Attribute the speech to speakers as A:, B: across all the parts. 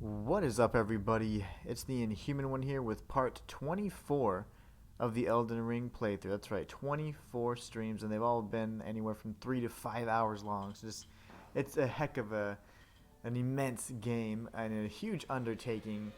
A: What is up, everybody? It's the Inhuman one here with part 24 of the Elden Ring playthrough. That's right, 24 streams, and they've all been anywhere from 3 to 5 hours long. So it's a heck of an immense game and a huge undertaking,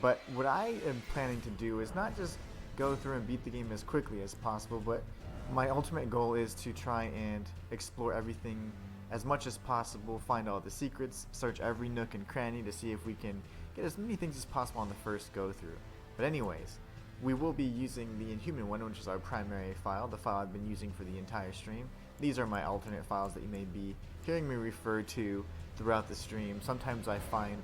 A: But what I am planning to do is not just go through and beat the game as quickly as possible, but my ultimate goal is to try and explore everything as much as possible, find all the secrets, search every nook and cranny to see if we can get as many things as possible on the first go through. But anyways, we will be using the Inhuman one, which is our primary file, the file I've been using for the entire stream. These are my alternate files that you may be hearing me refer to throughout the stream. Sometimes I find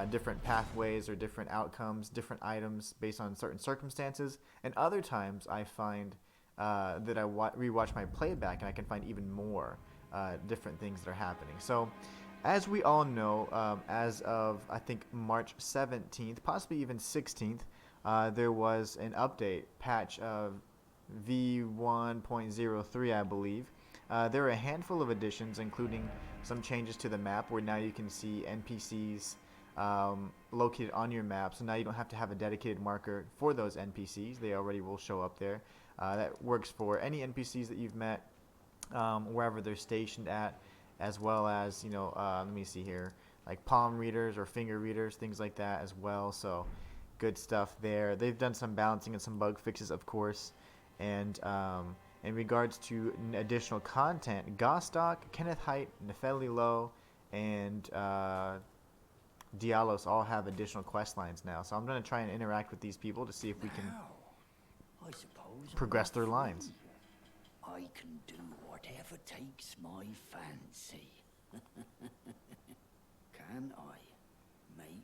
A: different pathways or different outcomes, different items based on certain circumstances, and other times I find that I rewatch my playback and I can find even more different things that are happening. So, as we all know, as of I think March 17th, possibly even 16th, there was an update patch of V1.03, I believe. There are a handful of additions, including some changes to the map, where now you can see NPCs located on your map. So now you don't have to have a dedicated marker for those NPCs; they already will show up there. That works for any NPCs that you've met, wherever they're stationed at, as well as, let me see here, like palm readers or finger readers, things like that as well. So good stuff there. They've done some balancing and some bug fixes, of course. And in regards to additional content, Gostock, Kenneth Height, Nefeli Low, and Dialos all have additional quest lines now. So I'm going to try and interact with these people to see if we can progress their lines.
B: I can do whatever takes my fancy. Can I, mate?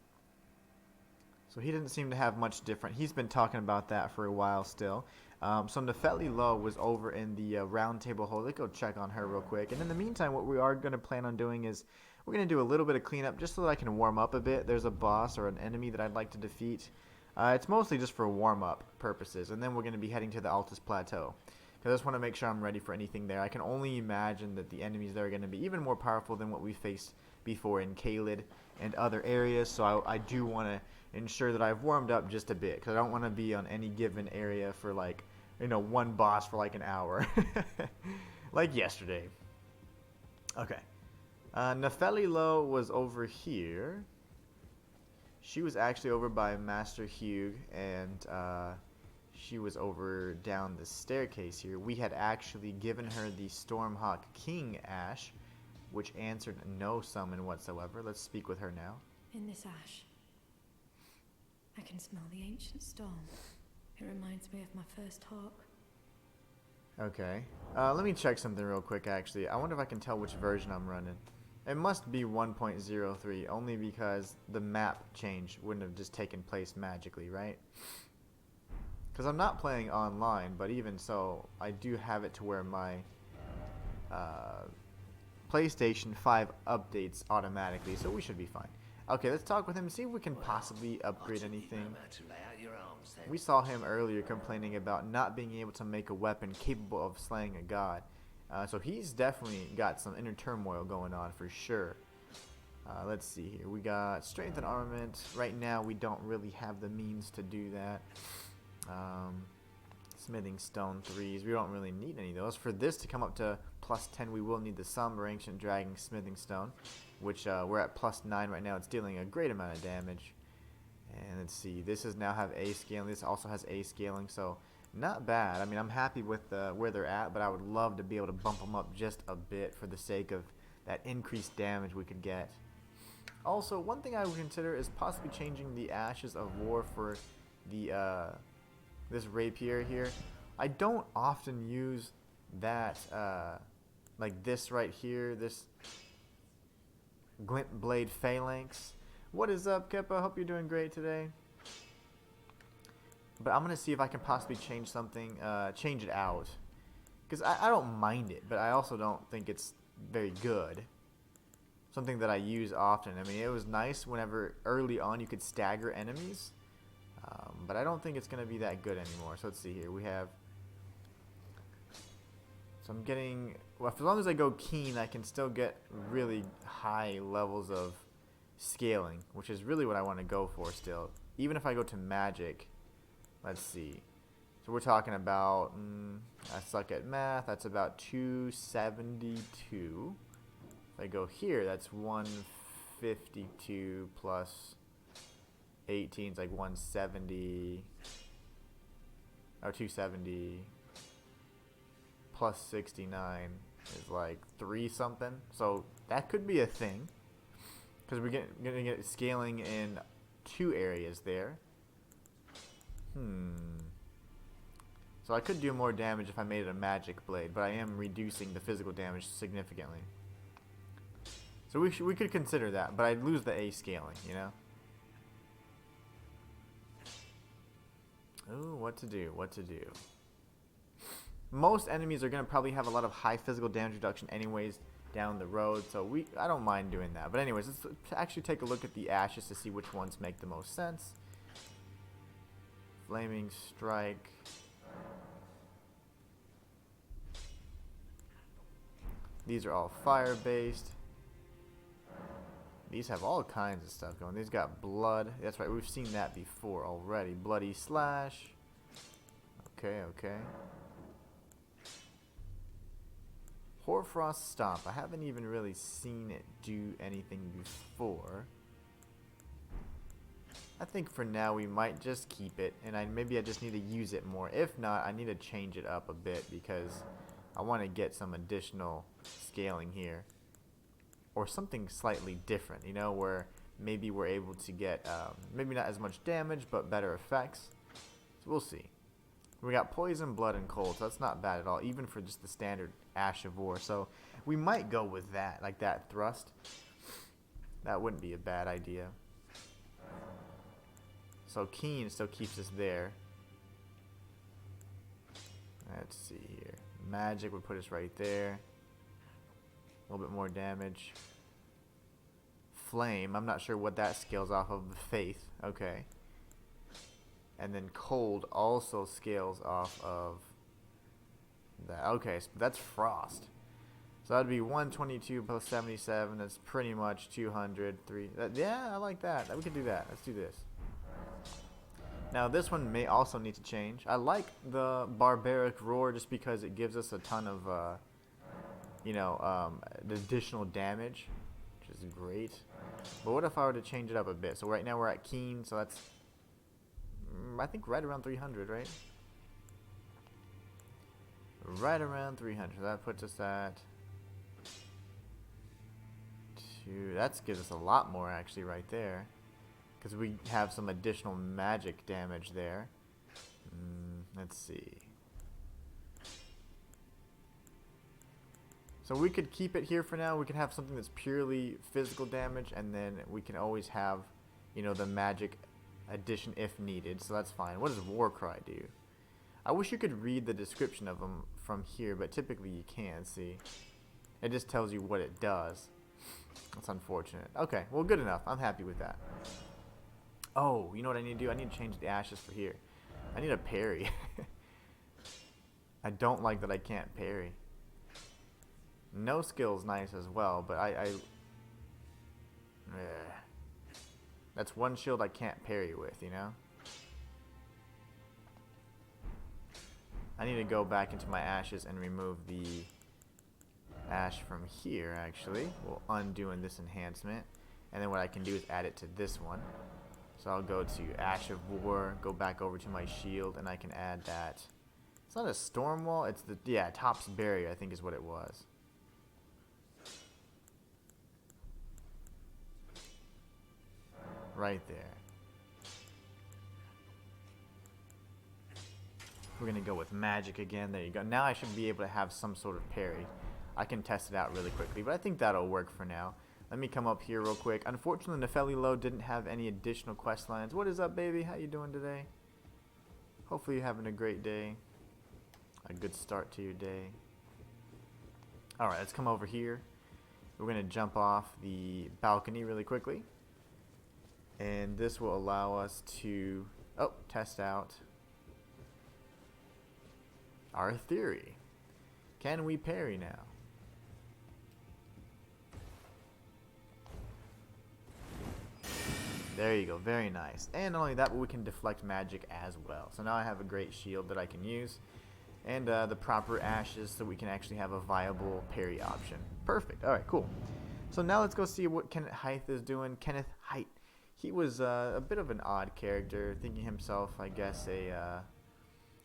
A: So he didn't seem to have much different. He's been talking about that for a while still. So Nefeli Low was over in the round table hole. Let's go check on her real quick. And in the meantime, what we are going to plan on doing is we're going to do a little bit of cleanup just so that I can warm up a bit. There's a boss or an enemy that I'd like to defeat. It's mostly just for warm-up purposes. And then we're going to be heading to the Altus Plateau, because I just want to make sure I'm ready for anything there. I can only imagine that the enemies there are going to be even more powerful than what we faced before in Caelid and other areas. So I do want to ensure that I've warmed up just a bit, because I don't want to be on any given area for one boss for like an hour. Like yesterday. Okay. Nefeli Low was over here. She was actually over by Master Hugh, and she was over down the staircase here. We had actually given her the Stormhawk King Ash, which answered no summon whatsoever. Let's speak with her now.
C: In this ash, I can smell the ancient storm. It reminds me of my first talk.
A: Okay. Let me check something real quick, actually. I wonder if I can tell which version I'm running. It must be 1.03, only because the map change wouldn't have just taken place magically, right? Because I'm not playing online, but even so, I do have it to where my PlayStation 5 updates automatically, so we should be fine. Okay, let's talk with him and see if we can possibly upgrade anything. We saw him earlier complaining about not being able to make a weapon capable of slaying a god. So he's definitely got some inner turmoil going on for sure. Let's see here. We got strength and armament. Right now we don't really have the means to do that. Smithing stone 3s. We don't really need any of those. For this to come up to plus 10, we will need the Somber Ancient Dragon Smithing Stone, which we're at plus 9 right now. It's dealing a great amount of damage. And let's see. This is now have A scaling. This also has A scaling, so not bad. I mean, I'm happy with where they're at, but I would love to be able to bump them up just a bit for the sake of that increased damage we could get. Also, one thing I would consider is possibly changing the Ashes of War for the this rapier here. I don't often use that, like this right here, this Glint Blade Phalanx. What is up, Keppa? Hope you're doing great today. But I'm going to see if I can possibly change something, change it out. Because I don't mind it, but I also don't think it's very good. Something that I use often. I mean, it was nice whenever early on you could stagger enemies. But I don't think it's going to be that good anymore. So let's see here. We have... So I'm getting... Well, as long as I go keen, I can still get really high levels of scaling, which is really what I want to go for still. Even if I go to magic, let's see. So we're talking about, I suck at math, that's about 272. If I go here, that's 152 plus 18 is like 170, or 270 plus 69 is like 3 something. So that could be a thing, because we're gonna get scaling in 2 areas there. So I could do more damage if I made it a magic blade, but I am reducing the physical damage significantly. So we could consider that, but I'd lose the A scaling, you know? Ooh, what to do, what to do. Most enemies are going to probably have a lot of high physical damage reduction anyways down the road, so I don't mind doing that. But anyways, let's actually take a look at the ashes to see which ones make the most sense. Flaming Strike. These are all fire-based. These have all kinds of stuff going. These got blood. That's right, we've seen that before already. Bloody Slash. Okay, okay. Hoarfrost Stomp. I haven't even really seen it do anything before. I think for now we might just keep it, and maybe I just need to use it more. If not, I need to change it up a bit because I want to get some additional scaling here. Or something slightly different, you know, where maybe we're able to get, maybe not as much damage, but better effects. So we'll see. We got Poison, Blood, and Cold, so that's not bad at all, even for just the standard Ash of War. So we might go with that, like that thrust. That wouldn't be a bad idea. So Keen still keeps us there. Let's see here. Magic would put us right there. A little bit more damage. Flame, I'm not sure what that scales off of. Faith, okay. And then Cold also scales off of that. Okay, so that's Frost. So that'd be 122 plus 77. That's pretty much 200. Yeah, I like that. We could do that. Let's do this. Now this one may also need to change. I like the Barbaric Roar just because it gives us a ton of additional damage, which is great. But what if I were to change it up a bit? So right now we're at Keen, so that's I think right around 300, right? Right around 300. So that puts us at 2. That gives us a lot more actually right there, because we have some additional magic damage there. Let's see. So we could keep it here for now. We can have something that's purely physical damage, and then we can always have, you know, the magic addition if needed. So that's fine. What does Warcry do? I wish you could read the description of them from here, but typically you can't. See, it just tells you what it does. That's unfortunate. Okay, well, good enough. I'm happy with that. Oh, you know what I need to do? I need to change the ashes for here. I need a parry. I don't like that I can't parry. No skill's nice as well, but that's one shield I can't parry with, you know? I need to go back into my ashes and remove the ash from here, actually. We'll undo this enhancement. And then what I can do is add it to this one. So I'll go to Ash of War, go back over to my shield, and I can add that. It's not a storm wall, it's the, Top's Barrier, I think is what it was. Right there. We're going to go with magic again. There you go. Now I should be able to have some sort of parry. I can test it out really quickly, but I think that'll work for now. Let me come up here real quick. Unfortunately, Nepheli Low didn't have any additional quest lines. What is up, baby? How you doing today? Hopefully you're having a great day. A good start to your day. Alright, let's come over here. We're going to jump off the balcony really quickly. And this will allow us to test out our theory. Can we parry now? There you go. Very nice. And not only that, but we can deflect magic as well. So now I have a great shield that I can use. And the proper ashes so we can actually have a viable parry option. Perfect. Alright, cool. So now let's go see what Kenneth Hythe is doing. Kenneth Hythe. He was a bit of an odd character, thinking himself, I guess,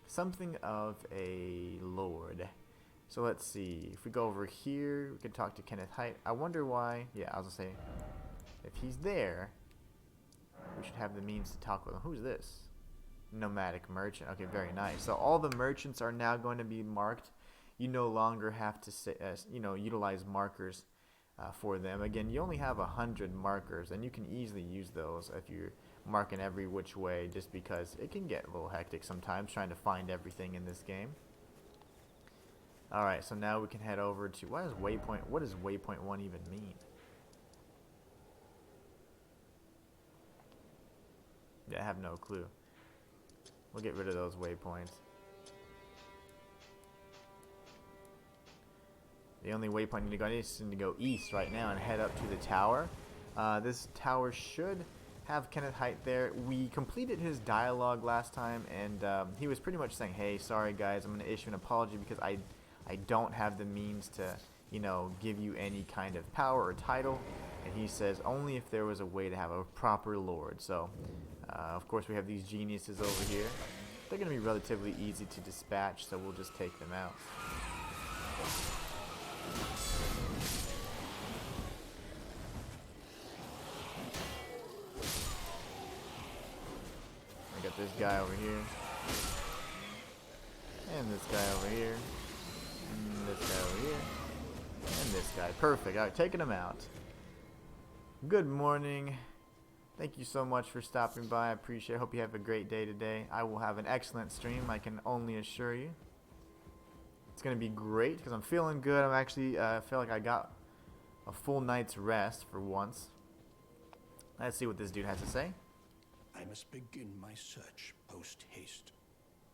A: something of a lord. So let's see. If we go over here, we can talk to Kenneth Hythe. I wonder why. Yeah, I was going to say, if he's there, we should have the means to talk with him. Who's this? Nomadic merchant. Okay, very nice. So all the merchants are now going to be marked. You no longer have to say, utilize markers for them. Again, you only have 100 markers, and you can easily use those if you're marking every which way, just because it can get a little hectic sometimes trying to find everything in this game. Alright, so now we can head over to, what does waypoint 1 even mean? Yeah, I have no clue. We'll get rid of those waypoints. The only waypoint I need to go is to go east right now and head up to the tower. This tower should have Kenneth Hythe there. We completed his dialogue last time, and he was pretty much saying, hey, sorry guys, I'm going to issue an apology because I don't have the means to, give you any kind of power or title. And he says only if there was a way to have a proper lord. So, of course, we have these geniuses over here. They're going to be relatively easy to dispatch, so we'll just take them out. I got this guy over here. And this guy over here. And this guy over here. And this guy. Perfect. Alright, taking them out. Good morning. Thank you so much for stopping by. I appreciate it. Hope you have a great day today. I will have an excellent stream, I can only assure you. It's going to be great because I'm feeling good. I'm actually, feel like I got a full night's rest for once. Let's see what this dude has to say.
B: I must begin my search post-haste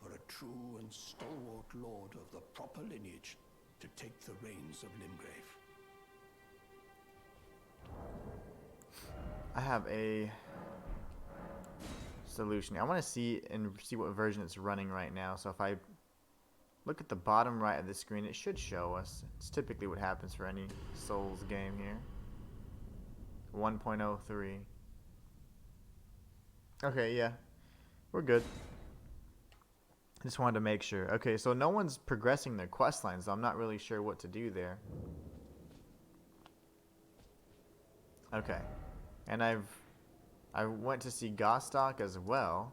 B: for a true and stalwart lord of the proper lineage to take the reins of Limgrave.
A: I have a solution. I want to see what version it's running right now. So if I look at the bottom right of the screen, it should show us. It's typically what happens for any Souls game here. 1.03. Okay, yeah. We're good. Just wanted to make sure. Okay, so no one's progressing their quest lines, so I'm not really sure what to do there. Okay. And I went to see Gostock as well.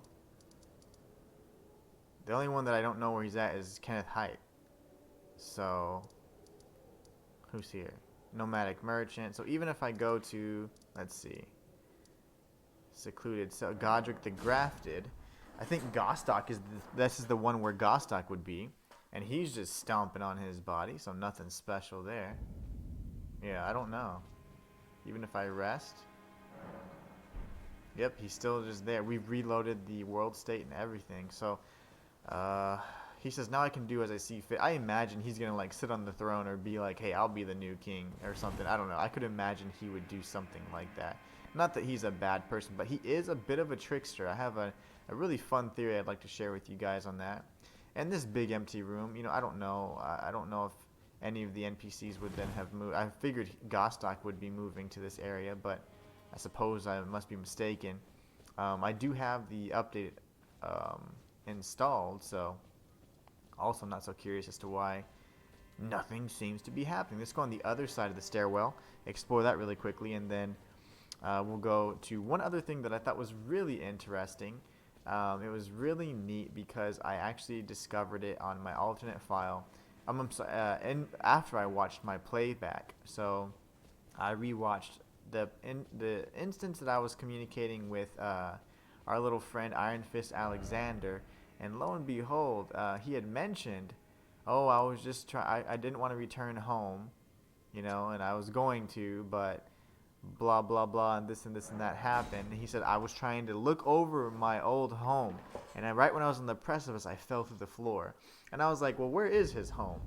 A: The only one that I don't know where he's at is Kenneth Hythe. So, who's here? Nomadic Merchant. So even if I go to, let's see, Secluded, so Godric the Grafted, I think Gostock is this is the one where Gostock would be, and he's just stomping on his body, so nothing special there. Yeah, I don't know. Even if I rest. Yep, he's still just there. We've reloaded the world state and everything. So, he says, now I can do as I see fit. I imagine he's going to, like, sit on the throne or be like, hey, I'll be the new king or something. I don't know. I could imagine he would do something like that. Not that he's a bad person, but he is a bit of a trickster. I have a really fun theory I'd like to share with you guys on that. And this big empty room, I don't know. I don't know if any of the NPCs would then have moved. I figured Gostock would be moving to this area, but I suppose I must be mistaken. I do have the update installed, so also not so curious as to why nothing seems to be happening. Let's go on the other side of the stairwell, explore that really quickly, and then we'll go to one other thing that I thought was really interesting. It was really neat because I actually discovered it on my alternate file. And after I watched my playback, so I rewatched the instance that I was communicating with our little friend Iron Fist Alexander, and lo and behold, he had mentioned, oh, I was just I didn't want to return home, and I was going to, but blah blah blah, and this and that happened. And he said I was trying to look over my old home, and right when I was on the precipice, I fell through the floor. And I was like, well, where is his home?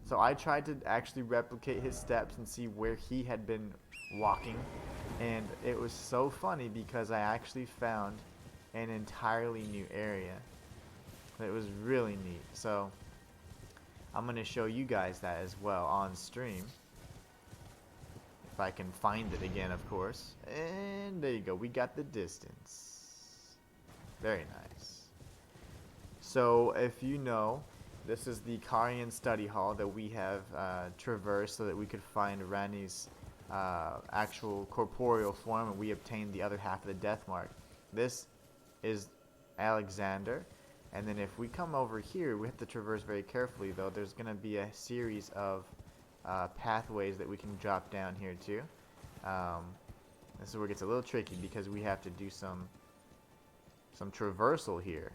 A: So I tried to actually replicate his steps and see where he had been walking. And it was so funny because I actually found an entirely new area. It was really neat. So I'm going to show you guys that as well on stream. If I can find it again, of course. And there you go. We got the distance. Very nice. So if you know, this is the Karian study hall that we have traversed so that we could find Rani's actual corporeal form, and we obtained the other half of the death mark. This is Alexander, and then if we come over here, we have to traverse very carefully though. There's going to be a series of pathways that we can drop down here too. This is where it gets a little tricky because we have to do some traversal here.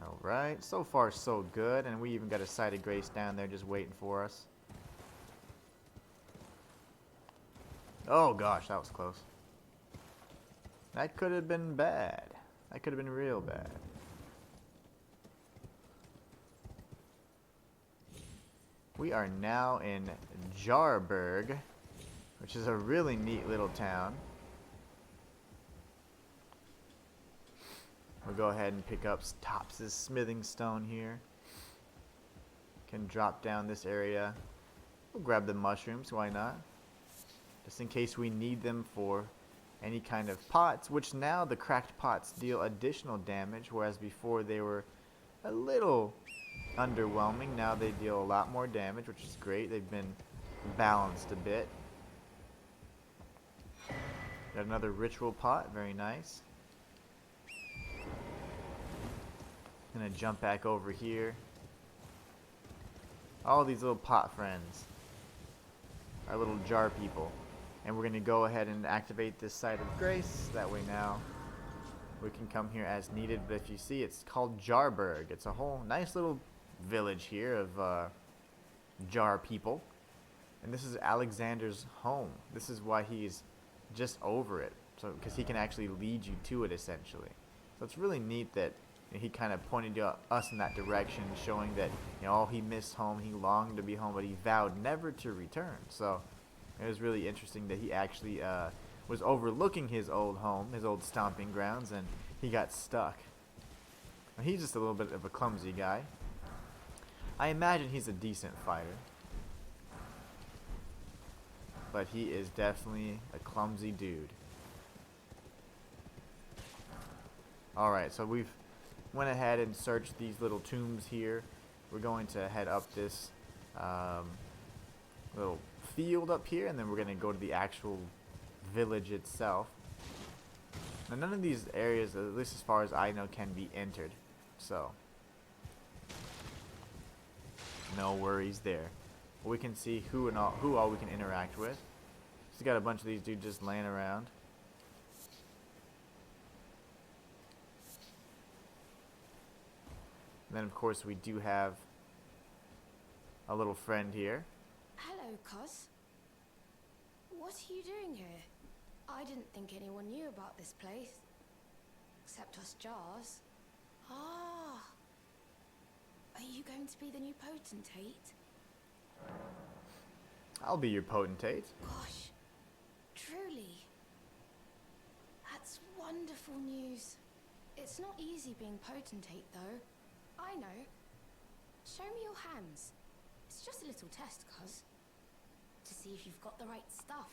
A: Alright, so far so good, and we even got a Sight of Grace down there just waiting for us. Oh gosh, that was close. That could have been bad. That could have been real bad. We are now in Jarburg, which is a really neat little town. We'll go ahead and pick up Tops's smithing stone here. Can drop down this area. We'll grab the mushrooms, why not? Just in case we need them for any kind of pots, which now the cracked pots deal additional damage, whereas before they were a little underwhelming. Now they deal a lot more damage, which is great. They've been balanced a bit. Got another ritual pot, very nice. Gonna jump back over here. All these little pot friends, our little jar people, and we're gonna go ahead and activate this Sight of Grace. That way now we can come here as needed. But if you see, it's called Jarburg. It's a whole nice little village here of jar people, and this is Alexander's home. This is why he's just over it, so because he can actually lead you to it essentially. So it's really neat that he kind of pointed us in that direction, showing that, you know, he missed home, he longed to be home, but he vowed never to return. So it was really interesting that he actually was overlooking his old home, his old stomping grounds, and he got stuck. He's just a little bit of a clumsy guy. I imagine he's a decent fighter, but he is definitely a clumsy dude. Alright, so we've went ahead and searched these little tombs here. We're going to head up this little field up here, and then we're going to go to the actual village itself. Now, none of these areas, at least as far as I know, can be entered, so no worries there. But we can see who all we can interact with. Just got a bunch of these dudes just laying around. And then, of course, we do have a little friend here.
C: Hello, Cos. What are you doing here? I didn't think anyone knew about this place. Except us jars. Ah. Are you going to be the new potentate?
A: I'll be your potentate.
C: Gosh. Truly. That's wonderful news. It's not easy being potentate, though. I know. Show me your hands. It's just a little test, cuz. To see if you've got the right stuff.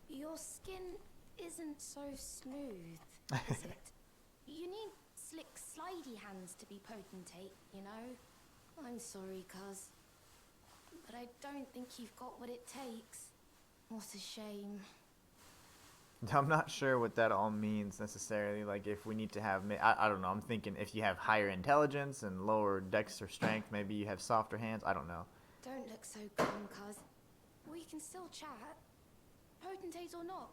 C: Your skin isn't so smooth, is it? You need slick, slidey hands to be potentate, you know? I'm sorry, cuz. But I don't think you've got what it takes. What a shame.
A: I'm not sure what that all means necessarily. Like, if we need to have, I don't know. I'm thinking if you have higher intelligence and lower dex or strength, maybe you have softer hands. I don't know.
C: Don't look so calm, cuz. We can still chat. Potentate or not.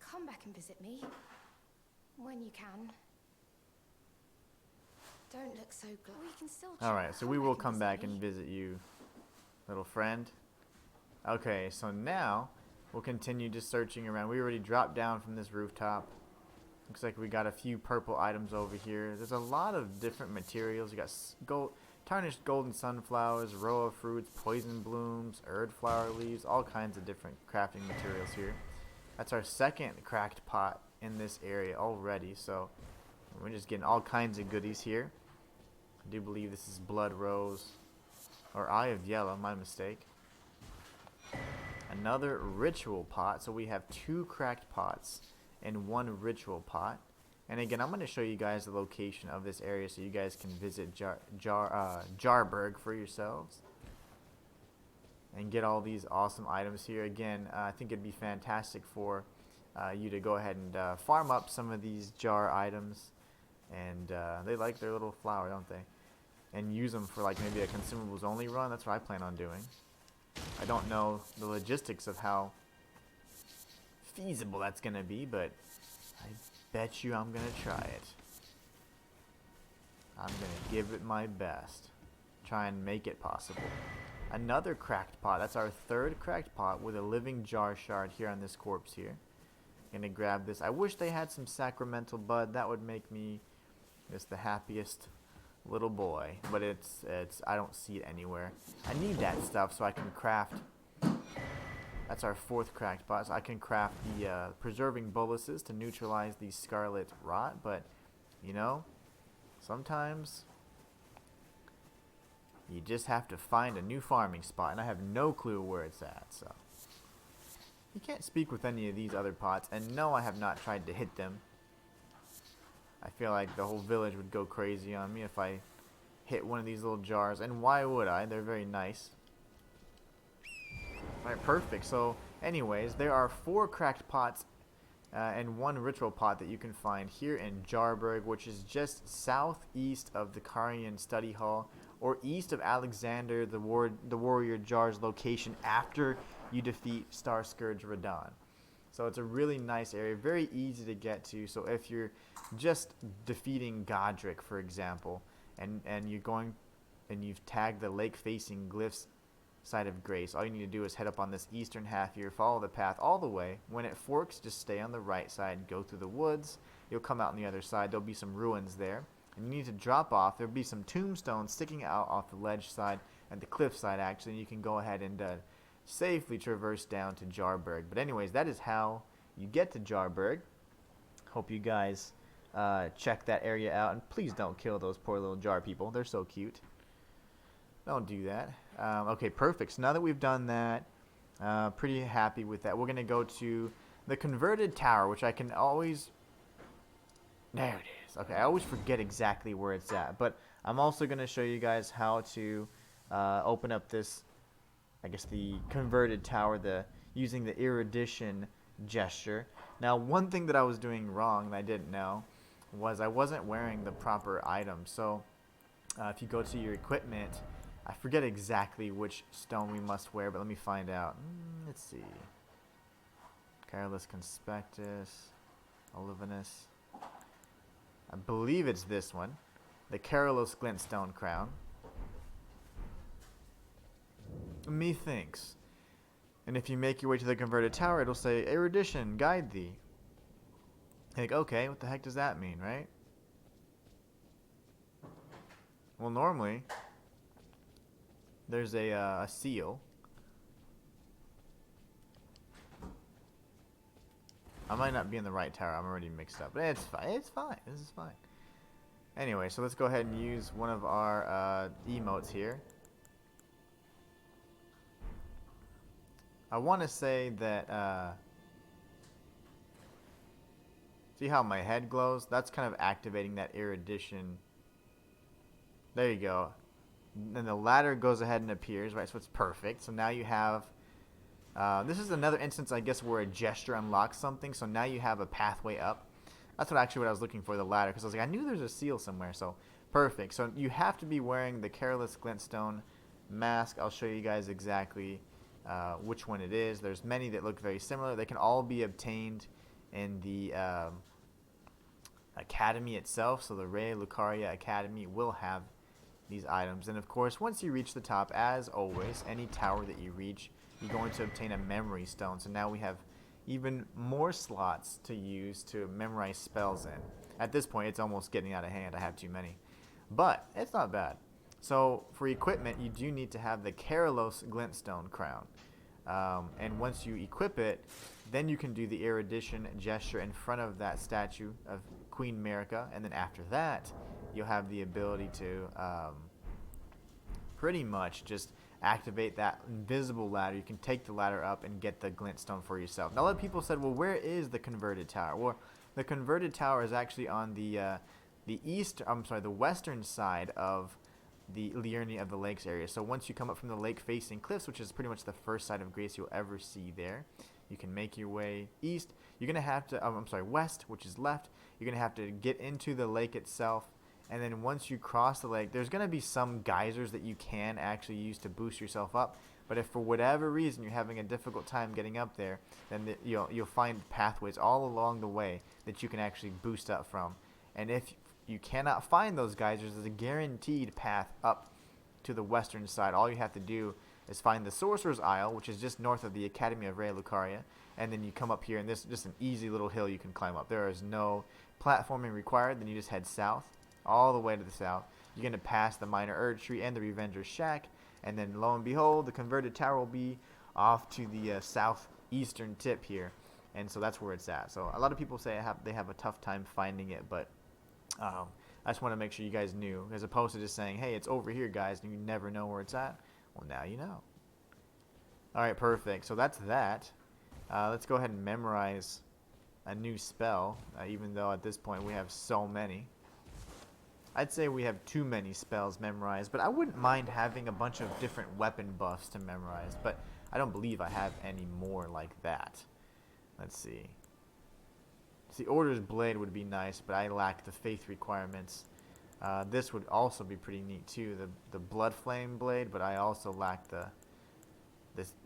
C: Come back and visit me. When you can. Don't look so glum. We can still chat.
A: Alright, so we will come back and visit you, little friend. Okay, so now we'll continue just searching around. We already dropped down from this rooftop. Looks like we got a few purple items over here. There's a lot of different materials. You got gold, tarnished golden sunflowers, row of fruits, poison blooms, erd flower leaves, all kinds of different crafting materials here. That's our second cracked pot in this area already, so we're just getting all kinds of goodies here. I do believe this is Blood Rose, or Eye of Yellow, my mistake. Another ritual pot, so we have 2 cracked pots and 1 ritual pot. And again, I'm going to show you guys the location of this area so you guys can visit Jarberg for yourselves and get all these awesome items here. Again, I think it'd be fantastic for you to go ahead and farm up some of these jar items. And they like their little flower, don't they? And use them for like maybe a consumables only run. That's what I plan on doing. I don't know the logistics of how feasible that's going to be, but I bet you I'm going to try it. I'm going to give it my best. Try and make it possible. Another cracked pot. That's our 3rd cracked pot with a living jar shard here on this corpse here. Gonna grab this. I wish they had some sacramental bud. That would make me just the happiest little boy. But it's I don't see it anywhere. I need that stuff so I can craft. That's our 4th cracked pot. So I can craft the preserving boluses to neutralize the scarlet rot. But you know, sometimes you just have to find a new farming spot, and I have no clue where it's at. So you can't speak with any of these other pots, and no, I have not tried to hit them. I feel like the whole village would go crazy on me if I hit one of these little jars, and why would I? They're very nice. Alright, perfect. So anyways, there are 4 cracked pots and 1 ritual pot that you can find here in Jarberg, which is just southeast of the Carian Study Hall, or east of Alexander the Warrior Jar's location after you defeat Star Scourge Radon. So it's a really nice area, very easy to get to. So if you're just defeating Godric, for example, and you're going and you've tagged the lake facing glyphs side of Grace, all you need to do is head up on this eastern half here, follow the path all the way. When it forks, just stay on the right side, go through the woods. You'll come out on the other side. There'll be some ruins there. And you need to drop off. There'll be some tombstones sticking out off the ledge side and the cliff side, actually. And you can go ahead and safely traverse down to Jarberg. But anyways, that is how you get to Jarberg. Hope you guys check that area out. And please don't kill those poor little jar people. They're so cute. Don't do that. Okay, perfect. So now that we've done that, pretty happy with that. We're going to go to the converted tower, which I can always... There it is. Okay, I always forget exactly where it's at. But I'm also going to show you guys how to open up this, I guess, the converted tower, using the erudition gesture. Now, one thing that I was doing wrong that I didn't know was I wasn't wearing the proper item. So if you go to your equipment, I forget exactly which stone we must wear, but let me find out. Let's see. Careless Conspectus, Olivinus. I believe it's this one, the Carolus Glintstone Crown. Methinks. And if you make your way to the converted tower, it'll say, Erudition, guide thee. Like, okay, what the heck does that mean, right? Well, normally, there's a seal. I might not be in the right tower. I'm already mixed up. But it's fine. It's fine. This is fine. Anyway, so let's go ahead and use one of our emotes here. I want to say that... see how my head glows? That's kind of activating that erudition. There you go. Then the ladder goes ahead and appears, right? So it's perfect. So now you have... this is another instance, I guess, where a gesture unlocks something. So now you have a pathway up. That's what I was looking for, the ladder. Because I was like, I knew there's a seal somewhere. So perfect. So you have to be wearing the Careless Glintstone mask. I'll show you guys exactly which one it is. There's many that look very similar. They can all be obtained in the Academy itself. So the Rey Lucaria Academy will have these items. And of course, once you reach the top, as always, any tower that you reach, you're going to obtain a memory stone. So now we have even more slots to use to memorize spells in. At this point, it's almost getting out of hand. I have too many. But it's not bad. So for equipment, you do need to have the Karalos Glintstone Crown. And once you equip it, then you can do the erudition gesture in front of that statue of Queen Merica. And then after that, you'll have the ability to pretty much just activate that invisible ladder. You can take the ladder up and get the glintstone for yourself. Now, a lot of people said, well, where is the converted tower? Well, the converted tower is actually on the western side of the Liurnia of the Lakes area. So once you come up from the lake-facing cliffs, which is pretty much the first side of Grace you'll ever see there, you can make your way east. You're going to have to, west, which is left. You're going to have to get into the lake itself. And then once you cross the lake, there's going to be some geysers that you can actually use to boost yourself up. But if for whatever reason you're having a difficult time getting up there, then you'll find pathways all along the way that you can actually boost up from. And if you cannot find those geysers, there's a guaranteed path up to the western side. All you have to do is find the Sorcerer's Isle, which is just north of the Academy of Rea Lucaria, and then you come up here, and this is just an easy little hill you can climb up. There is no platforming required. Then you just head south, all the way to the south. You're going to pass the Minor Urge Tree and the Revenger's Shack, and then lo and behold, the converted tower will be off to the southeastern tip here, and so that's where it's at. So a lot of people say they have a tough time finding it, but I just want to make sure you guys knew, as opposed to just saying, hey, it's over here, guys, and you never know where it's at. Well, now you know. Alright, perfect. So that's that. Let's go ahead and memorize a new spell, even though at this point we have so many. I'd say we have too many spells memorized, but I wouldn't mind having a bunch of different weapon buffs to memorize, but I don't believe I have any more like that. Let's see. The Order's Blade would be nice, but I lack the faith requirements. This would also be pretty neat too, the Blood Flame Blade, but I also lack the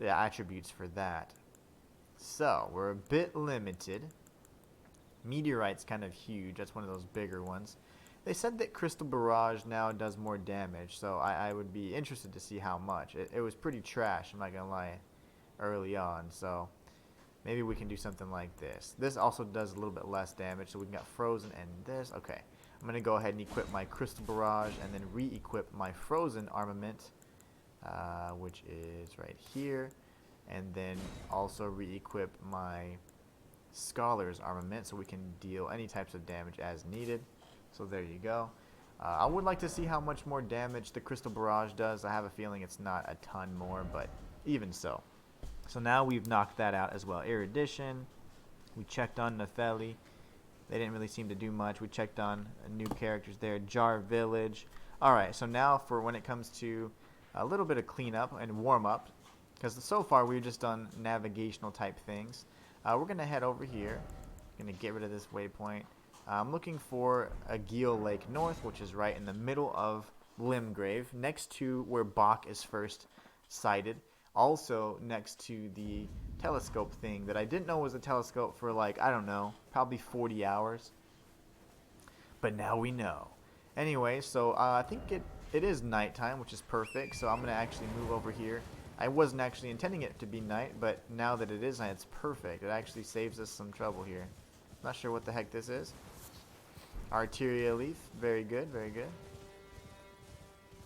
A: attributes for that. So, we're a bit limited. Meteorite's kind of huge, that's one of those bigger ones. They said that Crystal Barrage now does more damage, so I would be interested to see how much. It was pretty trash, I'm not gonna lie, early on, so maybe we can do something like this. This also does a little bit less damage, so we can get Frozen and this. Okay, I'm going to go ahead and equip my Crystal Barrage and then re-equip my Frozen Armament, which is right here. And then also re-equip my Scholar's Armament so we can deal any types of damage as needed. So there you go. I would like to see how much more damage the Crystal Barrage does. I have a feeling it's not a ton more, but even so. So now we've knocked that out as well. Erudition. We checked on Nepheli. They didn't really seem to do much. We checked on new characters there. Jar Village. Alright, so now for when it comes to a little bit of cleanup and warm up, because so far we've just done navigational type things. We're going to head over here. Going to get rid of this waypoint. I'm looking for a Geel Lake North, which is right in the middle of Limgrave, next to where Bach is first sighted. Also next to the telescope thing that I didn't know was a telescope for, like, I don't know, probably 40 hours. But now we know. Anyway, so I think it is nighttime, which is perfect. So I'm going to actually move over here. I wasn't actually intending it to be night, but now that it is night, it's perfect. It actually saves us some trouble here. Not sure what the heck this is. Arteria Leaf. Very good, very good.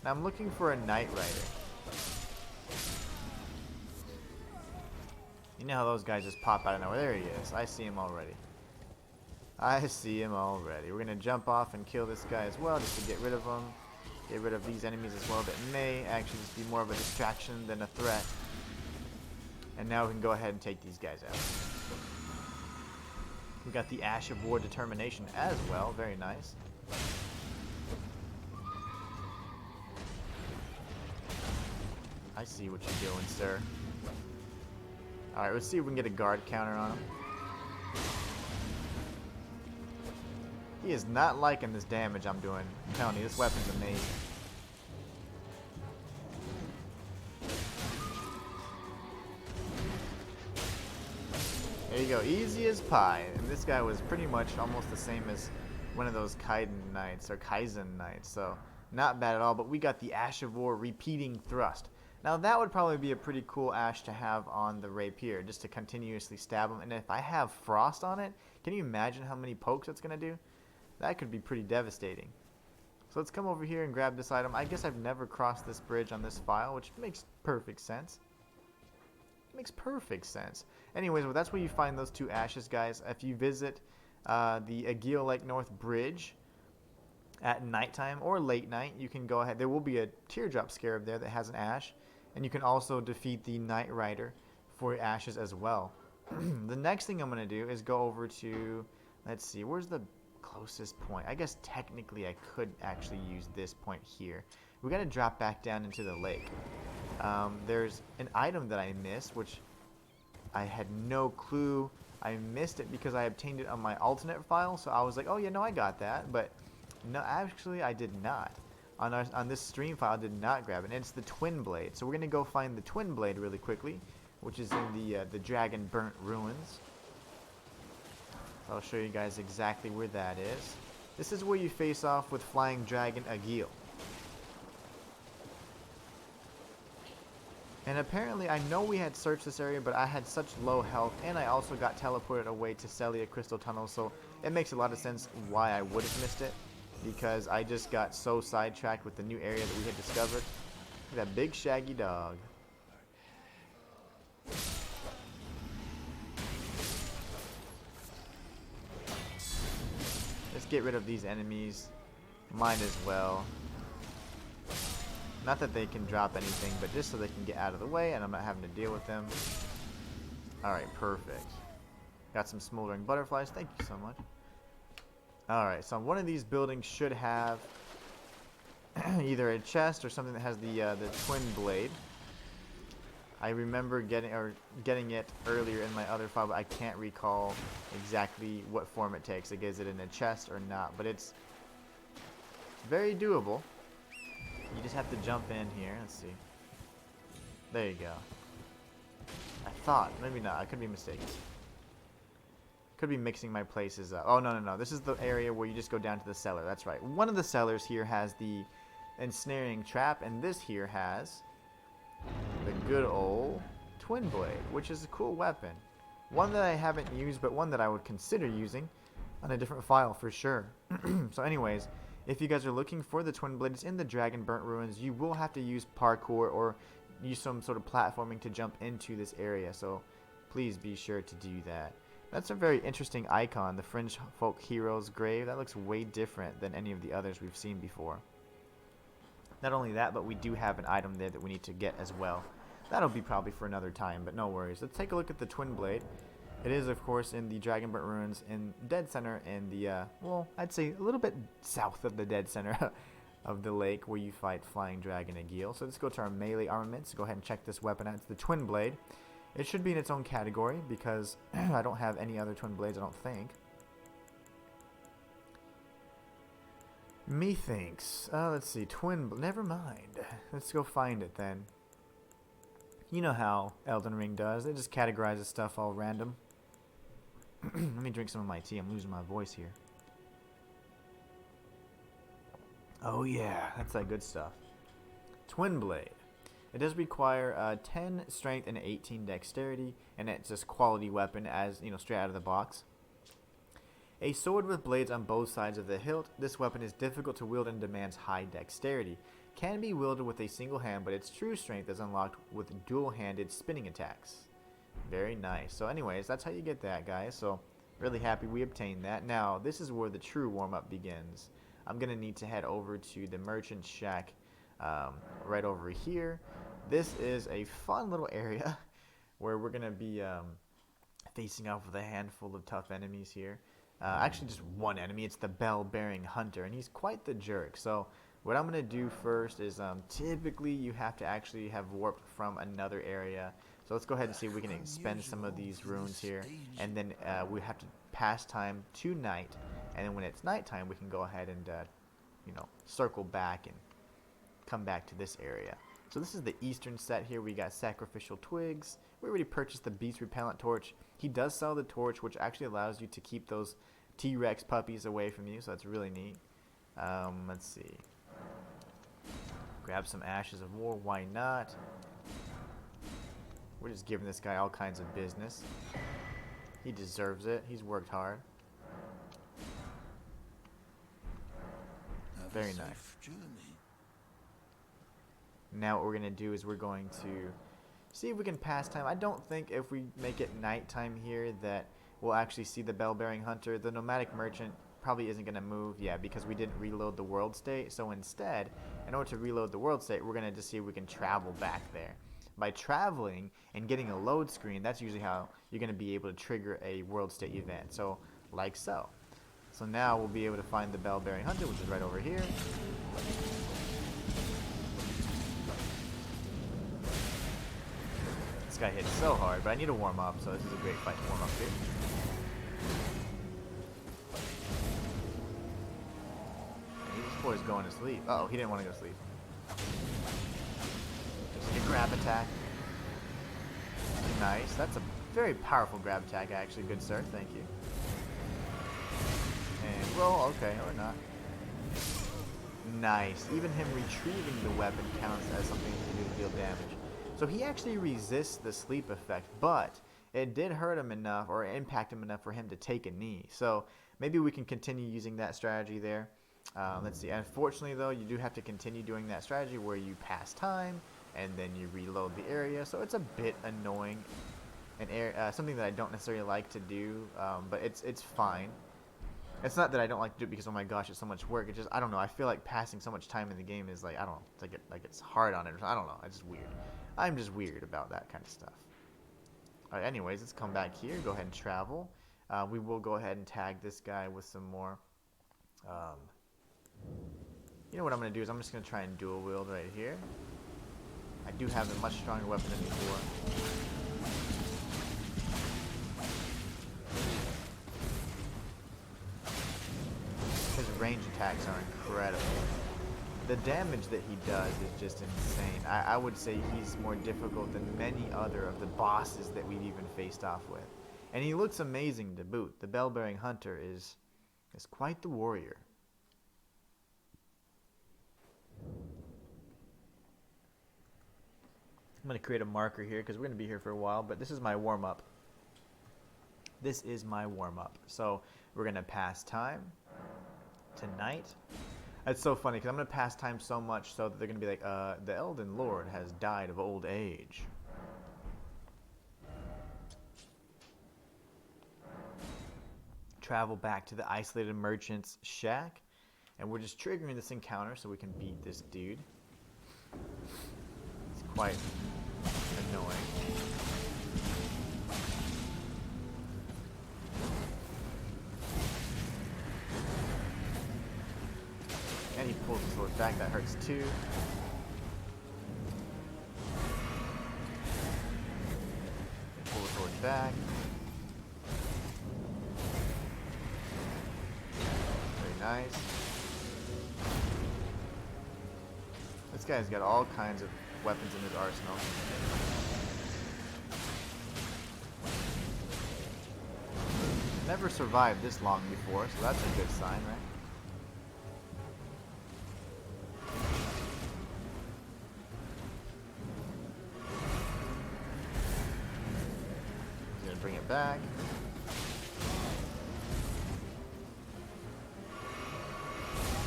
A: Now I'm looking for a Night Rider. You know how those guys just pop out of nowhere. There he is. I see him already. I see him already. We're going to jump off and kill this guy as well, just to get rid of him. Get rid of these enemies as well that may actually just be more of a distraction than a threat. And now we can go ahead and take these guys out. We got the Ash of War Determination as well. Very nice. I see what you're doing, sir. Alright, let's see if we can get a guard counter on him. He is not liking this damage I'm doing. I'm telling you, this weapon's amazing. There you go, easy as pie. And this guy was pretty much almost the same as one of those Kaiden Knights, or Kaizen Knights, so not bad at all. But we got the Ash of War Repeating Thrust. Now that would probably be a pretty cool ash to have on the rapier, just to continuously stab them. And if I have frost on it, can you imagine how many pokes it's going to do? That could be pretty devastating. So let's come over here and grab this item. I guess I've never crossed this bridge on this file, which makes perfect sense. Makes perfect sense. Anyways, well, that's where you find those 2 ashes, guys. If you visit the Aguil Lake North Bridge at nighttime or late night, you can go ahead. There will be a teardrop scarab there that has an ash. And you can also defeat the Night Rider for ashes as well. The next thing I'm going to do is go over to, let's see, where's the closest point? I guess technically I could actually use this point here. We got to drop back down into the lake. There's an item that I missed, which I had no clue I missed it because I obtained it on my alternate file. So I was like, oh yeah, no, I got that. But no, actually I did not. On this stream file, I did not grab it. And it's the Twin Blade. So we're going to go find the Twin Blade really quickly, which is in the Dragon Burnt Ruins. I'll show you guys exactly where that is. This is where you face off with Flying Dragon Aguil. And apparently, I know we had searched this area, but I had such low health, and I also got teleported away to Celia Crystal Tunnel, so it makes a lot of sense why I would have missed it. Because I just got so sidetracked with the new area that we had discovered. Look at that big shaggy dog. Let's get rid of these enemies. Might as well. Not that they can drop anything, but just so they can get out of the way and I'm not having to deal with them. Alright, perfect. Got some smoldering butterflies. Thank you so much. Alright, so one of these buildings should have either a chest or something that has the Twin Blade. I remember getting it earlier in my other file, but I can't recall exactly what form it takes. Like, is it in a chest or not? But it's very doable. You just have to jump in here. Let's see. There you go. I thought. Maybe not. I could be mistaken. Could be mixing my places up. Oh, no. This is the area where you just go down to the cellar. That's right. One of the cellars here has the ensnaring trap, and this here has the good old Twin Blade, which is a cool weapon. One that I haven't used, but one that I would consider using on a different file for sure. So anyways, if you guys are looking for the Twin Blade, it's in the Dragon Burnt Ruins. You will have to use parkour or use some sort of platforming to jump into this area, so please be sure to do that. That's a very interesting icon, the Fringe Folk Hero's Grave. That looks way different than any of the others we've seen before. Not only that, but we do have an item there that we need to get as well. That'll be probably for another time, but no worries. Let's take a look at the Twin Blade. It is, of course, in the Dragon Burnt Ruins in Dead Center in the, well, I'd say a little bit south of the Dead Center of the lake where you fight Flying Dragon Aguil. So let's go to our melee armaments. Go ahead and check this weapon out. It's the Twin Blade. It should be in its own category because I don't have any other Twin Blades, I don't think. Methinks. Let's see. Never mind. Let's go find it then. You know how Elden Ring does. It just categorizes stuff all random. Let me drink some of my tea. I'm losing my voice here. Oh yeah, that's that good stuff. Twin Blade. It does require 10 strength and 18 dexterity, and it's just quality weapon as, you know, straight out of the box. A sword with blades on both sides of the hilt. This weapon is difficult to wield and demands high dexterity. Can be wielded with a single hand, but its true strength is unlocked with dual-handed spinning attacks. Very nice. So anyways, that's how you get that, guys. So really happy we obtained that. Now, this is where the true warm-up begins. I'm going to need to head over to the Merchant Shack right over here. This is a fun little area where we're going to be facing off with a handful of tough enemies here. Actually, just one enemy. It's the Bell-Bearing Hunter, and he's quite the jerk. So what I'm going to do first is typically you have to actually have warped from another area. So let's go ahead and see if we can expend some of these runes here. And then we have to pass time to night. And then when it's nighttime, we can go ahead and, you know, circle back and come back to this area. So this is the eastern set here. We got Sacrificial Twigs. We already purchased the Beast Repellent Torch. He does sell the torch, which actually allows you to keep those T-Rex puppies away from you. So that's really neat. Let's see. Grab some Ashes of War. Why not? We're just giving this guy all kinds of business. He deserves it. He's worked hard. Very nice.
B: Journey.
A: Now what we're going to do is we're going to see if we can pass time. I don't think if we make it nighttime here that we'll actually see the bell-bearing hunter. The nomadic merchant probably isn't going to move, yeah, because we didn't reload the world state. So instead, in order to reload the world state, we're going to just see if we can travel back there. By traveling and getting a load screen, that's usually how you're going to be able to trigger a world state event. So, like so. So now we'll be able to find the bell-bearing hunter, which is right over here. This guy hits so hard, but I need to warm up, so this is a great fight to warm up here. This boy's going to sleep. Uh oh, he didn't want to go to sleep. Just a grab attack. Nice. That's a very powerful grab attack, actually. Good, sir. Thank you. And roll. Okay, or not. Nice. Even him retrieving the weapon counts as something he can do to deal damage. So he actually resists the sleep effect, but it did hurt him enough or impact him enough for him to take a knee. So maybe we can continue using that strategy there. Let's see. Unfortunately, though, you do have to continue doing that strategy where you pass time and then you reload the area. So it's a bit annoying and something that I don't necessarily like to do, but it's fine. It's not that I don't like to do it because, oh my gosh, it's so much work. It's just, I don't know. I feel like passing so much time in the game is like, I don't know. It's like it's hard on it. I don't know. It's just weird. I'm just weird about that kind of stuff. Alright, anyways, let's come back here. Go ahead and travel. We will go ahead and tag this guy with some more. You know what I'm going to do is I'm just going to try and dual wield right here. I do have a much stronger weapon than before. His range attacks are incredible. The damage that he does is just insane. I would say he's more difficult than many other of the bosses that we've even faced off with. And he looks amazing to boot. The bell-bearing hunter is quite the warrior. I'm going to create a marker here because we're going to be here for a while, but this is my warm-up. This is my warm-up. So we're going to pass time tonight. It's so funny because I'm going to pass time so much so that they're going to be like, the Elden Lord has died of old age. Travel back to the isolated merchant's shack. And we're just triggering this encounter so we can beat this dude. It's quite annoying. And he pulls the sword back, that hurts too. Pull the sword back. Very nice. This guy's got all kinds of weapons in his arsenal. Never survived this long before, so that's a good sign, right? He's gonna bring it back.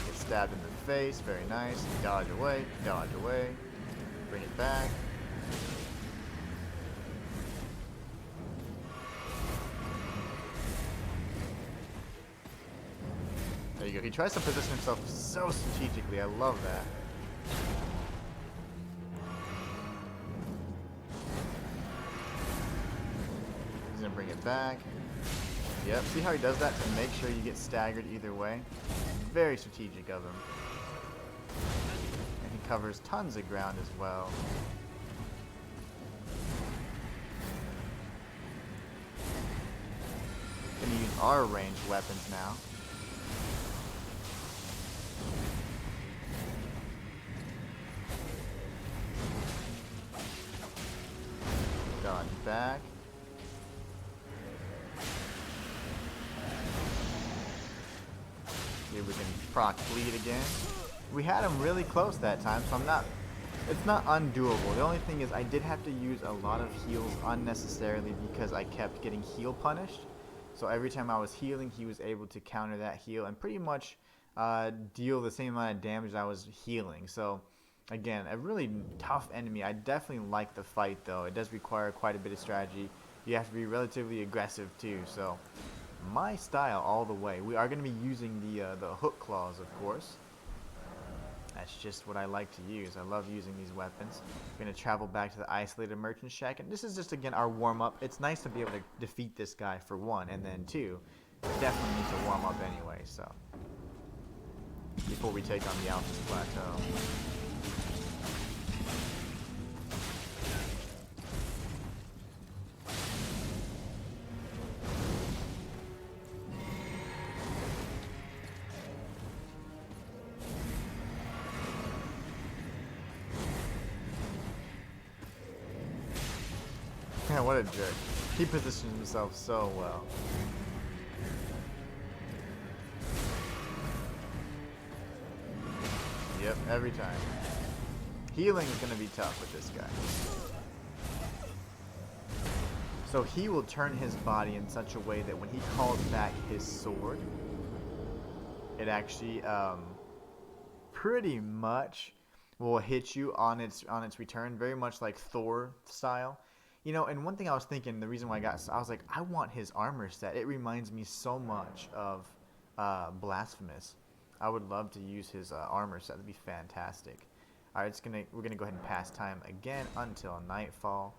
A: Get stabbed in the face, very nice. Dodge away, bring it back. There you go. He tries to position himself so strategically. I love that. He's gonna bring it back. Yep, see how he does that to make sure you get staggered either way? Very strategic of him. And he covers tons of ground as well. Gonna use our ranged weapons now. Dodge back. See if we can proc bleed again. We had him really close that time, so I'm not It's not undoable. The only thing is I did have to use a lot of heals unnecessarily because I kept getting heal punished. So every time I was healing, he was able to counter that heal and pretty much deal the same amount of damage I was healing. So again, a really tough enemy. I definitely like the fight though. It does require quite a bit of strategy. You have to be relatively aggressive too. So my style all the way. We are going to be using the hook claws, of course. That's just what I like to use. I love using these weapons. We're going to travel back to the isolated merchant shack, and this is just, again, our warm-up. It's nice to be able to defeat this guy for one, and then two, definitely need to warm up anyway, so. Before we take on the Altus Plateau. Man, what a jerk. He positioned himself so well. Yep, every time. Healing is going to be tough with this guy. So he will turn his body in such a way that when he calls back his sword, it actually pretty much will hit you on its return, very much like Thor style. You know, and one thing I was thinking, the reason why I was like, I want his armor set. It reminds me so much of Blasphemous. I would love to use his armor set. That'd be fantastic. All right, we're gonna go ahead and pass time again until nightfall.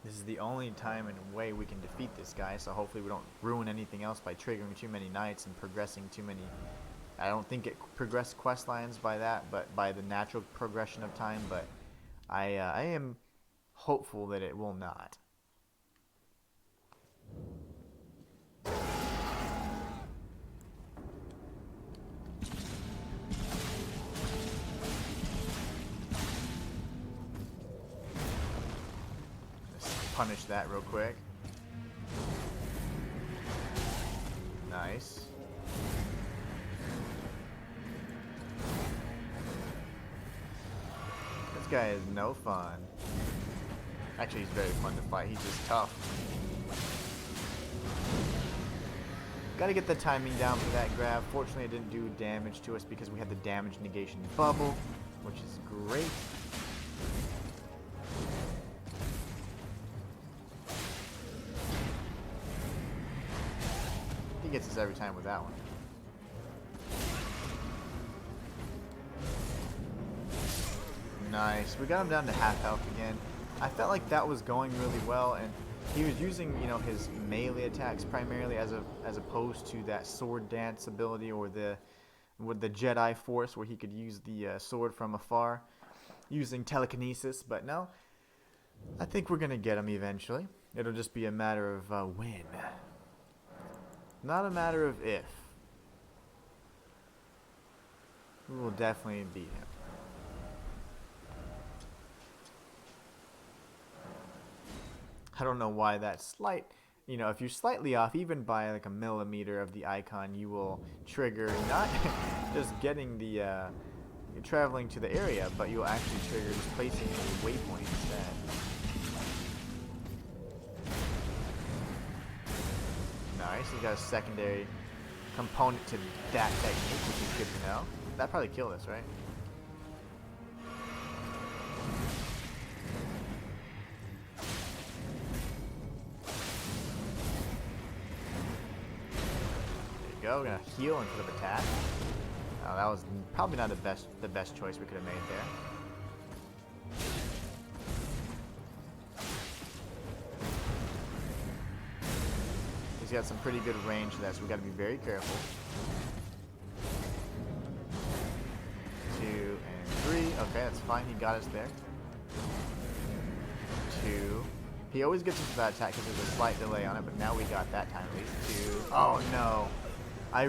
A: This is the only time and way we can defeat this guy. So hopefully we don't ruin anything else by triggering too many nights and progressing too many. I don't think it progressed quest lines by that, but by the natural progression of time. But I am hopeful that it will not. Let's punish that real quick. Nice. This guy is no fun. Actually, he's very fun to fight. He's just tough. Gotta get the timing down for that grab. Fortunately, it didn't do damage to us because we had the damage negation bubble, which is great. He gets us every time with that one. Nice. We got him down to half health again. I felt like that was going really well, and he was using, you know, his melee attacks primarily as opposed to that sword dance ability or with the Jedi Force where he could use the sword from afar using telekinesis. But no, I think we're gonna get him eventually. It'll just be a matter of when, not a matter of if. We will definitely beat him. I don't know why that slight, you know, if you're slightly off, even by like a millimeter of the icon, you will trigger not just getting the, traveling to the area, but you'll actually trigger just placing a waypoint instead. Nice, he's got a secondary component to that technique, which is good to know. That probably killed us, right? We're gonna heal instead of attack. That was probably not the best choice we could have made there. He's got some pretty good range to that, so we got to be very careful. 2 and 3. Okay, that's fine. He got us there. 2. He always gets into that attack because there's a slight delay on it, but now we got that time at least. 2. Oh no. I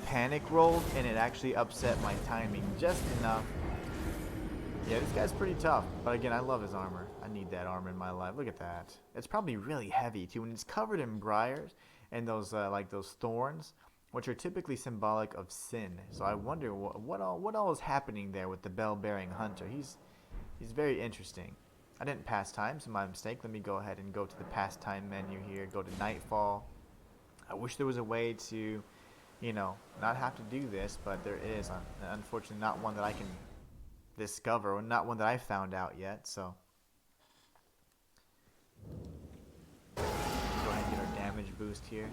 A: panic rolled and it actually upset my timing just enough. Yeah, this guy's pretty tough, but again, I love his armor. I need that armor in my life. Look at that. It's probably really heavy too, and it's covered in briars and those like those thorns. which are typically symbolic of sin. So I wonder what all is happening there with the bell-bearing hunter. He's very interesting. I didn't pass time, so my mistake. Let me go ahead and go to the pastime menu here. Go to Nightfall. I wish there was a way to, you know, not have to do this, but there is. Unfortunately, not one that I can discover, or not one that I found out yet. So go ahead and get our damage boost here.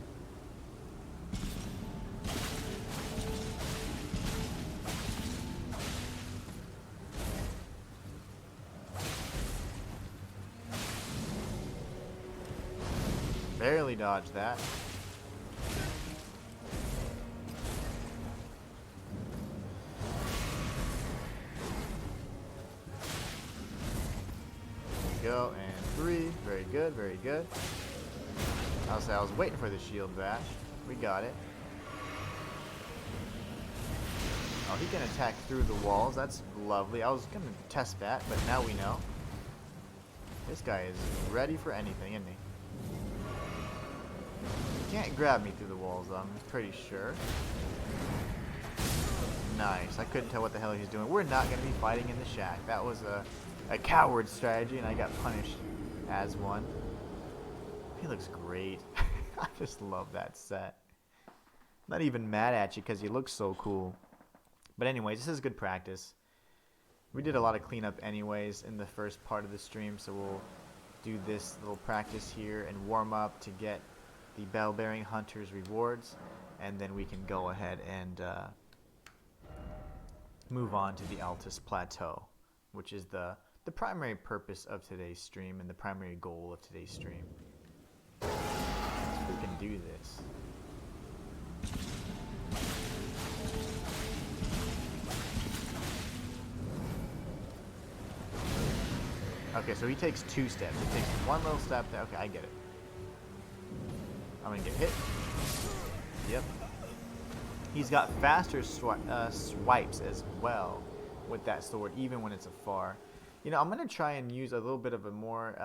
A: Barely dodged that. Go, and 3. Very good, very good. I was waiting for the shield bash. We got it. Oh, he can attack through the walls. That's lovely. I was gonna test that, but now we know. This guy is ready for anything, isn't he? He can't grab me through the walls, though, I'm pretty sure. Nice. I couldn't tell what the hell he's doing. We're not going to be fighting in the shack. That was a coward strategy, and I got punished as one. He looks great. I just love that set. Not even mad at you because he looks so cool. But anyways, this is good practice. We did a lot of cleanup anyways in the first part of the stream, so we'll do this little practice here and warm up to get the bell-bearing hunter's rewards, and then we can go ahead and move on to the Altus Plateau, which is the primary purpose of today's stream and the primary goal of today's stream. So we can do this. Okay, so he takes 2 steps. He takes 1 little step there. Okay, I get it. I'm gonna get hit. Yep. He's got faster swipes as well with that sword, even when it's afar. You know, I'm gonna try and use a little bit of a more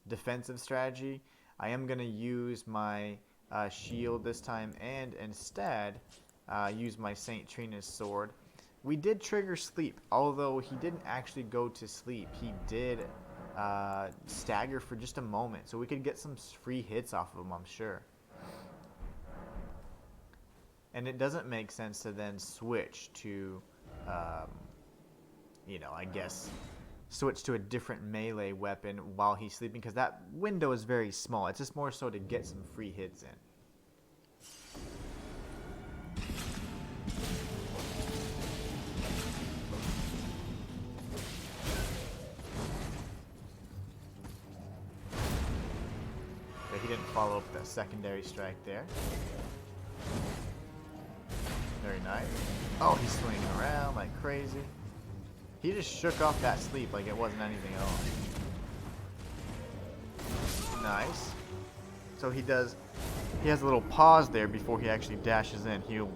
A: defensive strategy. I am gonna use my shield this time, and instead use my Saint Trina's sword. We did trigger sleep, although he didn't actually go to sleep. He did stagger for just a moment, so we could get some free hits off of him, I'm sure. And it doesn't make sense to then switch to, you know, I guess, switch to a different melee weapon while he's sleeping, because that window is very small. It's just more so to get some free hits in. He didn't follow up that secondary strike there. Very nice. Oh, he's swinging around like crazy. He just shook off that sleep like it wasn't anything at all. Nice. So he has a little pause there before he actually dashes in. He'll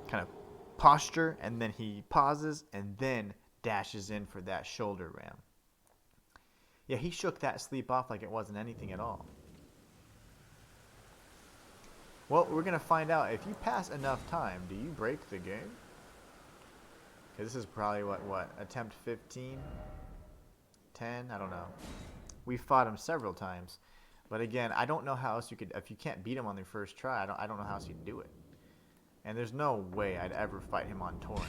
A: kind of posture, and then he pauses, and then dashes in for that shoulder ram. Yeah, he shook that sleep off like it wasn't anything at all. Well, we're going to find out. If you pass enough time, do you break the game? Because this is probably, what, attempt 15? 10? I don't know. We fought him several times. But again, I don't know how else you could, if you can't beat him on the first try, I don't know how else you'd do it. And there's no way I'd ever fight him on Torrent.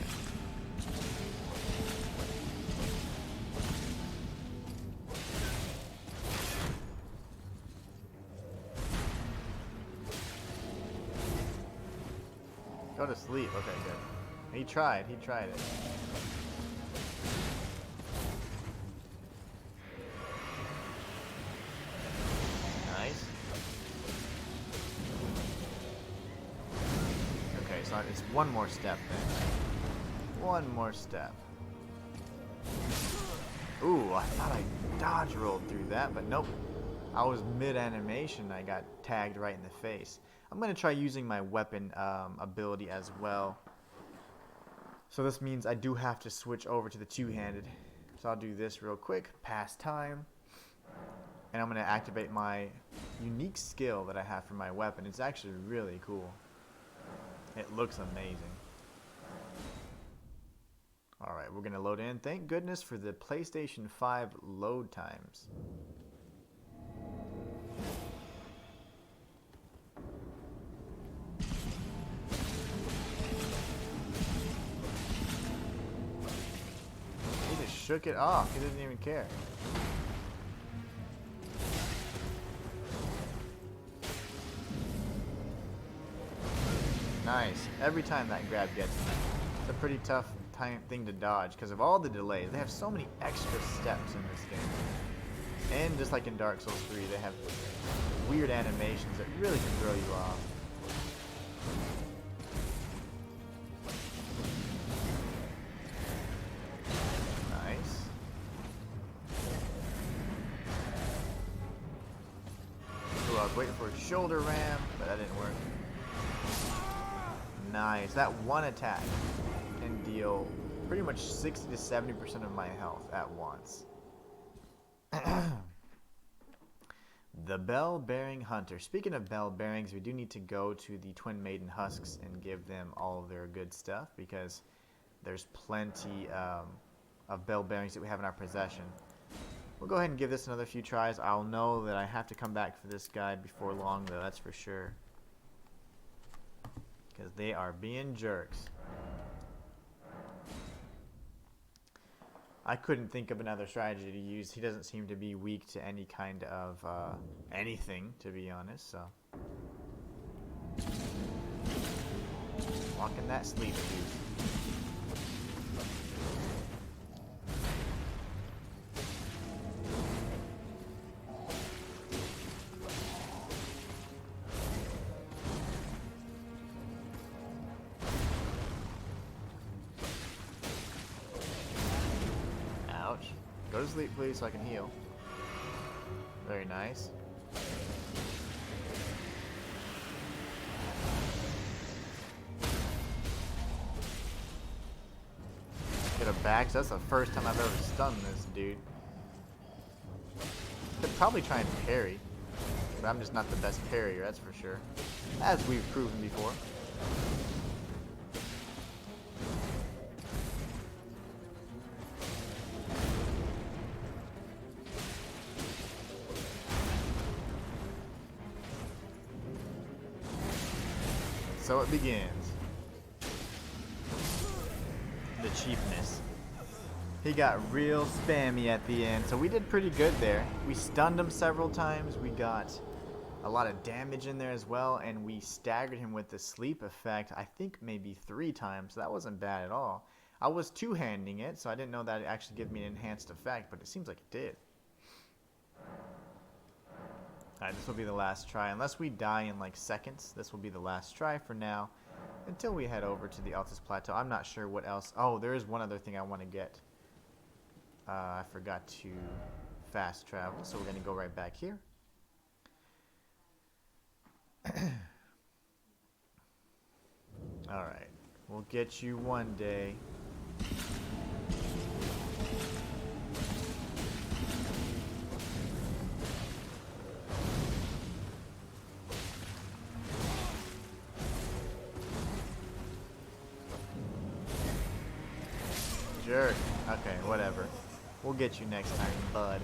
A: Go to sleep. Okay, good. He tried it. Nice. Okay, so it's one more step then. One more step. Ooh, I thought I dodge rolled through that, but nope. I was mid-animation. I got tagged right in the face. I'm going to try using my weapon ability as well. So this means I do have to switch over to the two-handed. So I'll do this real quick. Pass time. And I'm going to activate my unique skill that I have for my weapon. It's actually really cool. It looks amazing. Alright, we're going to load in. Thank goodness for the PlayStation 5 load times. He just shook it off. He doesn't even care. Nice. Every time that grab gets me. It's a pretty tough thing to dodge because of all the delays. They have so many extra steps in this game. And just like in Dark Souls 3, they have weird animations that really can throw you off. Nice. Ooh, I was waiting for a shoulder ram, but that didn't work. Nice. That one attack can deal pretty much 60 to 70% of my health at once. The Bell-Bearing Hunter. Speaking of bell bearings, we do need to go to the Twin Maiden Husks and give them all of their good stuff because there's plenty of bell bearings that we have in our possession. We'll go ahead and give this another few tries. I'll know that I have to come back for this guy before long, though, that's for sure. Because they are being jerks. I couldn't think of another strategy to use. He doesn't seem to be weak to any kind of anything, to be honest. So, walking that sleep juice. Go to sleep, please, so I can heal. Very nice. Get a back. So that's the first time I've ever stunned this dude. Could probably try and parry, but I'm just not the best parrier, that's for sure. As we've proven before. So it begins. The cheapness. He got real spammy at the end, so we did pretty good there. We stunned him several times, we got a lot of damage in there as well, and we staggered him with the sleep effect, I think maybe 3 times, so that wasn't bad at all. I was two-handing it, so I didn't know that it actually gave me an enhanced effect, but it seems like it did. Alright, this will be the last try. Unless we die in like seconds, this will be the last try for now. Until we head over to the Altus Plateau. I'm not sure what else. Oh, there is one other thing I want to get. I forgot to fast travel, so we're going to go right back here. Alright, we'll get you one day. Jerk. Okay, whatever. We'll get you next time, bud.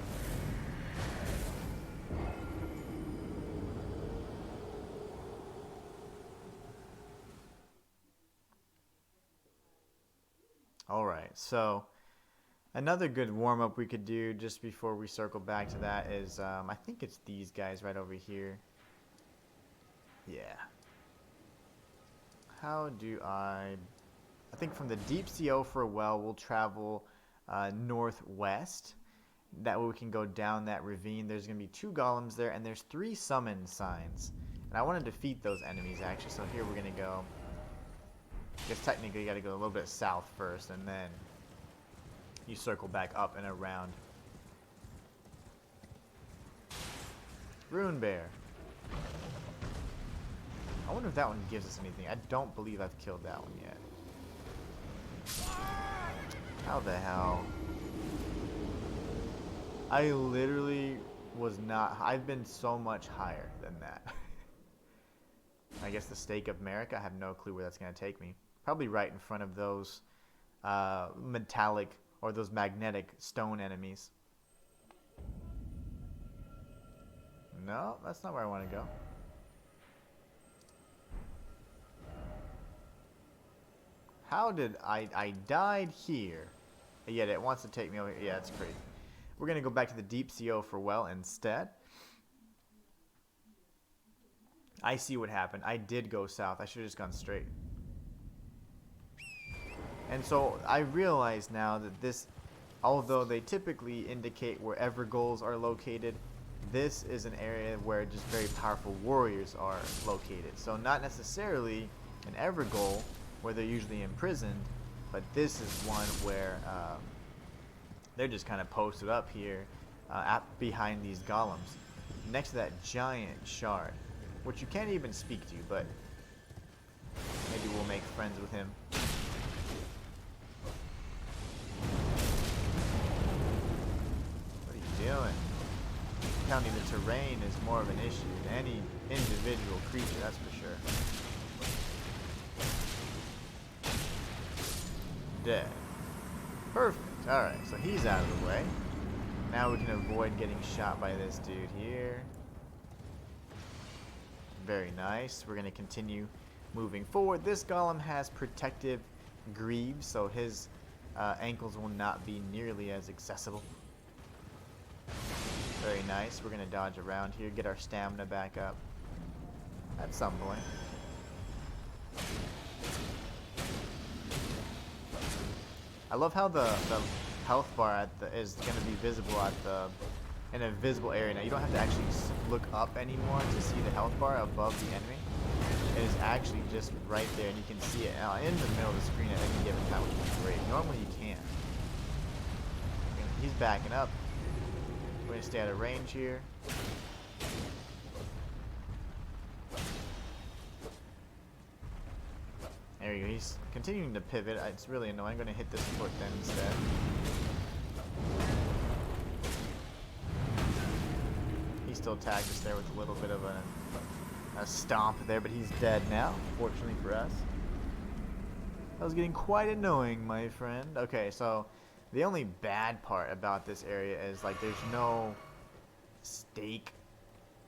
A: Alright, so another good warm-up we could do just before we circle back to that is, I think it's these guys right over here. Yeah. How do I think from the deep sea for a well, we'll travel northwest. That way we can go down that ravine. There's going to be 2 golems there, and there's 3 summon signs. And I want to defeat those enemies, actually. So here we're going to go. I guess technically you got to go a little bit south first, and then you circle back up and around. Rune Bear. I wonder if that one gives us anything. I don't believe I've killed that one yet. How the hell? I literally was not. I've been so much higher than that. I guess the Stake of America. I have no clue where that's going to take me. Probably right in front of those metallic or those magnetic stone enemies. No, that's not where I want to go. How did I died here, yet it wants to take me over here. Yeah, it's crazy. We're going to go back to the Deep Sea for well instead. I see what happened. I did go south. I should have just gone straight. And so I realize now that this, although they typically indicate wherever goals are located, this is an area where just very powerful warriors are located. So not necessarily an Evergoal where they're usually imprisoned, but this is one where they're just kind of posted up here behind these golems, next to that giant shard, which you can't even speak to, but maybe we'll make friends with him. What are you doing? Counting the terrain is more of an issue than any individual creature, that's for sure. Dead. Perfect. Alright, so he's out of the way. Now we can avoid getting shot by this dude here. Very nice. We're going to continue moving forward. This golem has protective greaves, so his ankles will not be nearly as accessible. Very nice. We're going to dodge around here, get our stamina back up at some point. I love how the health bar is going to be visible in a visible area. Now you don't have to actually look up anymore to see the health bar above the enemy. It is actually just right there, and you can see it in the middle of the screen at any given time, which is great. Normally you can't. He's backing up. We're going to stay out of range here. There you go. He's continuing to pivot. It's really annoying. I'm going to hit this foot then instead. He still tagged us there with a little bit of a stomp there, but he's dead now, fortunately for us. That was getting quite annoying, my friend. Okay, so the only bad part about this area is like there's no stake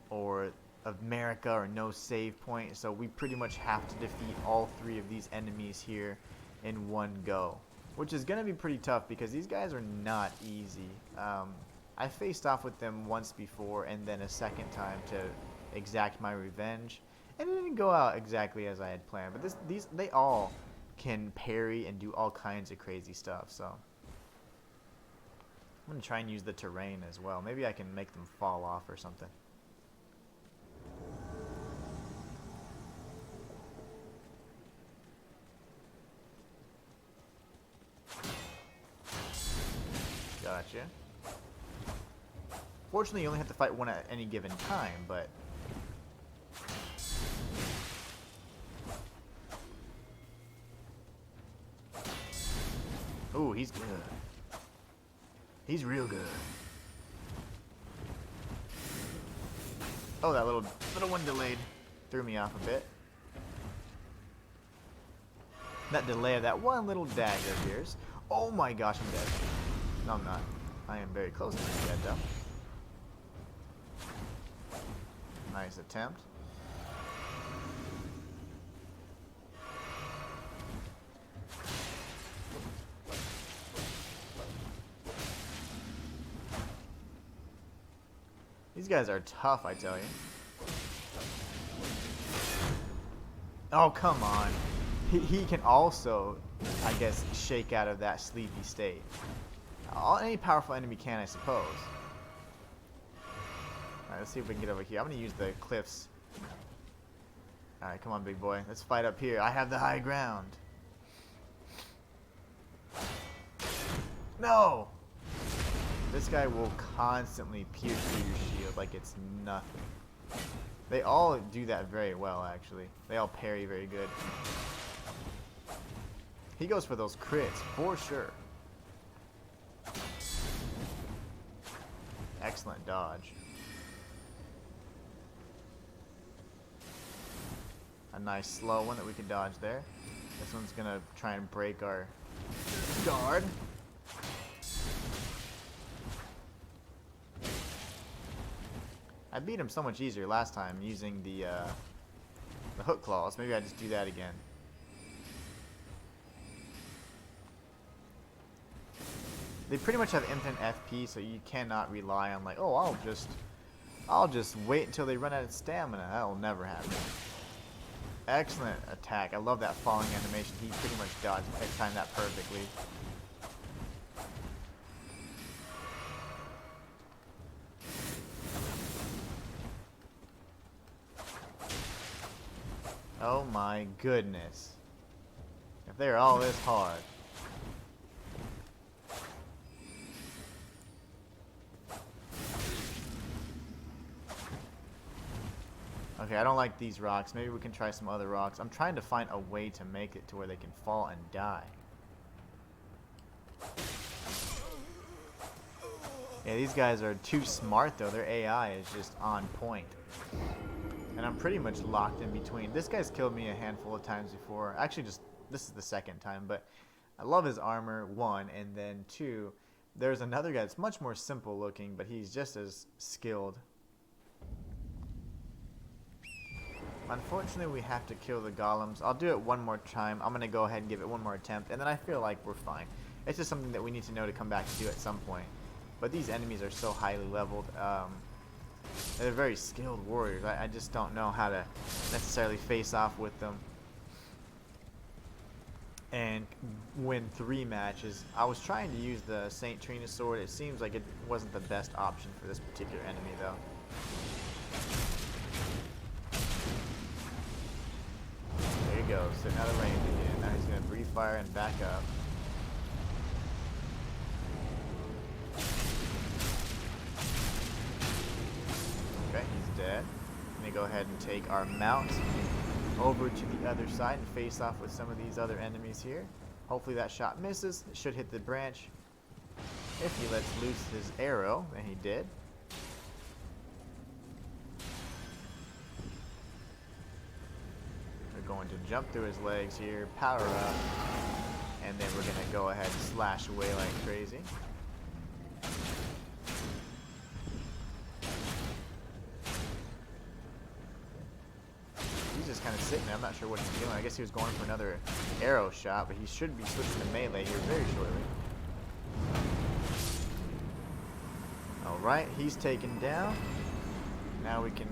A: or America or no save point, so we pretty much have to defeat all three of these enemies here in one go, which is going to be pretty tough because these guys are not easy. I faced off with them once before and then a second time to exact my revenge, and it didn't go out exactly as I had planned, but they all can parry and do all kinds of crazy stuff, so I'm going to try and use the terrain as well. Maybe I can make them fall off or something. Gotcha. Fortunately, you only have to fight one at any given time, but ooh, he's good. He's real good. Oh, that little one delayed. Threw me off a bit. That delay of that one little dagger of yours. Oh my gosh, I'm dead. No, I'm not. I am very close to being dead, though. Nice attempt. These guys are tough, I tell you. Oh, come on. He can also, I guess, shake out of that sleepy state. Any powerful enemy can, I suppose. Alright, let's see if we can get over here. I'm going to use the cliffs. Alright, come on, big boy. Let's fight up here. I have the high ground. No! This guy will constantly pierce through your shield like it's nothing. They all do that very well, actually. They all parry very good. He goes for those crits, for sure. Excellent dodge. a nice slow one that we can dodge there. This one's gonna try and break our guard. I beat him so much easier last time using the hook claws. Maybe I just do that again. They pretty much have infinite FP, so you cannot rely on like, oh, I'll just wait until they run out of stamina. That'll never happen. Excellent attack. I love that falling animation. He pretty much dodged. I timed that perfectly. Oh my goodness. If they're all this hard. Okay, I don't like these rocks. Maybe we can try some other rocks. I'm trying to find a way to make it to where they can fall and die. Yeah, these guys are too smart though. Their AI is just on point. And I'm pretty much locked in between. This guy's killed me a handful of times before. Actually, this is the second time, but I love his armor, one, and then two, there's another guy that's much more simple looking, but he's just as skilled. Unfortunately, we have to kill the golems. I'll do it one more time. I'm going to go ahead and give it one more attempt, and then I feel like we're fine. It's just something that we need to know to come back to do at some point. But these enemies are so highly leveled. They're very skilled warriors. I just don't know how to necessarily face off with them and win 3 matches. I was trying to use the St. Trina sword. It seems like it wasn't the best option for this particular enemy, though. There you go, sitting out of range again. Now he's going to breathe fire and back up. Okay, he's dead. Let me go ahead and take our mount over to the other side and face off with some of these other enemies here. Hopefully that shot misses. It should hit the branch. If he lets loose his arrow, and he did. We're going to jump through his legs here, power up, and then we're going to go ahead and slash away like crazy. He's just kind of sitting there. I'm not sure what he's doing. I guess he was going for another arrow shot, but he should be switching to melee here very shortly. Alright, he's taken down. Now we can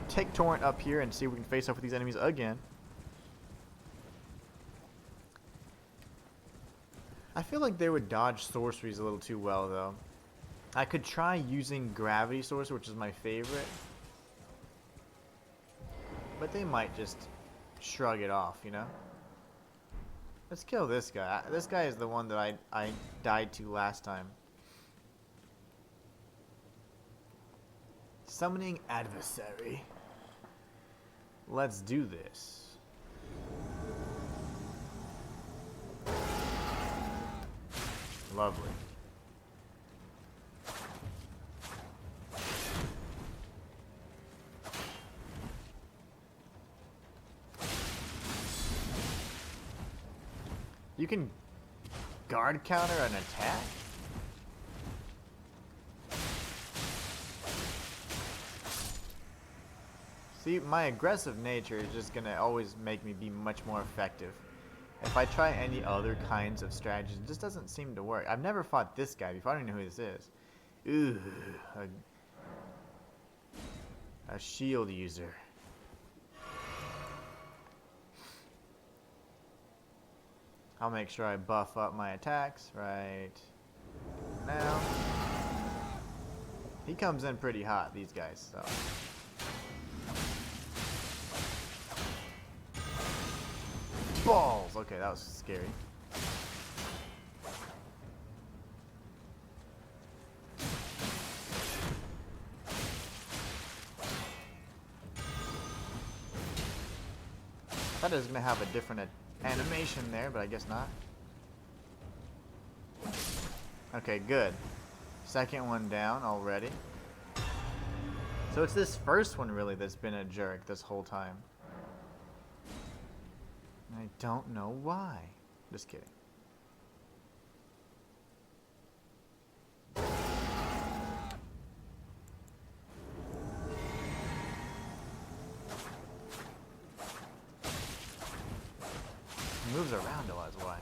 A: take Torrent up here and see if we can face off with these enemies again. I feel like they would dodge sorceries a little too well, though. I could try using Gravity Sorcery, which is my favorite. But they might just shrug it off, you know? Let's kill this guy. This guy is the one that I died to last time. Summoning Adversary. Let's do this. Lovely. You can guard counter an attack? See, my aggressive nature is just gonna always make me be much more effective. If I try any other kinds of strategies, it just doesn't seem to work. I've never fought this guy before. I don't even know who this is. Ooh, a shield user. I'll make sure I buff up my attacks right now. He comes in pretty hot, these guys, so. Balls! Okay, that was scary. I thought it was going to have a different animation there, but I guess not. Okay, good. Second one down already. So it's this first one really that's been a jerk this whole time. I don't know why. Just kidding. Moves around a lot is why.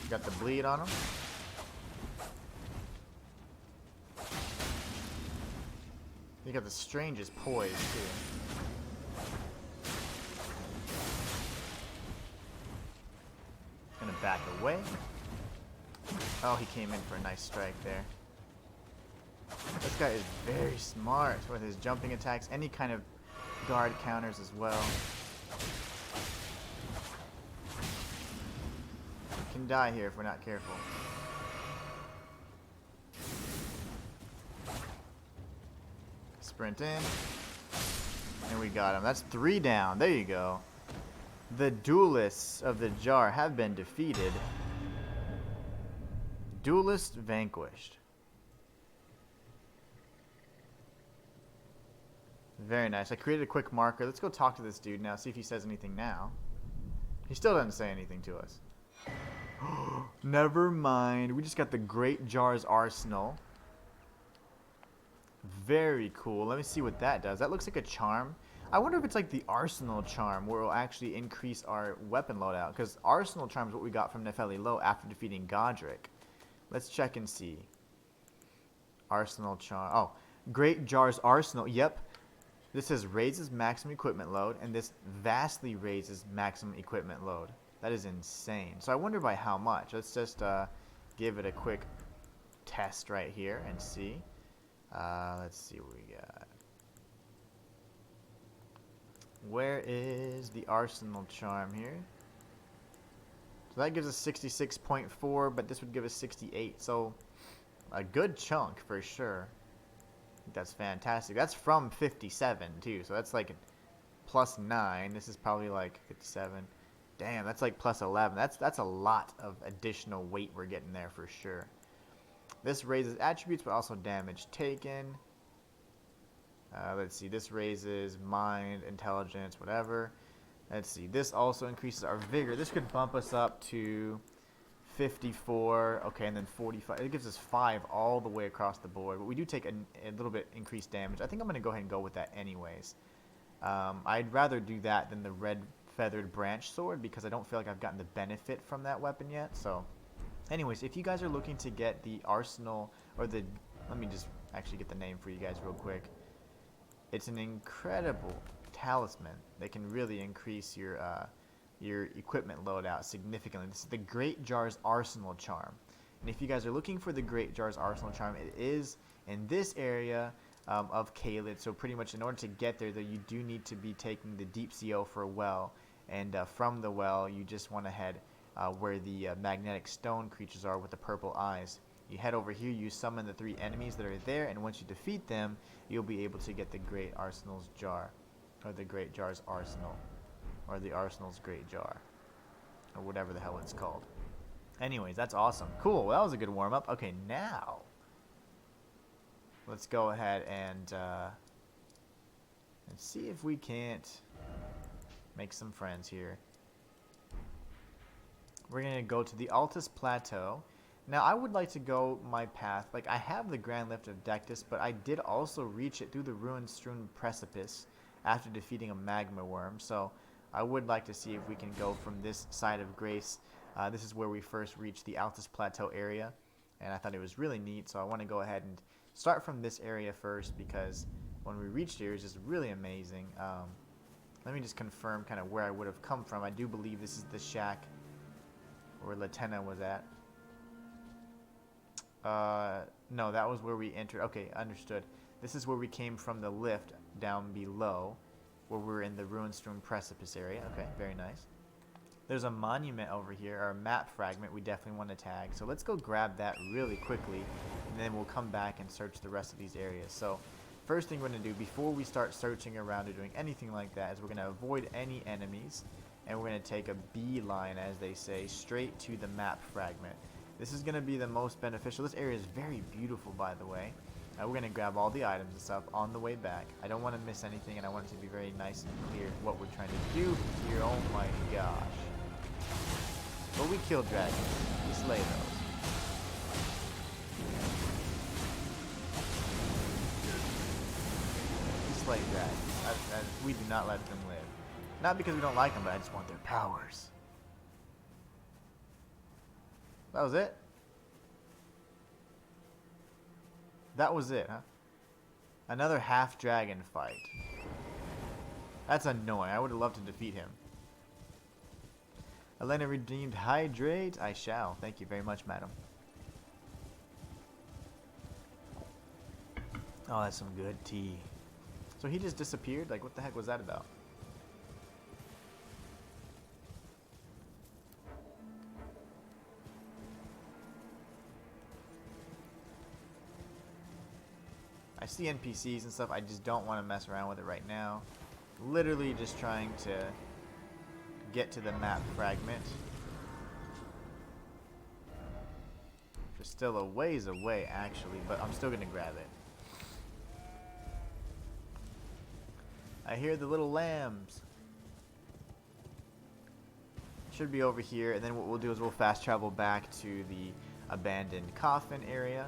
A: Got the bleed on him. You got the strangest poise too. Gonna back away. Oh, he came in for a nice strike there. This guy is very smart with his jumping attacks, any kind of guard counters as well. We can die here if we're not careful. Sprint in. And we got him. That's 3 down. There you go. The duelists of the jar have been defeated. Duelist vanquished. Very nice. I created a quick marker. Let's go talk to this dude now, see if he says anything now. He still doesn't say anything to us. Never mind. We just got the Great Jar's Arsenal. Very cool. Let me see what that does. That looks like a charm. I wonder if it's like the Arsenal charm where it will actually increase our weapon loadout. Because Arsenal charm is what we got from Nefeli Low after defeating Godric. Let's check and see. Arsenal charm. Oh, Great Jar's Arsenal. Yep. This says raises maximum equipment load, and this vastly raises maximum equipment load. That is insane. So I wonder by how much. Let's just give it a quick test right here and see. Let's see what we got. Where is the Arsenal charm here? So that gives us 66.4, but this would give us 68. So a good chunk for sure. That's fantastic. That's from 57 too, so that's like plus 9. This is probably like 57. Damn, that's like plus 11. That's a lot of additional weight we're getting there for sure. This raises attributes, but also damage taken. Let's see. This raises mind, intelligence, whatever. Let's see. This also increases our vigor. This could bump us up to 54, okay, and then 45. It gives us 5 all the way across the board, but we do take a little bit increased damage. I think I'm going to go ahead and go with that anyways. I'd rather do that than the red feathered branch sword because I don't feel like I've gotten the benefit from that weapon yet. So anyways, if you guys are looking to get the arsenal or the, let me just actually get the name for you guys real quick. It's an incredible talisman that can really increase your equipment loadout significantly. This is the Great Jar's Arsenal charm. And if you guys are looking for the Great Jar's Arsenal charm, it is in this area of Caelid. So pretty much in order to get there, though, you do need to be taking the Deep Sea for a well. And from the well, you just want to head where the magnetic stone creatures are with the purple eyes. You head over here, you summon the 3 enemies that are there, and once you defeat them, you'll be able to get the Great Arsenal's Jar, or the Great Jar's Arsenal, or the Arsenal's Great Jar, or whatever the hell it's called. Anyways, that's awesome. Cool, well, that was a good warm-up. Okay, now, let's go ahead and see if we can't make some friends here. We're going to go to the Altus Plateau. Now, I would like to go my path. Like, I have the Grand Lift of Dectus, but I did also reach it through the ruin-strewn precipice after defeating a magma worm. So, I would like to see if we can go from this side of Grace. This is where we first reached the Altus Plateau area, and I thought it was really neat. So, I want to go ahead and start from this area first because when we reached here, it was just really amazing. Let me just confirm kind of where I would have come from. I do believe this is the shack where Latena was at. No, that was where we entered. Okay, understood. This is where we came from the lift down below, where we were in the ruin-strewn precipice area. Okay, very nice. There's a monument over here, or a map fragment we definitely want to tag. So let's go grab that really quickly, and then we'll come back and search the rest of these areas. So first thing we're going to do before we start searching around or doing anything like that is we're going to avoid any enemies, and we're going to take a beeline, as they say, straight to the map fragment. This is going to be the most beneficial. This area is very beautiful, by the way. We're going to grab all the items and stuff on the way back. I don't want to miss anything, and I want it to be very nice and clear what we're trying to do here. Oh my gosh. But we kill dragons. We slay those. We slay dragons. We do not let them live. Not because we don't like them, but I just want their powers. That was it? That was it, huh? Another half-dragon fight. That's annoying. I would have loved to defeat him. Elena redeemed hydrate. I shall. Thank you very much, madam. Oh, that's some good tea. So he just disappeared? Like, what the heck was that about? I see NPCs and stuff. I just don't want to mess around with it right now. Literally just trying to get to the map fragment. Which is still a ways away, actually, but I'm still going to grab it. I hear the little lambs. Should be over here, and then what we'll do is we'll fast travel back to the abandoned coffin area.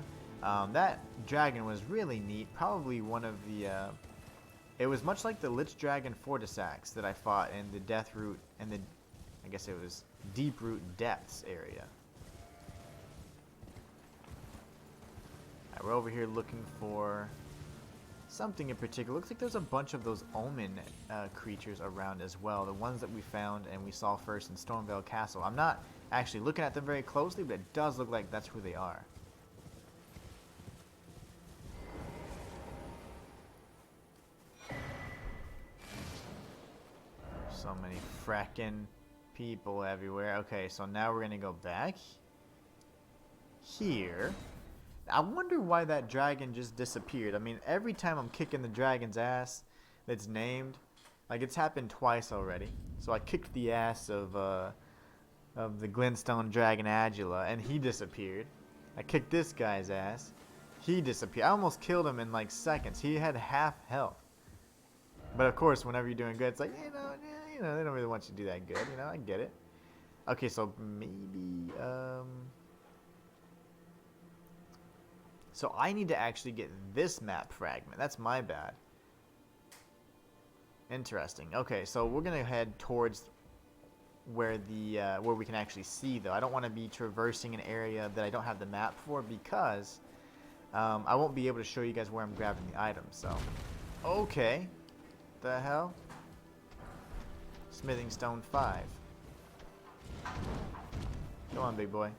A: That dragon was really neat. Probably one of the... it was much like the Lich Dragon Fortisax that I fought in the Deathroot and the... I guess it was Deeproot Depths area. Alright, we're over here looking for something in particular. Looks like there's a bunch of those Omen creatures around as well. The ones that we found and we saw first in Stormvale Castle. I'm not actually looking at them very closely, but it does look like that's who they are. So many frackin' people everywhere. Okay, so now we're gonna go back here. I wonder why that dragon just disappeared. I mean, every time I'm kicking the dragon's ass that's named, like it's happened twice already. So I kicked the ass of the Glintstone Dragon Agila, and he disappeared. I kicked this guy's ass. He disappeared. I almost killed him in like seconds. He had half health. But of course, whenever you're doing good, it's like, you know, they don't really want you to do that good, you know, I get it. Okay, so maybe, so I need to actually get this map fragment. That's my bad. Interesting. Okay, so we're gonna head towards where the, where we can actually see, though. I don't want to be traversing an area that I don't have the map for because, I won't be able to show you guys where I'm grabbing the items, so. Okay. The hell? Smithing Stone 5. Come on, big boy.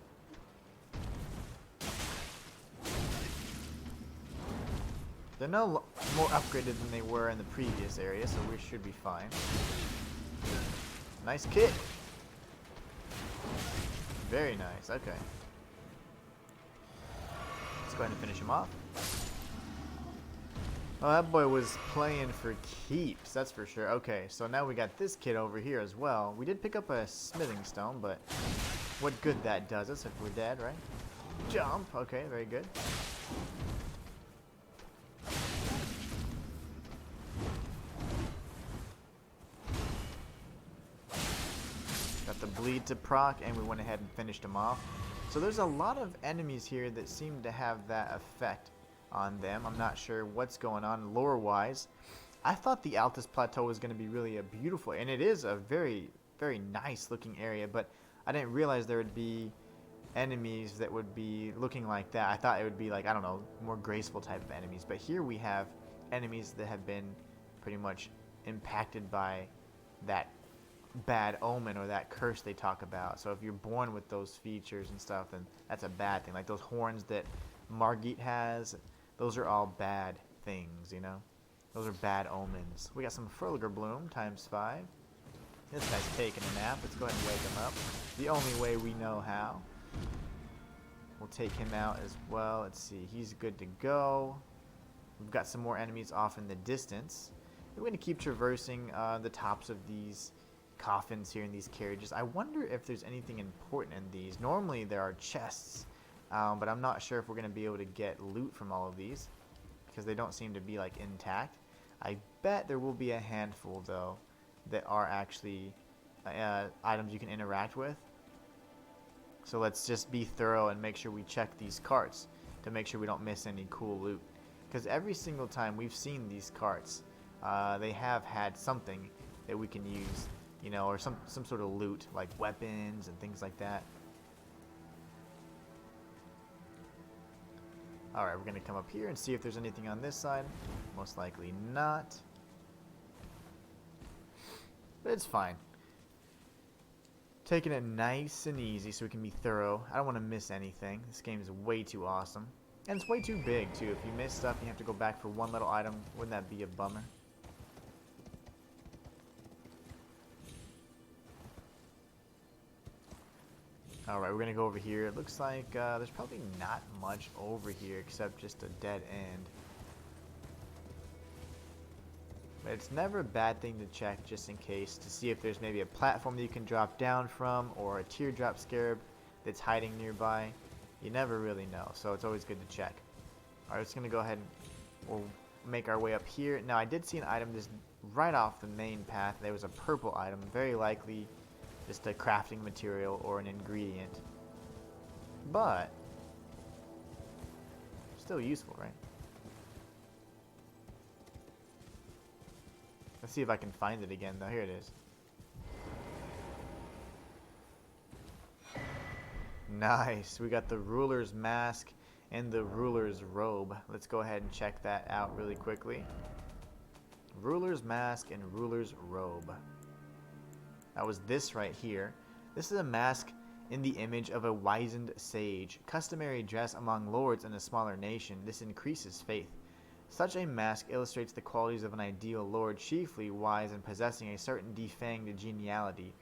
A: They're no more upgraded than they were in the previous area, so we should be fine. Nice kick. Very nice. Okay. Let's go ahead and finish him off. Oh, that boy was playing for keeps, that's for sure. Okay, so now we got this kid over here as well. We did pick up a smithing stone, but what good that does us if we're dead, right? Jump! Okay, very good. Got the bleed to proc, and we went ahead and finished him off. So there's a lot of enemies here that seem to have that effect on them. I'm not sure what's going on lore-wise. I thought the Altus Plateau was going to be really a beautiful, and it is a very, very nice looking area, but I didn't realize there would be enemies that would be looking like that. I thought it would be like, I don't know, more graceful type of enemies, but here we have enemies that have been pretty much impacted by that bad omen or that curse they talk about. So if you're born with those features and stuff, then that's a bad thing. Like those horns that Margit has, those are all bad things, you know? Those are bad omens. We got some Furliger Bloom times 5. This guy's taking a nap. Let's go ahead and wake him up. The only way we know how. We'll take him out as well. Let's see. He's good to go. We've got some more enemies off in the distance. We're going to keep traversing the tops of these coffins here in these carriages. I wonder if there's anything important in these. Normally there are chests, but I'm not sure if we're going to be able to get loot from all of these because they don't seem to be like intact. I bet there will be a handful though that are actually items you can interact with. So let's just be thorough and make sure we check these carts to make sure we don't miss any cool loot. Because every single time we've seen these carts, they have had something that we can use, you know, or some sort of loot, like weapons and things like that. Alright, we're going to come up here and see if there's anything on this side. Most likely not. But it's fine. Taking it nice and easy so we can be thorough. I don't want to miss anything. This game is way too awesome. And it's way too big, too. If you miss stuff, you have to go back for one little item. Wouldn't that be a bummer? Alright, we're going to go over here. It looks like there's probably not much over here except just a dead end. But it's never a bad thing to check just in case to see if there's maybe a platform that you can drop down from or a teardrop scarab that's hiding nearby. You never really know, so it's always good to check. Alright, it's going to go ahead and we'll make our way up here. Now, I did see an item just right off the main path. There was a purple item, very likely just a crafting material or an ingredient. But still useful, right? Let's see if I can find it again, though. Here it is. Nice. We got the ruler's mask and the ruler's robe. Let's go ahead and check that out really quickly. Ruler's mask and ruler's robe. That was this right here. This is a mask in the image of a wizened sage. Customary dress among lords in a smaller nation. This increases faith. Such a mask illustrates the qualities of an ideal lord, chiefly wise and possessing a certain defanged geniality.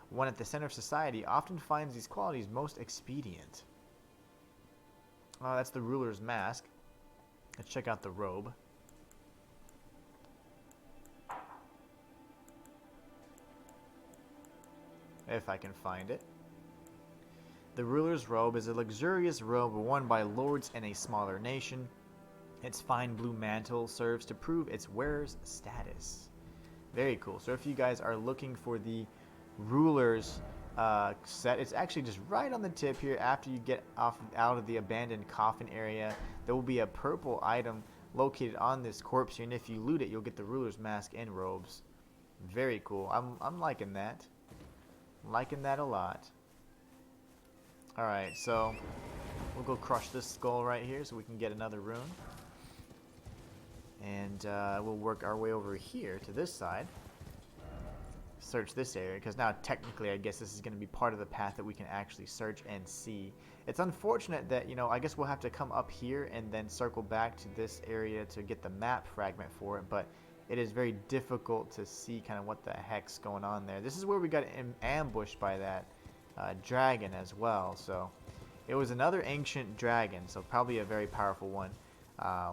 A: One at the center of society often finds these qualities most expedient. Oh, that's the ruler's mask. Let's check out the robe. If I can find it. The ruler's robe is a luxurious robe worn by lords in a smaller nation. Its fine blue mantle serves to prove its wearer's status. Very cool. So if you guys are looking for the ruler's set, it's actually just right on the tip here. After you get out of the abandoned coffin area, there will be a purple item located on this corpse here, and if you loot it, you'll get the ruler's mask and robes. Very cool. I'm liking that. I'm liking that a lot. Alright, so we'll go crush this skull right here so we can get another rune. And we'll work our way over here to this side. Search this area, because now technically I guess this is going to be part of the path that we can actually search and see. It's unfortunate that, you know, I guess we'll have to come up here and then circle back to this area to get the map fragment for it, but it is very difficult to see kind of what the heck's going on there. This is where we got ambushed by that dragon as well, so it was another ancient dragon, so probably a very powerful one.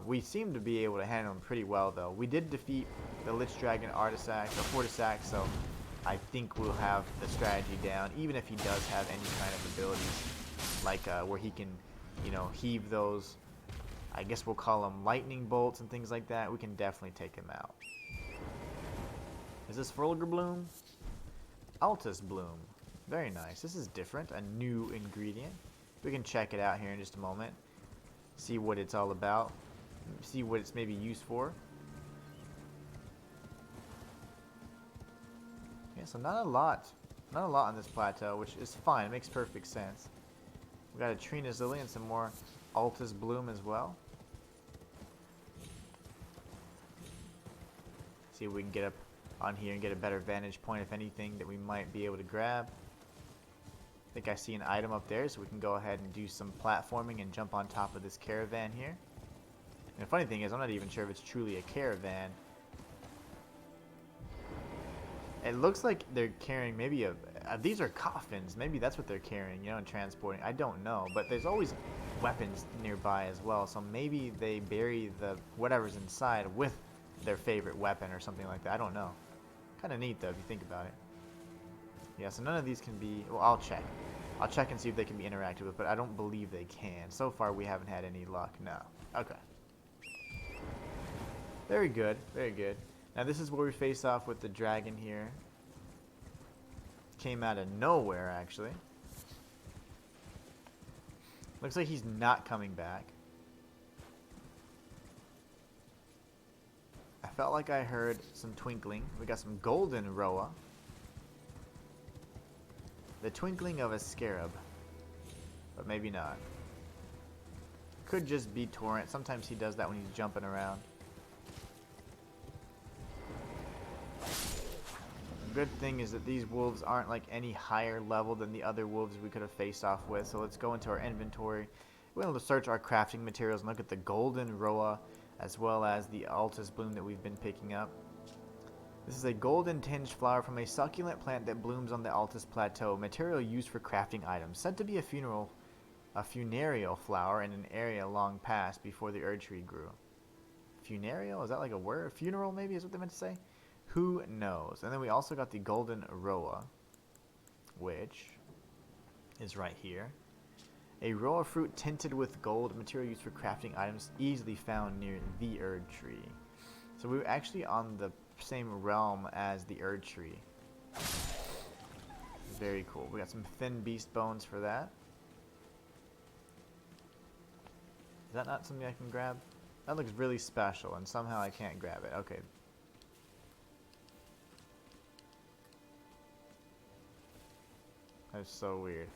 A: We seem to be able to handle him pretty well, though. We did defeat the Lich Dragon Artisac, or Fortisac, so I think we'll have the strategy down, even if he does have any kind of abilities, like where he can, you know, heave those, I guess we'll call them lightning bolts and things like that. We can definitely take him out. Is this Fulgur Bloom? Altus Bloom. Very nice. This is different, a new ingredient. We can check it out here in just a moment. See what it's all about. See what it's maybe used for. Yeah, so not a lot on this plateau, which is fine. It makes perfect sense. We got a Trina's Lily and some more Altus Bloom as well. See if we can get up on here and get a better vantage point, if anything, that we might be able to grab. I think I see an item up there, so we can go ahead and do some platforming and jump on top of this caravan here. And the funny thing is, I'm not even sure if it's truly a caravan. It looks like they're carrying maybe these are coffins. Maybe that's what they're carrying, you know, and transporting. I don't know, but there's always weapons nearby as well, so maybe they bury the whatever's inside with their favorite weapon or something like that. I don't know. Kind of neat, though, if you think about it. Yeah, so none of these can be... Well, I'll check. I'll check and see if they can be interacted with, but I don't believe they can. So far, we haven't had any luck. No. Okay. Very good. Very good. Now, this is where we face off with the dragon here. Came out of nowhere, actually. Looks like he's not coming back. I felt like I heard some twinkling. We got some golden Roa. The twinkling of a scarab. But maybe not. Could just be Torrent. Sometimes he does that when he's jumping around. The good thing is that these wolves aren't like any higher level than the other wolves we could have faced off with. So let's go into our inventory. We're able to search our crafting materials and look at the golden Roa as well as the Altus bloom that we've been picking up. This is a golden tinged flower from a succulent plant that blooms on the Altus Plateau. Material used for crafting items. Said to be a funereal flower in an area long past before the Erd tree grew. Funereal? Is that like a word? Funeral maybe is what they meant to say? Who knows? And then we also got the golden Roa, which is right here. A Roa fruit tinted with gold, material used for crafting items, easily found near the Erd tree. So we were actually on the same realm as the Erd tree. Very cool. We got some thin beast bones for that. Is that not something I can grab? That looks really special, and somehow I can't grab it. Okay. That's so weird.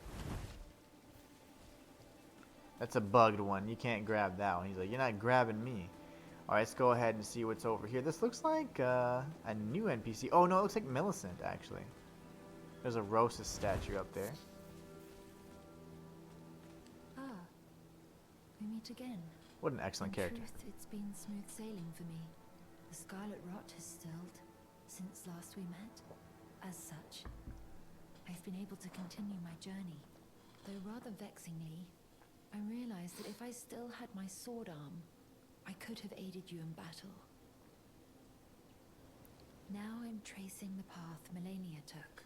A: That's a bugged one. You can't grab that one. He's like, you're not grabbing me. Alright, let's go ahead and see what's over here. This looks like a new NPC. Oh, no, it looks like Millicent, actually. There's a Rosa statue up there.
D: Ah, we meet again.
A: What an excellent character.
D: In truth, it's been smooth sailing for me. The scarlet rot has stilled since last we met. As such, I've been able to continue my journey. Though rather vexingly, I realized that if I still had my sword arm, I could have aided you in battle. Now I'm tracing the path Melania took,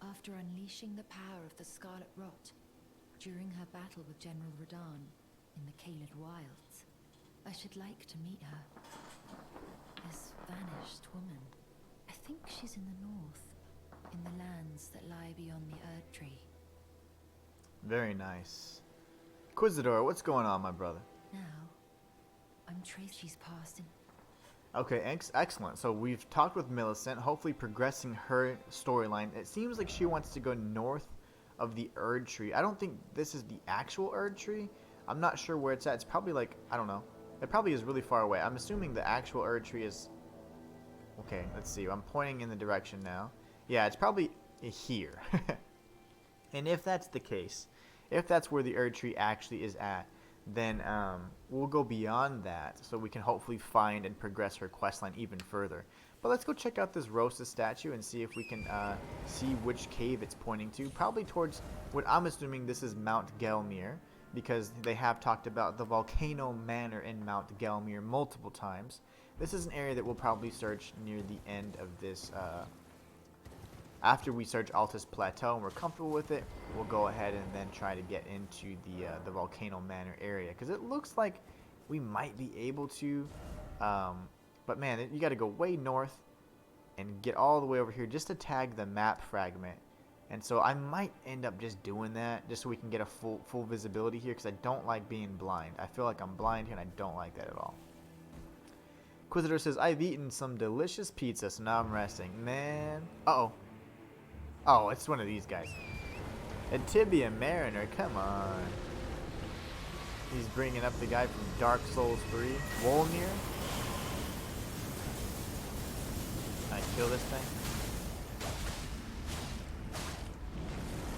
D: after unleashing the power of the Scarlet Rot during her battle with General Radahn in the Caelid Wilds. I should like to meet her. This vanished woman. I think she's in the north, in the lands that lie beyond the Erd tree.
A: Very nice. Inquisitor, what's going on, my brother?
D: Now, I'm traced she's passed in.
A: Okay, excellent. So we've talked with Millicent, hopefully progressing her storyline. It seems like she wants to go north of the Erd tree. I don't think this is the actual Erd tree. I'm not sure where it's at. It's probably like, I don't know. It probably is really far away. I'm assuming the actual Erd tree is... Okay, let's see. I'm pointing in the direction now. Yeah, it's probably here. And if that's the case, if that's where the Erd tree actually is at, then we'll go beyond that so we can hopefully find and progress her questline even further. But let's go check out this Rosa statue and see if we can see which cave it's pointing to. Probably towards what I'm assuming this is Mount Gelmir, because they have talked about the Volcano Manor in Mount Gelmir multiple times. This is an area that we'll probably search near the end of this. After we search Altus Plateau and we're comfortable with it, we'll go ahead and then try to get into the Volcano Manor area, because it looks like we might be able to, but man, you got to go way north and get all the way over here just to tag the Map Fragment. And so I might end up just doing that just so we can get a full visibility here, because I don't like being blind. I feel like I'm blind here and I don't like that at all. Inquisitor says, I've eaten some delicious pizza, so now I'm resting. Man. Uh-oh. Oh, it's one of these guys. A Tibia Mariner, come on. He's bringing up the guy from Dark Souls 3. Wolnir. Can I kill this thing?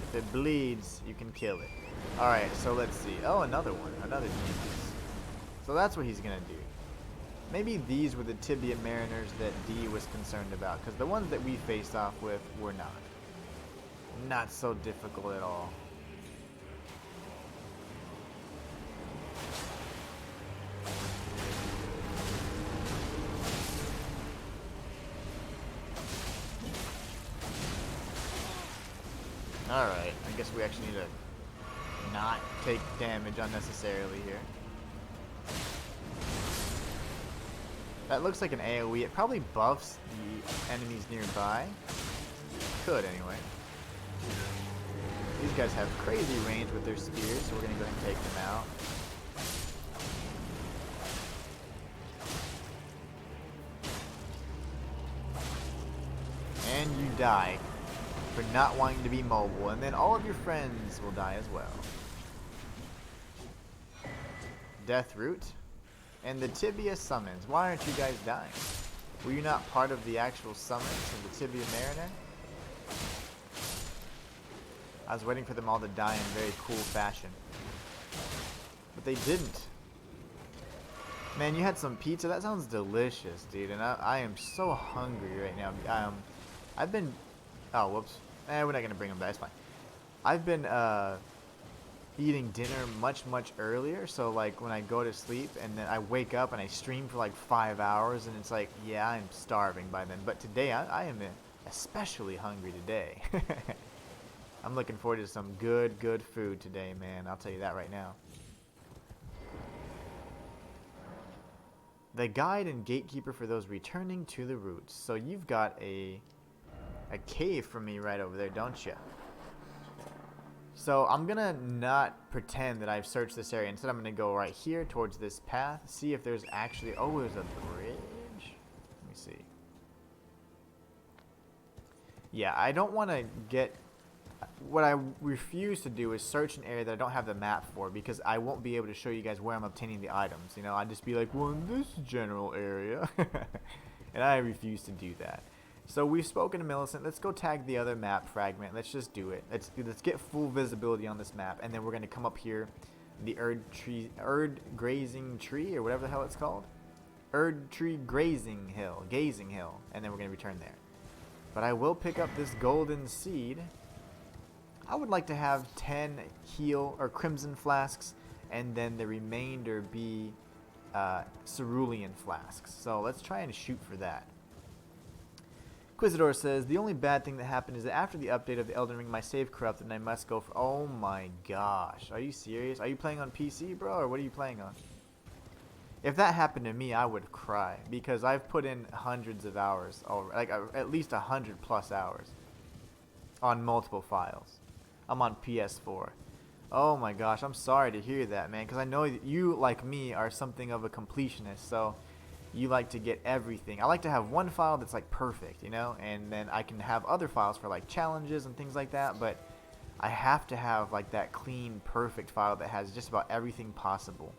A: If it bleeds, you can kill it. Alright, so let's see. Oh, another one. Another genius. So that's what he's going to do. Maybe these were the Tibia Mariners that D was concerned about, because the ones that we faced off with were not. Not so difficult at all. Alright, I guess we actually need to not take damage unnecessarily here. That looks like an AoE. It probably buffs the enemies nearby. Could, anyway. These guys have crazy range with their spears, so we're going to go ahead and take them out. And you die for not wanting to be mobile, and then all of your friends will die as well. Death Root and the Tibia summons. Why aren't you guys dying? Were you not part of the actual summons of the Tibia Mariner? I was waiting for them all to die in very cool fashion, but they didn't. Man, you had some pizza? That sounds delicious, dude, and I am so hungry right now. I've been... Oh, whoops. We're not going to bring them back. It's fine. I've been eating dinner much earlier, so like when I go to sleep and then I wake up and I stream for like 5 hours, and it's like, yeah, I'm starving by then. But today, I am especially hungry today. I'm looking forward to some good food today, man. I'll tell you that right now. The guide and gatekeeper for those returning to the roots. So you've got a cave for me right over there, don't you? So I'm gonna not pretend that I've searched this area. Instead, I'm gonna go right here towards this path, see if there's actually... Oh, there's a bridge? Let me see. Yeah, I don't want to get... What I refuse to do is search an area that I don't have the map for, because I won't be able to show you guys where I'm obtaining the items. You know, I'd just be like, well, in this general area. And I refuse to do that. So we've spoken to Millicent. Let's go tag the other map fragment. Let's just do it. Let's get full visibility on this map, and then we're going to come up here, the Erd Grazing Tree, or whatever the hell it's called. Erd Tree Grazing Hill, and then we're going to return there. But I will pick up this golden seed. I would like to have 10 heal or crimson flasks, and then the remainder be cerulean flasks. So let's try and shoot for that. Inquisitor says, the only bad thing that happened is that after the update of the Elden Ring, my save corrupted and I must go for... Oh my gosh. Are you serious? Are you playing on PC, bro? Or what are you playing on? If that happened to me, I would cry. Because I've put in hundreds of hours. Like at least 100+ hours. On multiple files. I'm on PS4. Oh my gosh. I'm sorry to hear that, man. Because I know that you, like me, are something of a completionist. So... You like to get everything. I like to have one file that's like perfect, you know, and then I can have other files for like challenges and things like that, but I have to have like that clean, perfect file that has just about everything possible.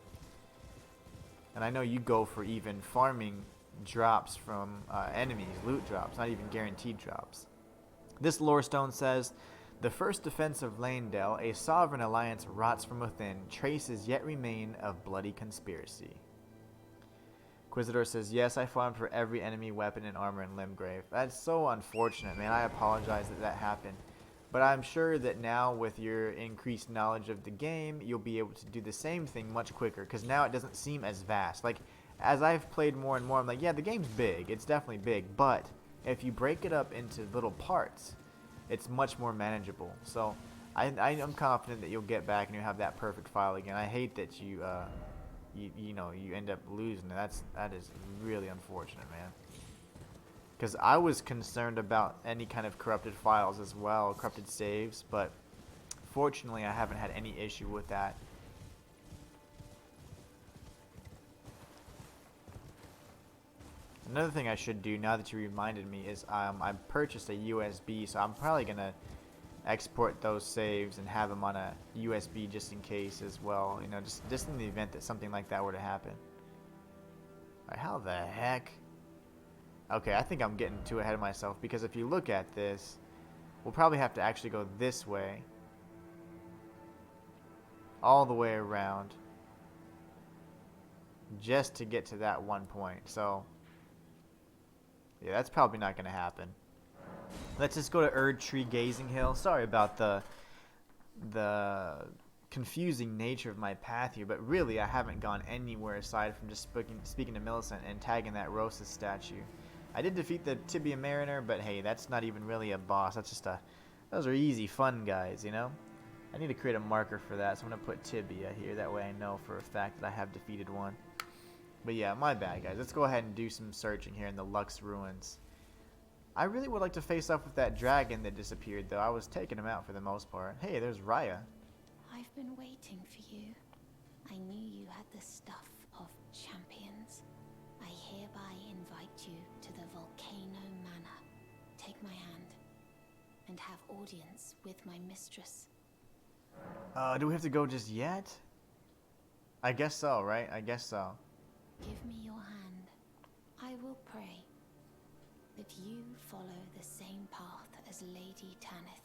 A: And I know you go for even farming drops from enemies, loot drops, not even guaranteed drops. This lore stone says, the first defense of Landell, a sovereign alliance rots from within, traces yet remain of bloody conspiracy. Inquisitor says, yes, I farmed for every enemy weapon and armor in Limgrave. That's so unfortunate, man. I apologize that happened. But I'm sure that now with your increased knowledge of the game, you'll be able to do the same thing much quicker. Because now it doesn't seem as vast. Like, as I've played more and more, I'm like, yeah, the game's big. It's definitely big. But if you break it up into little parts, it's much more manageable. So I'm confident that you'll get back and you'll have that perfect file again. I hate that you end up losing. That is really unfortunate, man. Because I was concerned about any kind of corrupted files as well, corrupted saves, but fortunately I haven't had any issue with that. Another thing I should do now that you reminded me is I purchased a USB, so I'm probably gonna export those saves and have them on a USB just in case as well, you know, just in the event that something like that were to happen. Alright, how the heck? Okay, I think I'm getting too ahead of myself, because if you look at this, we'll probably have to actually go this way, all the way around, just to get to that one point. So yeah, that's probably not going to happen. Let's just go to Erd Tree Gazing Hill. Sorry about the confusing nature of my path here, but really I haven't gone anywhere aside from just speaking to Millicent and tagging that Rosa statue. I did defeat the Tibia Mariner, but hey, that's not even really a boss. That's Those are easy, fun guys, you know? I need to create a marker for that, so I'm going to put Tibia here. That way I know for a fact that I have defeated one. But yeah, my bad, guys. Let's go ahead and do some searching here in the Lux Ruins. I really would like to face up with that dragon that disappeared, though. I was taking him out for the most part. Hey, there's Raya.
C: I've been waiting for you. I knew you had the stuff of champions. I hereby invite you to the Volcano Manor. Take my hand and have audience with my mistress.
A: Do we have to go just yet? I guess so, right? I guess so.
C: Give me your hand. I will pray that you follow the same path as Lady Tanith.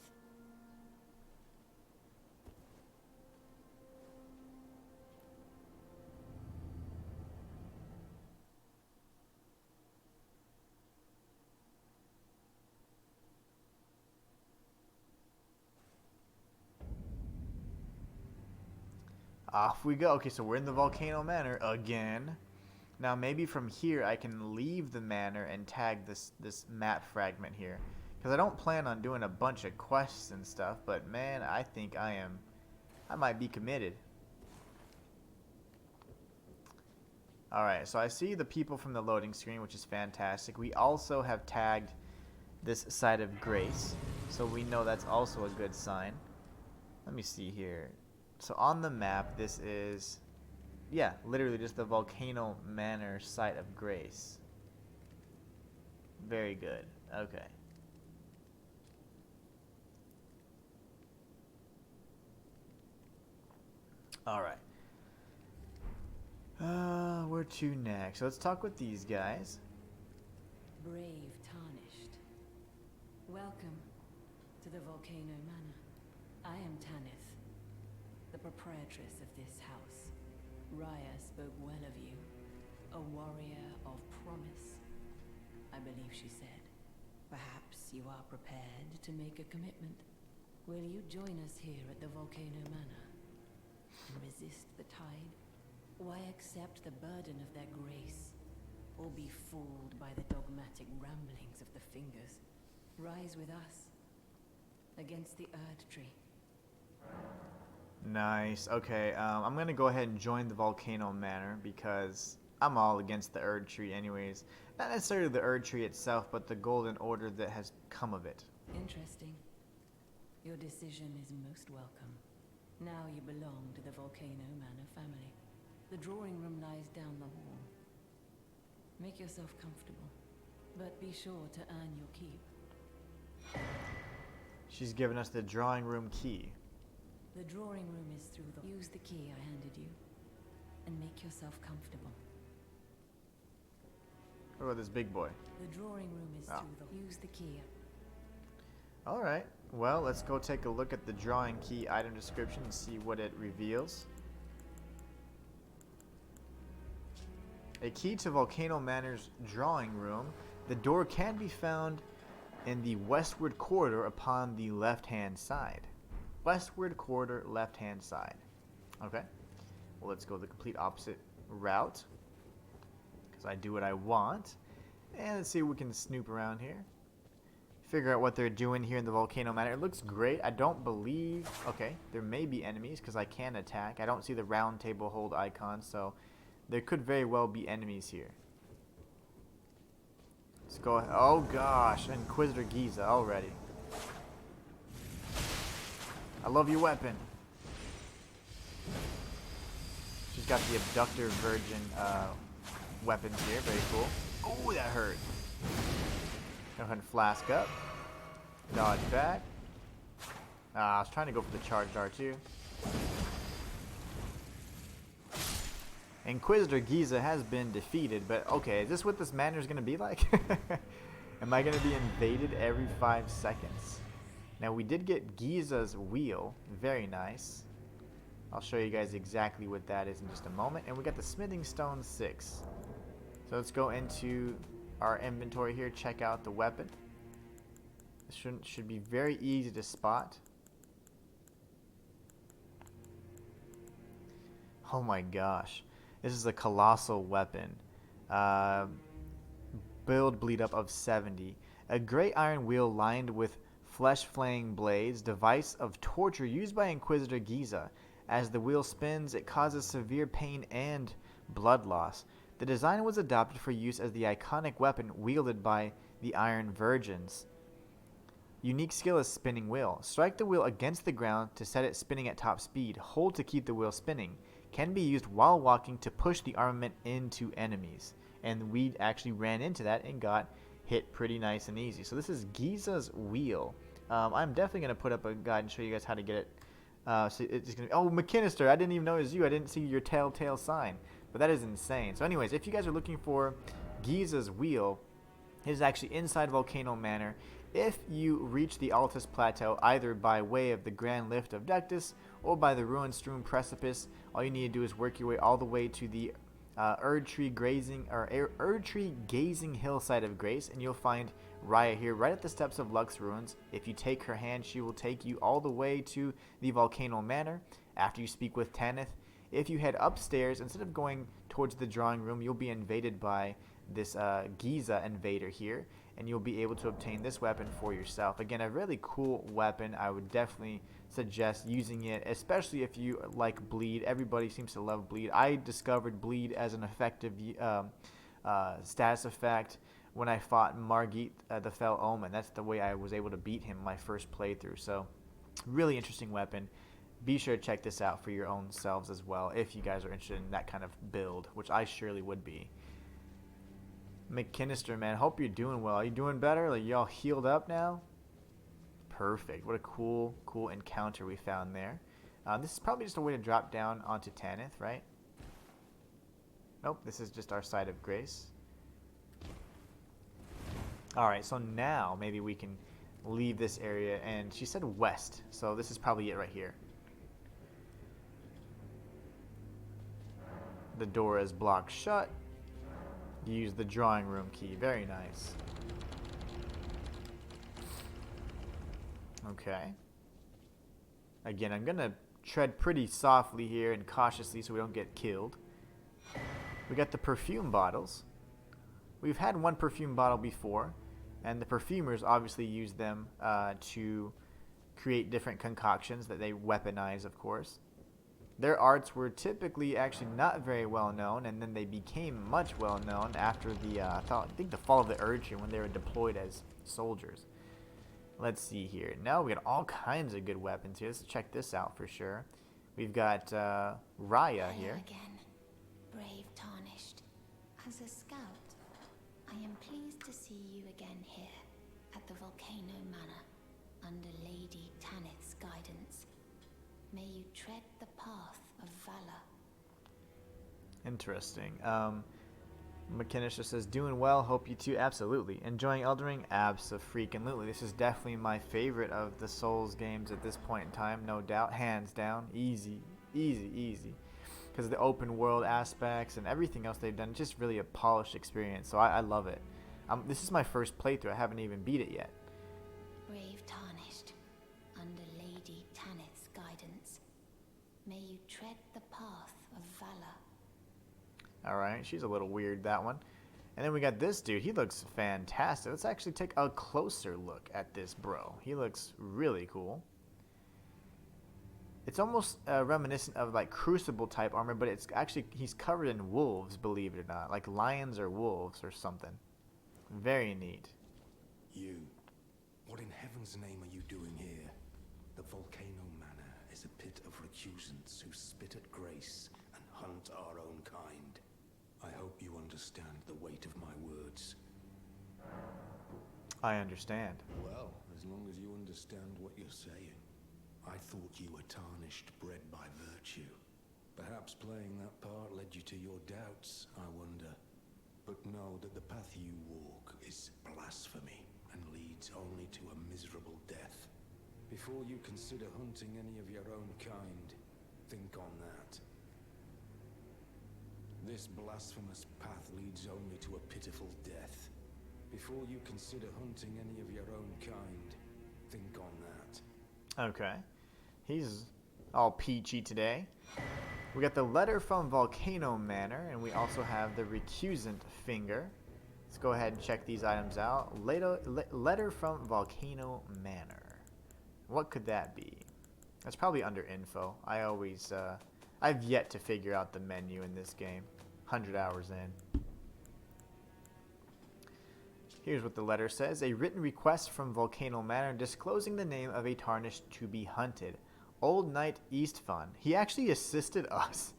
A: Off we go. Okay, so we're in the Volcano Manor again. Now maybe from here I can leave the manor and tag this map fragment here. Because I don't plan on doing a bunch of quests and stuff, but man, I think I might be committed. Alright, so I see the people from the loading screen, which is fantastic. We also have tagged this site of grace, so we know that's also a good sign. Let me see here. So on the map, this is, yeah, literally just the Volcano Manor site of grace. Very good. Okay. Alright. Where to next? So let's talk with these guys.
E: Brave Tarnished. Welcome to the Volcano Manor. I am Tanith, the proprietress of this house. Raya spoke well of you, a warrior of promise, I believe she said. Perhaps you are prepared to make a commitment. Will you join us here at the Volcano Manor and resist the tide? Why accept the burden of their grace, or be fooled by the dogmatic ramblings of the fingers? Rise with us against the Erd Tree.
A: Nice. Okay, I'm going to go ahead and join the Volcano Manor because I'm all against the Erd Tree anyways. Not necessarily the Erd Tree itself, but the Golden Order that has come of it.
E: Interesting. Your decision is most welcome. Now you belong to the Volcano Manor family. The drawing room lies down the hall. Make yourself comfortable, but be sure to earn your keep.
A: She's given us the drawing room key.
E: The drawing room is through the... Use the key I handed you, and make yourself comfortable.
A: What about this big boy?
E: The drawing room is through the... Use the key.
A: Alright, well, let's go take a look at the drawing key item description and see what it reveals. A key to Volcano Manor's drawing room. The door can be found in the westward corridor upon the left-hand side. Westward corridor, left-hand side. Okay. Well, let's go the complete opposite route, because I do what I want. And let's see if we can snoop around here. Figure out what they're doing here in the Volcano Manor. It looks great. I don't believe... Okay, there may be enemies, because I can attack. I don't see the round table hold icon, so... there could very well be enemies here. Let's go. Oh gosh, Inquisitor Giza already. I love your weapon. She's got the Abductor Virgin weapons here. Very cool. Oh, that hurt. Go ahead and flask up. Dodge back. I was trying to go for the charged R2. Inquisitor Giza has been defeated, but okay, is this what this manor is going to be like? Am I going to be invaded every 5 seconds? Now, we did get Giza's wheel. Very nice. I'll show you guys exactly what that is in just a moment. And we got the Smithing Stone 6. So let's go into our inventory here, check out the weapon. This should be very easy to spot. Oh my gosh. This is a colossal weapon. Build bleed up of 70. A gray iron wheel lined with flesh-flaying blades, device of torture used by Inquisitor Giza. As the wheel spins, it causes severe pain and blood loss. The design was adopted for use as the iconic weapon wielded by the Iron Virgins. Unique skill is spinning wheel. Strike the wheel against the ground to set it spinning at top speed. Hold to keep the wheel spinning. Can be used while walking to push the armament into enemies. And we actually ran into that and got hit pretty nice and easy. So this is Giza's wheel. I'm definitely going to put up a guide and show you guys how to get it. So it's gonna be, oh, McKinnister, I didn't even know it was you. I didn't see your telltale sign. But that is insane. So anyways, if you guys are looking for Giza's wheel, it is actually inside Volcano Manor. If you reach the Altus Plateau either by way of the Grand Lift of Ductus or by the ruin-strewn precipice, all you need to do is work your way all the way to the Erd Tree Gazing Hillside of Grace, and you'll find Raya here right at the steps of Lux Ruins. If you take her hand, she will take you all the way to the Volcano Manor. After you speak with Tanith, if you head upstairs, instead of going towards the drawing room, you'll be invaded by this Giza invader here, and you'll be able to obtain this weapon for yourself. Again, a really cool weapon. I would definitely suggest using it, especially if you like bleed. Everybody seems to love bleed. I discovered bleed as an effective status effect when I fought Margit the Fell Omen. That's the way I was able to beat him my first playthrough. So really interesting weapon. Be sure to check this out for your own selves as well if you guys are interested in that kind of build, which I surely would be. McKinnister, man, hope you're doing well. Are you doing better? Like, y'all healed up now? Perfect. What a cool encounter we found there. This is probably just a way to drop down onto Tanith, right? Nope, this is just our side of grace. Alright, so now maybe we can leave this area, and she said west, so this is probably it right here. The door is blocked shut. Use the drawing room key. Very nice. Okay. Again, I'm going to tread pretty softly here and cautiously so we don't get killed. We got the perfume bottles. We've had one perfume bottle before, and the perfumers obviously use them to create different concoctions that they weaponize, of course. Their arts were typically actually not very well known, and then they became much well known after the I think the fall of the Erd Tree when they were deployed as soldiers. Let's see here. Now we got all kinds of good weapons here. Let's check this out for sure. We've got Raya here.
C: Again, brave Tarnished. As a scout, I am pleased to see you again here at the Volcano Manor under Lady Tanith's guidance. May you tread the path of valor.
A: Interesting. McKinnish just says, doing well, hope you too. Absolutely. Enjoying Elden Ring? Abso-freaking-lutely. This is definitely my favorite of the Souls games at this point in time, no doubt. Hands down. Easy. Easy, easy. Because of the open world aspects and everything else they've done. Just really a polished experience, so I love it. This is my first playthrough. I haven't even beat it yet.
C: Brave Tarnished, under Lady Tanith's guidance, may you tread the path of valor.
A: Alright, she's a little weird, that one. And then we got this dude. He looks fantastic. Let's actually take a closer look at this bro. He looks really cool. It's almost reminiscent of like Crucible type armor, but it's actually, he's covered in wolves, believe it or not. Like lions or wolves or something. Very neat.
B: You. What in heaven's name are you doing here? The Volcano Manor is a pit of recusants who spit at grace and hunt our own kind. I hope you understand the weight of my words.
A: I understand.
B: Well, as long as you understand what you're saying. I thought you were tarnished, bred by virtue. Perhaps playing that part led you to your doubts, I wonder. But know that the path you walk is blasphemy and leads only to a miserable death. Before you consider hunting any of your own kind, think on that. This blasphemous path leads only to a pitiful death. Before you consider hunting any of your own kind, think on that.
A: Okay. He's all peachy today. We got the letter from Volcano Manor, and we also have the recusant finger. Let's go ahead and check these items out. Letter from Volcano Manor. What could that be? That's probably under info. I've yet to figure out the menu in this game. 100 hours in. Here's what the letter says. A written request from Volcano Manor disclosing the name of a tarnished to be hunted. Old Knight Eastfun. He actually assisted us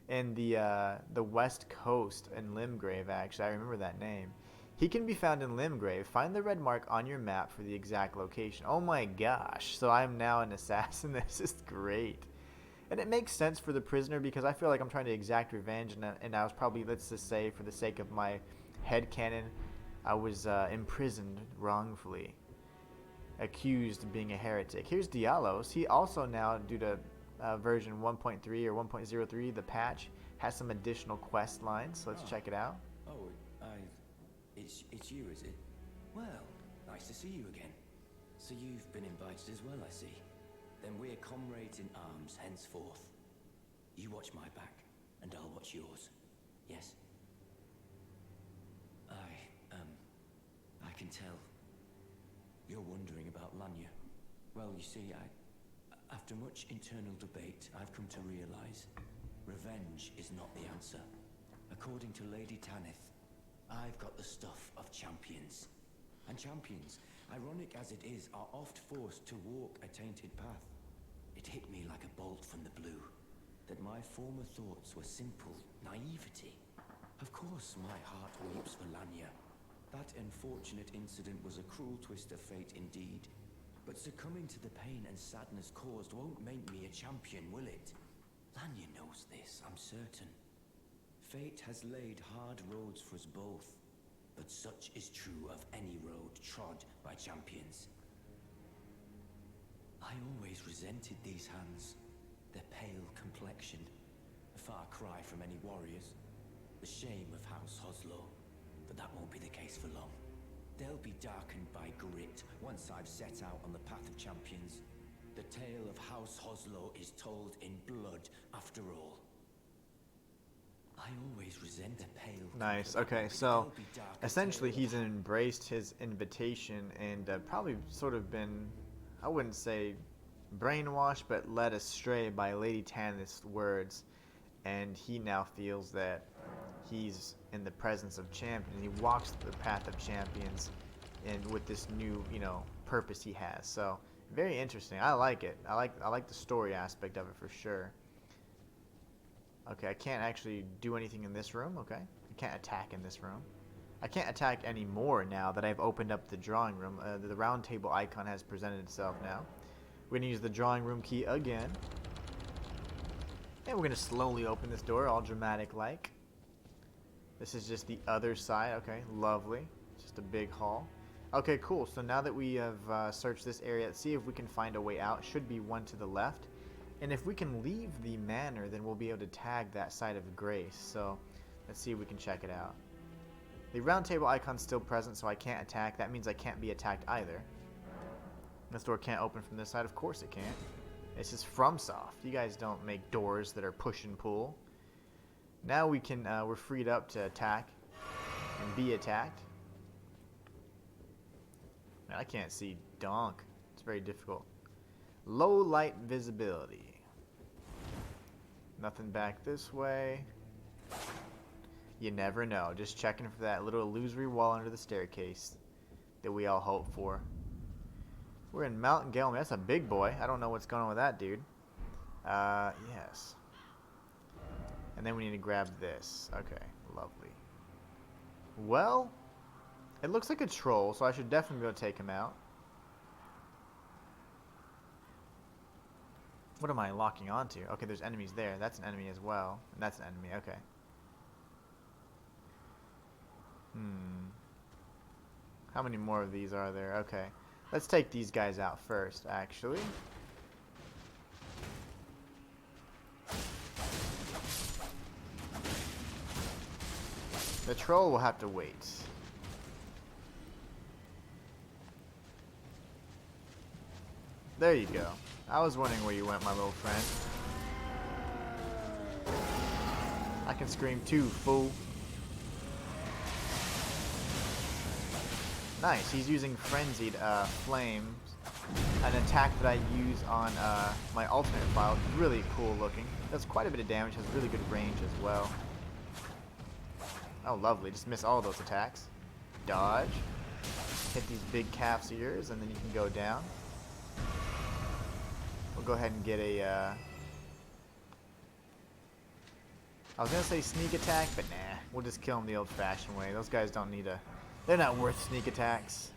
A: in the west coast in Limgrave, actually. I remember that name. He can be found in Limgrave. Find the red mark on your map for the exact location. Oh my gosh. So I'm now an assassin. This is great. And it makes sense for the prisoner because I feel like I'm trying to exact revenge. And I was probably, let's just say, for the sake of my headcanon, I was imprisoned wrongfully. Accused of being a heretic. Here's Diallos. He also now, due to version 1.3 or 1.03, the patch, has some additional quest lines. So let's check it out.
F: Oh, it's you, is it? Well, nice to see you again. So you've been invited as well, I see. Then we're comrades in arms henceforth. You watch my back, and I'll watch yours. Yes? I can tell. You're wondering about Lanya. Well, you see, after much internal debate, I've come to realize revenge is not the answer. According to Lady Tanith, I've got the stuff of champions. And champions, ironic as it is, are oft forced to walk a tainted path. It hit me like a bolt from the blue, that my former thoughts were simple naivety. Of course my heart weeps for Lanya. That unfortunate incident was a cruel twist of fate indeed. But succumbing to the pain and sadness caused won't make me a champion, will it? Lanya knows this, I'm certain. Fate has laid hard roads for us both, but such is true of any road trod by champions. I always resented these hands, their pale complexion, a far cry from any warriors. The shame of House Hoslow, but that won't be the case for long. They'll be darkened by grit once I've set out on the path of champions. The tale of House Hoslow is told in blood, after all. I always resent the pale.
A: Nice. Okay, so essentially he's embraced his invitation and probably sort of been, I wouldn't say brainwashed, but led astray by Lady Tanith's words. And he now feels that he's in the presence of champions. He walks the path of champions and with this new, purpose he has. So very interesting. I like it. I like the story aspect of it for sure. Okay, I can't actually do anything in this room. Okay, I can't attack in this room. I can't attack anymore now that I've opened up the drawing room. The round table icon has presented itself now. We're going to use the drawing room key again. And we're going to slowly open this door, all dramatic like. This is just the other side. Okay, lovely. Just a big hall. Okay, cool. So now that we have searched this area, let's see if we can find a way out. Should be one to the left. And if we can leave the manor, then we'll be able to tag that side of grace. So let's see if we can check it out. The round table icon's still present, so I can't attack. That means I can't be attacked either. This door can't open from this side. Of course it can't. This is FromSoft. You guys don't make doors that are push and pull. Now we can, we're freed up to attack and be attacked. Man, I can't see donk. It's very difficult. Low light visibility. Nothing back this way. You never know. Just checking for that little illusory wall under the staircase that we all hope for. We're in Mount Gelmi. That's a big boy. I don't know what's going on with that dude. Yes. And then we need to grab this. Okay, lovely. Well, it looks like a troll, so I should definitely be able to take him out. What am I locking onto? Okay, there's enemies there. That's an enemy as well. And that's an enemy. Okay. How many more of these are there? Okay. Let's take these guys out first, actually. The troll will have to wait. There you go. I was wondering where you went, my little friend. I can scream too, fool. Nice, he's using frenzied flames an attack that I use on my alternate file. Really cool looking. Does quite a bit of damage, has really good range as well. Oh, lovely. Just miss all those attacks. Dodge. Hit these big calves of yours, and then you can go down. We'll go ahead and get a... I was going to say sneak attack, but nah. We'll just kill them the old-fashioned way. Those guys don't need a... They're not worth sneak attacks.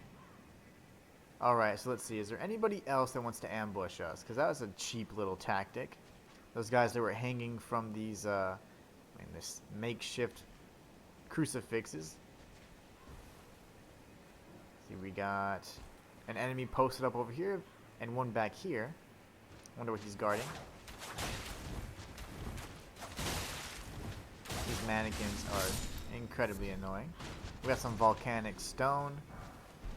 A: Alright, so let's see. Is there anybody else that wants to ambush us? Because that was a cheap little tactic. Those guys that were hanging from these, this makeshift crucifixes. See, we got an enemy posted up over here and one back here. Wonder what he's guarding. These mannequins are incredibly annoying. We got some volcanic stone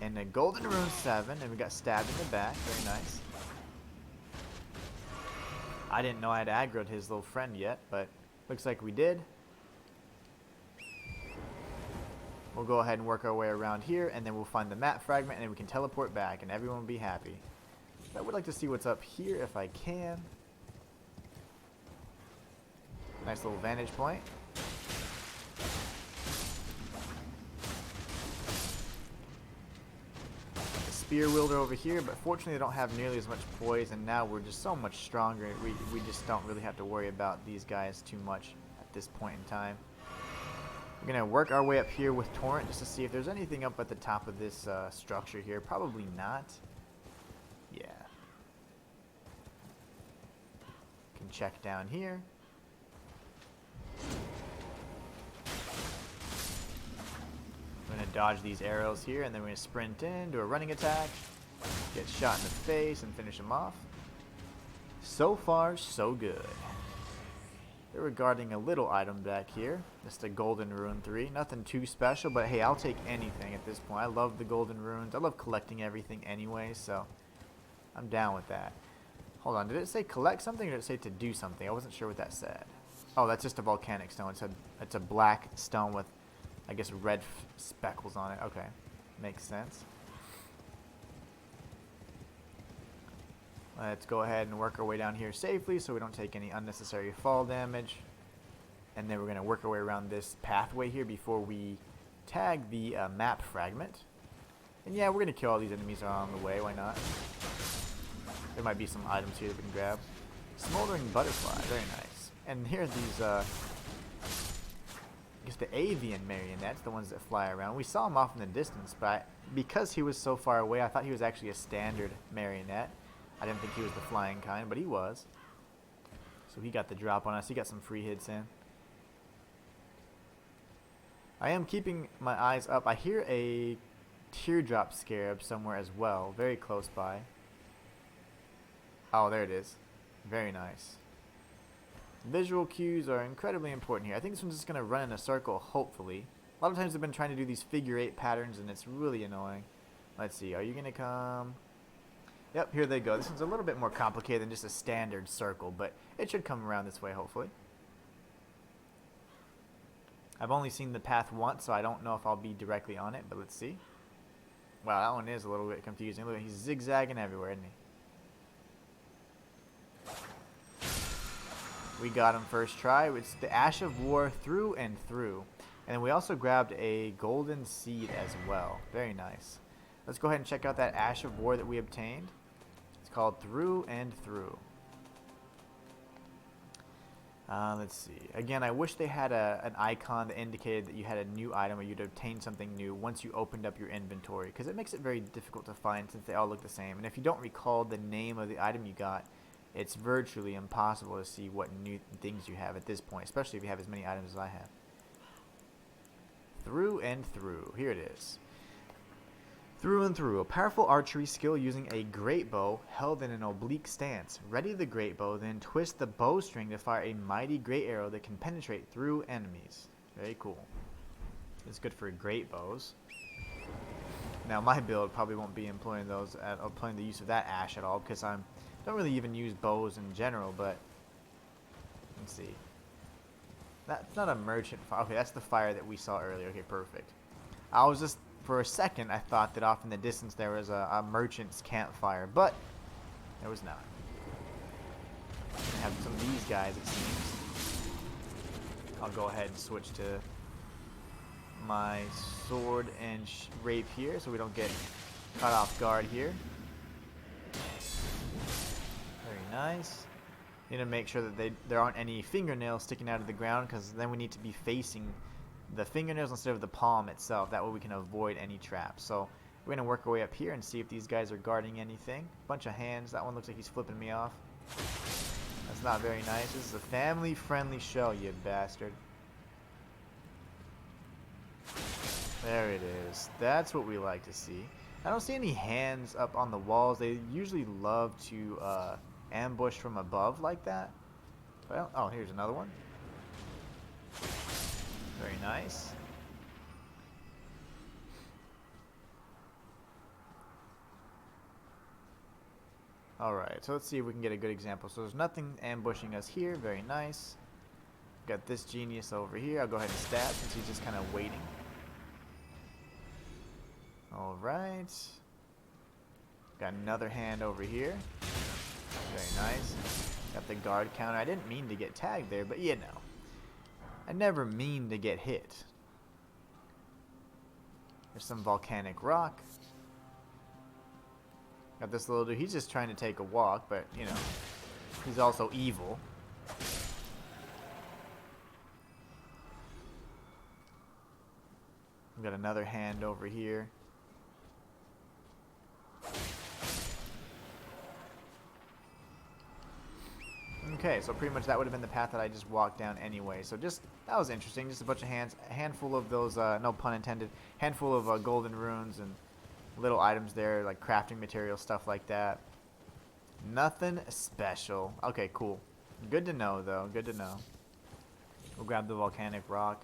A: and a golden rune 7, and we got stabbed in the back. Very nice. I didn't know I had aggroed his little friend yet, but looks like we did. We'll go ahead and work our way around here, and then we'll find the map fragment, and then we can teleport back, and everyone will be happy. I would like to see what's up here if I can. Nice little vantage point. The spear wielder over here, but fortunately I don't have nearly as much poise, and now we're just so much stronger. We just don't really have to worry about these guys too much at this point in time. We're going to work our way up here with Torrent just to see if there's anything up at the top of this structure here. Probably not. Yeah. Can check down here. I'm going to dodge these arrows here, and then we're going to sprint in, do a running attack, get shot in the face, and finish him off. So far, so good. They're regarding a little item back here. Just a golden rune 3. Nothing too special, but hey, I'll take anything at this point. I love the golden runes. I love collecting everything anyway, so I'm down with that. Hold on, did it say collect something or did it say to do something? I wasn't sure what that said. Oh, that's just a volcanic stone. It's a black stone with, I guess, red speckles on it. Okay, makes sense. Let's go ahead and work our way down here safely so we don't take any unnecessary fall damage. And then we're going to work our way around this pathway here before we tag the map fragment. And yeah, we're going to kill all these enemies along the way. Why not? There might be some items here that we can grab. Smoldering butterfly. Very nice. And here are these, I guess the avian marionettes, the ones that fly around. We saw him off in the distance, but because he was so far away, I thought he was actually a standard marionette. I didn't think he was the flying kind, but he was. So he got the drop on us. He got some free hits in. I am keeping my eyes up. I hear a teardrop scarab somewhere as well, very close by. Oh, there it is. Very nice. Visual cues are incredibly important here. I think this one's just going to run in a circle, hopefully. A lot of times I've been trying to do these figure 8 patterns, and it's really annoying. Let's see. Are you going to come? Yep, here they go. This one's a little bit more complicated than just a standard circle, but it should come around this way, hopefully. I've only seen the path once, so I don't know if I'll be directly on it, but let's see. Wow, that one is a little bit confusing. Look, he's zigzagging everywhere, isn't he? We got him first try. It's the Ash of War through and through. And we also grabbed a golden seed as well. Very nice. Let's go ahead and check out that Ash of War that we obtained. It's called Through and Through. Let's see. Again, I wish they had an icon that indicated that you had a new item or you'd obtained something new once you opened up your inventory, because it makes it very difficult to find since they all look the same. And if you don't recall the name of the item you got, it's virtually impossible to see what new things you have at this point, especially if you have as many items as I have. Through and Through. Here it is. Through and Through, a powerful archery skill using a great bow held in an oblique stance. Ready the great bow, then twist the bowstring to fire a mighty great arrow that can penetrate through enemies. Very cool. It's good for great bows. Now my build probably won't be employing the use of that ash at all, because I don't really even use bows in general. But let's see. That's not a merchant fire. Okay, that's the fire that we saw earlier. Okay, perfect. I was just For a second, I thought that off in the distance there was a merchant's campfire, but there was not. We have some of these guys, it seems. I'll go ahead and switch to my sword and rape here so we don't get caught off guard here. Very nice. Need to make sure that there aren't any fingernails sticking out of the ground, because then we need to be facing the fingernails instead of the palm itself. That way we can avoid any traps. So we're going to work our way up here and see if these guys are guarding anything. Bunch of hands. That one looks like he's flipping me off. That's not very nice. This is a family-friendly show, you bastard. There it is. That's what we like to see. I don't see any hands up on the walls. They usually love to ambush from above like that. Well, oh, here's another one. Very nice. Alright, so let's see if we can get a good example. So there's nothing ambushing us here. Very nice. Got this genius over here. I'll go ahead and stab since he's just kind of waiting. Alright. Got another hand over here. Very nice. Got the guard counter. I didn't mean to get tagged there, but you know. I never mean to get hit. There's some volcanic rock. Got this little dude. He's just trying to take a walk, but, you know, he's also evil. We've got another hand over here. Okay, so pretty much that would have been the path that I just walked down anyway. So just, that was interesting. Just a bunch of hands, a handful of those, no pun intended, handful of golden runes and little items there, like crafting material, stuff like that. Nothing special. Okay, cool. Good to know, though. Good to know. We'll grab the volcanic rock.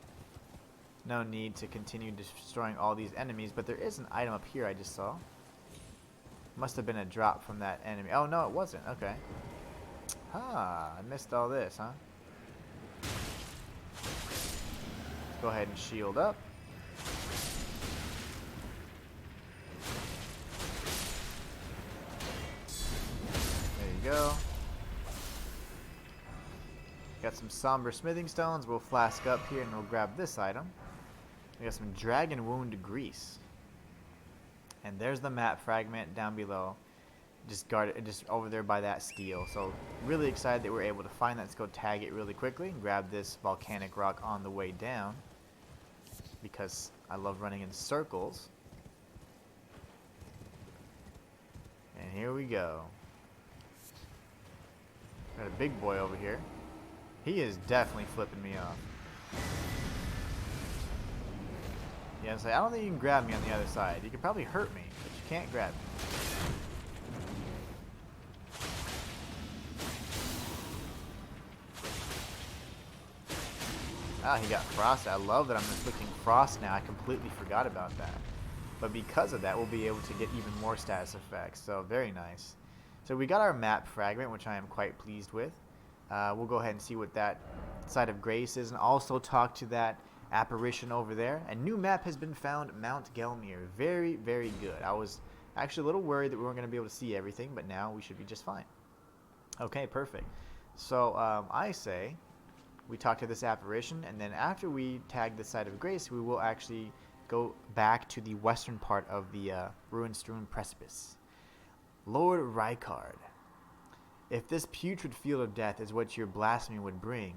A: No need to continue destroying all these enemies, but there is an item up here I just saw. Must have been a drop from that enemy. Oh, no, it wasn't. Okay. Ah, I missed all this, huh? Go ahead and shield up. There you go. Got some somber smithing stones. We'll flask up here and we'll grab this item. We got some dragon wound grease. And there's the map fragment down below. Just guard it, just over there by that steel. So really excited that we're able to find that. Let's go tag it really quickly and grab this volcanic rock on the way down, because I love running in circles. And here we go. Got a big boy over here. He is definitely flipping me off. Yeah, so I don't think you can grab me on the other side. You can probably hurt me, but you can't grab me. Ah, he got frosted. I love that I'm inflicting frost now. I completely forgot about that. But because of that, we'll be able to get even more status effects. So, very nice. So, we got our map fragment, which I am quite pleased with. We'll go ahead and see what that side of grace is, and also talk to that apparition over there. A new map has been found, Mount Gelmir. Very, very good. I was actually a little worried that we weren't going to be able to see everything, but now we should be just fine. Okay, perfect. So, I say we talk to this apparition, and then after we tag the side of grace, we will actually go back to the western part of the ruin-strewn precipice. Lord Rykard, if this putrid field of death is what your blasphemy would bring,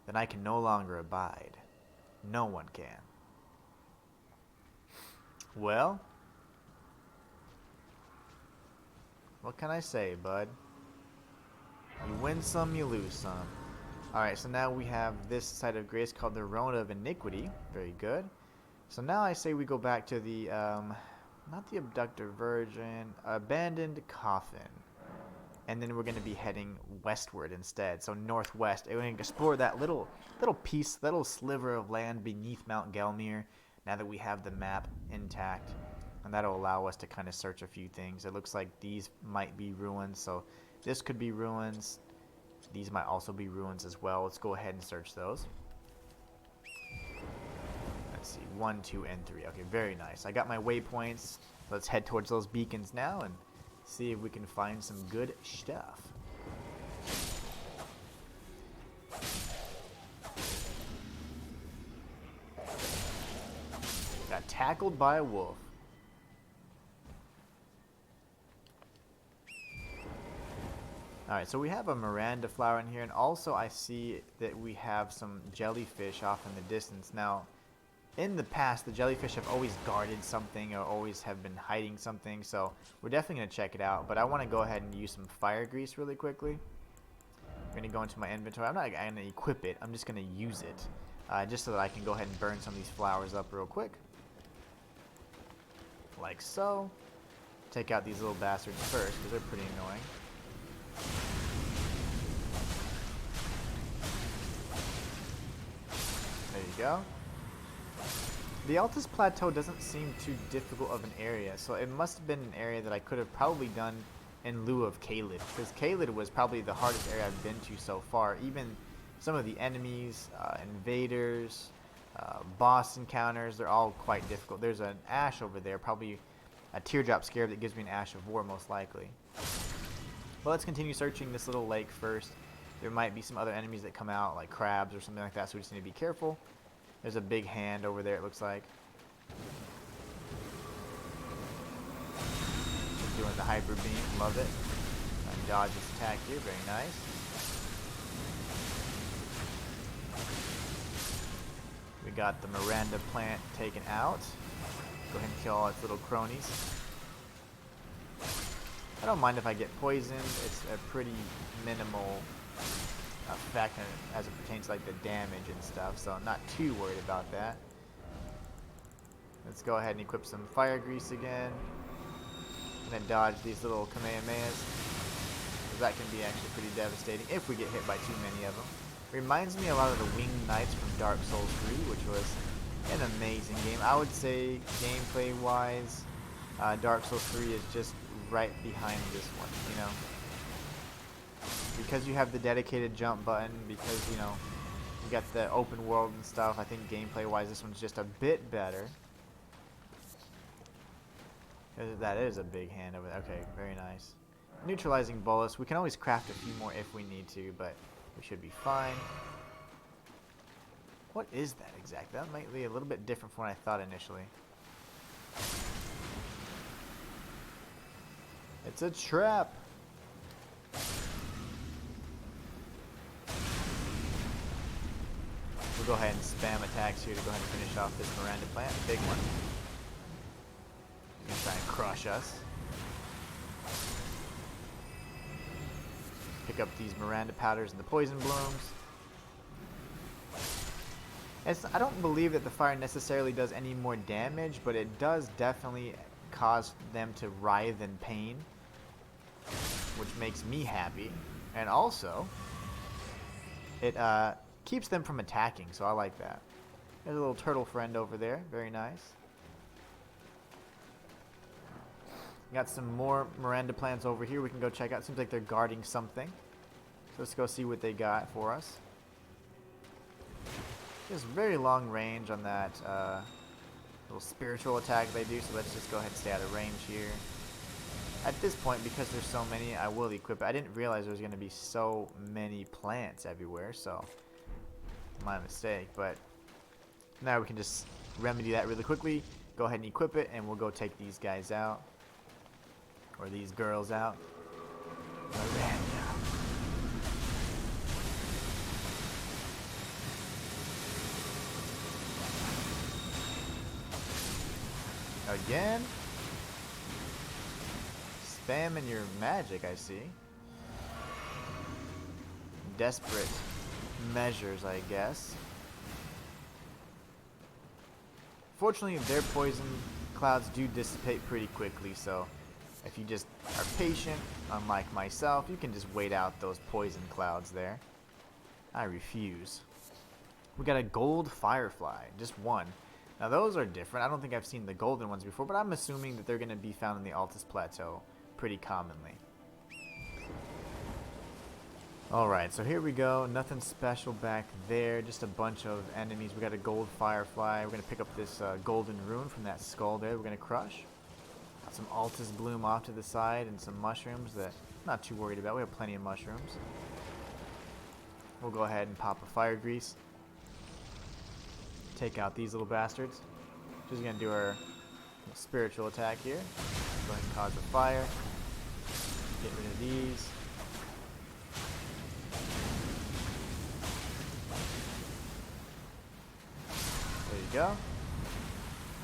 A: then I can no longer abide. No one can. Well, what can I say, bud? You win some, you lose some. Alright, so now we have this side of grace called the Rona of Iniquity. Very good. So now I say we go back to the, not the Abductor Virgin, Abandoned Coffin. And then we're going to be heading westward instead, so northwest. And we're going to explore that little piece, little sliver of land beneath Mount Gelmir, now that we have the map intact. And that'll allow us to kind of search a few things. It looks like these might be ruins, so this could be ruins. These might also be ruins as well. Let's go ahead and search those. Let's let's see, 1, 2, and 3. Okay, very nice. I got my waypoints. Let's head towards those beacons now and see if we can find some good stuff. Got tackled by a wolf. Alright, so we have a Miranda flower in here, and also I see that we have some jellyfish off in the distance. Now, in the past, the jellyfish have always guarded something or always have been hiding something, so we're definitely going to check it out. But I want to go ahead and use some fire grease really quickly. I'm going to go into my inventory. I'm not going to equip it, I'm just going to use it. Just so that I can go ahead and burn some of these flowers up real quick. Like so. Take out these little bastards first, because they're pretty annoying. There you go. The Altus Plateau doesn't seem too difficult of an area, so it must have been an area that I could have probably done in lieu of Caelid, because Caelid was probably the hardest area I've been to so far. Even some of the enemies, invaders, boss encounters, they're all quite difficult. There's an ash over there, probably a teardrop scarab that gives me an ash of war most likely. But let's continue searching this little lake first. There might be some other enemies that come out, like crabs or something like that, so we just need to be careful. There's a big hand over there, it looks like. Doing the hyper beam, love it. Dodge this attack here, very nice. We got the Miranda plant taken out. Go ahead and kill all its little cronies. I don't mind if I get poisoned. It's a pretty minimal effect as it pertains to like the damage and stuff, so I'm not too worried about that. Let's go ahead and equip some fire grease again. And then dodge these little Kamehamehas. That can be actually pretty devastating if we get hit by too many of them. Reminds me a lot of the Winged Knights from Dark Souls 3, which was an amazing game. I would say gameplay-wise, Dark Souls 3 is just right behind this one, you know. Because you have the dedicated jump button, because, you know, you got the open world and stuff, I think gameplay-wise this one's just a bit better. That is a big hand over there. Okay, very nice. Neutralizing bolus. We can always craft a few more if we need to, but we should be fine. What is that exactly? That might be a little bit different from what I thought initially. It's a trap! We'll go ahead and spam attacks here to go ahead and finish off this Miranda plant. A big one. He's gonna try and crush us. Pick up these Miranda powders and the poison blooms. I don't believe that the fire necessarily does any more damage, but it does definitely cause them to writhe in pain, which makes me happy. And also, it keeps them from attacking, so I like that. There's a little turtle friend over there, very nice. Got some more Miranda plants over here we can go check out. Seems like they're guarding something. So let's go see what they got for us. There's very long range on that little spiritual attack they do, so let's just go ahead and stay out of range here. At this point, because there's so many, I will equip it. I didn't realize there was going to be so many plants everywhere, so my mistake. But now we can just remedy that really quickly. Go ahead and equip it, and we'll go take these guys out. Or these girls out. Miranda. Again? Spamming your magic, I see. Desperate measures, I guess. Fortunately, their poison clouds do dissipate pretty quickly, so if you just are patient, unlike myself, you can just wait out those poison clouds there. I refuse. We got a gold Firefly, just one. Now those are different. I don't think I've seen the golden ones before, but I'm assuming that they're going to be found in the Altus Plateau pretty commonly. Alright, so here we go. Nothing special back there. Just a bunch of enemies. We got a gold Firefly. We're going to pick up this golden rune from that skull there. We're going to crush. Got some Altus bloom off to the side and some mushrooms that I'm not too worried about. We have plenty of mushrooms. We'll go ahead and pop a fire grease. Take out these little bastards. Just going to do our spiritual attack here. Go ahead and cause a fire. Get rid of these. There you go.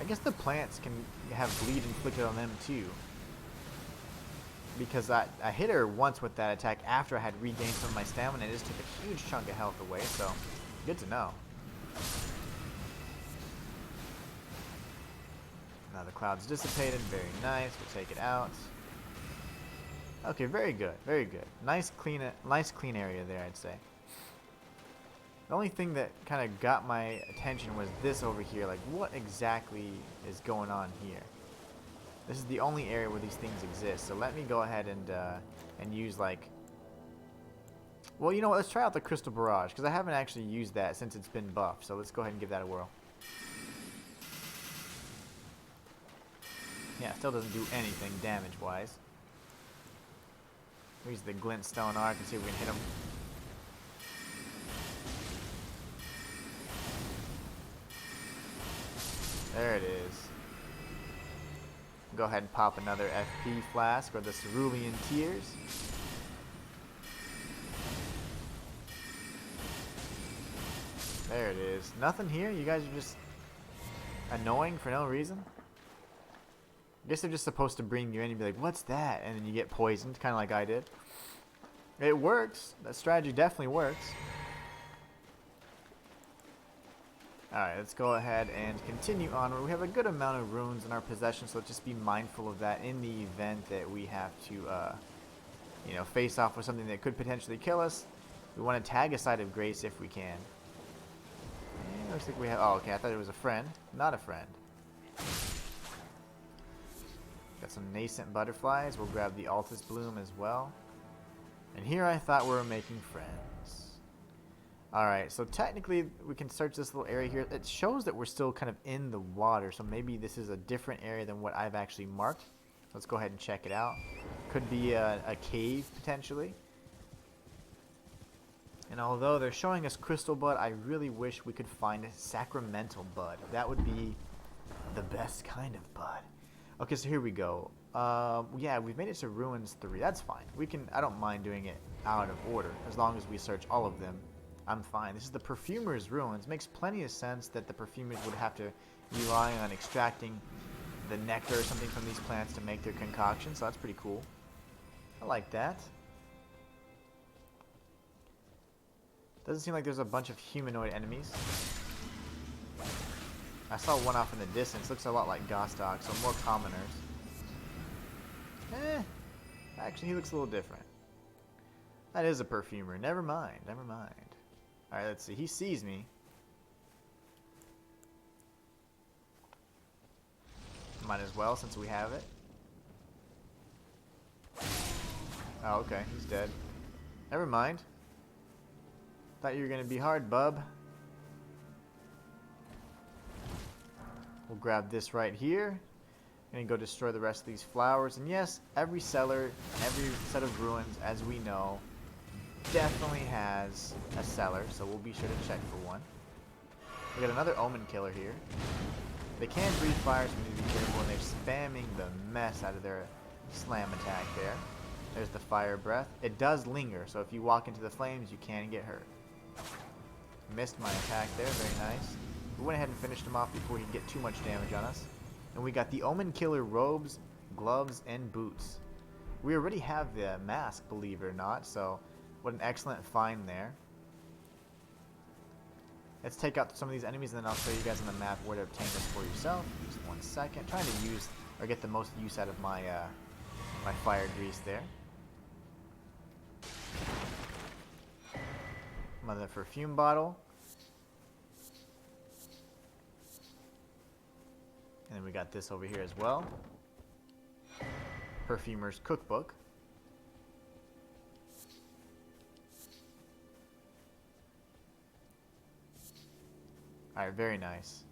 A: I guess the plants can have bleed inflicted on them too. Because I hit her once with that attack after I had regained some of my stamina and it just took a huge chunk of health away, so good to know. Now the cloud's dissipated, very nice, we'll take it out. Okay, very good, very good. Nice clean area there, I'd say. The only thing that kind of got my attention was this over here, like what exactly is going on here? This is the only area where these things exist, so let me go ahead and use like... Well, you know what, let's try out the Crystal Barrage, because I haven't actually used that since it's been buffed, so let's go ahead and give that a whirl. Yeah, still doesn't do anything damage-wise. Use the Glintstone Arc and see if we can hit him. There it is. Go ahead and pop another FP flask or the Cerulean Tears. There it is. Nothing here? You guys are just annoying for no reason? I guess they're just supposed to bring you in and be like, what's that? And then you get poisoned, kind of like I did. It works. That strategy definitely works. Alright, let's go ahead and continue on. We have a good amount of runes in our possession, so let's just be mindful of that in the event that we have to, you know, face off with something that could potentially kill us. We want to tag a Site of Grace if we can. And looks like we have... Oh, okay, I thought it was a friend. Not a friend. Got some nascent butterflies. We'll grab the Altus bloom as well. And here I thought we were making friends. Alright, so technically we can search this little area here. It shows that we're still kind of in the water, so maybe this is a different area than what I've actually marked. Let's go ahead and check it out. Could be a cave, potentially. And although they're showing us Crystal Bud, I really wish we could find Sacramental Bud. That would be the best kind of bud. Okay, so here we go. Yeah, we've made it to Ruins 3. That's fine. We can. I don't mind doing it out of order, as long as we search all of them. I'm fine. This is the Perfumer's Ruins. Makes plenty of sense that the Perfumers would have to rely on extracting the nectar or something from these plants to make their concoction, so that's pretty cool. I like that. Doesn't seem like there's a bunch of humanoid enemies. I saw one off in the distance. Looks a lot like Gostock, so more commoners. Actually, he looks a little different. That is a Perfumer. Never mind. Never mind. Alright, let's see. He sees me. Might as well, since we have it. Oh, okay. He's dead. Never mind. Thought you were going to be hard, bub. We'll grab this right here. And go destroy the rest of these flowers. And yes, every cellar, every set of ruins, as we know, definitely has a cellar, so we'll be sure to check for one. We got another Omen Killer here. They can breathe fire, so we need to be careful, and they're spamming the mess out of their slam attack there. There's the fire breath. It does linger, so if you walk into the flames, you can get hurt. Missed my attack there, very nice. We went ahead and finished him off before he could get too much damage on us. And we got the Omen Killer robes, gloves, and boots. We already have the mask, believe it or not, so what an excellent find there. Let's take out some of these enemies, and then I'll show you guys on the map where to obtain this for yourself. Just 1 second. I'm trying to use, or get the most use out of my, my fire grease there. Another perfume bottle. And then we got this over here as well. Perfumer's Cookbook. Alright, very nice.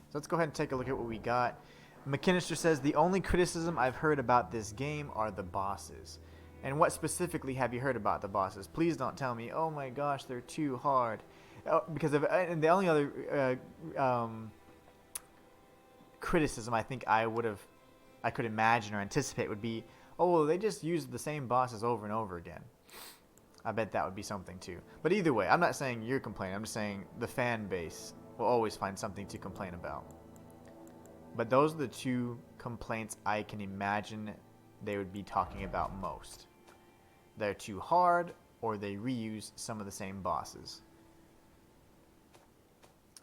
A: So let's go ahead and take a look at what we got. McKinnister says, the only criticism I've heard about this game are the bosses. And what specifically have you heard about the bosses? Please don't tell me, oh my gosh, they're too hard. Because of, and the only other criticism I think I could imagine or anticipate would be, oh, well, they just use the same bosses over and over again. I bet that would be something too. But either way, I'm not saying you're complaining. I'm just saying the fan base will always find something to complain about. But those are the two complaints I can imagine they would be talking about most. They're too hard, or they reuse some of the same bosses.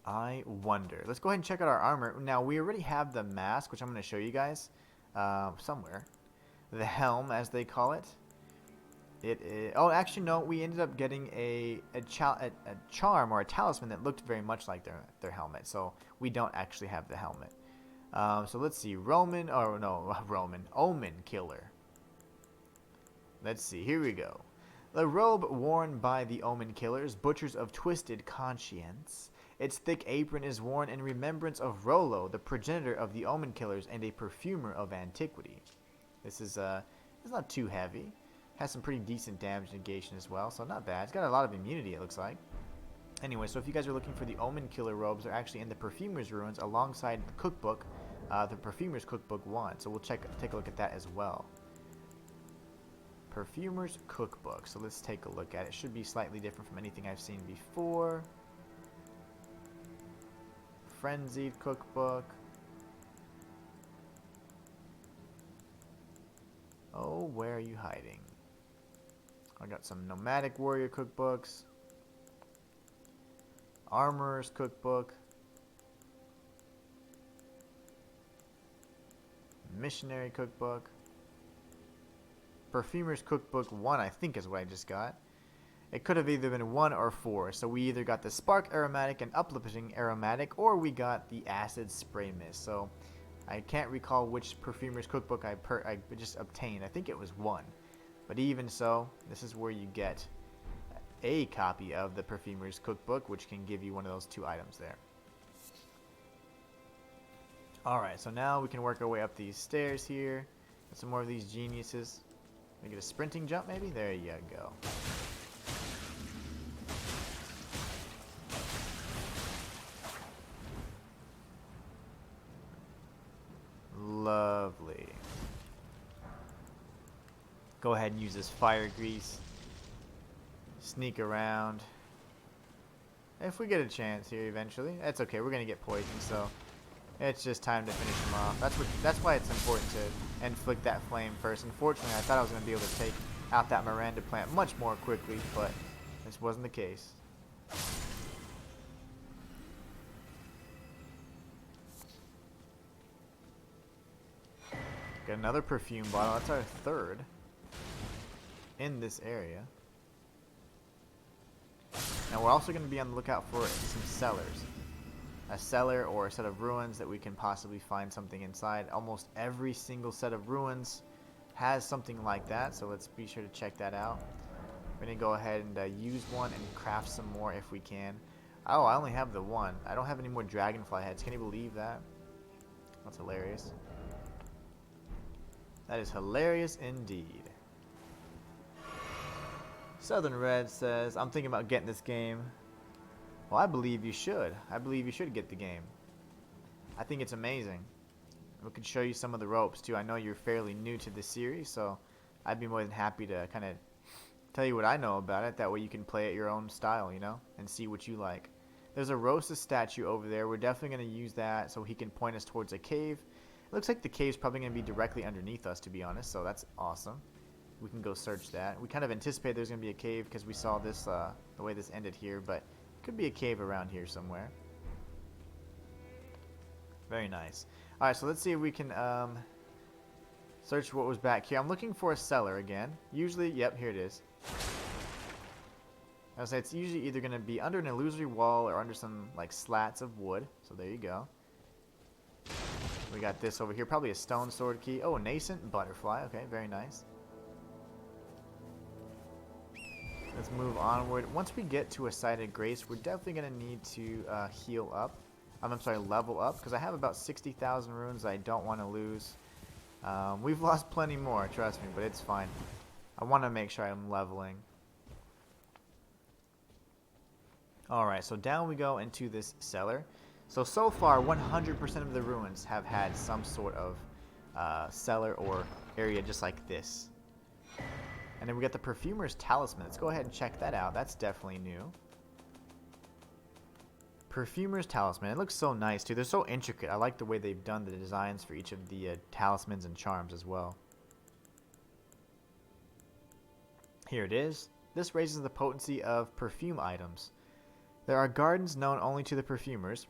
A: I wonder. Let's go ahead and check out our armor. Now, we already have the mask, which I'm going to show you guys somewhere. The helm, as they call it. It is, oh, actually, no. We ended up getting a charm or a talisman that looked very much like their helmet. So we don't actually have the helmet. So let's see. Omen Killer. Let's see. Here we go. The robe worn by the Omen Killers, Butchers of Twisted Conscience. Its thick apron is worn in remembrance of Rollo, the progenitor of the Omen Killers and a perfumer of antiquity. This is it's not too heavy. Has some pretty decent damage negation as well, so not bad. It's got a lot of immunity, it looks like. Anyway, so if you guys are looking for the Omen Killer robes, they're actually in the Perfumer's ruins alongside the cookbook, the Perfumer's Cookbook 1. So we'll take a look at that as well. Perfumer's Cookbook. So let's take a look at it. It should be slightly different from anything I've seen before. Frenzied Cookbook. Oh, where are you hiding? I got some Nomadic Warrior Cookbooks. Armorer's Cookbook. Missionary Cookbook. Perfumer's Cookbook 1, I think is what I just got. It could have either been 1 or 4. So we either got the Spark Aromatic and Uplifting Aromatic, or we got the Acid Spray Mist. So I can't recall which Perfumer's Cookbook I just obtained. I think it was 1. But even so, this is where you get a copy of the Perfumer's Cookbook, which can give you one of those 2 items there. Alright, so now we can work our way up these stairs here. Get some more of these geniuses. We get a sprinting jump maybe? There you go. Lovely. Go ahead and use this fire grease. Sneak around. If we get a chance here eventually. That's okay, we're gonna get poisoned, so it's just time to finish him off. That's why it's important to inflict that flame first. Unfortunately, I thought I was gonna be able to take out that Miranda plant much more quickly, but this wasn't the case. Got another perfume bottle. That's our 3rd in this area. Now we're also going to be on the lookout for some cellars. A cellar or a set of ruins that we can possibly find something inside. Almost every single set of ruins has something like that, so let's be sure to check that out. We're going to go ahead and use one and craft some more if we can. Oh, I only have the 1. I don't have any more dragonfly heads. Can you believe that? That's hilarious. That is hilarious indeed. Southern Red says, I'm thinking about getting this game. Well, I believe you should. I believe you should get the game. I think it's amazing. We could show you some of the ropes too. I know you're fairly new to the series, so I'd be more than happy to kind of tell you what I know about it. That way you can play it your own style, you know, and see what you like. There's a Rosa statue over there. We're definitely going to use that so he can point us towards a cave. It looks like the cave's probably going to be directly underneath us, to be honest, so that's awesome. We can go search that. We kind of anticipate there's going to be a cave because we saw this, the way this ended here, but it could be a cave around here somewhere. Very nice. Alright, so let's see if we can search what was back here. I'm looking for a cellar again. Usually, yep, here it is. I would say it's usually either going to be under an illusory wall or under some like slats of wood. So there you go. We got this over here, probably a stone sword key. Oh, a nascent butterfly. Okay, very nice. Let's move onward. Once we get to a site of grace, we're definitely going to need to heal up. I'm sorry, level up, because I have about 60,000 runes I don't want to lose. We've lost plenty more, trust me, but it's fine. I want to make sure I'm leveling. Alright, so down we go into this cellar. So far, 100% of the ruins have had some sort of cellar or area just like this. And then we got the Perfumer's Talisman. Let's go ahead and check that out. That's definitely new. Perfumer's Talisman. It looks so nice, too. They're so intricate. I like the way they've done the designs for each of the talismans and charms as well. Here it is. This raises the potency of perfume items. There are gardens known only to the perfumers,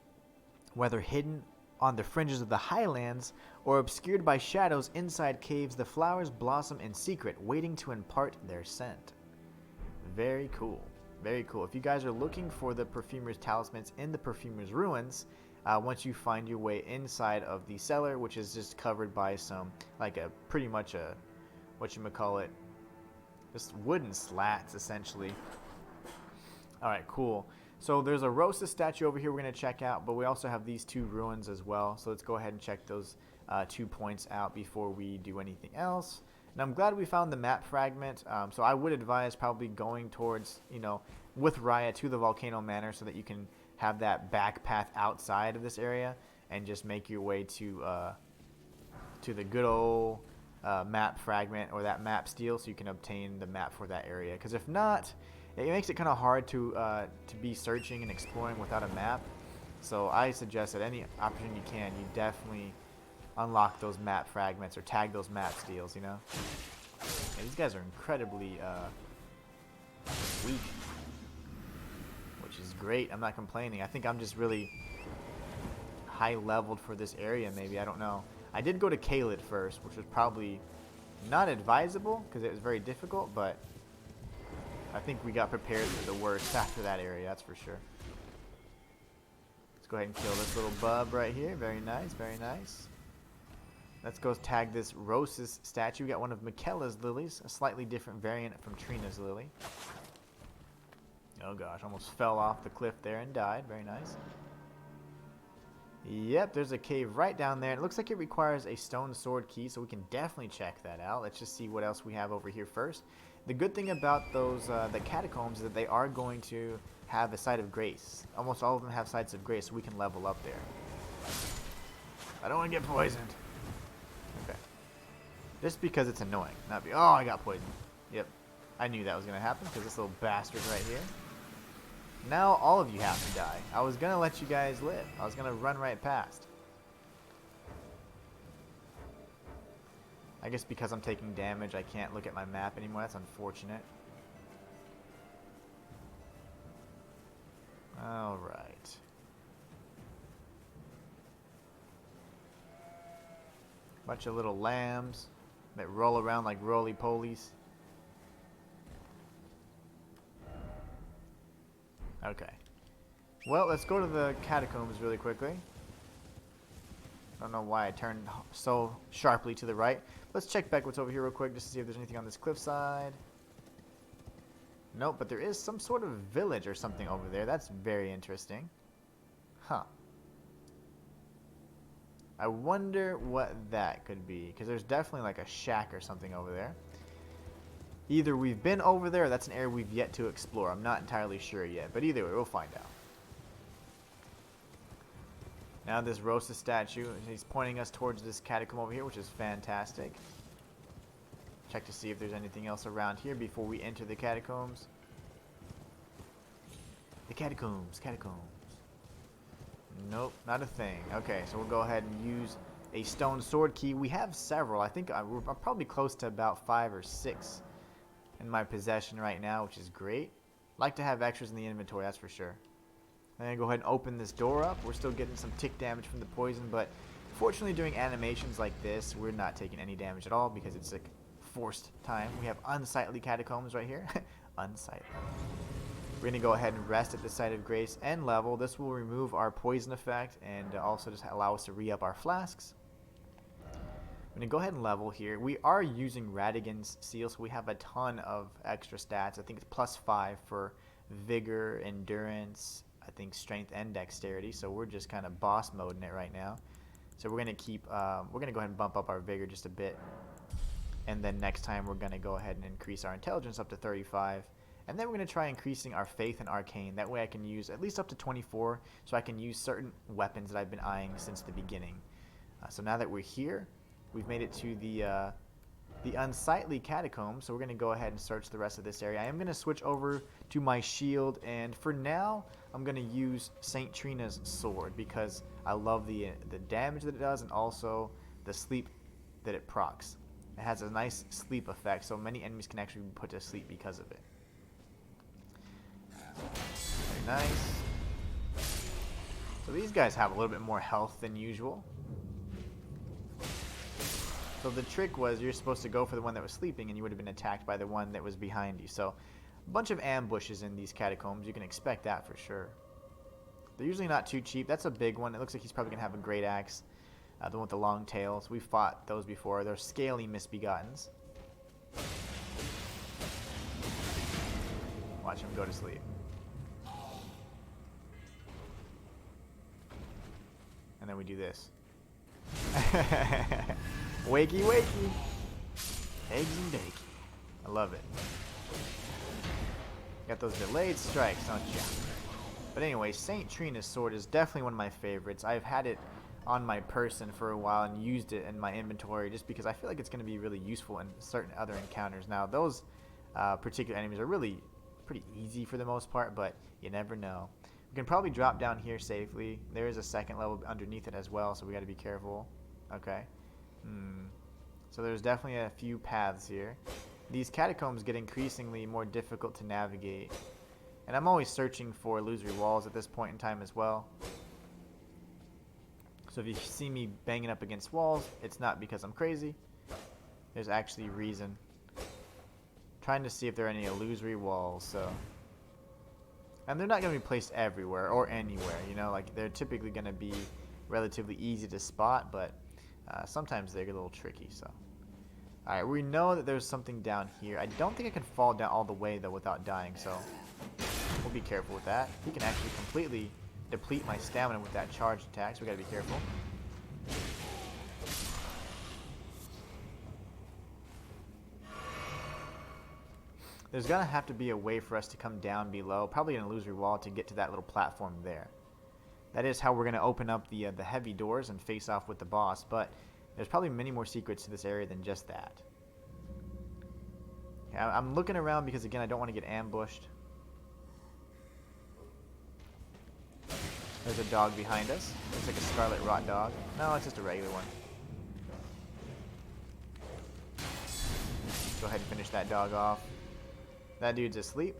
A: whether hidden on the fringes of the highlands or obscured by shadows inside caves. The flowers blossom in secret, waiting to impart their scent. Very cool. Very cool. If you guys are looking for the Perfumer's Talismans in the Perfumer's Ruins, once you find your way inside of the cellar, which is just covered by some, like a, pretty much a, whatchamacallit, just wooden slats, essentially. Alright, cool. So there's a Rosa statue over here we're going to check out, but we also have these two ruins as well. So let's go ahead and check those 2 points out before we do anything else. And I'm glad we found the Map Fragment. So I would advise probably going towards, you know, with Raya to the Volcano Manor so that you can have that back path outside of this area and just make your way to the good old Map Fragment or that map steel so you can obtain the map for that area. Because if not, it makes it kind of hard to be searching and exploring without a map. So I suggest that any opportunity you can, you definitely unlock those map fragments or tag those map steals, you know? Yeah, these guys are incredibly weak, which is great. I'm not complaining. I think I'm just really high leveled for this area, maybe. I don't know. I did go to Caelid first, which was probably not advisable because it was very difficult, but I think we got prepared for the worst after that area, that's for sure. Let's go ahead and kill this little bub right here. Very nice, very nice. Let's go tag this Rosa's statue. We got one of Michaela's lilies, a slightly different variant from Trina's lily. Oh gosh, almost fell off the cliff there and died. Very nice. Yep, there's a cave right down there. It looks like it requires a stone sword key, so we can definitely check that out. Let's just see what else we have over here first. The good thing about those the catacombs is that they are going to have a site of grace. Almost all of them have sites of grace, so we can level up there. I don't want to get poisoned. Okay. Just because it's annoying. Not be. Oh, I got poisoned. Yep. I knew that was going to happen because this little bastard right here. Now all of you have to die. I was going to let you guys live. I was going to run right past. I guess because I'm taking damage, I can't look at my map anymore. That's unfortunate. Alright. Bunch of little lambs that roll around like roly-polies. Okay. Well, let's go to the catacombs really quickly. I don't know why I turned so sharply to the right. Let's check back what's over here real quick just to see if there's anything on this cliffside. Nope, but there is some sort of village or something over there. That's very interesting. Huh. I wonder what that could be, because there's definitely like a shack or something over there. Either we've been over there or that's an area we've yet to explore. I'm not entirely sure yet, but either way, we'll find out. Now this Rosa statue, he's pointing us towards this catacomb over here, which is fantastic. Check to see if there's anything else around here before we enter the catacombs. The catacombs, catacombs. Nope, not a thing. Okay, so we'll go ahead and use a stone sword key. We have several. I think we're probably close to about 5 or 6 in my possession right now, which is great. Like to have extras in the inventory, that's for sure. I'm going to go ahead and open this door up. We're still getting some tick damage from the poison, but fortunately doing animations like this, we're not taking any damage at all because it's like forced time. We have unsightly catacombs right here. Unsightly. We're going to go ahead and rest at the site of grace and level. This will remove our poison effect and also just allow us to re-up our flasks. I'm going to go ahead and level here. We are using Radigan's seal, so we have a ton of extra stats. I think it's +5 for vigor, endurance, I think, strength and dexterity. So we're just kind of boss moding it right now. So we're going to keep, we're going to go ahead and bump up our vigor just a bit. And then next time we're going to go ahead and increase our intelligence up to 35. And then we're going to try increasing our faith and arcane. That way I can use at least up to 24. So I can use certain weapons that I've been eyeing since the beginning. So now that we're here, we've made it to the unsightly catacombs. So we're going to go ahead and search the rest of this area. I am going to switch over to my shield. And for now, I'm going to use St. Trina's sword because I love the damage that it does and also the sleep that it procs. It has a nice sleep effect, so many enemies can actually be put to sleep because of it. Very nice. So these guys have a little bit more health than usual. So the trick was you're supposed to go for the one that was sleeping and you would have been attacked by the one that was behind you. So a bunch of ambushes in these catacombs. You can expect that for sure. They're usually not too cheap. That's a big one. It looks like he's probably going to have a great axe. The one with the long tails. We've fought those before. They're scaly misbegottens. Watch him go to sleep. And then we do this. Wakey, wakey. Eggs and bacon. I love it. Got those delayed strikes, don't ya? But anyway, St. Trina's sword is definitely one of my favorites. I've had it on my person for a while and used it in my inventory just because I feel like it's going to be really useful in certain other encounters. Now, those particular enemies are really pretty easy for the most part, but you never know. We can probably drop down here safely. There is a second level underneath it as well, so we got to be careful. Okay. So there's definitely a few paths here. These catacombs get increasingly more difficult to navigate. And I'm always searching for illusory walls at this point in time as well. So if you see me banging up against walls, it's not because I'm crazy. There's actually reason. Trying to see if there are any illusory walls, so. And they're not going to be placed everywhere or anywhere, you know, like they're typically going to be relatively easy to spot, but sometimes they're a little tricky, so. Alright, we know that there's something down here. I don't think I can fall down all the way, though, without dying, so we'll be careful with that. He can actually completely deplete my stamina with that charge attack, so we gotta be careful. There's gonna have to be a way for us to come down below, probably an illusory wall, to get to that little platform there. That is how we're gonna open up the heavy doors and face off with the boss, but there's probably many more secrets to this area than just that. Okay, I'm looking around because, again, I don't want to get ambushed. There's a dog behind us. Looks like a scarlet rot dog. No, it's just a regular one. Go ahead and finish that dog off. That dude's asleep.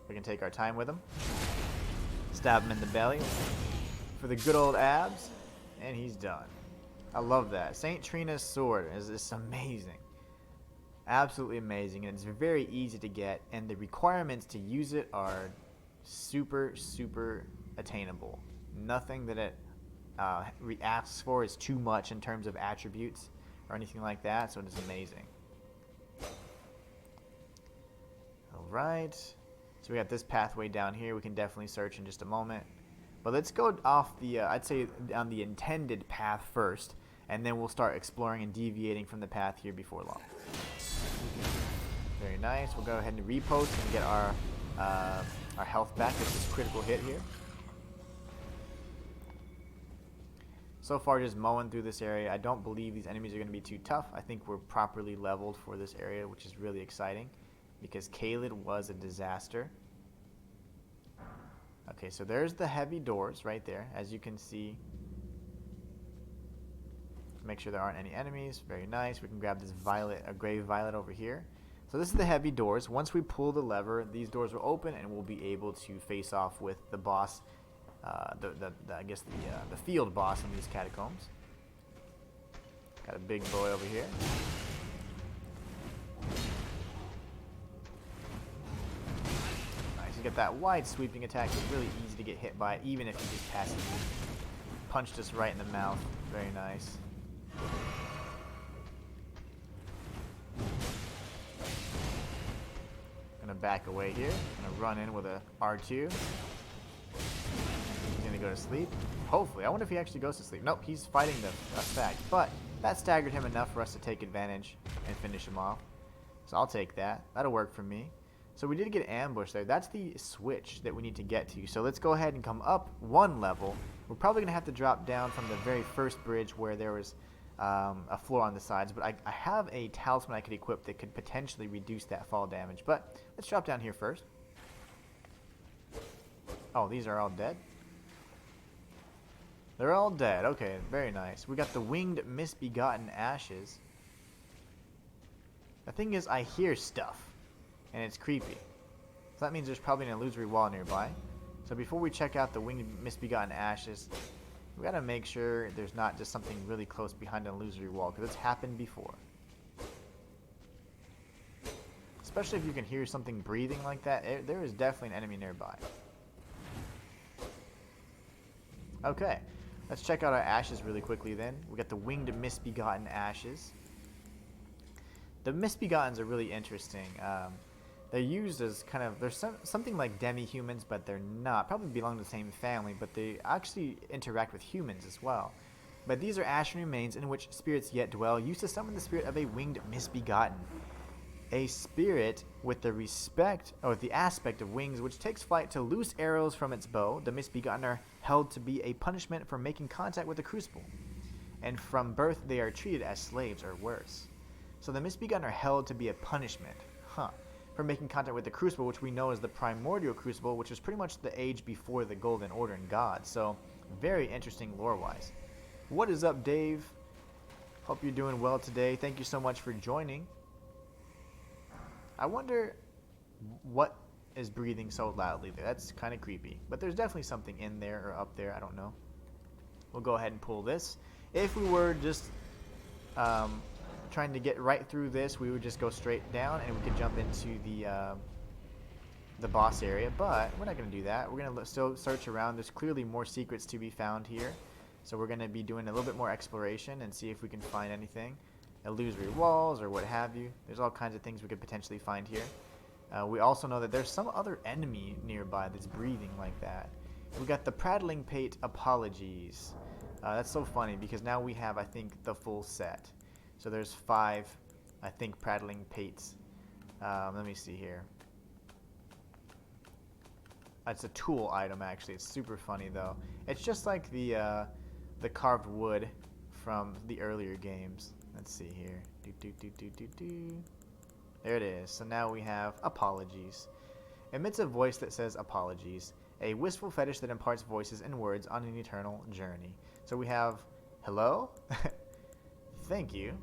A: We can take our time with him. Stab him in the belly for the good old abs. And he's done. I love that. St. Trina's sword is amazing. Absolutely amazing. And it's very easy to get. And the requirements to use it are super, super attainable. Nothing that it asks for is too much in terms of attributes or anything like that. So it is amazing. Alright. So we got this pathway down here. We can definitely search in just a moment. But let's go off the, I'd say, on the intended path first. And then we'll start exploring and deviating from the path here before long. Very nice. We'll go ahead and repost and get our health back with this critical hit here. So far, just mowing through this area. I don't believe these enemies are going to be too tough. I think we're properly leveled for this area, which is really exciting. Because Caelid was a disaster. Okay, so there's the heavy doors right there, as you can see. Make sure there aren't any enemies. Very nice. We can grab this violet, a gray violet over here. So this is the heavy doors. Once we pull the lever, these doors will open and we'll be able to face off with the boss, I guess the field boss in these catacombs. Got a big boy over here. Nice. You get that wide sweeping attack. It's really easy to get hit by it, even if you just passively punched us right in the mouth. Very nice. Gonna back away here. Gonna run in with a R2. go to sleep. Hopefully. I wonder if he actually goes to sleep. Nope, he's fighting the effect. But that staggered him enough for us to take advantage and finish him off. So I'll take that. That'll work for me. So we did get ambushed there. That's the switch that we need to get to. So let's go ahead and come up one level. We're probably going to have to drop down from the very first bridge where there was a floor on the sides. But I have a talisman I could equip that could potentially reduce that fall damage. But let's drop down here first. Oh, these are all dead? They're all dead. Okay, very nice. We got the winged misbegotten ashes. The thing is, I hear stuff. And it's creepy. So that means there's probably an illusory wall nearby. So before we check out the winged misbegotten ashes, we gotta make sure there's not just something really close behind an illusory wall, because it's happened before. Especially if you can hear something breathing like that, there is definitely an enemy nearby. Okay, let's check out our ashes really quickly then. We got the winged misbegotten ashes. The misbegottens are really interesting. They're used as kind of, they're something like demi-humans, but they're not. Probably belong to the same family, but they actually interact with humans as well. But these are ashen remains in which spirits yet dwell, used to summon the spirit of a winged misbegotten. A spirit with the aspect of wings, which takes flight to loose arrows from its bow. The misbegotten are held to be a punishment for making contact with the crucible. And from birth they are treated as slaves or worse. So the misbegotten are held to be a punishment. For making contact with the crucible, which we know is the primordial crucible, which is pretty much the age before the golden order and God. So very interesting lore wise. What is up, Dave? Hope you're doing well today. Thank you so much for joining. I wonder what is breathing so loudly there. That's kind of creepy, but there's definitely something in there or up there. I don't know. We'll go ahead and pull this. If we were just trying to get right through this, we would just go straight down and we could jump into the boss area, but we're not going to do that. We're going to still search around. There's clearly more secrets to be found here, so we're going to be doing a little bit more exploration and see if we can find anything, illusory walls or what have you. There's all kinds of things we could potentially find here. We also know that there's some other enemy nearby that's breathing like that. We got the prattling pate apologies. That's so funny because now we have, I think, the full set. So there's 5, I think, prattling pates. Let me see here. It's a tool item, actually. It's super funny, though. It's just like the carved wood from the earlier games. Let's see here. There it is. So now we have apologies. Emits a voice that says apologies. A wistful fetish that imparts voices and words on an eternal journey. So we have hello. Thank you.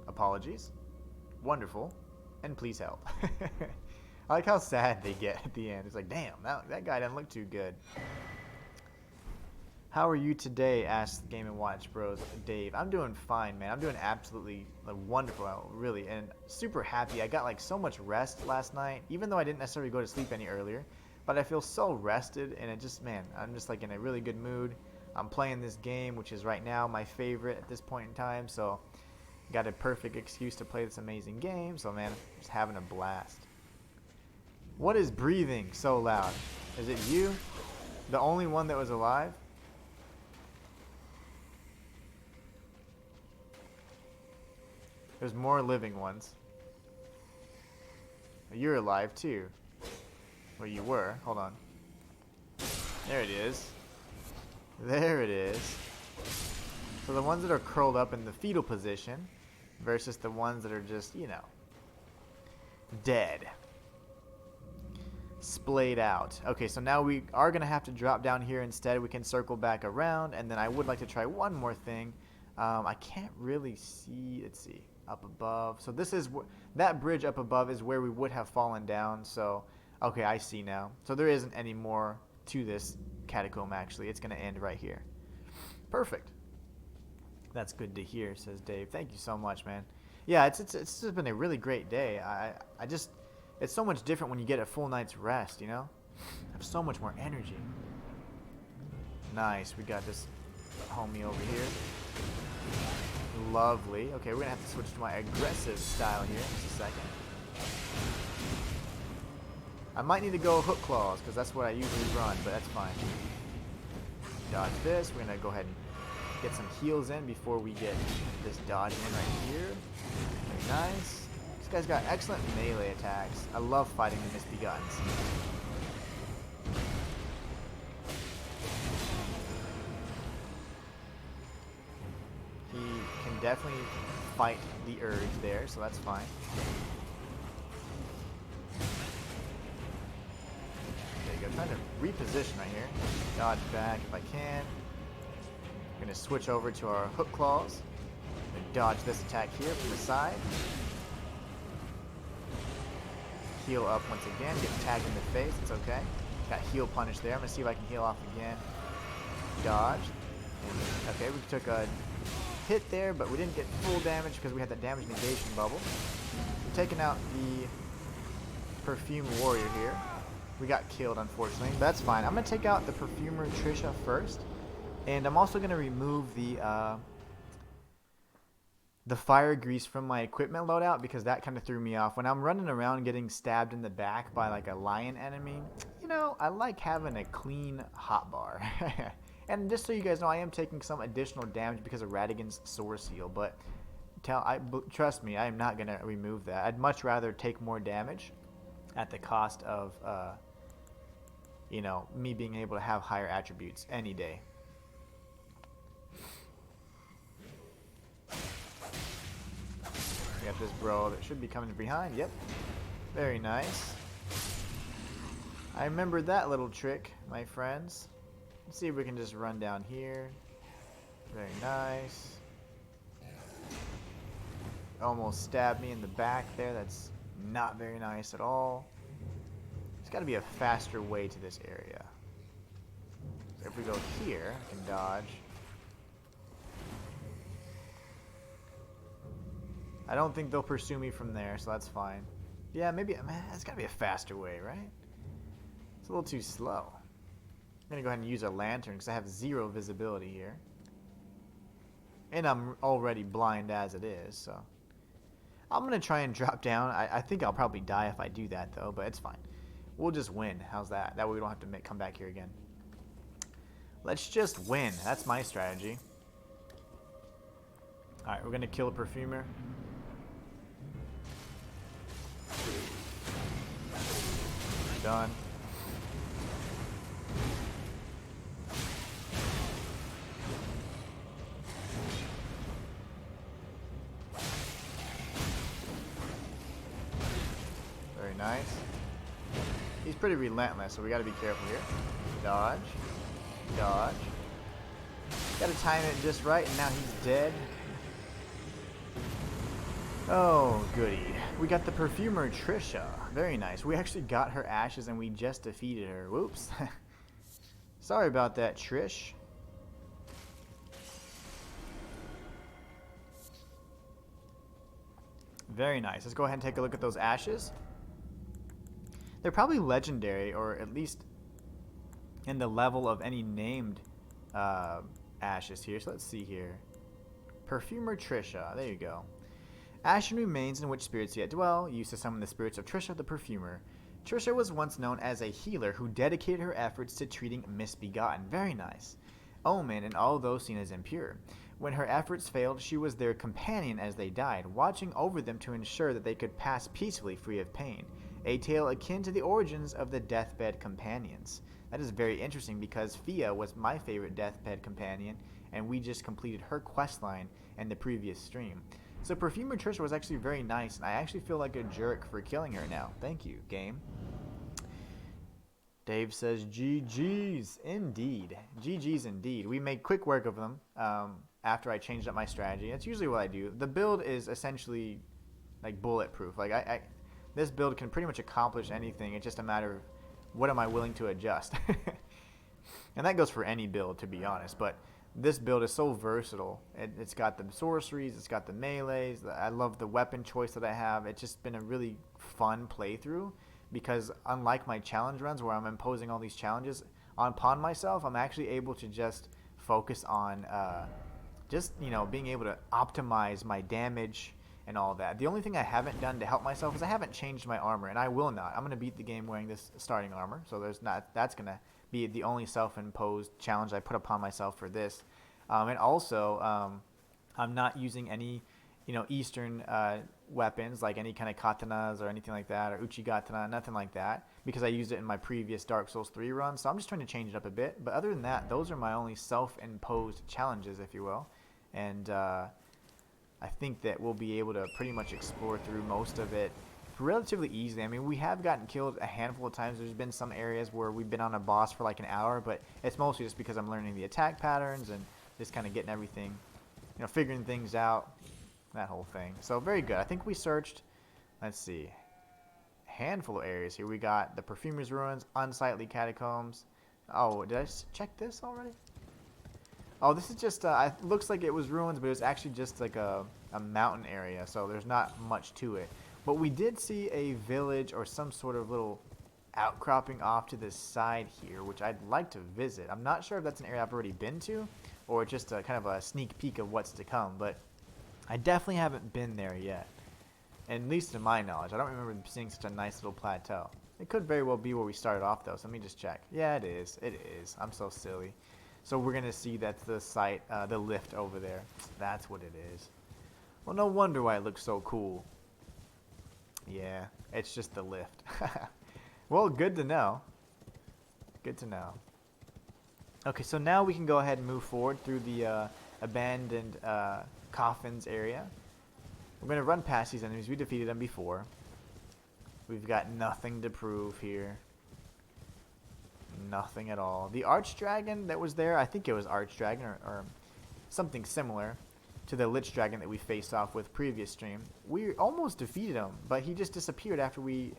A: Apologies. Wonderful. And please help. I like how sad they get at the end. It's like, damn, that guy doesn't look too good. How are you today? Asked Game & Watch Bros Dave. I'm doing fine, man. I'm doing absolutely wonderful, really, and super happy. I got like so much rest last night, even though I didn't necessarily go to sleep any earlier. But I feel so rested, and it just, man, I'm just like in a really good mood. I'm playing this game, which is right now my favorite at this point in time, so got a perfect excuse to play this amazing game. So, man, just having a blast. What is breathing so loud? Is it you? The only one that was alive? There's more living ones. You're alive, too. Well, you were. Hold on. There it is. There it is. So the ones that are curled up in the fetal position versus the ones that are just, you know, dead. Splayed out. Okay, so now we are going to have to drop down here instead. We can circle back around, and then I would like to try one more thing. I can't really see. Let's see. Up above. So this is that bridge up above is where we would have fallen down. So, okay, I see now. So there isn't any more to this catacomb, actually. It's going to end right here. Perfect. That's good to hear, says Dave. Thank you so much, man. Yeah, it's just been a really great day. I just, it's so much different when you get a full night's rest, you know? I have so much more energy. Nice. We got this homie over here. Lovely. Okay, we're going to have to switch to my aggressive style here in just a second. I might need to go hook claws, because that's what I usually run, but that's fine. Dodge this. We're going to go ahead and get some heals in before we get this dodge in right here. Very nice. This guy's got excellent melee attacks. I love fighting the Misbegottens. He can definitely fight the urge there, so that's fine. There you go. Trying to reposition right here. Dodge back if I can. I'm going to switch over to our hook claws. I'm going to dodge this attack here from the side. Heal up once again. Get tagged in the face. It's okay. Got heal punish there. I'm going to see if I can heal off again. Dodge. Okay, we took a hit there, but we didn't get full damage because we had that damage negation bubble. We're taking out the Perfume Warrior here. We got killed, unfortunately. But that's fine. I'm going to take out the Perfumer Trisha first. And I'm also going to remove the fire grease from my equipment loadout because that kind of threw me off. When I'm running around getting stabbed in the back by like a lion enemy, you know, I like having a clean hotbar. And just so you guys know, I am taking some additional damage because of Radigan's Source Heal, but trust me, I am not going to remove that. I'd much rather take more damage at the cost of, you know, me being able to have higher attributes any day. We got this bro that should be coming behind. Yep. Very nice. I remember that little trick, my friends. Let's see if we can just run down here. Very nice. Almost stabbed me in the back there. That's not very nice at all. There's got to be a faster way to this area. So if we go here, I can dodge. I don't think they'll pursue me from there, so that's fine. Yeah, maybe, man, there's got to be a faster way, right? It's a little too slow. I'm going to go ahead and use a lantern because I have 0 visibility here. And I'm already blind as it is, so. I'm going to try and drop down. I think I'll probably die if I do that, though, but it's fine. We'll just win. How's that? That way we don't have to come back here again. Let's just win. That's my strategy. Alright, we're going to kill a Perfumer. Done. Very nice. He's pretty relentless, so we gotta be careful here. Dodge. Dodge. Gotta time it just right, and now he's dead. Oh, goody. We got the Perfumer Trisha. Very nice. We actually got her ashes and we just defeated her. Whoops. Sorry about that, Trish. Very nice. Let's go ahead and take a look at those ashes. They're probably legendary, or at least in the level of any named ashes here. So let's see here. Perfumer Trisha. There you go. Ashen remains in which spirits yet dwell, used to summon the spirits of Trisha the Perfumer. Trisha was once known as a healer who dedicated her efforts to treating misbegotten. Very nice. Omen and all those seen as impure. When her efforts failed, she was their companion as they died, watching over them to ensure that they could pass peacefully free of pain. A tale akin to the origins of the deathbed companions. That is very interesting because Fia was my favorite deathbed companion, and we just completed her questline in the previous stream. So Perfumer Trisha was actually very nice, and I actually feel like a jerk for killing her now. Thank you, game. Dave says, GG's indeed. GG's indeed. We made quick work of them after I changed up my strategy. That's usually what I do. The build is essentially like bulletproof. Like this build can pretty much accomplish anything. It's just a matter of what am I willing to adjust. And that goes for any build, to be honest. But this build is so versatile. It's got the sorceries, it's got the melees. I love the weapon choice that I have. It's just been a really fun playthrough because unlike my challenge runs where I'm imposing all these challenges upon myself, I'm actually able to just focus on just, you know, being able to optimize my damage and all that. The only thing I haven't done to help myself is I haven't changed my armor, and I will not. I'm going to beat the game wearing this starting armor, so that's going to be the only self-imposed challenge I put upon myself for this. And also, I'm not using any, Eastern weapons, like any kind of katanas or anything like that, or uchigatana, nothing like that, because I used it in my previous Dark Souls 3 run. So I'm just trying to change it up a bit. But other than that, those are my only self-imposed challenges, if you will. And I think that we'll be able to pretty much explore through most of it relatively easily. I mean, we have gotten killed a handful of times. There's been some areas where we've been on a boss for like an hour, but it's mostly just because I'm learning the attack patterns and just kind of getting everything, figuring things out, that whole thing. So very good. I think we searched, let's see, a handful of areas here. We got the Perfumer's Ruins, Unsightly Catacombs. Oh, did I check this already? Oh, this is just, it looks like it was ruins, but it was actually just like a mountain area, so there's not much to it. But we did see a village or some sort of little outcropping off to this side here, which I'd like to visit. I'm not sure if that's an area I've already been to, or just a kind of a sneak peek of what's to come, but I definitely haven't been there yet. At least to my knowledge. I don't remember seeing such a nice little plateau. It could very well be where we started off, though, so let me just check. Yeah, it is. It is. I'm so silly. So we're going to see that's the site, the lift over there. That's what it is. Well, no wonder why it looks so cool. Yeah, it's just the lift. Well, good to know. Good to know. Okay, so now we can go ahead and move forward through the abandoned coffins area. We're going to run past these enemies. We defeated them before. We've got nothing to prove here. Nothing at all. The Archdragon that was there, I think it was Archdragon or something similar to the Lich Dragon that we faced off with previous stream. We almost defeated him, but he just disappeared after we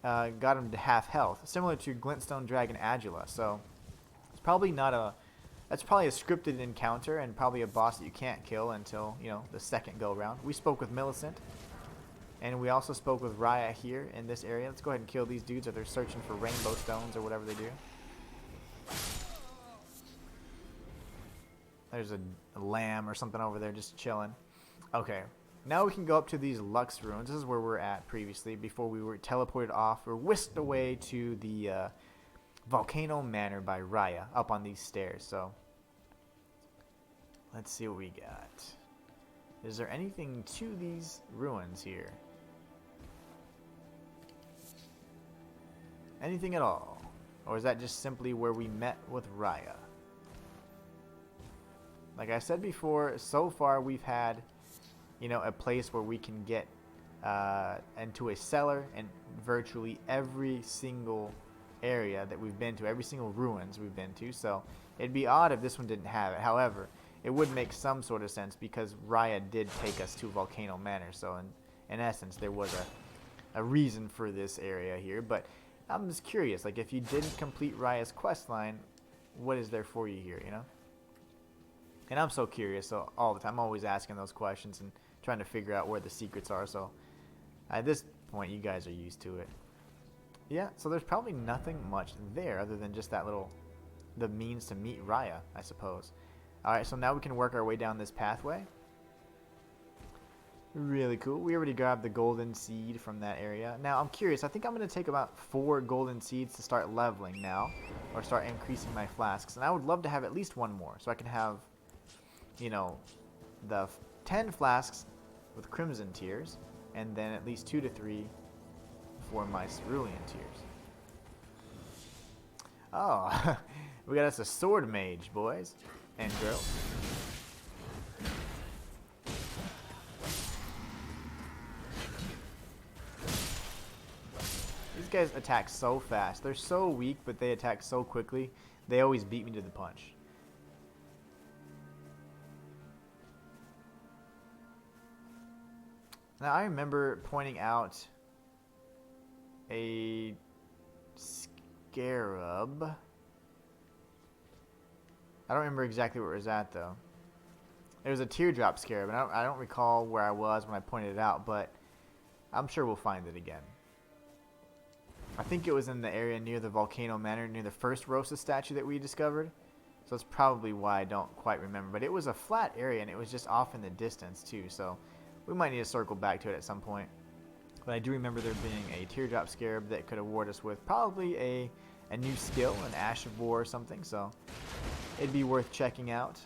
A: got him to half health, similar to Glintstone Dragon Agila. So it's probably not a, that's probably a scripted encounter and probably a boss that you can't kill until, the second go round. We spoke with Millicent, and we also spoke with Raya here in this area. Let's go ahead and kill these dudes if they're searching for rainbow stones or whatever they do. There's a lamb or something over there just chilling. Okay, now we can go up to these Lux ruins. This is where we're at previously before we were teleported off or whisked away to the Volcano Manor by Raya up on these stairs. So let's see what we got. Is there anything to these ruins here? Anything at all? Or is that just simply where we met with Raya? Like I said before, so far we've had, a place where we can get into a cellar in virtually every single area that we've been to, every single ruins we've been to. So it'd be odd if this one didn't have it. However, it would make some sort of sense because Raya did take us to Volcano Manor. So in essence, there was a reason for this area here. But I'm just curious, like if you didn't complete Raya's questline, what is there for you here, And I'm so curious, so all the time I'm always asking those questions and trying to figure out where the secrets are. So at this point, you guys are used to it. Yeah, so there's probably nothing much there other than just that the means to meet Raya, I suppose. Alright, so now we can work our way down this pathway. Really cool. We already grabbed the golden seed from that area. Now, I'm curious. I think I'm going to take about 4 golden seeds to start leveling now. Or start increasing my flasks. And I would love to have at least one more. So I can have, the 10 flasks with crimson tears. And then at least 2 to 3 for my cerulean tears. Oh, we got us a sword mage, boys and girls. These guys attack so fast. They're so weak, but they attack so quickly. They always beat me to the punch. Now, I remember pointing out a scarab. I don't remember exactly where it was at, though. It was a teardrop scarab, and I don't recall where I was when I pointed it out, but I'm sure we'll find it again. I think it was in the area near the Volcano Manor, near the first Rosa statue that we discovered. So that's probably why I don't quite remember. But it was a flat area, and it was just off in the distance, too. So we might need to circle back to it at some point. But I do remember there being a teardrop scarab that could award us with probably a new skill, an Ash of War or something, so it'd be worth checking out.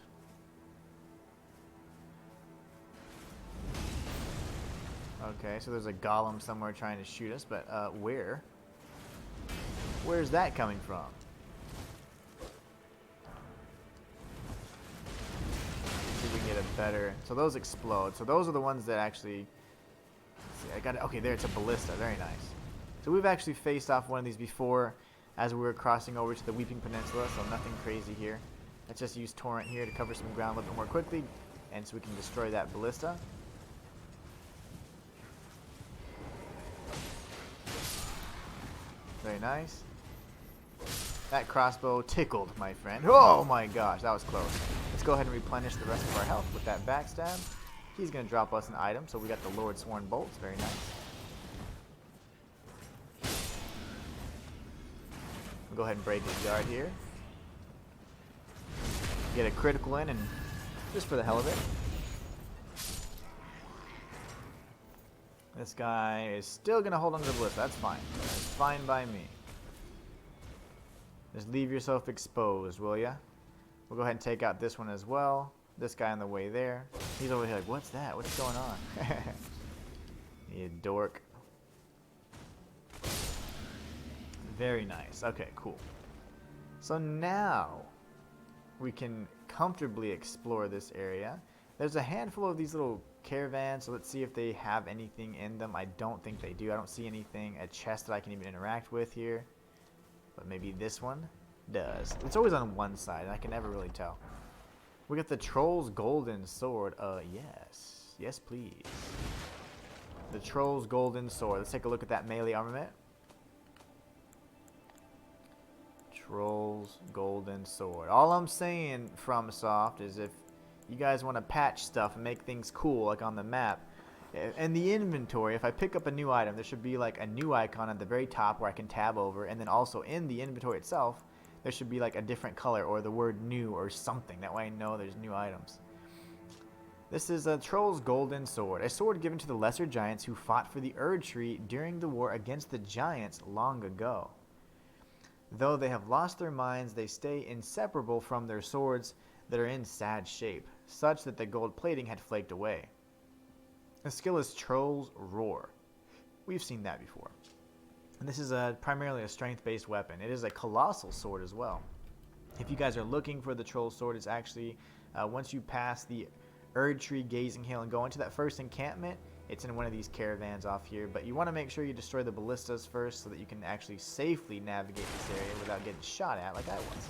A: Okay, so there's a golem somewhere trying to shoot us, but where? Where's that coming from? See if we can get a better... So those explode. So those are the ones that actually... Let's see, I got it. Okay, there, it's a ballista. Very nice. So we've actually faced off one of these before as we were crossing over to the Weeping Peninsula, so nothing crazy here. Let's just use Torrent here to cover some ground a little bit more quickly, and so we can destroy that ballista. Very nice. That crossbow tickled, my friend. Oh my gosh, that was close. Let's go ahead and replenish the rest of our health with that backstab. He's going to drop us an item, so we got the Lord Sworn Bolts. Very nice. We'll go ahead and break his guard here. Get a critical in, and just for the hell of it. This guy is still going to hold on to the ballista. That's fine. That's fine by me. Just leave yourself exposed, will ya? We'll go ahead and take out this one as well. This guy on the way there. He's over here like, what's that? What's going on? You dork. Very nice. Okay, cool. So now we can comfortably explore this area. There's a handful of these little caravans, so let's see if they have anything in them. I don't think they do. I don't see anything, a chest that I can even interact with here. But maybe this one does. It's always on one side, and I can never really tell. We got the Troll's Golden Sword. Yes. Yes, please. The Troll's Golden Sword. Let's take a look at that melee armament. Troll's Golden Sword. All I'm saying, FromSoft, is if you guys want to patch stuff and make things cool, like on the map, in the inventory, if I pick up a new item, there should be like a new icon at the very top where I can tab over, and then also in the inventory itself, there should be like a different color or the word new or something. That way I know there's new items. This is a Troll's Golden Sword, a sword given to the lesser giants who fought for the Erd Tree during the war against the giants long ago. Though they have lost their minds, they stay inseparable from their swords that are in sad shape, such that the gold plating had flaked away. The skill is Troll's Roar. We've seen that before. And this is primarily a strength-based weapon. It is a colossal sword as well. If you guys are looking for the Troll Sword, it's actually, once you pass the Erd Tree Gazing Hill and go into that first encampment, it's in one of these caravans off here. But you want to make sure you destroy the ballistas first so that you can actually safely navigate this area without getting shot at like I was.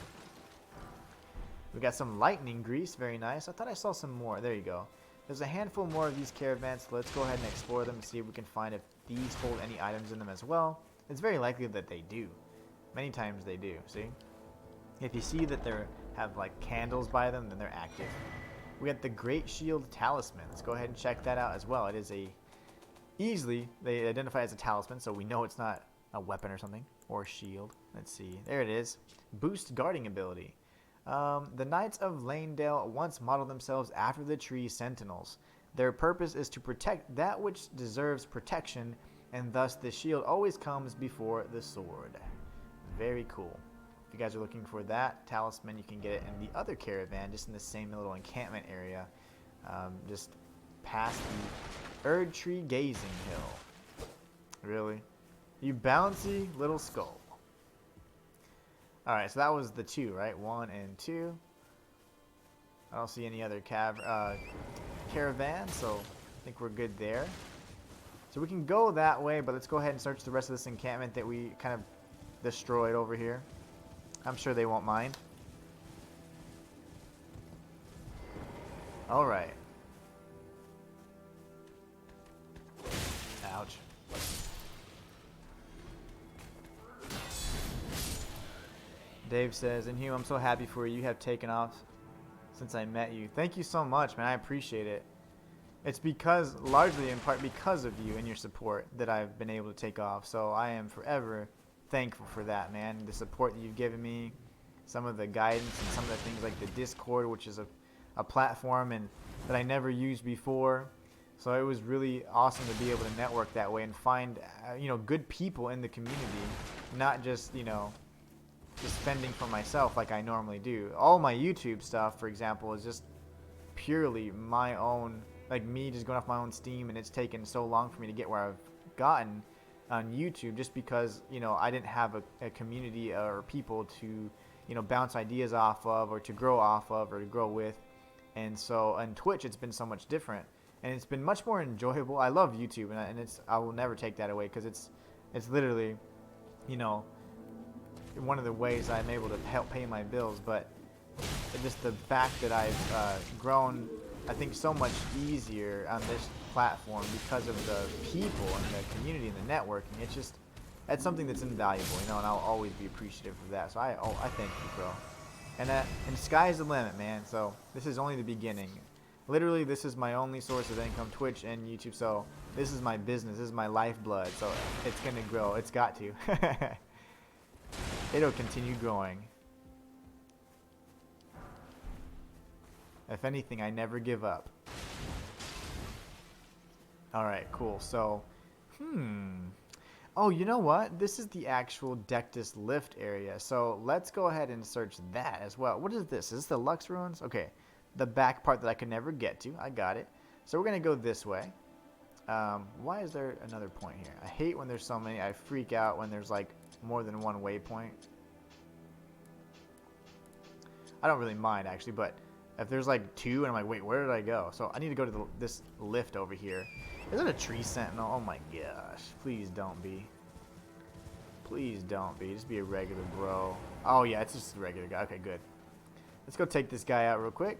A: We got some lightning grease. Very nice. I thought I saw some more. There you go. There's a handful more of these caravans, so let's go ahead and explore them and see if we can find if these hold any items in them as well. It's very likely that they do. Many times they do, see? If you see that they have like candles by them, then they're active. We got the Great Shield Talisman. Let's go ahead and check that out as well. It is they identify as a talisman, so we know it's not a weapon or something, or a shield. Let's see. There it is. Boost guarding ability. The Knights of Lanedale once modeled themselves after the tree sentinels. Their purpose is to protect that which deserves protection, and thus the shield always comes before the sword. Very cool. If you guys are looking for that talisman, you can get it in the other caravan, just in the same little encampment area, just past the Erd Tree Gazing Hill. Really? You bouncy little skull. Alright, so that was the two, right? 1 and 2. I don't see any other caravan, so I think we're good there. So we can go that way, but let's go ahead and search the rest of this encampment that we kind of destroyed over here. I'm sure they won't mind. Alright. Ouch. Dave says, Inhuman, I'm so happy for you. You have taken off since I met you. Thank you so much, man. I appreciate it. It's because, largely in part because of you and your support that I've been able to take off. So I am forever thankful for that, man. The support that you've given me, some of the guidance, and some of the things like the Discord, which is a platform and that I never used before. So it was really awesome to be able to network that way and find, good people in the community, not just, just fending for myself like I normally do. All my YouTube stuff, for example, is just purely my own, like me just going off my own steam, and it's taken so long for me to get where I've gotten on YouTube just because, you know, I didn't have a community or people to, you know, bounce ideas off of or to grow off of or to grow with. And so on Twitch, it's been so much different, and it's been much more enjoyable. I love YouTube, and I will never take that away because it's literally, you know, one of the ways I'm able to help pay my bills. But just the fact that I've grown, I think, so much easier on this platform because of the people and the community and the networking. It's just, that's something that's invaluable, you know, and I'll always be appreciative of that. So I thank you, bro. And sky's the limit, man. So this is only the beginning. Literally, this is my only source of income, Twitch and YouTube. So this is my business. This is my lifeblood. So it's gonna grow. It's got to. It'll continue growing. If anything, I never give up. Alright, cool. So, oh, you know what? This is the actual Dectus lift area. So let's go ahead and search that as well. What is this? Is this the Lux Ruins? Okay. The back part that I could never get to. I got it. So we're going to go this way. Why is there another point here? I hate when there's so many. I freak out when there's like more than one waypoint. I don't really mind actually, but if there's like two and I'm like, wait, where did I go? So I need to go to this lift over here. Is it a tree sentinel? Oh my gosh. Please don't be. Please don't be. Just be a regular bro. Oh yeah, it's just a regular guy. Okay, good. Let's go take this guy out real quick.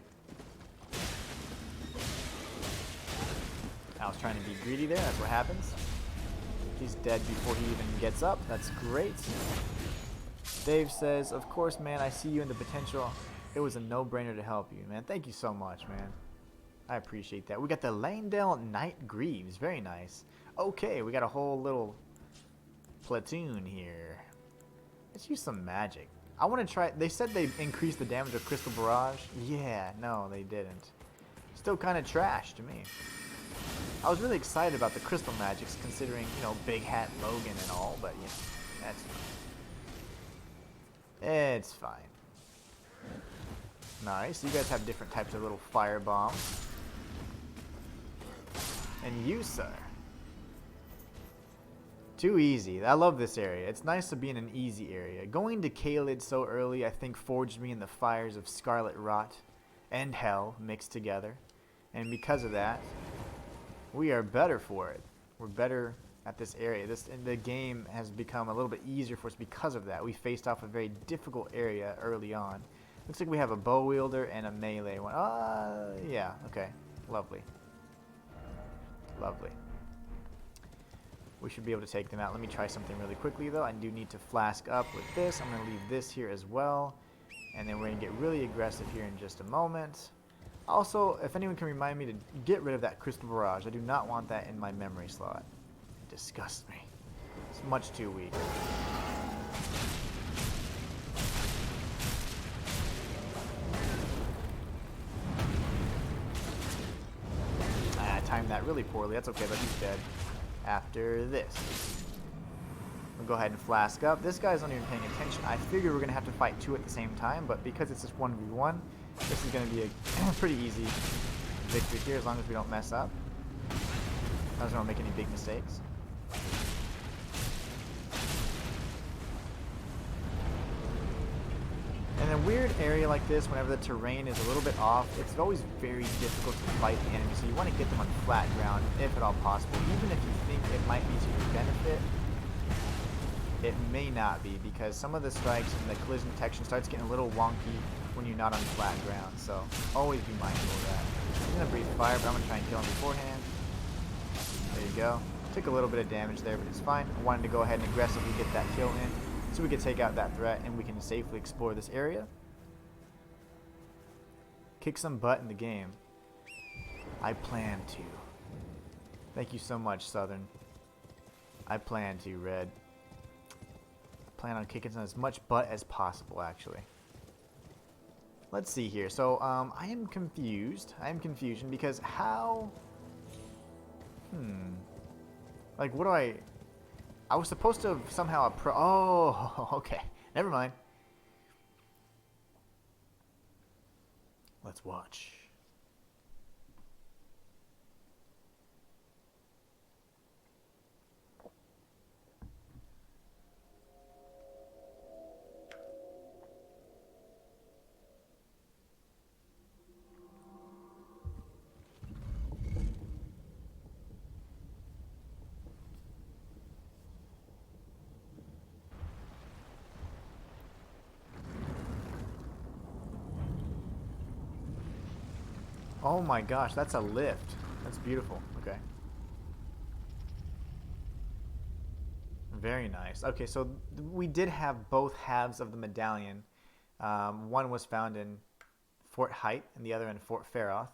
A: I was trying to be greedy there. That's what happens. He's dead before he even gets up. That's great. Dave says, of course, man, I see you in the potential. It was a no-brainer to help you, man. Thank you so much, man. I appreciate that. We got the Langdale Night Greaves. Very nice. Okay, we got a whole little platoon here. Let's use some magic. I want to try. They said they increased the damage of Crystal Barrage. Yeah, no, they didn't. Still kind of trash to me. I was really excited about the crystal magics, considering, you know, Big Hat Logan and all, but you know, it's fine. Nice. You guys have different types of little fire bombs. And you, sir. Too easy. I love this area. It's nice to be in an easy area. Going to Caelid so early, I think, forged me in the fires of Scarlet Rot and Hell mixed together. And because of that, we are better for it. We're better at this area. The game has become a little bit easier for us because of that. We faced off a very difficult area early on. Looks like we have a bow wielder and a melee one. Yeah, okay. Lovely. Lovely. We should be able to take them out. Let me try something really quickly, though. I do need to flask up with this. I'm going to leave this here as well. And then we're going to get really aggressive here in just a moment. Also, if anyone can remind me to get rid of that Crystal Barrage. I do not want that in my memory slot. It disgusts me. It's much too weak. I timed that really poorly. That's okay, but he's dead. After this, we'll go ahead and flask up. This guy's not even paying attention. I figure we're going to have to fight two at the same time, but because it's just 1v1, this is going to be a pretty easy victory here as long as we don't mess up. I just don't make any big mistakes. In a weird area like this, whenever the terrain is a little bit off, it's always very difficult to fight the enemy, so you want to get them on flat ground, if at all possible. Even if you think it might be to your benefit, it may not be, because some of the strikes and the collision detection starts getting a little wonky when you're not on flat ground, so always be mindful of that. I'm going to breathe fire, but I'm going to try and kill him beforehand. There you go. Took a little bit of damage there, but it's fine. I wanted to go ahead and aggressively get that kill in, so we can take out that threat and we can safely explore this area. Kick some butt in the game. I plan to. Thank you so much, Southern. I plan to, Red. Plan on kicking as much butt as possible, actually. Let's see here. So, I am confused. I am confusion because how... Like, what do I was supposed to have somehow oh, okay. Never mind. Let's watch. Oh my gosh, that's a lift. That's beautiful. Okay. Very nice. Okay, so we did have both halves of the medallion. One was found in Fort Height and the other in Fort Feroth.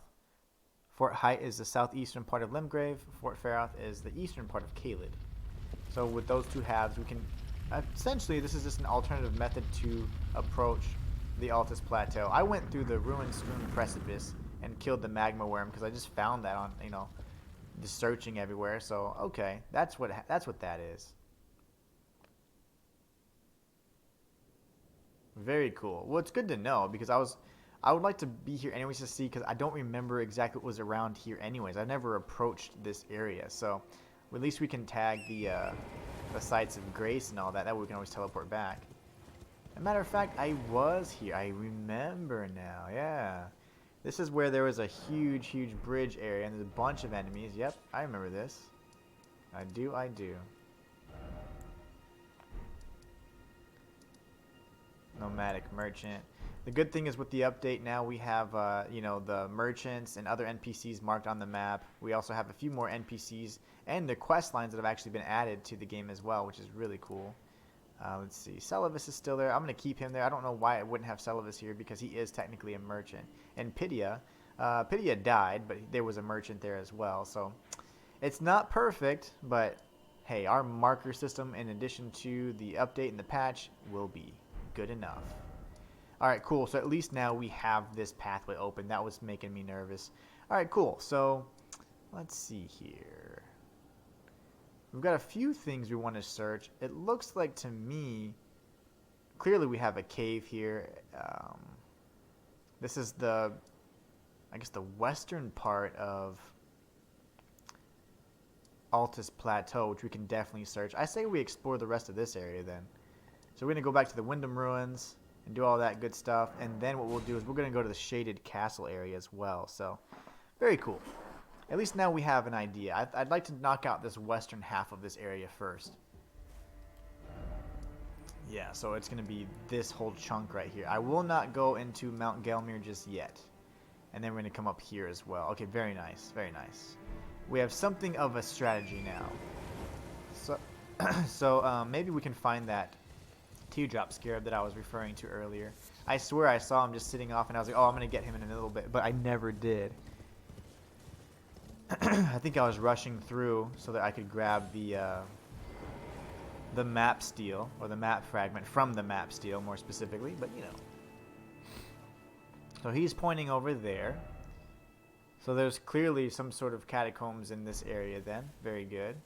A: Fort Height is the southeastern part of Limgrave. Fort Feroth is the eastern part of Caelid. So with those two halves, we can... essentially, this is just an alternative method to approach the Altus Plateau. I went through the ruin-strewn precipice and killed the magma worm because I just found that on, you know, just searching everywhere. So, okay, that's what that is. Very cool. Well, it's good to know because I would like to be here anyways to see, because I don't remember exactly what was around here anyways. I've never approached this area, so at least we can tag the sites of grace and all that. That way we can always teleport back. As a matter of fact, I was here. I remember now. Yeah. This is where there was a huge, huge bridge area, and there's a bunch of enemies. Yep, I remember this. I do. Nomadic merchant. The good thing is with the update now we have, you know, the merchants and other NPCs marked on the map. We also have a few more NPCs and the quest lines that have actually been added to the game as well, which is really cool. Let's see. Celavis is still there. I'm going to keep him there. I don't know why I wouldn't have Celavis here because he is technically a merchant. And Pydia died, but there was a merchant there as well. So it's not perfect, but hey, our marker system in addition to the update and the patch will be good enough. Alright, cool. So at least now we have this pathway open. That was making me nervous. Alright, cool. So let's see here. We've got a few things we want to search. It looks like to me, clearly we have a cave here. This is the, I guess, the western part of Altus Plateau, which we can definitely search. I say we explore the rest of this area then. So we're going to go back to the Wyndham Ruins and do all that good stuff. And then what we'll do is we're going to go to the Shaded Castle area as well. So, very cool. At least now we have an idea. I'd like to knock out this western half of this area first. Yeah, so it's going to be this whole chunk right here. I will not go into Mount Gelmir just yet. And then we're going to come up here as well. Okay, very nice. Very nice. We have something of a strategy now. So, maybe we can find that teardrop scarab that I was referring to earlier. I swear I saw him just sitting off and I was like, oh, I'm going to get him in a little bit. But I never did. I think I was rushing through so that I could grab the map steel, or the map fragment from the map steel more specifically, but you know. So he's pointing over there. So there's clearly some sort of catacombs in this area then. Very good.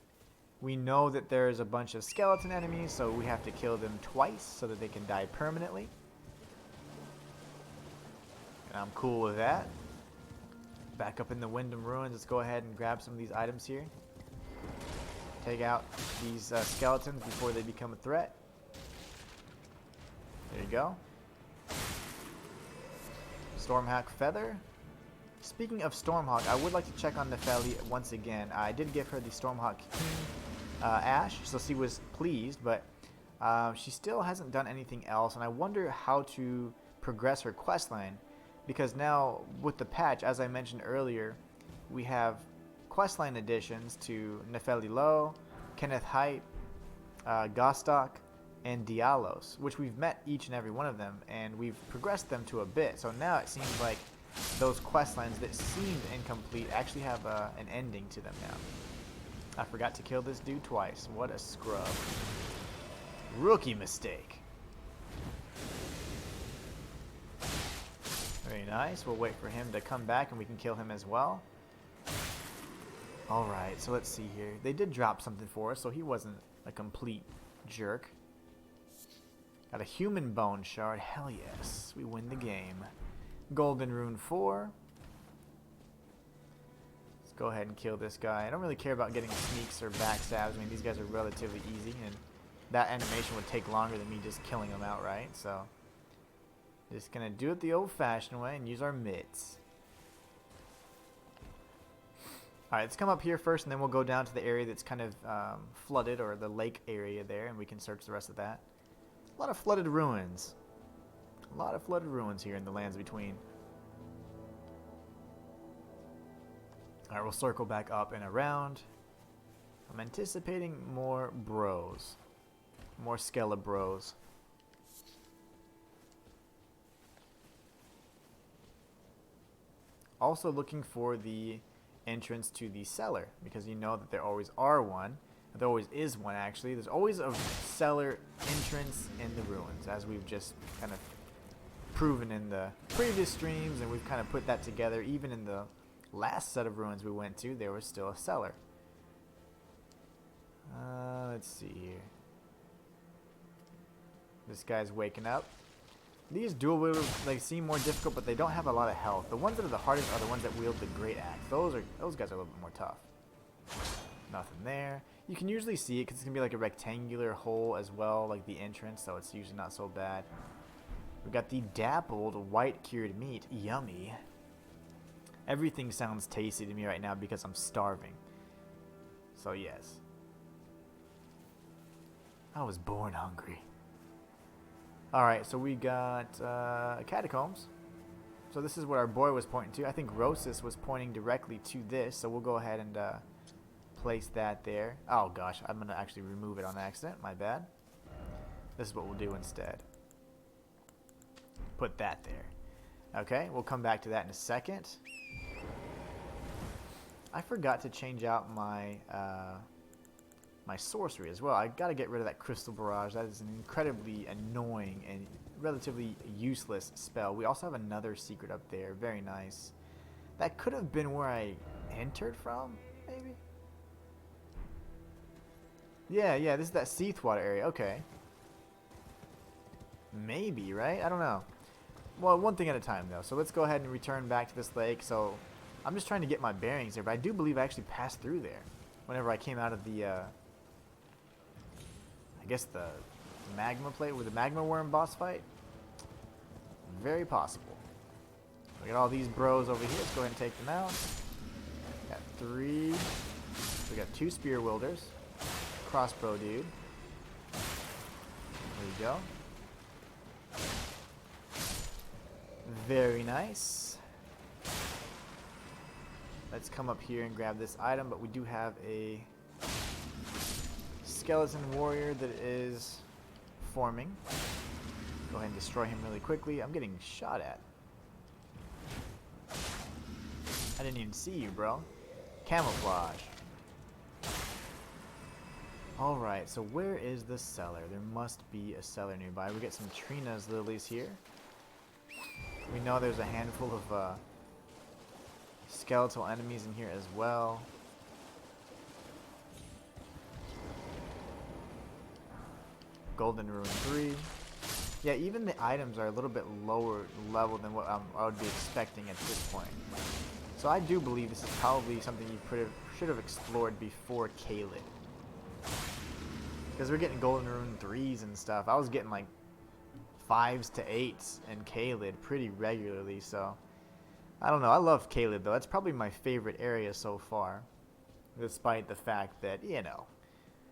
A: We know that there's a bunch of skeleton enemies, so we have to kill them twice so that they can die permanently. And I'm cool with that. Back up in the Wyndham Ruins, let's go ahead and grab some of these items here. Take out these skeletons before they become a threat. There you go. Stormhawk Feather. Speaking of Stormhawk, I would like to check on Nefeli once again. I did give her the Stormhawk King Ash, so she was pleased, but she still hasn't done anything else, and I wonder how to progress her questline. Because now, with the patch, as I mentioned earlier, we have questline additions to Nefeli Low, Kenneth Height, Gostok, and Dialos, which we've met each and every one of them, and we've progressed them to a bit. So now it seems like those questlines that seemed incomplete actually have an ending to them now. I forgot to kill this dude twice. What a scrub. Rookie mistake. Very nice. We'll wait for him to come back and we can kill him as well. Alright, so let's see here. They did drop something for us, so he wasn't a complete jerk. Got a human bone shard. Hell yes. We win the game. Golden Rune 4. Let's go ahead and kill this guy. I don't really care about getting sneaks or backstabs. I mean, these guys are relatively easy, and that animation would take longer than me just killing them outright, so just gonna do it the old-fashioned way and use our mitts. Alright, let's come up here first, and then we'll go down to the area that's kind of flooded, or the lake area there, and we can search the rest of that. A lot of flooded ruins. A lot of flooded ruins here in the lands between. Alright, we'll circle back up and around. I'm anticipating more bros. More Skella bros. Also looking for the entrance to the cellar, because you know that there always are one. There always is one, actually. There's always a cellar entrance in the ruins, as we've just kind of proven in the previous streams, and we've kind of put that together. Even in the last set of ruins we went to, there was still a cellar. Let's see here. This guy's waking up. These dual wielders, they seem more difficult, but they don't have a lot of health. The ones that are the hardest are the ones that wield the great axe. Those guys are a little bit more tough. Nothing there. You can usually see it because it's gonna be like a rectangular hole as well, like the entrance, so it's usually not so bad. We've got the dappled white cured meat. Yummy. Everything sounds tasty to me right now because I'm starving. So yes. I was born hungry. Alright, so we got Catacombs. So this is what our boy was pointing to. I think Rosis was pointing directly to this, so we'll go ahead and place that there. Oh gosh, I'm going to actually remove it on accident. My bad. This is what we'll do instead. Put that there. Okay, we'll come back to that in a second. I forgot to change out my my sorcery as well. I gotta get rid of that crystal barrage. That is an incredibly annoying and relatively useless spell. We also have another secret up there. Very nice. That could have been where I entered from, maybe? Yeah, this is that Seathwater area. Okay. Maybe, right? I don't know. Well, one thing at a time, though. So let's go ahead and return back to this lake. So I'm just trying to get my bearings here, but I do believe I actually passed through there whenever I came out of the, I guess the magma plate with the magma worm boss fight. Very possible. We got all these bros over here. Let's go ahead and take them out. Got 3. We got 2 spear wielders. Crossbow dude. There you go. Very nice. Let's come up here and grab this item, but we do have a skeleton warrior that is forming. Go ahead and destroy him really quickly. I'm getting shot at. I didn't even see you, bro. Camouflage. Alright, so where is the cellar? There must be a cellar nearby. We get some Trina's lilies here. We know there's a handful of skeletal enemies in here as well. Golden Rune 3. Yeah, even the items are a little bit lower level than what I would be expecting at this point. So I do believe this is probably something you should have explored before Caelid. Because we're getting Golden Rune 3s and stuff. I was getting like 5s to 8s in Caelid pretty regularly, so I don't know. I love Caelid though. That's probably my favorite area so far, despite the fact that, you know,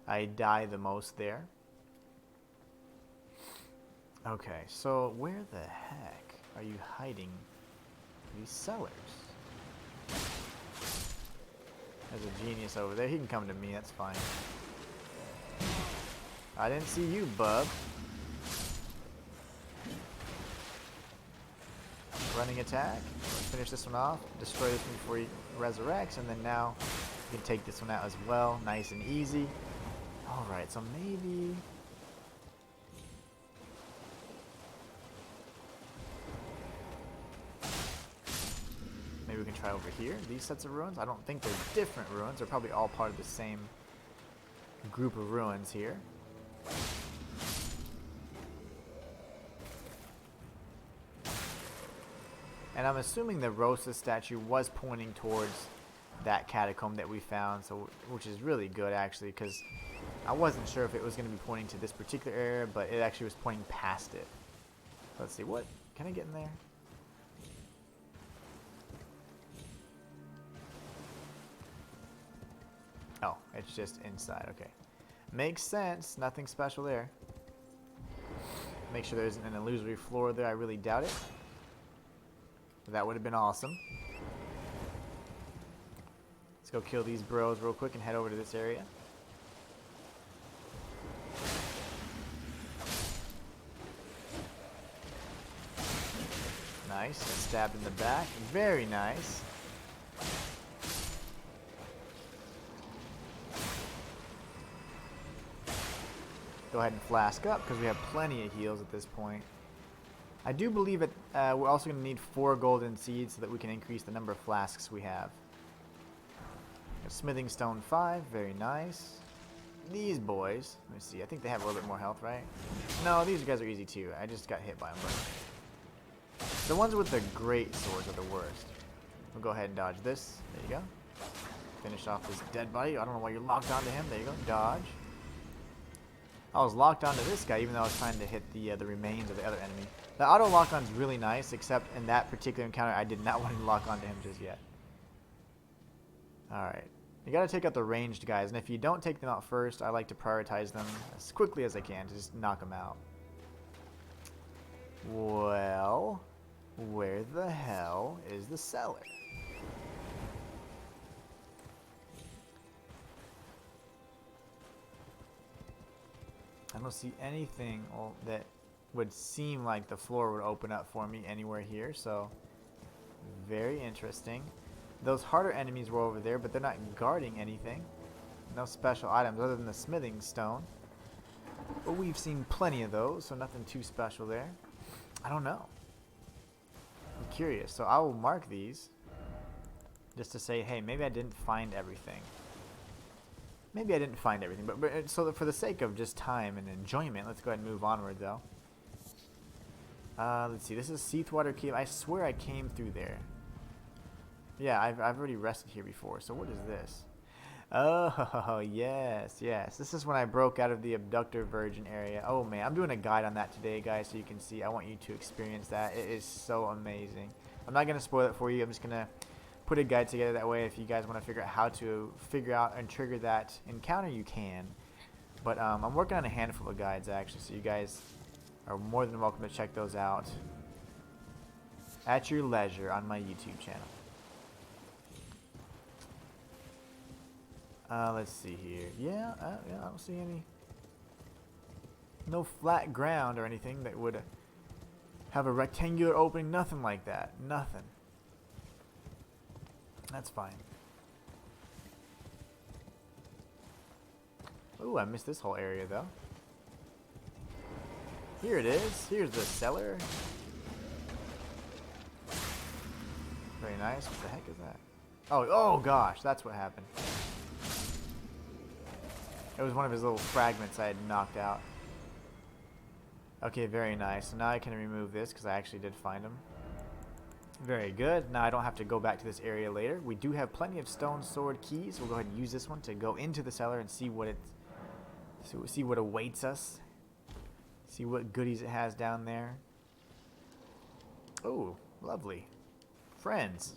A: I die the most there. Okay, so where the heck are you hiding these cellars? There's a genius over there. He can come to me, that's fine. I didn't see you, bub. Running attack. Let's finish this one off. Destroy this one before he resurrects, and then now you can take this one out as well. Nice and easy. Alright, so maybe... maybe we can try over here. These sets of ruins. I don't think they're different ruins. They're probably all part of the same group of ruins here. And I'm assuming the Rosa statue was pointing towards that catacomb that we found, so which is really good actually, because I wasn't sure if it was going to be pointing to this particular area, but it actually was pointing past it. Let's see, what? Can I get in there? Oh, it's just inside, okay. Makes sense, nothing special there. Make sure there isn't an illusory floor there, I really doubt it. That would have been awesome. Let's go kill these bros real quick and head over to this area. Nice, stabbed in the back, very nice. Go ahead and flask up because we have plenty of heals at this point. I do believe that we're also going to need 4 golden seeds so that we can increase the number of flasks we have. Smithing stone 5, very nice. These boys, let me see, I think they have a little bit more health, right? No, these guys are easy too. I just got hit by them. The ones with the great swords are the worst. We'll go ahead and dodge this. There you go. Finish off this dead body. I don't know why you're locked onto him. There you go. Dodge. I was locked onto this guy even though I was trying to hit the remains of the other enemy. The auto lock-on's really nice, except in that particular encounter I did not want to lock onto him just yet. Alright. You gotta take out the ranged guys, and if you don't take them out first, I like to prioritize them as quickly as I can to just knock them out. Well, where the hell is the cellar? I don't see anything that would seem like the floor would open up for me anywhere here, so very interesting. Those harder enemies were over there, but they're not guarding anything. No special items other than the smithing stone. But we've seen plenty of those, so nothing too special there. I don't know. I'm curious, so I will mark these just to say, hey, maybe I didn't find everything. Maybe I didn't find everything, but so for the sake of just time and enjoyment, let's go ahead and move onward, though. Let's see, this is Seathwater Cave. I swear I came through there. Yeah, I've already rested here before, so what is this? Oh, yes, yes. This is when I broke out of the Abductor Virgin area. Oh, man, I'm doing a guide on that today, guys, so you can see. I want you to experience that. It is so amazing. I'm not going to spoil it for you. I'm just going to put a guide together that way if you guys want to figure out how to figure out and trigger that encounter, you can. But I'm working on a handful of guides, actually, so you guys are more than welcome to check those out at your leisure on my YouTube channel. Let's see here. Yeah, I don't see any. No flat ground or anything that would have a rectangular opening. Nothing like that. Nothing. That's fine. Ooh, I missed this whole area though. Here it is. Here's the cellar. Very nice. What the heck is that? Oh gosh, that's what happened. It was one of his little fragments I had knocked out. Okay, very nice. So now I can remove this because I actually did find him. Very good. Now I don't have to go back to this area later. We do have plenty of stone sword keys. We'll go ahead and use this one to go into the cellar and see what see what awaits us. See what goodies it has down there. Oh, lovely. Friends.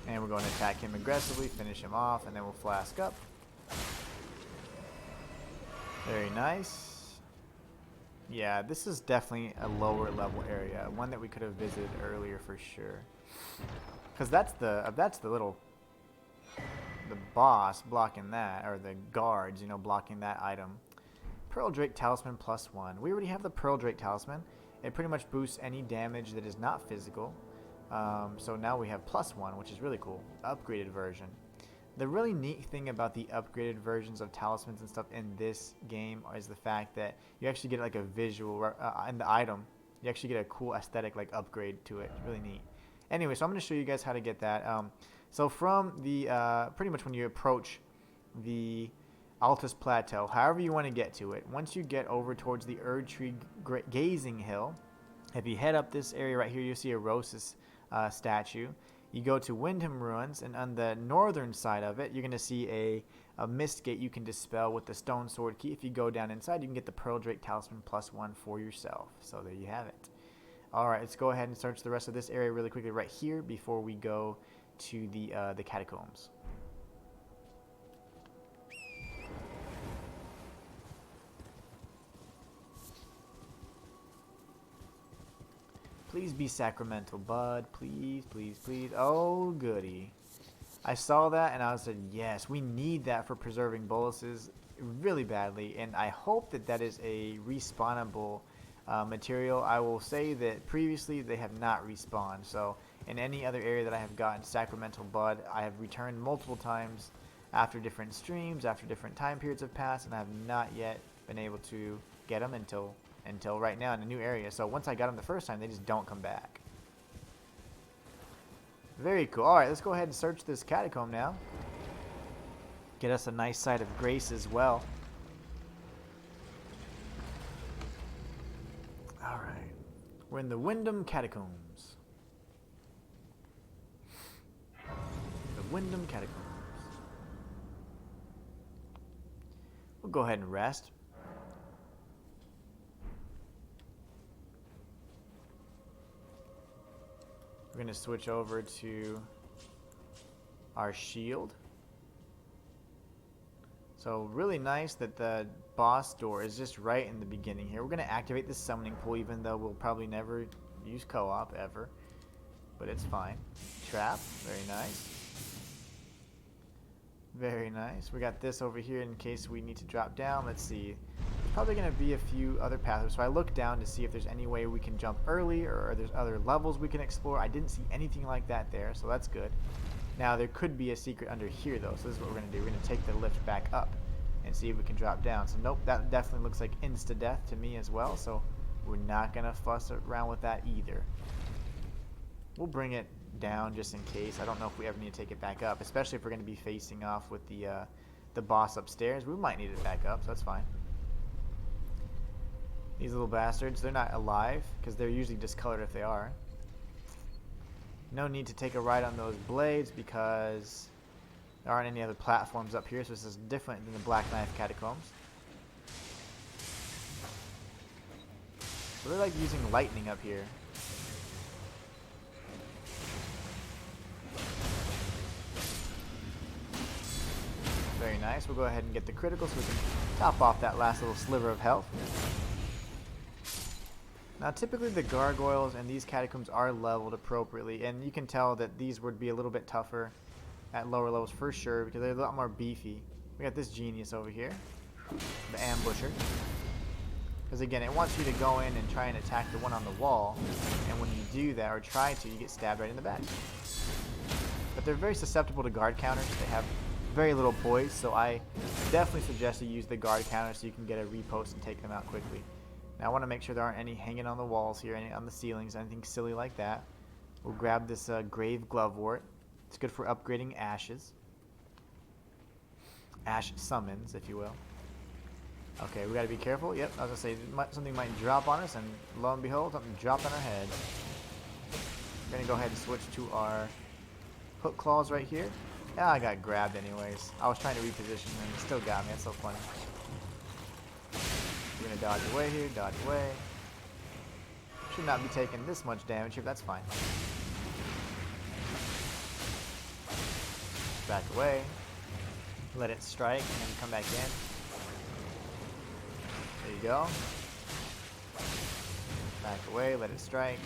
A: And we're going to attack him aggressively, finish him off, and then we'll flask up. Very nice. Yeah, this is definitely a lower level area, one that we could have visited earlier for sure. Because that's the boss blocking that, or the guards, you know, blocking that item. Pearl Drake Talisman +1. We already have the Pearl Drake Talisman. It pretty much boosts any damage that is not physical. So now we have +1, which is really cool. Upgraded version. The really neat thing about the upgraded versions of talismans and stuff in this game is the fact that you actually get like a visual in the item. You actually get a cool aesthetic like upgrade to it. It's really neat. Anyway, so I'm going to show you guys how to get that. So from the, pretty much when you approach the Altus Plateau, however you want to get to it, once you get over towards the Erdtree Gazing Hill, if you head up this area right here, you'll see a Rosis statue. You go to Windham Ruins, and on the northern side of it, you're going to see a mist gate you can dispel with the stone sword key. If you go down inside, you can get the Pearl Drake Talisman +1 for yourself. So there you have it. Alright, let's go ahead and search the rest of this area really quickly right here before we go to the Catacombs. Please be sacramental, bud. Please, please, please. Oh, goody. I saw that and I said, yes, we need that for preserving boluses really badly. And I hope that that is a respawnable material. I will say that previously they have not respawned. So in any other area that I have gotten sacramental bud, I have returned multiple times after different streams, after different time periods have passed, and I have not yet been able to get them until right now in a new area. So once I got them the first time, they just don't come back. Very cool. Alright, let's go ahead and search this catacomb now. Get us a nice site of grace as well. Alright. We're in the Windham Catacombs. The Windham Catacombs. We'll go ahead and rest. We're going to switch over to our shield. So really nice that the boss door is just right in the beginning here. We're going to activate the summoning pool, even though we'll probably never use co-op ever. But it's fine. Trap, very nice. Very nice. We got this over here in case we need to drop down. Let's see. There's probably going to be a few other pathways. So I looked down to see if there's any way we can jump early or there's other levels we can explore. I didn't see anything like that there, so that's good. Now there could be a secret under here though, so this is what we're going to do. We're going to take the lift back up and see if we can drop down. So nope, that definitely looks like insta-death to me as well, so we're not going to fuss around with that either. We'll bring it down just in case. I don't know if we ever need to take it back up, especially if we're going to be facing off with the boss upstairs. We might need it back up, so that's fine. These little bastards, they're not alive because they're usually discolored if they are. No need to take a ride on those blades because there aren't any other platforms up here, so this is different than the Black Knife Catacombs. So they're like using lightning up here. Very nice. We'll go ahead and get the critical so we can top off that last little sliver of health. Now typically the gargoyles and these catacombs are leveled appropriately, and you can tell that these would be a little bit tougher at lower levels for sure because they're a lot more beefy. We got this genius over here, the ambusher. Because again, it wants you to go in and try and attack the one on the wall, and when you do that or try to, you get stabbed right in the back. But they're very susceptible to guard counters. They have very little poise, so I definitely suggest you use the guard counter so you can get a repost and take them out quickly. Now I want to make sure there aren't any hanging on the walls here, any on the ceilings, anything silly like that. We'll grab this Grave Glovewort. It's good for upgrading ashes. Ash summons, if you will. Okay, we got to be careful. Yep, I was going to say, something might drop on us, and lo and behold, something dropped on our head. We're going to go ahead and switch to our hook claws right here. Yeah, I got grabbed anyways. I was trying to reposition, and it still got me. That's so funny. We're going to dodge away here, dodge away. Should not be taking this much damage here, but that's fine. Back away. Let it strike, and then come back in. There you go. Back away, let it strike.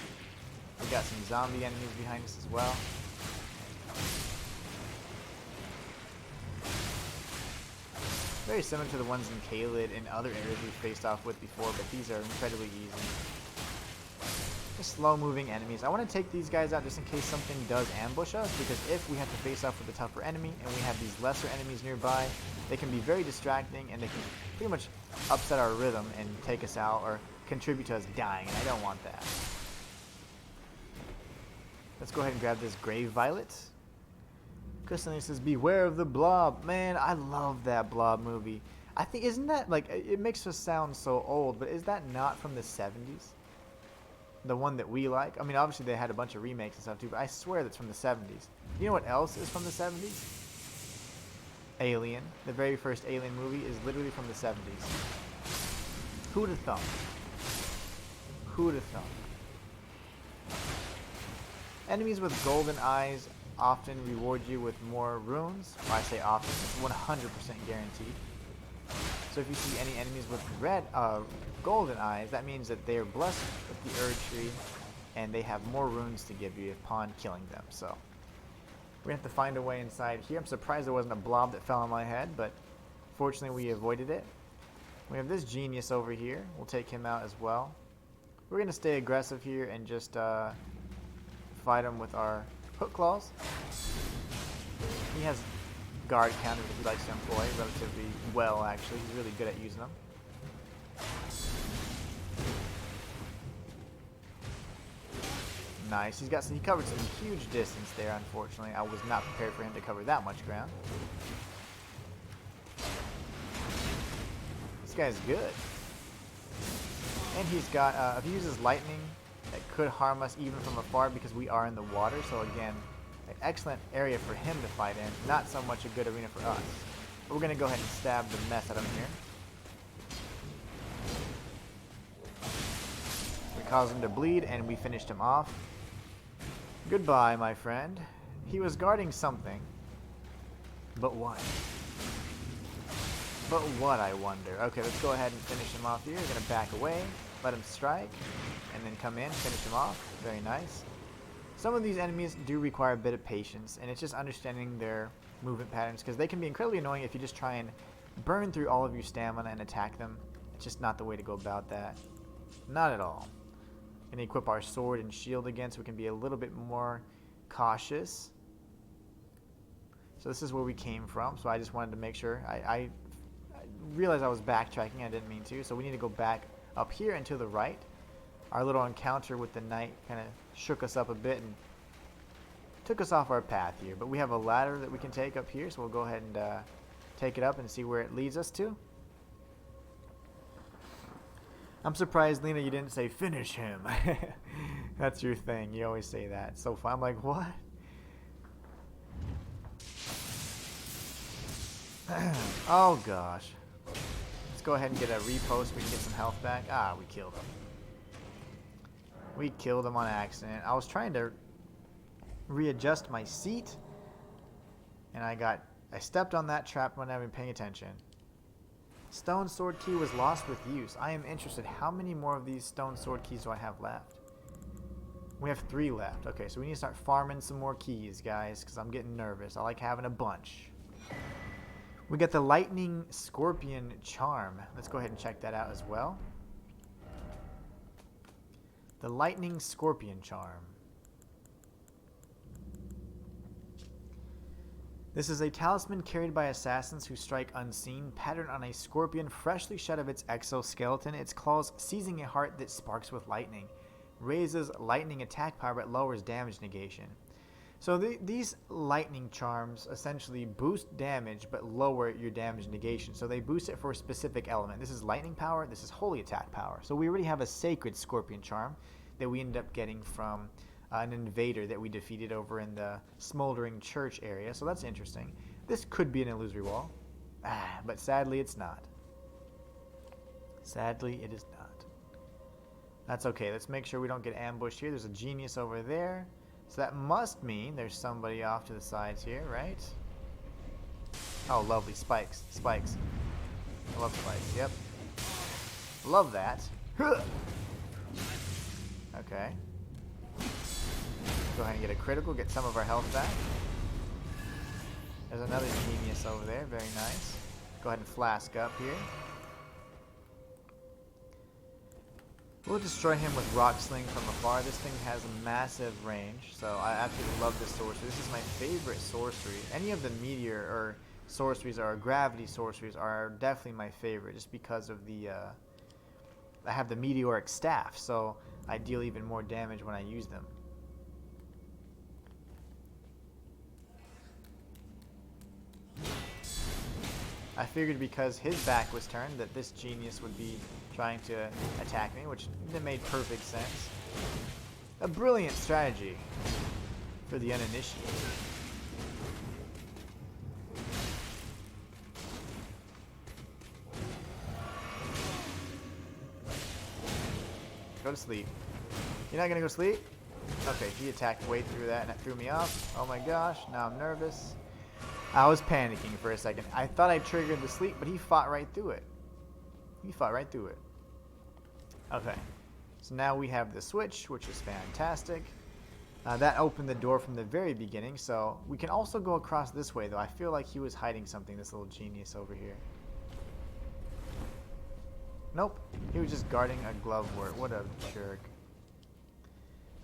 A: We got some zombie enemies behind us as well. Very similar to the ones in Kaled and other areas we've faced off with before, but these are incredibly easy. Just slow-moving enemies. I want to take these guys out just in case something does ambush us, because if we have to face off with a tougher enemy and we have these lesser enemies nearby, they can be very distracting and they can pretty much upset our rhythm and take us out or contribute to us dying, and I don't want that. Let's go ahead and grab this Grave Violet. Kristen says, beware of the blob. Man, I love that blob movie. I think, isn't that, like, it makes us sound so old, but is that not from the 70s? The one that we like? I mean, obviously they had a bunch of remakes and stuff too, but I swear that's from the 70s. You know what else is from the 70s? Alien. The very first Alien movie is literally from the 70s. Who'd have thought? Who'd have thought? Enemies with golden eyes often reward you with more runes. Well, I say often, it's 100% guaranteed. So if you see any enemies with golden eyes, that means that they are blessed with the Erd Tree, and they have more runes to give you upon killing them. So we have to find a way inside here. I'm surprised there wasn't a blob that fell on my head, but fortunately we avoided it. We have this genius over here. We'll take him out as well. We're going to stay aggressive here and just fight him with our hook claws. He has guard counters that he likes to employ relatively well, actually. He's really good at using them. Nice. He covered some huge distance there, unfortunately. I was not prepared for him to cover that much ground. This guy's good. And he's got, if he uses lightning, that could harm us even from afar because we are in the water. So again, an excellent area for him to fight in. Not so much a good arena for us. But we're going to go ahead and stab the mess out of him here. We caused him to bleed and we finished him off. Goodbye, my friend. He was guarding something. But what? But what, I wonder? Okay, let's go ahead and finish him off here. We're going to back away, let him strike, and then come in, finish him off. Very nice. Some of these enemies do require a bit of patience, and it's just understanding their movement patterns, because they can be incredibly annoying if you just try and burn through all of your stamina and attack them. It's just not the way to go about that. Not at all. And equip our sword and shield again so we can be a little bit more cautious. So this is where we came from, so I just wanted to make sure. I realized I was backtracking, I didn't mean to, so we need to go back up here and to the right. Our little encounter with the knight kind of shook us up a bit and took us off our path here, but we have a ladder that we can take up here, so we'll go ahead and take it up and see where it leads us to. I'm surprised, Lena, you didn't say finish him. That's your thing, you always say that. It's so fun. I'm like, what? Oh gosh. Let's go ahead and get a repost so we can get some health back. Ah, we killed him. We killed him on accident. I was trying to readjust my seat, and I stepped on that trap when I wasn't paying attention. Stone sword key was lost with use. I am interested. How many more of these stone sword keys do I have left? We have 3 left. Okay, so we need to start farming some more keys, guys, because I'm getting nervous. I like having a bunch. We got the Lightning Scorpion Charm. Let's go ahead and check that out as well. The Lightning Scorpion Charm. This is a talisman carried by assassins who strike unseen, patterned on a scorpion freshly shed of its exoskeleton, its claws seizing a heart that sparks with lightning. Raises lightning attack power but lowers damage negation. So these lightning charms essentially boost damage but lower your damage negation. So they boost it for a specific element. This is lightning power, this is holy attack power. So we already have a sacred scorpion charm that we ended up getting from an invader that we defeated over in the smoldering church area. So that's interesting. This could be an illusory wall, but sadly it's not. Sadly it is not. That's okay. Let's make sure we don't get ambushed here. There's a genius over there. So that must mean there's somebody off to the sides here, right? Oh, lovely. Spikes. Spikes. I love spikes. Yep. Love that. Okay. Go ahead and get a critical. Get some of our health back. There's another genius over there. Very nice. Go ahead and flask up here. We'll destroy him with Rock Sling from afar. This thing has a massive range, so I absolutely love this sorcery. This is my favorite sorcery. Any of the meteor or sorceries or gravity sorceries are definitely my favorite, just because of the I have the meteoric staff, so I deal even more damage when I use them. I figured because his back was turned that this genius would be trying to attack me, which made perfect sense. A brilliant strategy for the uninitiated. Go to sleep. You're not gonna go to sleep? Okay, he attacked way through that and that threw me off. Oh my gosh, now I'm nervous. I was panicking for a second. I thought I triggered the sleep, but he fought right through it. He fought right through it. Okay, so now we have the switch, which is fantastic. That opened the door from the very beginning, so we can also go across this way, though. I feel like he was hiding something, this little genius over here. Nope, he was just guarding a glove wort. What a jerk.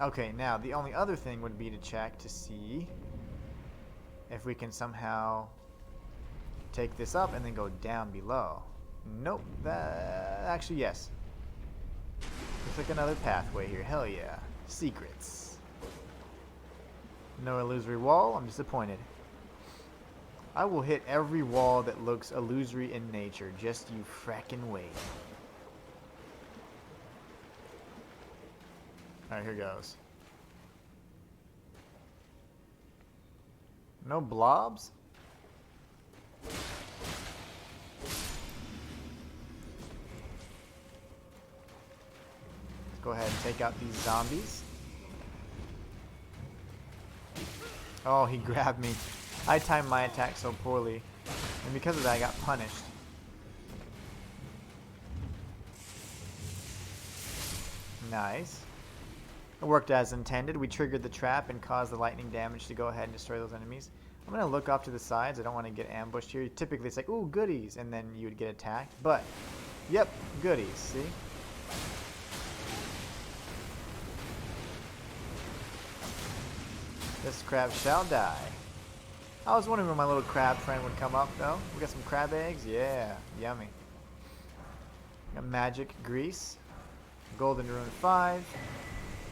A: Okay, now the only other thing would be to check to see if we can somehow take this up and then go down below. Nope, actually yes. Looks like another pathway here. Hell yeah. Secrets. No illusory wall. I'm disappointed. I will hit every wall that looks illusory in nature. Just you frackin' wait. Alright, here goes. No blobs? Let's go ahead and take out these zombies. Oh, he grabbed me. I timed my attack so poorly, and because of that I got punished. Nice. It worked as intended. We triggered the trap and caused the lightning damage to go ahead and destroy those enemies. I'm going to look off to the sides. I don't want to get ambushed here. Typically it's like, ooh, goodies, and then you would get attacked. But, yep, goodies, see? This crab shall die. I was wondering when my little crab friend would come up, though. We got some crab eggs. Yeah, yummy. Got magic grease. Golden Rune 5.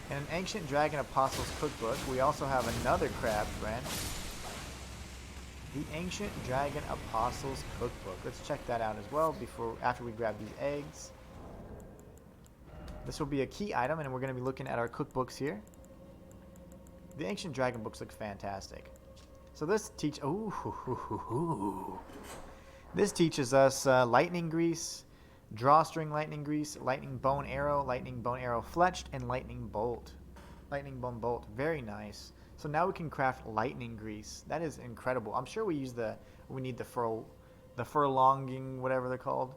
A: And an Ancient Dragon Apostles Cookbook. We also have another crab friend. The Ancient Dragon Apostles Cookbook. Let's check that out as well after we grab these eggs. This will be a key item, and we're going to be looking at our cookbooks here. The Ancient Dragon books look fantastic. So this this teaches us lightning grease, drawstring lightning grease, lightning bone arrow fletched, and lightning bolt. Lightning bone bolt, very nice. So now we can craft lightning grease. That is incredible. I'm sure we need the furlonging, whatever they're called,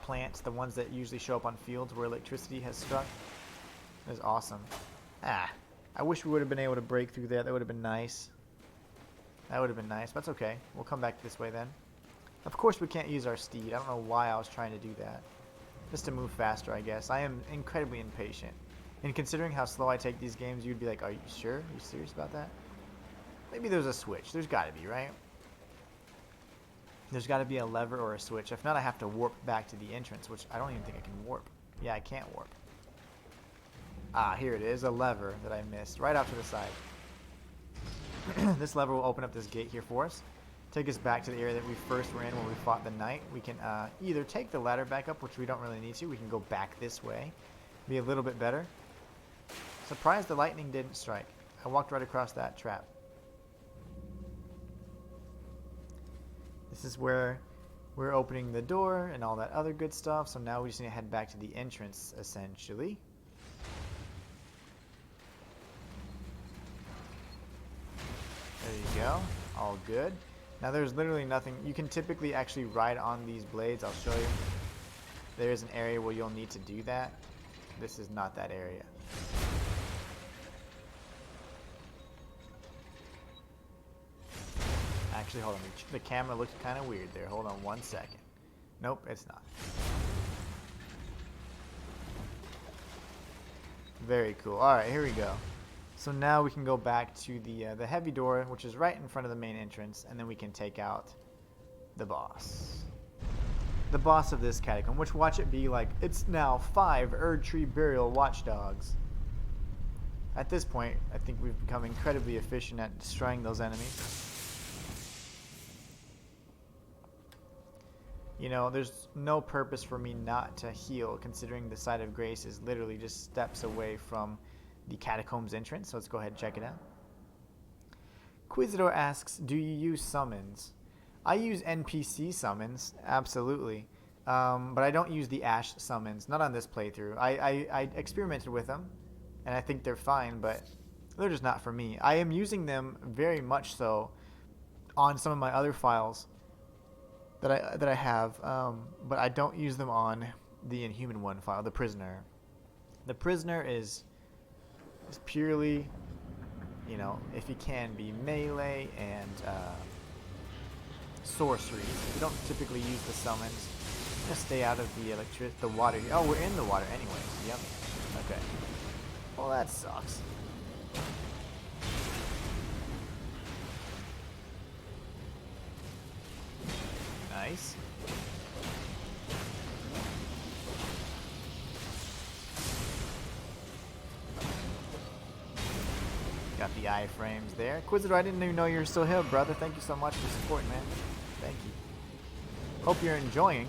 A: plants, the ones that usually show up on fields where electricity has struck. That is awesome. I wish we would have been able to break through there. That would have been nice. That would have been nice, but that's okay. We'll come back this way then. Of course we can't use our steed. I don't know why I was trying to do that. Just to move faster, I guess. I am incredibly impatient. And considering how slow I take these games, you'd be like, are you sure? Are you serious about that? Maybe there's a switch. There's got to be, right? There's got to be a lever or a switch. If not, I have to warp back to the entrance, which I don't even think I can warp. Yeah, I can't warp. Ah, here it is. A lever that I missed. Right off to the side. This lever will open up this gate here for us. Take us back to the area that we first were in when we fought the knight. We can either take the ladder back up, which we don't really need to. We can go back this way. Be a little bit better. Surprised the lightning didn't strike. I walked right across that trap. This is where we're opening the door and all that other good stuff. So now we just need to head back to the entrance, essentially. There you go. All good. Now there's literally nothing. You can typically actually ride on these blades. I'll show you. There is an area where you'll need to do that. This is not that area. Actually, hold on. The camera looks kind of weird there. Hold on 1 second. Nope, it's not. Very cool. Alright, here we go. So now we can go back to the heavy door, which is right in front of the main entrance, and then we can take out the boss. The boss of this catacomb, which watch it be like, it's now 5 Erdtree Burial Watchdogs. At this point, I think we've become incredibly efficient at destroying those enemies. You know, there's no purpose for me not to heal, considering the Site of Grace is literally just steps away from the Catacombs entrance. So let's go ahead and check it out. Quizador asks, do you use summons? I use NPC summons, absolutely. But I don't use the Ash summons, not on this playthrough. I experimented with them, and I think they're fine, but they're just not for me. I am using them very much so on some of my other files that I have, but I don't use them on the Inhuman one file, the Prisoner. The Prisoner is purely, you know, if you can be melee and sorcery. We don't typically use the summons. Just stay out of the water. Oh, we're in the water anyways. Yep. Okay. Well, that sucks. Nice. Got the iframes there. Quizador, I didn't even know you were still here, brother. Thank you so much for supporting, man. Thank you. Hope you're enjoying.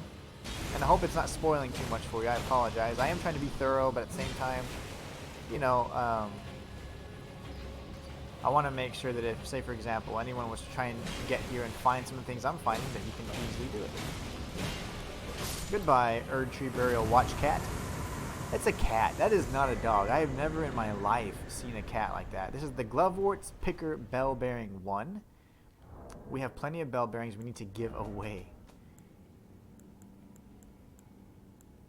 A: And I hope it's not spoiling too much for you. I apologize. I am trying to be thorough, but at the same time, you know, I want to make sure that if, say for example, anyone was to try and get here and find some of the things I'm finding, that you can easily do it. Goodbye, Erdtree Burial Watch Cat. It's a cat. That is not a dog. I have never in my life seen a cat like that. This is the Gloveworts Picker Bell Bearing 1. We have plenty of bell bearings we need to give away.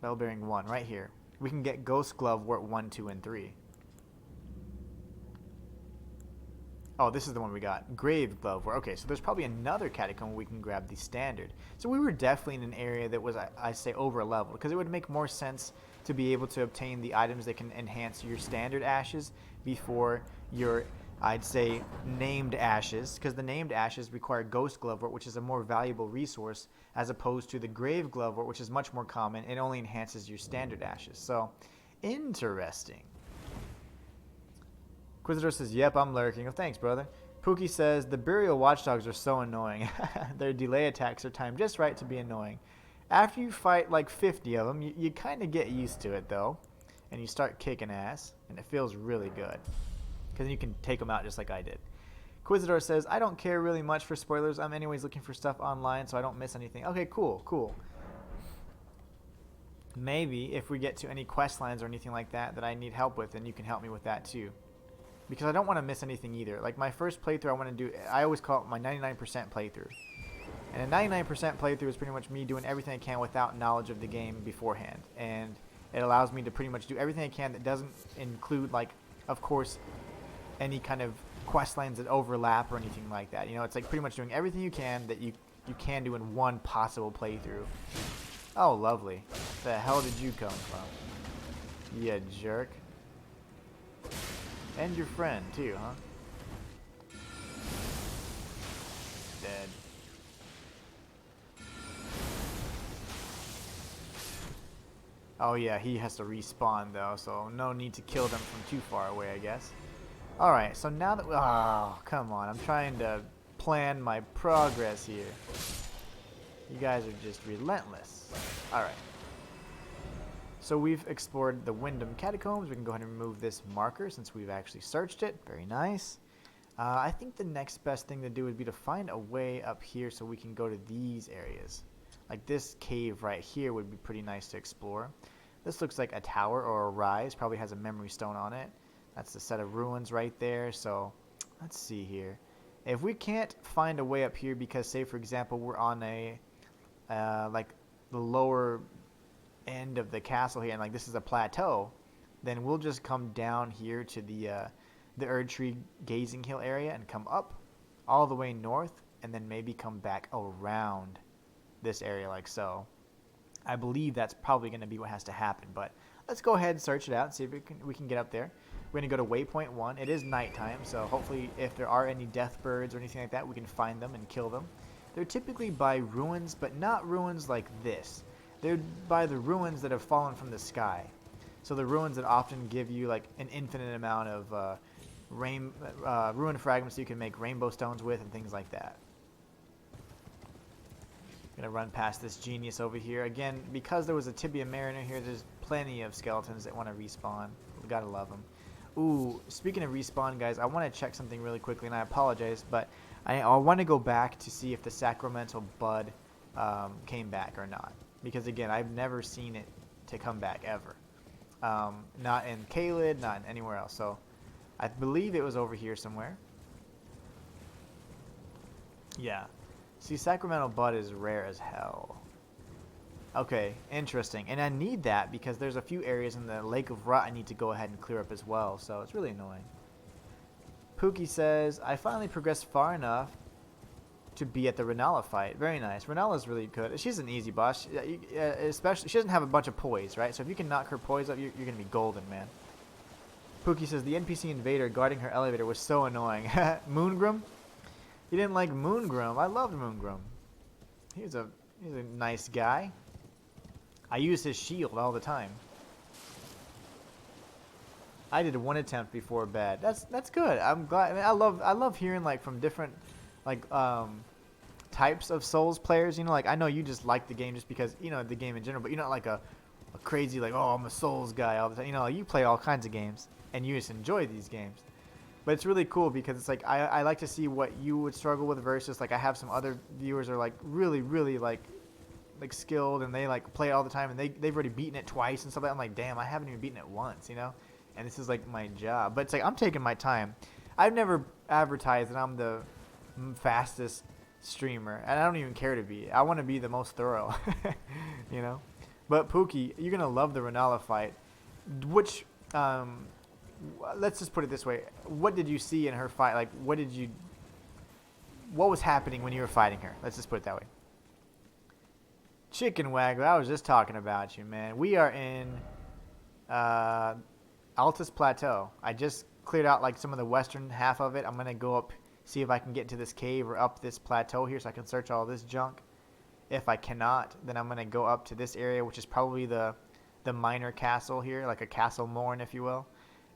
A: Bell Bearing 1, right here. We can get Ghost Glovewort 1, 2, and 3. Oh, this is the one we got. Grave Glovewort. Okay, so there's probably another catacomb where we can grab the standard. So we were definitely in an area that was, I say, over-leveled, because it would make more sense to be able to obtain the items that can enhance your standard ashes before your, I'd say, named ashes, because the named ashes require Ghost Glovewort, which is a more valuable resource, as opposed to the Grave Glovewort, which is much more common. It only enhances your standard ashes. So, interesting. Quizador says, yep, I'm lurking. Oh, thanks, brother. Pookie says, the Burial Watchdogs are so annoying. Their delay attacks are timed just right to be annoying. After you fight like 50 of them, you kind of get used to it, though. And you start kicking ass, and it feels really good. Because you can take them out just like I did. Quizador says, I don't care really much for spoilers. I'm anyways looking for stuff online so I don't miss anything. Okay, cool, cool. Maybe if we get to any quest lines or anything like that that I need help with, then you can help me with that too. Because I don't want to miss anything either. Like my first playthrough, I want to do, I always call it my 99% playthrough. And a 99% playthrough is pretty much me doing everything I can without knowledge of the game beforehand. And it allows me to pretty much do everything I can that doesn't include, like, of course, any kind of quest lines that overlap or anything like that. You know, it's like pretty much doing everything you can that you can do in one possible playthrough. Oh, lovely. The hell did you come from? You jerk. And your friend, too, huh? Dead. Oh, yeah, he has to respawn, though, so no need to kill them from too far away, I guess. Alright, so now that... Oh, come on. I'm trying to plan my progress here. You guys are just relentless. Alright. So we've explored the Wyndham Catacombs. We can go ahead and remove this marker since we've actually searched it. Very nice. I think the next best thing to do would be to find a way up here so we can go to these areas. Like this cave right here would be pretty nice to explore. This looks like a tower or a rise. Probably has a memory stone on it. That's the set of ruins right there. So let's see here. If we can't find a way up here because, say, for example, we're on a, like the lower end of the castle here, and like this is a plateau, then we'll just come down here to the Erdtree Gazing Hill area and come up all the way north, and then maybe come back around this area like so. I believe that's probably going to be what has to happen, but let's go ahead and search it out and see if we can get up there. We're going to go to waypoint 1. It is nighttime, so hopefully if there are any death birds or anything like that, we can find them and kill them. They're typically by ruins, but not ruins like this. They're by the ruins that have fallen from the sky. So the ruins that often give you like an infinite amount of ruin fragments you can make rainbow stones with and things like that. Gonna run past this genius over here. Again, because there was a Tibia Mariner here, there's plenty of skeletons that want to respawn. We gotta love them. Ooh, speaking of respawn, guys, I want to check something really quickly, and I apologize, but I want to go back to see if the Sacramental Bud came back or not. Because, again, I've never seen it to come back, ever. Not in Caelid, not in anywhere else. So, I believe it was over here somewhere. Yeah. See, Sacramental Bud is rare as hell. Okay, interesting. And I need that because there's a few areas in the Lake of Rot I need to go ahead and clear up as well. So it's really annoying. Pookie says, I finally progressed far enough to be at the Renala fight. Very nice. Renala's really good. She's an easy boss. Especially, she doesn't have a bunch of poise, right? So if you can knock her poise up, you're going to be golden, man. Pookie says, the NPC invader guarding her elevator was so annoying. Moongrum? You didn't like Moongrum. I loved Moongrum. He's a nice guy. I use his shield all the time. I did one attempt before bed. That's good. I'm glad. I mean, I love hearing like from different like types of Souls players. You know, like I know you just like the game just because you know the game in general, but you're not like a crazy like oh I'm a Souls guy all the time. You know, you play all kinds of games and you just enjoy these games. But it's really cool because it's like I like to see what you would struggle with versus like I have some other viewers are like really like skilled and they like play it all the time and they've already beaten it twice and stuff like that. I'm like, damn, I haven't even beaten it once, you know? And this is like my job. But it's like I'm taking my time. I've never advertised that I'm the fastest streamer and I don't even care to be. I want to be the most thorough, you know? But Pookie, you're going to love the Renala fight, which, let's just put it this way. What did you see in her fight? Like, what was happening when you were fighting her? Let's just put it that way. Chicken Waggler, I was just talking about you, man. We are in Altus Plateau. I just cleared out like some of the western half of it. I'm going to go up, see if I can get into this cave or up this plateau here so I can search all this junk. If I cannot, then I'm going to go up to this area, which is probably the minor castle here, like a castle Morn, if you will.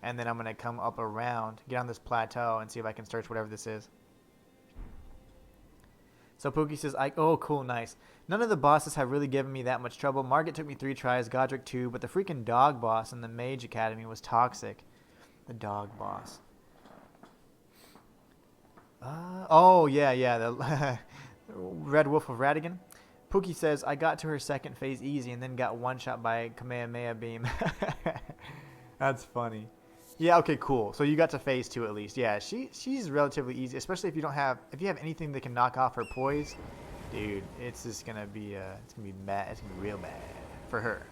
A: And then I'm going to come up around, get on this plateau, and see if I can search whatever this is. So Pookie says, oh, cool, nice. None of the bosses have really given me that much trouble. Margit took me 3 tries, Godric 2, but the freaking dog boss in the Mage Academy was toxic. The dog boss. Oh, yeah, the Red Wolf of Radigan. Pookie says, I got to her second phase easy and then got one-shot by Kamehameha Beam. That's funny. Yeah, okay, cool. So you got to phase 2 at least. Yeah, she's relatively easy, especially if you have anything that can knock off her poise. Dude, it's just gonna be bad. It's gonna be real bad for her.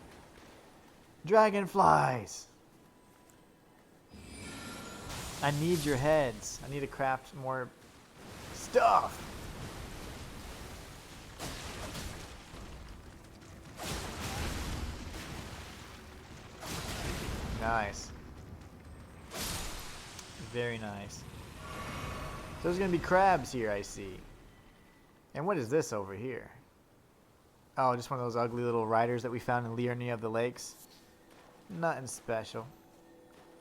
A: Dragonflies. I need your heads. I need to craft more stuff. Nice. Very nice. So there's going to be crabs here, I see. And what is this over here? Oh, just one of those ugly little riders that we found in Liurnia of the Lakes. Nothing special.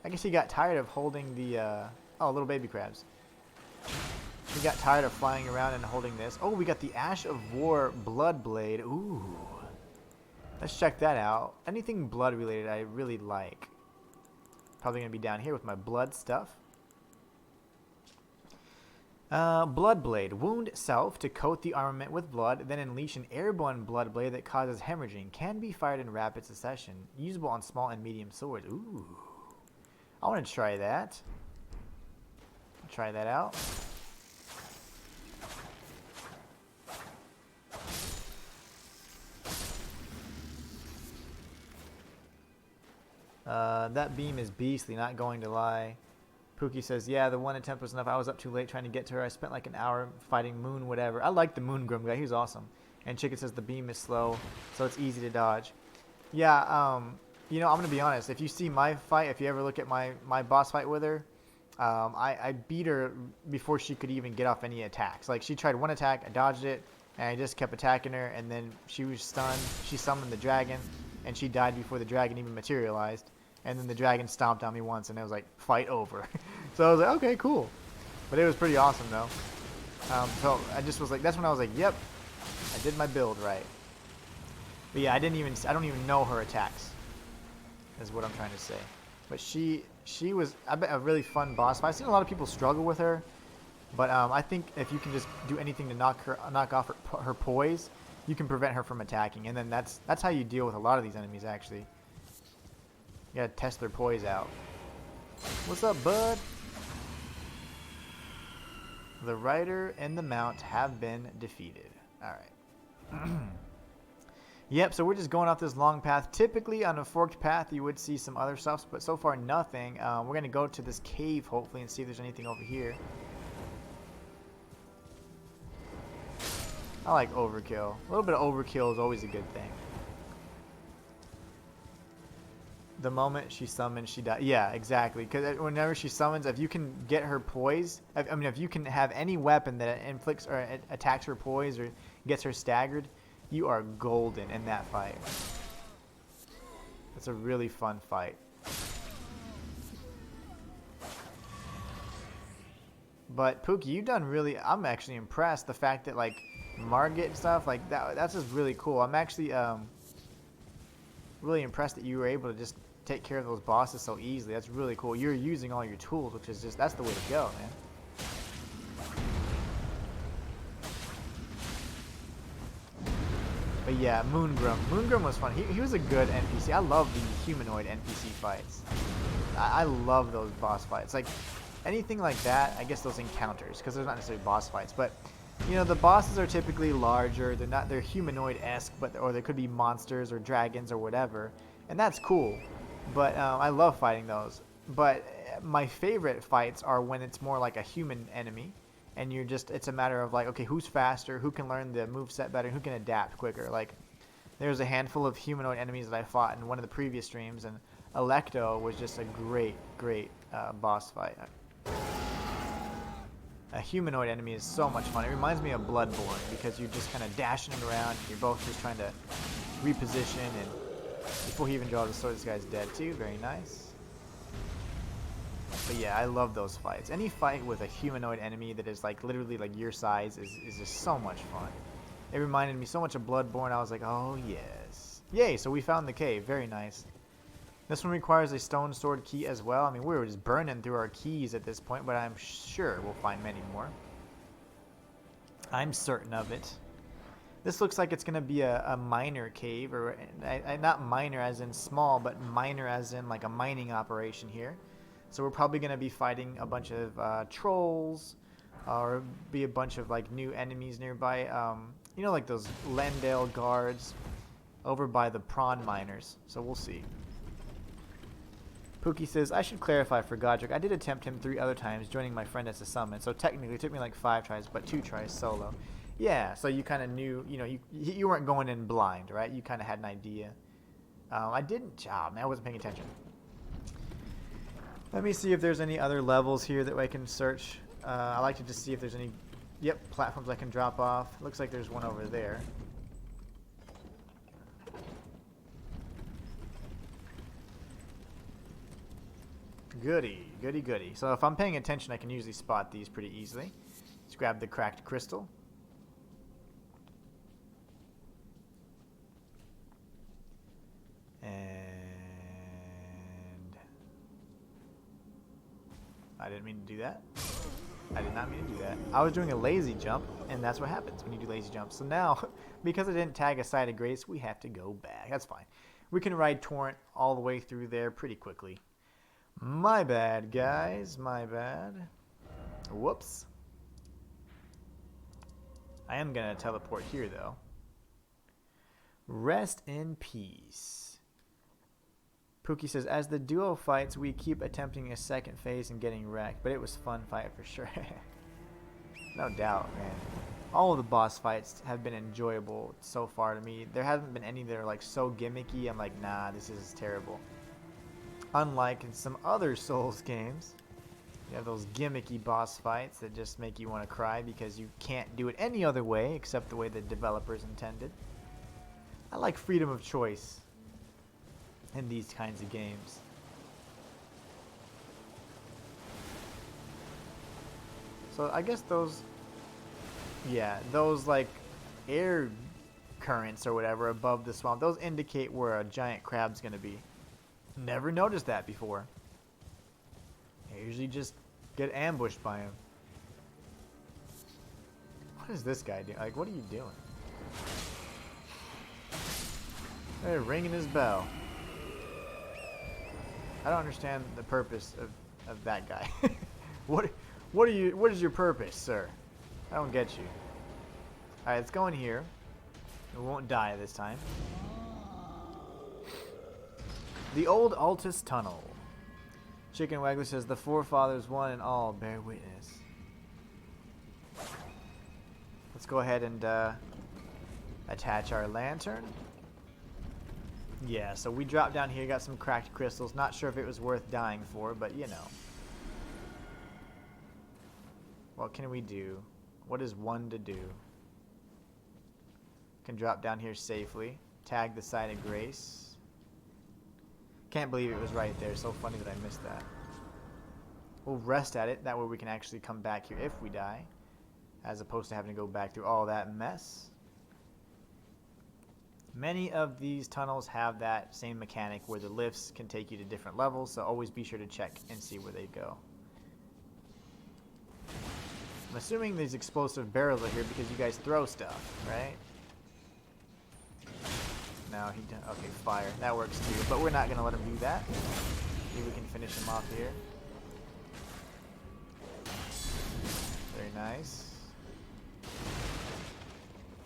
A: I guess he got tired of holding the... oh, little baby crabs. He got tired of flying around and holding this. Oh, we got the Ash of War Blood Blade. Ooh. Let's check that out. Anything blood related I really like. Probably going to be down here with my blood stuff. Blood Blade. Wound self to coat the armament with blood, then unleash an airborne blood blade that causes hemorrhaging. Can be fired in rapid succession. Usable on small and medium swords. Ooh. I want to try that. Try that out. That beam is beastly, not going to lie. Pookie says, yeah, the one attempt was enough. I was up too late trying to get to her. I spent like an hour fighting Moon whatever. I like the Moongrum guy. He's awesome. And Chicken says the beam is slow, so it's easy to dodge. Yeah, you know, I'm going to be honest. If you see my fight, if you ever look at my boss fight with her, I beat her before she could even get off any attacks. Like, she tried one attack, I dodged it, and I just kept attacking her, and then she was stunned. She summoned the dragon, and she died before the dragon even materialized. And then the dragon stomped on me once, and it was like, fight over. So I was like, okay, cool. But it was pretty awesome, though. So I just was like, that's when I was like, yep, I did my build right. But yeah, I don't even know her attacks, is what I'm trying to say. But she was, I bet, a really fun boss fight. I've seen a lot of people struggle with her, but I think if you can just do anything to knock off her poise, you can prevent her from attacking. And then that's how you deal with a lot of these enemies, actually. You gotta test their poise out. What's up, bud? The rider and the mount have been defeated. Alright. Yep, so we're just going off this long path. Typically on a forked path you would see some other stuff, but so far nothing. We're going to go to this cave hopefully and see if there's anything over here. I like overkill. A little bit of overkill is always a good thing. The moment she summons, she dies. Yeah, exactly. Because whenever she summons, if you can get her poise, I mean, if you can have any weapon that inflicts or attacks her poise or gets her staggered, you are golden in that fight. It's a really fun fight. But Pookie, you done really. I'm actually impressed. The fact that like Margit and stuff like that's just really cool. I'm actually really impressed that you were able to just take care of those bosses so easily. That's really cool. You're using all your tools, which is just, that's the way to go, man. But yeah, Moongrum. Moongrum was fun. He was a good NPC. I love the humanoid NPC fights. I love those boss fights. Like, anything like that, I guess those encounters, because they're not necessarily boss fights, but, you know, the bosses are typically larger. They're humanoid-esque, or they could be monsters or dragons or whatever, and that's cool. But I love fighting those. But my favorite fights are when it's more like a human enemy, and it's a matter of like, okay, who's faster, who can learn the moveset better, who can adapt quicker. Like, there's a handful of humanoid enemies that I fought in one of the previous streams, and Electo was just a great boss fight. A humanoid enemy is so much fun. It reminds me of Bloodborne, because you're just kind of dashing around, you're both just trying to reposition, and before he even draws the sword, this guy's dead too. Very nice. But yeah, I love those fights. Any fight with a humanoid enemy that is like literally like your size is just so much fun. It reminded me so much of Bloodborne. I was like, oh yes. Yay, so we found the cave. Very nice. This one requires a stone sword key as well. I mean, we were just burning through our keys at this point, but I'm sure we'll find many more. I'm certain of it. This looks like it's going to be a miner cave, or not miner as in small, but miner as in like a mining operation here. So we're probably going to be fighting a bunch of trolls, or be a bunch of like new enemies nearby. You know, like those Lendale guards over by the prawn miners. So we'll see. Pookie says, I should clarify for Godric, I did attempt him 3 other times, joining my friend as a summon. So technically it took me like 5 tries, but 2 tries solo. Yeah, so you kind of knew, you know, you weren't going in blind, right? You kind of had an idea. I didn't, man, I wasn't paying attention. Let me see if there's any other levels here that I can search. I like to just see if there's any, platforms I can drop off. Looks like there's one over there. Goody, goody, goody. So if I'm paying attention, I can usually spot these pretty easily. Let's grab the cracked crystal. And I didn't mean to do that. I did not mean to do that. I was doing a lazy jump, and that's what happens when you do lazy jumps. So now, because I didn't tag a site of grace, we have to go back. That's fine. We can ride Torrent all the way through there pretty quickly. My bad, guys. My bad. Whoops. I am going to teleport here, though. Rest in peace. Pookie says, as the duo fights, we keep attempting a second phase and getting wrecked, but it was fun fight for sure. No doubt, man. All of the boss fights have been enjoyable so far to me. There haven't been any that are like so gimmicky. I'm like, nah, this is terrible. Unlike in some other Souls games, you have those gimmicky boss fights that just make you want to cry because you can't do it any other way except the way the developers intended. I like freedom of choice in these kinds of games. So I guess those like air currents or whatever above the swamp. Those indicate where a giant crab's going to be. Never noticed that before. I usually just get ambushed by him. What is this guy doing? Like, what are you doing? They're ringing his bell. I don't understand the purpose of that guy. What is your purpose, sir? I don't get you. Alright, let's go in here. We won't die this time. The old Altus Tunnel. Chicken Waggler says the forefathers one and all bear witness. Let's go ahead and attach our lantern. Yeah, so we dropped down here, got some cracked crystals. Not sure if it was worth dying for, but you know. What can we do? What is one to do? Can drop down here safely. Tag the site of grace. Can't believe it was right there. So funny that I missed that. We'll rest at it. That way we can actually come back here if we die. As opposed to having to go back through all that mess. Many of these tunnels have that same mechanic where the lifts can take you to different levels. So always be sure to check and see where they go. I'm assuming these explosive barrels are here because you guys throw stuff, right? No, he done. Okay, fire. That works too. But we're not going to let him do that. Maybe we can finish him off here. Very nice.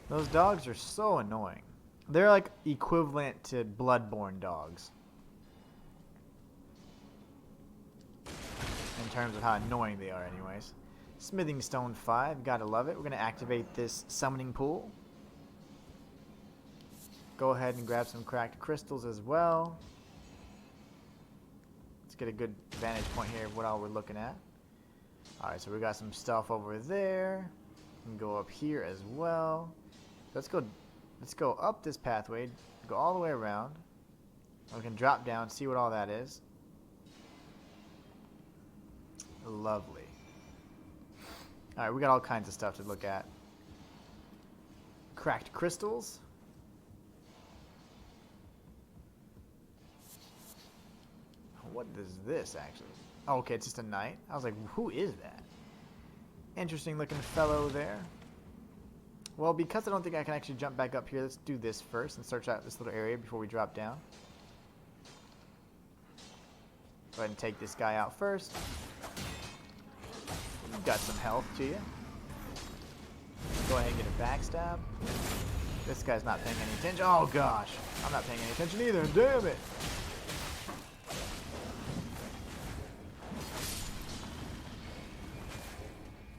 A: Those dogs are so annoying. They're like equivalent to Bloodborne dogs. In terms of how annoying they are anyways. Smithing Stone 5, gotta love it. We're gonna activate this summoning pool. Go ahead and grab some cracked crystals as well. Let's get a good vantage point here of what all we're looking at. Alright, so we got some stuff over there. We can go up here as well. Let's go up this pathway, go all the way around. We can drop down, see what all that is. Lovely. Alright, we got all kinds of stuff to look at. Cracked crystals. What is this actually? Oh, okay, it's just a knight. I was like, who is that? Interesting looking fellow there. Well, because I don't think I can actually jump back up here, let's do this first and search out this little area before we drop down. Go ahead and take this guy out first. You've got some health to you. Go ahead and get a backstab. This guy's not paying any attention. Oh gosh, I'm not paying any attention either. Damn it.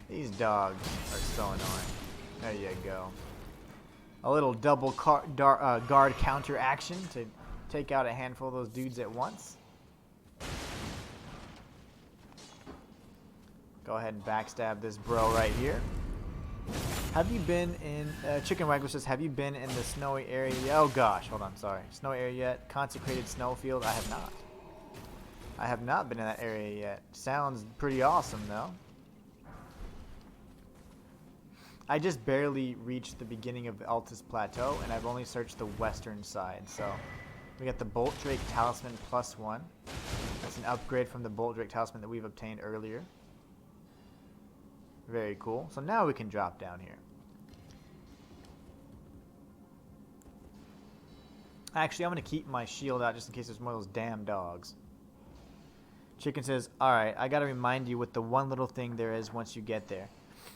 A: These dogs are so annoying. There you go. A little double guard counter action to take out a handful of those dudes at once. Go ahead and backstab this bro right here. Have you been in... Chicken Waggler says, have you been in the snowy area yet? Oh gosh, hold on, sorry. Snowy area yet? Consecrated snowfield? I have not. I have not been in that area yet. Sounds pretty awesome though. I just barely reached the beginning of the Altus Plateau, and I've only searched the western side. So, we got the Bolt Drake Talisman +1. That's an upgrade from the Bolt Drake Talisman that we've obtained earlier. Very cool. So now we can drop down here. Actually, I'm going to keep my shield out just in case there's more of those damn dogs. Chicken says, alright, I got to remind you what the one little thing there is once you get there.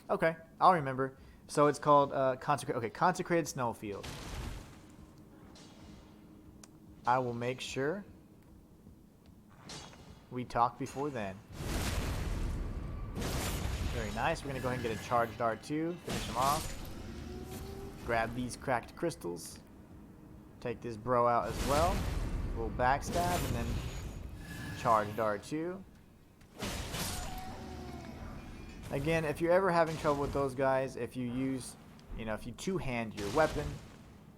A: Okay, I'll remember. So it's called Consecrated Snowfield. I will make sure we talk before then. Very nice. We're going to go ahead and get a charged R2, finish him off. Grab these cracked crystals. Take this bro out as well. We'll backstab and then charged R2. Again, if you're ever having trouble with those guys, if you use, if you two-hand your weapon,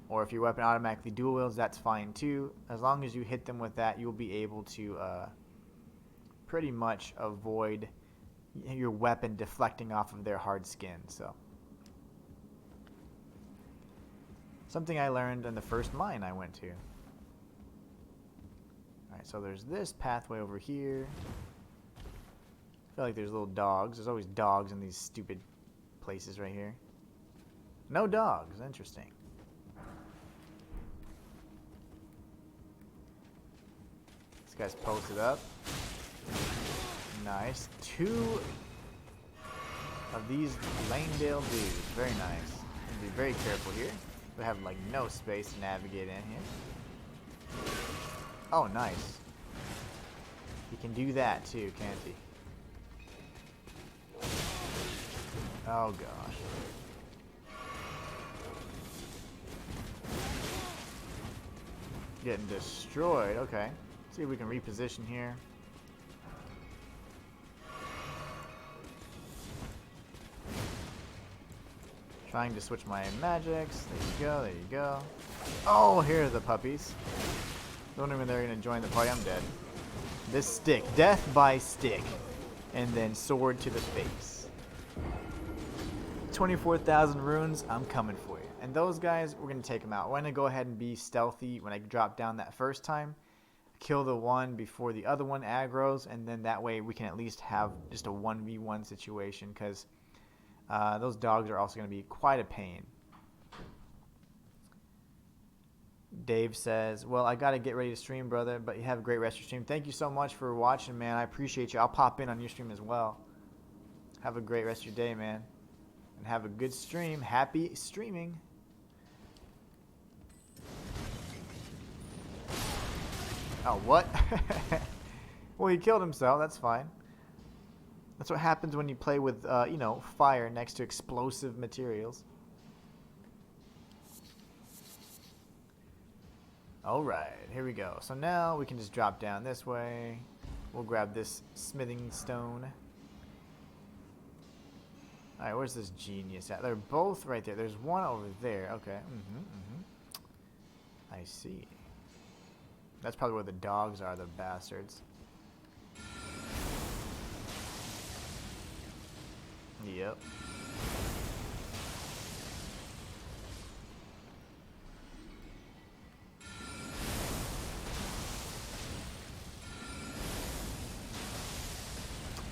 A: or if your weapon automatically dual wields, that's fine too. As long as you hit them with that, you'll be able to pretty much avoid your weapon deflecting off of their hard skin. So, Something I learned in the first mine I went to. Alright, so there's this pathway over here. I feel like there's little dogs. There's always dogs in these stupid places right here. No dogs. Interesting. This guy's posted up. Nice. 2 of these Langdale dudes. Very nice. Be very careful here. We have like no space to navigate in here. Oh, nice. He can do that too, can't he? Oh gosh. Getting destroyed. Okay. See if we can reposition here. Trying to switch my magics. There you go, there you go. Oh, here are the puppies. Wondering when they're going to join the party. I'm dead. This stick. Death by stick. And then sword to the face. 24,000 runes. I'm coming for you. And those guys, we're going to take them out. We're going to go ahead and be stealthy when I drop down that first time. Kill the one before the other one aggroes. And then that way we can at least have just a 1v1 situation. Because those dogs are also going to be quite a pain. Dave says, well, I got to get ready to stream, brother, but you have a great rest of your stream. Thank you so much for watching, man. I appreciate you. I'll pop in on your stream as well. Have a great rest of your day, man. And have a good stream. Happy streaming. Oh, what? Well, he killed himself. That's fine. That's what happens when you play with, you know, fire next to explosive materials. Alright, here we go. So now we can just drop down this way. We'll grab this smithing stone. Alright, where's this genius at? They're both right there. There's one over there. Okay. I see. That's probably where the dogs are, the bastards. Yep.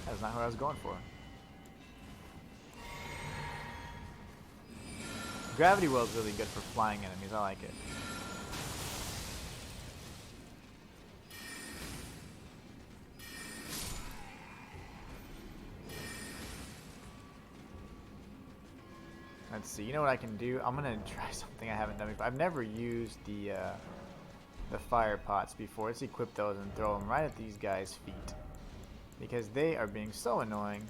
A: That's not what I was going for. Gravity Well's really good for flying enemies. I like it. Let's see. You know what I can do? I'm gonna try something I haven't done before. I've never used the fire pots before. Let's equip those and throw them right at these guys' feet, because they are being so annoying.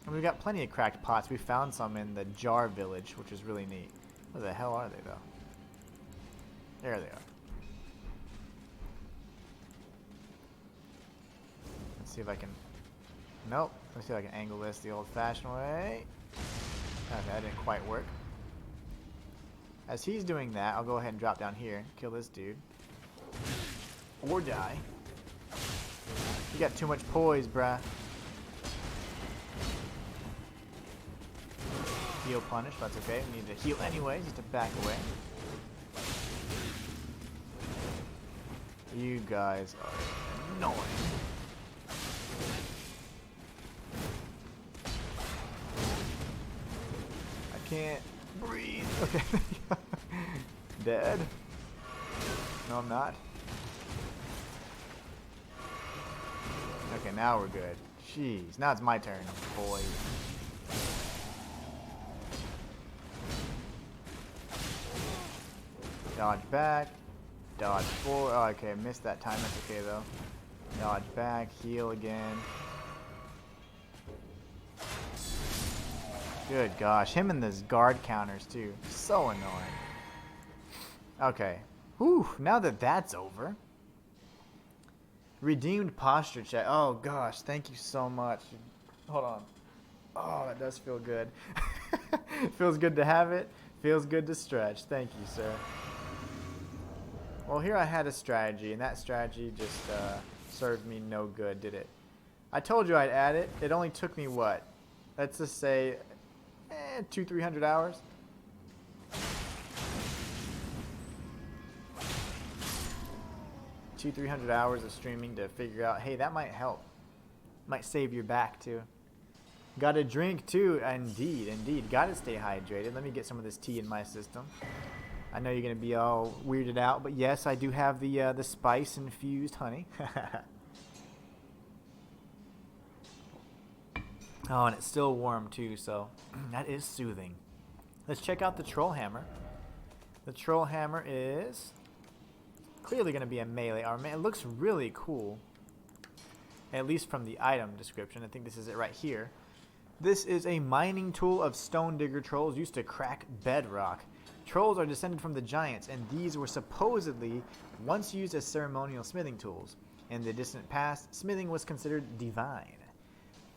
A: And we've got plenty of cracked pots. We found some in the jar village, which is really neat. Where the hell are they, though? There they are. Let's see if I can... Nope. Let's see if I can angle this the old-fashioned way. Okay, that didn't quite work. As he's doing that, I'll go ahead and drop down here. Kill this dude. Or die. You got too much poise, bruh. Heal punish, that's okay. We need to heal anyway, just to back away. You guys are annoying. I can't breathe. Okay. Dead? No, I'm not. Okay, now we're good. Jeez, now it's my turn, boy. Dodge back. Dodge forward. Oh, okay, missed that time. That's okay, though. Dodge back. Heal again. Good gosh. Him and those guard counters, too. So annoying. Okay. Whew. Now that that's over. Redeemed posture check. Oh, gosh. Thank you so much. Hold on. Oh, that does feel good. Feels good to have it. Feels good to stretch. Thank you, sir. Well, here I had a strategy, and that strategy just served me no good, did it? I told you I'd add it. It only took me, what? Let's just say 200-300 hours. 200-300 hours of streaming to figure out, hey, that might help. Might save your back too. Gotta drink too. Indeed, indeed. Gotta stay hydrated. Let me get some of this tea in my system. I know you're gonna be all weirded out, but yes, I do have the spice infused honey. Oh, and it's still warm too, so that is soothing. Let's check out the troll hammer. The troll hammer is clearly going to be a melee arm. It looks really cool, at least from the item description. I think this is it right here. This is a mining tool of stone digger trolls used to crack bedrock. Trolls are descended from the giants, and these were supposedly once used as ceremonial smithing tools. In the distant past, smithing was considered divine.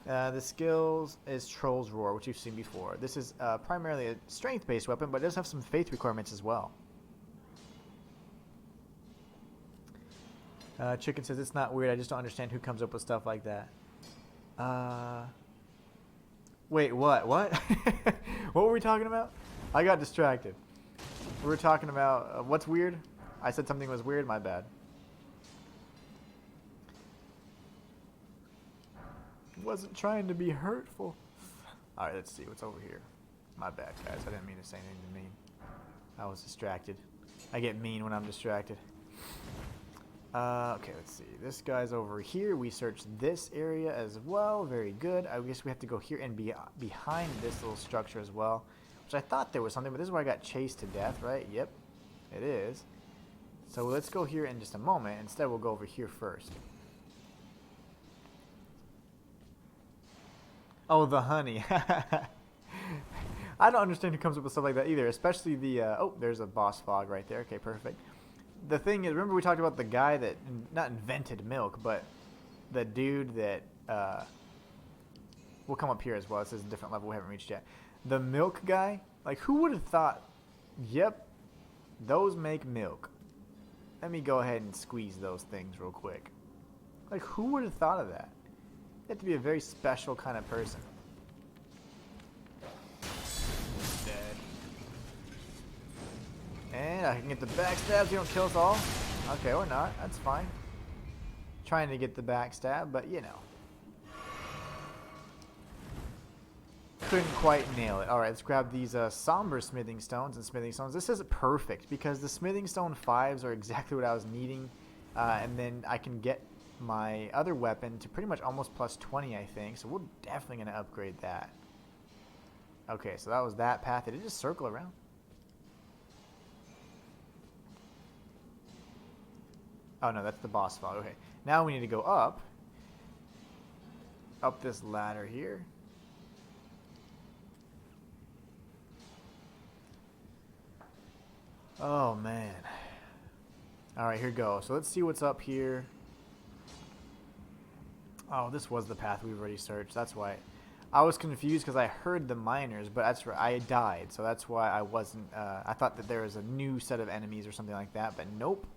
A: The skills is Troll's Roar, which you've seen before. This is primarily a strength-based weapon, but it does have some faith requirements as well. Chicken says, it's not weird, I just don't understand who comes up with stuff like that. Wait, what? What? What were we talking about? I got distracted. We were talking about what's weird? I said something was weird, my bad. Wasn't trying to be hurtful. Alright, let's see what's over here. My bad, guys. I didn't mean to say anything mean. I was distracted. I get mean when I'm distracted. Okay, let's see. This guy's over here. We searched this area as well. Very good. I guess we have to go here and be behind this little structure as well. Which I thought there was something, but this is where I got chased to death, right? Yep, it is. So let's go here in just a moment. Instead, we'll go over here first. Oh, the honey. I don't understand who comes up with stuff like that either, especially the, oh, there's a boss fog right there. Okay, perfect. The thing is, remember we talked about the guy that, not invented milk, but the dude that, will come up here as well. This is a different level we haven't reached yet. The milk guy, like, who would have thought, yep, those make milk. Let me go ahead and squeeze those things real quick. Like, who would have thought of that? You have to be a very special kind of person. Dead. And I can get the backstabs. You don't kill us all. Okay, or not. That's fine. Trying to get the backstab, but you know. Couldn't quite nail it. Alright, let's grab these somber smithing stones and smithing stones. This is perfect because the smithing stone 5s are exactly what I was needing. And then I can get my other weapon to pretty much almost plus 20, I think. So we're definitely going to upgrade that. Okay, so that was that path. Did it just circle around? Oh, no, that's the boss fog. Okay, now we need to go up. Up this ladder here. Oh, man. Alright, here we go. So let's see what's up here. Oh, this was the path we've already searched. That's why. I was confused because I heard the miners, but that's right. I died, so that's why I wasn't... I thought that there was a new set of enemies or something like that, but nope.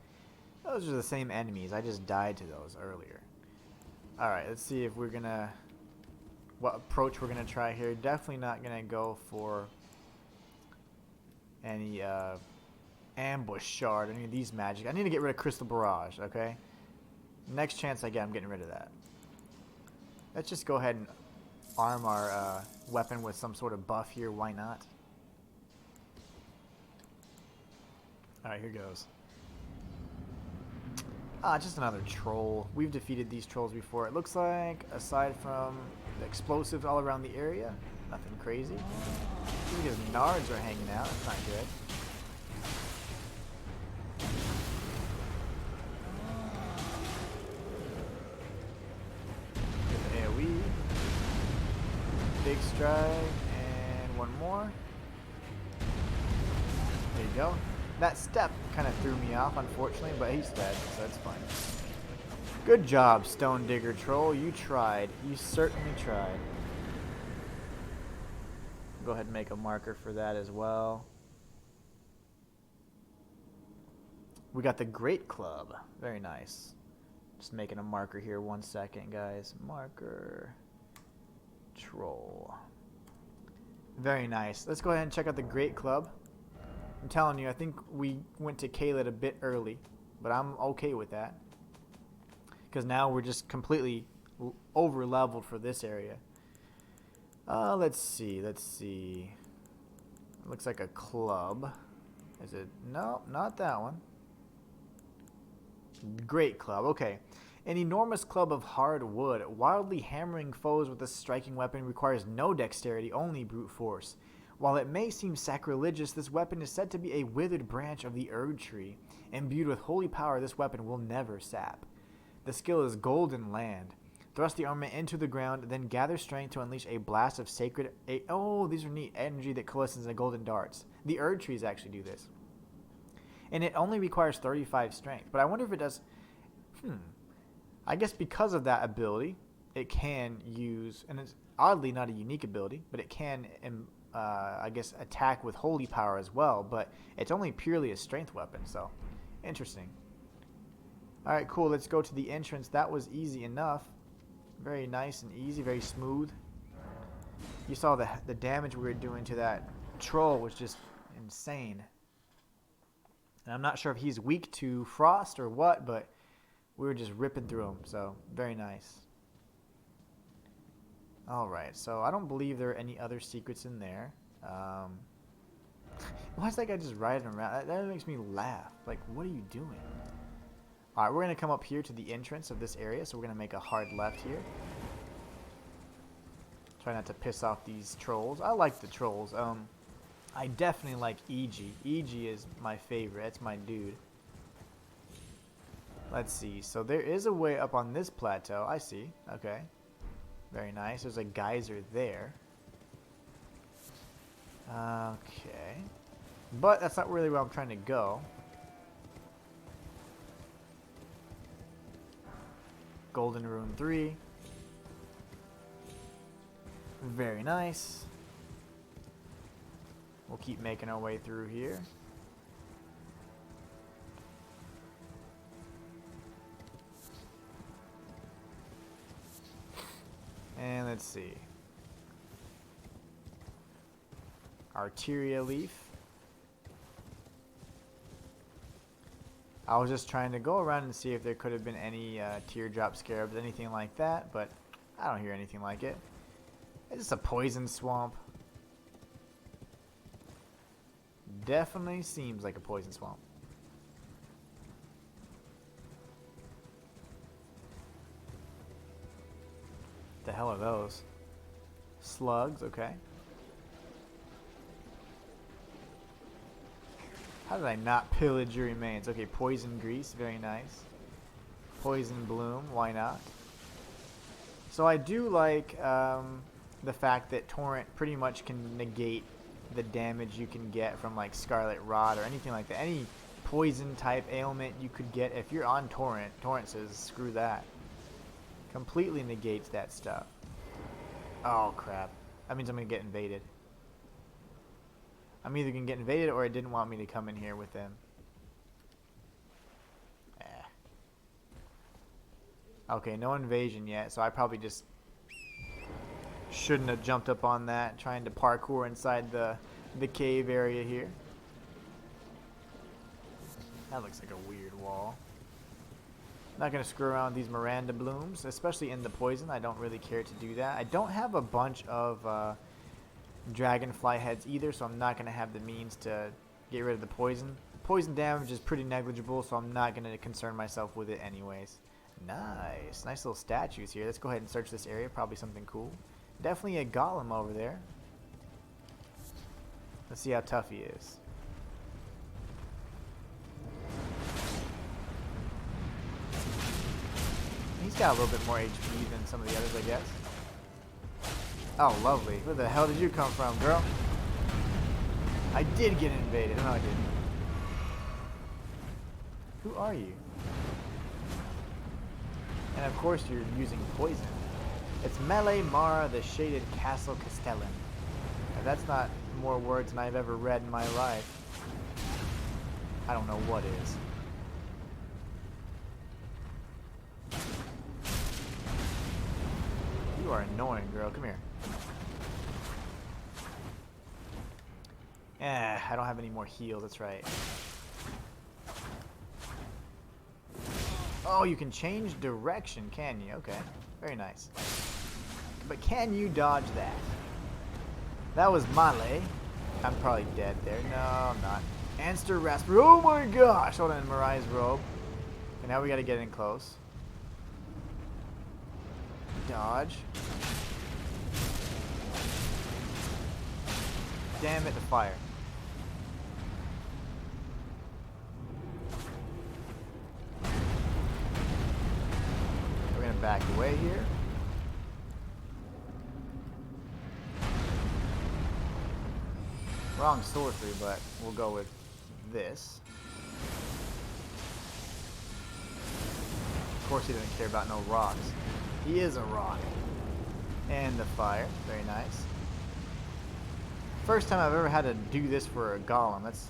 A: Those are the same enemies. I just died to those earlier. Alright, let's see if we're going to... What approach we're going to try here. Definitely not going to go for any ambush shard, any of these magic. I need to get rid of Crystal Barrage, okay? Next chance I get, I'm getting rid of that. Let's just go ahead and arm our weapon with some sort of buff here. Why not? Alright, here goes. Ah, just another troll. We've defeated these trolls before. It looks like, aside from the explosives all around the area, nothing crazy. Even his nards are hanging out. That's not good. Big stride, and one more. There you go. That step kind of threw me off, unfortunately, but he's dead, so that's fine. Good job, Stone Digger Troll. You tried. You certainly tried. Go ahead and make a marker for that as well. We got the Great Club. Very nice. Just making a marker here. 1 second, guys. Marker. Troll. Very nice. Let's go ahead and check out the Great Club. I'm telling you, I think we went to Caelid a bit early, but I'm okay with that. because now we're just completely over leveled for this area. Let's see. It looks like a club. Is it? No, not that one. Great club. Okay. An enormous club of hard wood. Wildly hammering foes with this striking weapon requires no dexterity, only brute force. While it may seem sacrilegious, this weapon is said to be a withered branch of the Erd tree. Imbued with holy power, this weapon will never sap. The skill is Golden Land. Thrust the armament into the ground, then gather strength to unleash a blast of sacred... oh, these are neat. Energy that coalesces into golden darts. The Erd trees actually do this. And it only requires 35 strength. But I wonder if it does... I guess because of that ability, it can use... And it's oddly not a unique ability, but it can, I guess, attack with holy power as well. But it's only purely a strength weapon, so... Interesting. Alright, cool. Let's go to the entrance. That was easy enough. Very nice and easy, very smooth. You saw the damage we were doing to that troll was just insane. And I'm not sure if he's weak to frost or what, but we were just ripping through him. So, very nice. Alright, so I don't believe there are any other secrets in there. Why is that guy just riding around? That makes me laugh. Like, what are you doing? Alright, we're going to come up here to the entrance of this area, so we're going to make a hard left here. Try not to piss off these trolls. I like the trolls. I definitely like EG. EG is my favorite. It's my dude. Let's see. So there is a way up on this plateau. I see. Okay. Very nice. There's a geyser there. Okay. But that's not really where I'm trying to go. Golden Rune 3. Very nice. We'll keep making our way through here. And let's see. Arteria Leaf. I was just trying to go around and see if there could have been any teardrop scarabs, anything like that, but I don't hear anything like it. It's just a poison swamp. Definitely seems like a poison swamp. The hell are those? Slugs, okay. How did I not pillage your remains? Okay, poison grease, very nice. Poison bloom, why not? So I do like the fact that Torrent pretty much can negate the damage you can get from like Scarlet Rot or anything like that. Any poison type ailment you could get if you're on Torrent. Torrent says screw that. Completely negates that stuff. Oh crap. That means I'm gonna get invaded. I'm either gonna get invaded or it didn't want me to come in here with them. Okay, no invasion yet, so I probably just shouldn't have jumped up on that, trying to parkour inside the cave area here. That looks like a weird wall. Not gonna screw around with these Miranda blooms, especially in the poison. I don't really care to do that. I don't have a bunch of dragonfly heads either, so I'm not gonna have the means to get rid of the poison. Poison damage is pretty negligible, so I'm not gonna concern myself with it anyways. Nice little statues here. Let's go ahead and search this area. Probably something cool. Definitely a golem over there. Let's see how tough he is. He's got a little bit more HP than some of the others, I guess. Oh, lovely. Where the hell did you come from, girl? I did get invaded. No, I didn't. Who are you? And of course you're using poison. It's Melee Mara, the Shaded Castle Castellan. Now, that's not more words than I've ever read in my life. I don't know what is. You are annoying, girl. Come here. I don't have any more heals. That's right. Oh, you can change direction, can you? Okay, very nice. But can you dodge that? That was Male. I'm probably dead there. No, I'm not. Anster Rasper. Oh my gosh! Hold on, Mirai's Robe. And now we gotta get in close. Dodge. Damn it, the fire. We're gonna back away here. Wrong sorcery, but we'll go with this. Of course he doesn't care about no rocks. He is a rock. And the fire. Very nice. First time I've ever had to do this for a golem. That's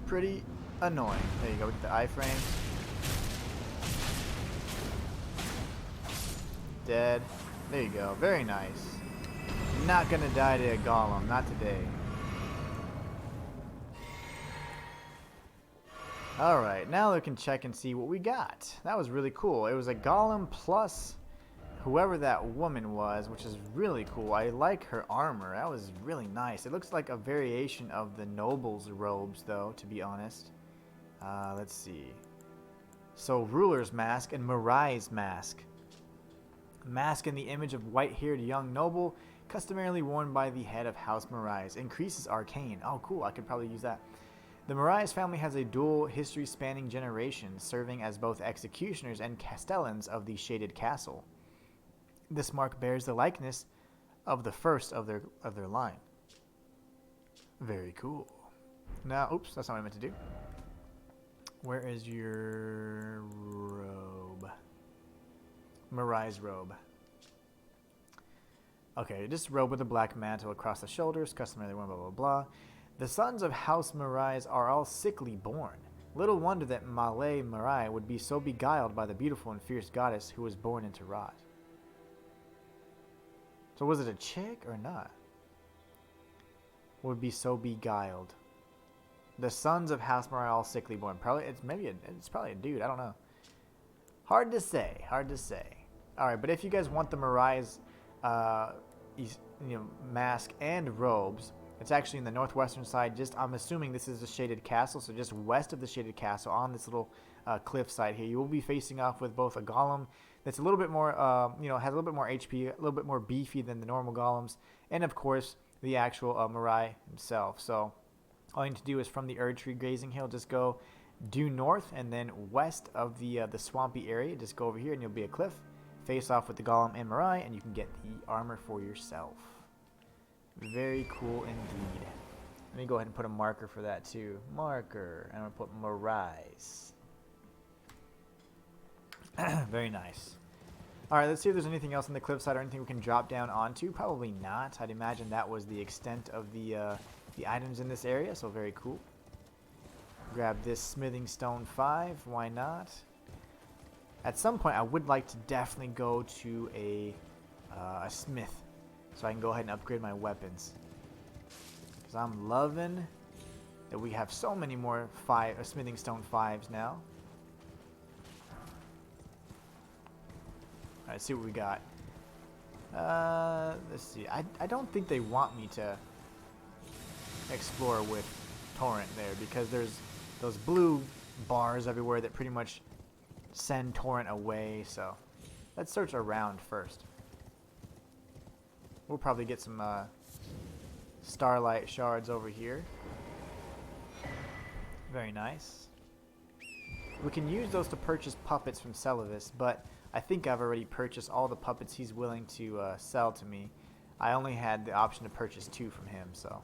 A: pretty annoying. There you go with the iframes. Dead. There you go. Very nice. Not gonna die to a golem. Not today. Alright, now we can check and see what we got. That was really cool. It was a golem plus whoever that woman was, which is really cool. I like her armor. That was really nice. It looks like a variation of the noble's robes, though, to be honest. Let's see. So, Ruler's Mask and Mirai's Mask. Mask in the image of white-haired young noble, customarily worn by the head of House Mirai's. Increases arcane. Oh, cool. I could probably use that. The Mirai's family has a dual history spanning generations, serving as both executioners and castellans of the Shaded Castle. This mark bears the likeness of the first of their line. Very cool. Now, oops, that's not what I meant to do. Where is your robe? Mirai's robe. Okay, this robe with a black mantle across the shoulders, customarily worn, blah, blah, blah. The sons of House Mirai's are all sickly born. Little wonder that Male Mirai would be so beguiled by the beautiful and fierce goddess who was born into rot. So was it a chick or not? Would be so beguiled. The sons of House Mirai all sickly born. Probably it's probably a dude. I don't know. Hard to say. Hard to say. All right, but if you guys want the Mirai's, mask and robes, it's actually in the northwestern side. I'm assuming this is the Shaded Castle, so just west of the Shaded Castle on this little cliff side here. You will be facing off with both a golem that's a little bit more, has a little bit more HP, a little bit more beefy than the normal golems, and of course the actual Mirai himself. So all you need to do is from the Erd Tree Grazing Hill, just go due north, and then west of the swampy area, just go over here and you'll be a cliff. Face off with the golem and Mirai, and you can get the armor for yourself. Very cool indeed. Let me go ahead and put a marker for that too. Marker. And I'm going to put Mirai's. Very nice. Alright, let's see if there's anything else on the cliffside or anything we can drop down onto. Probably not. I'd imagine that was the extent of the items in this area, so very cool. Grab this smithing stone 5. Why not? At some point, I would like to definitely go to a smith, so I can go ahead and upgrade my weapons. Because I'm loving that we have so many more smithing stone 5s now. Alright, let's see what we got. Let's see. I don't think they want me to explore with Torrent there, because there's those blue bars everywhere that pretty much send Torrent away, so let's search around first. We'll probably get some starlight shards over here. Very nice. We can use those to purchase puppets from Celavis, but I think I've already purchased all the puppets he's willing to sell to me. I only had the option to purchase 2 from him, so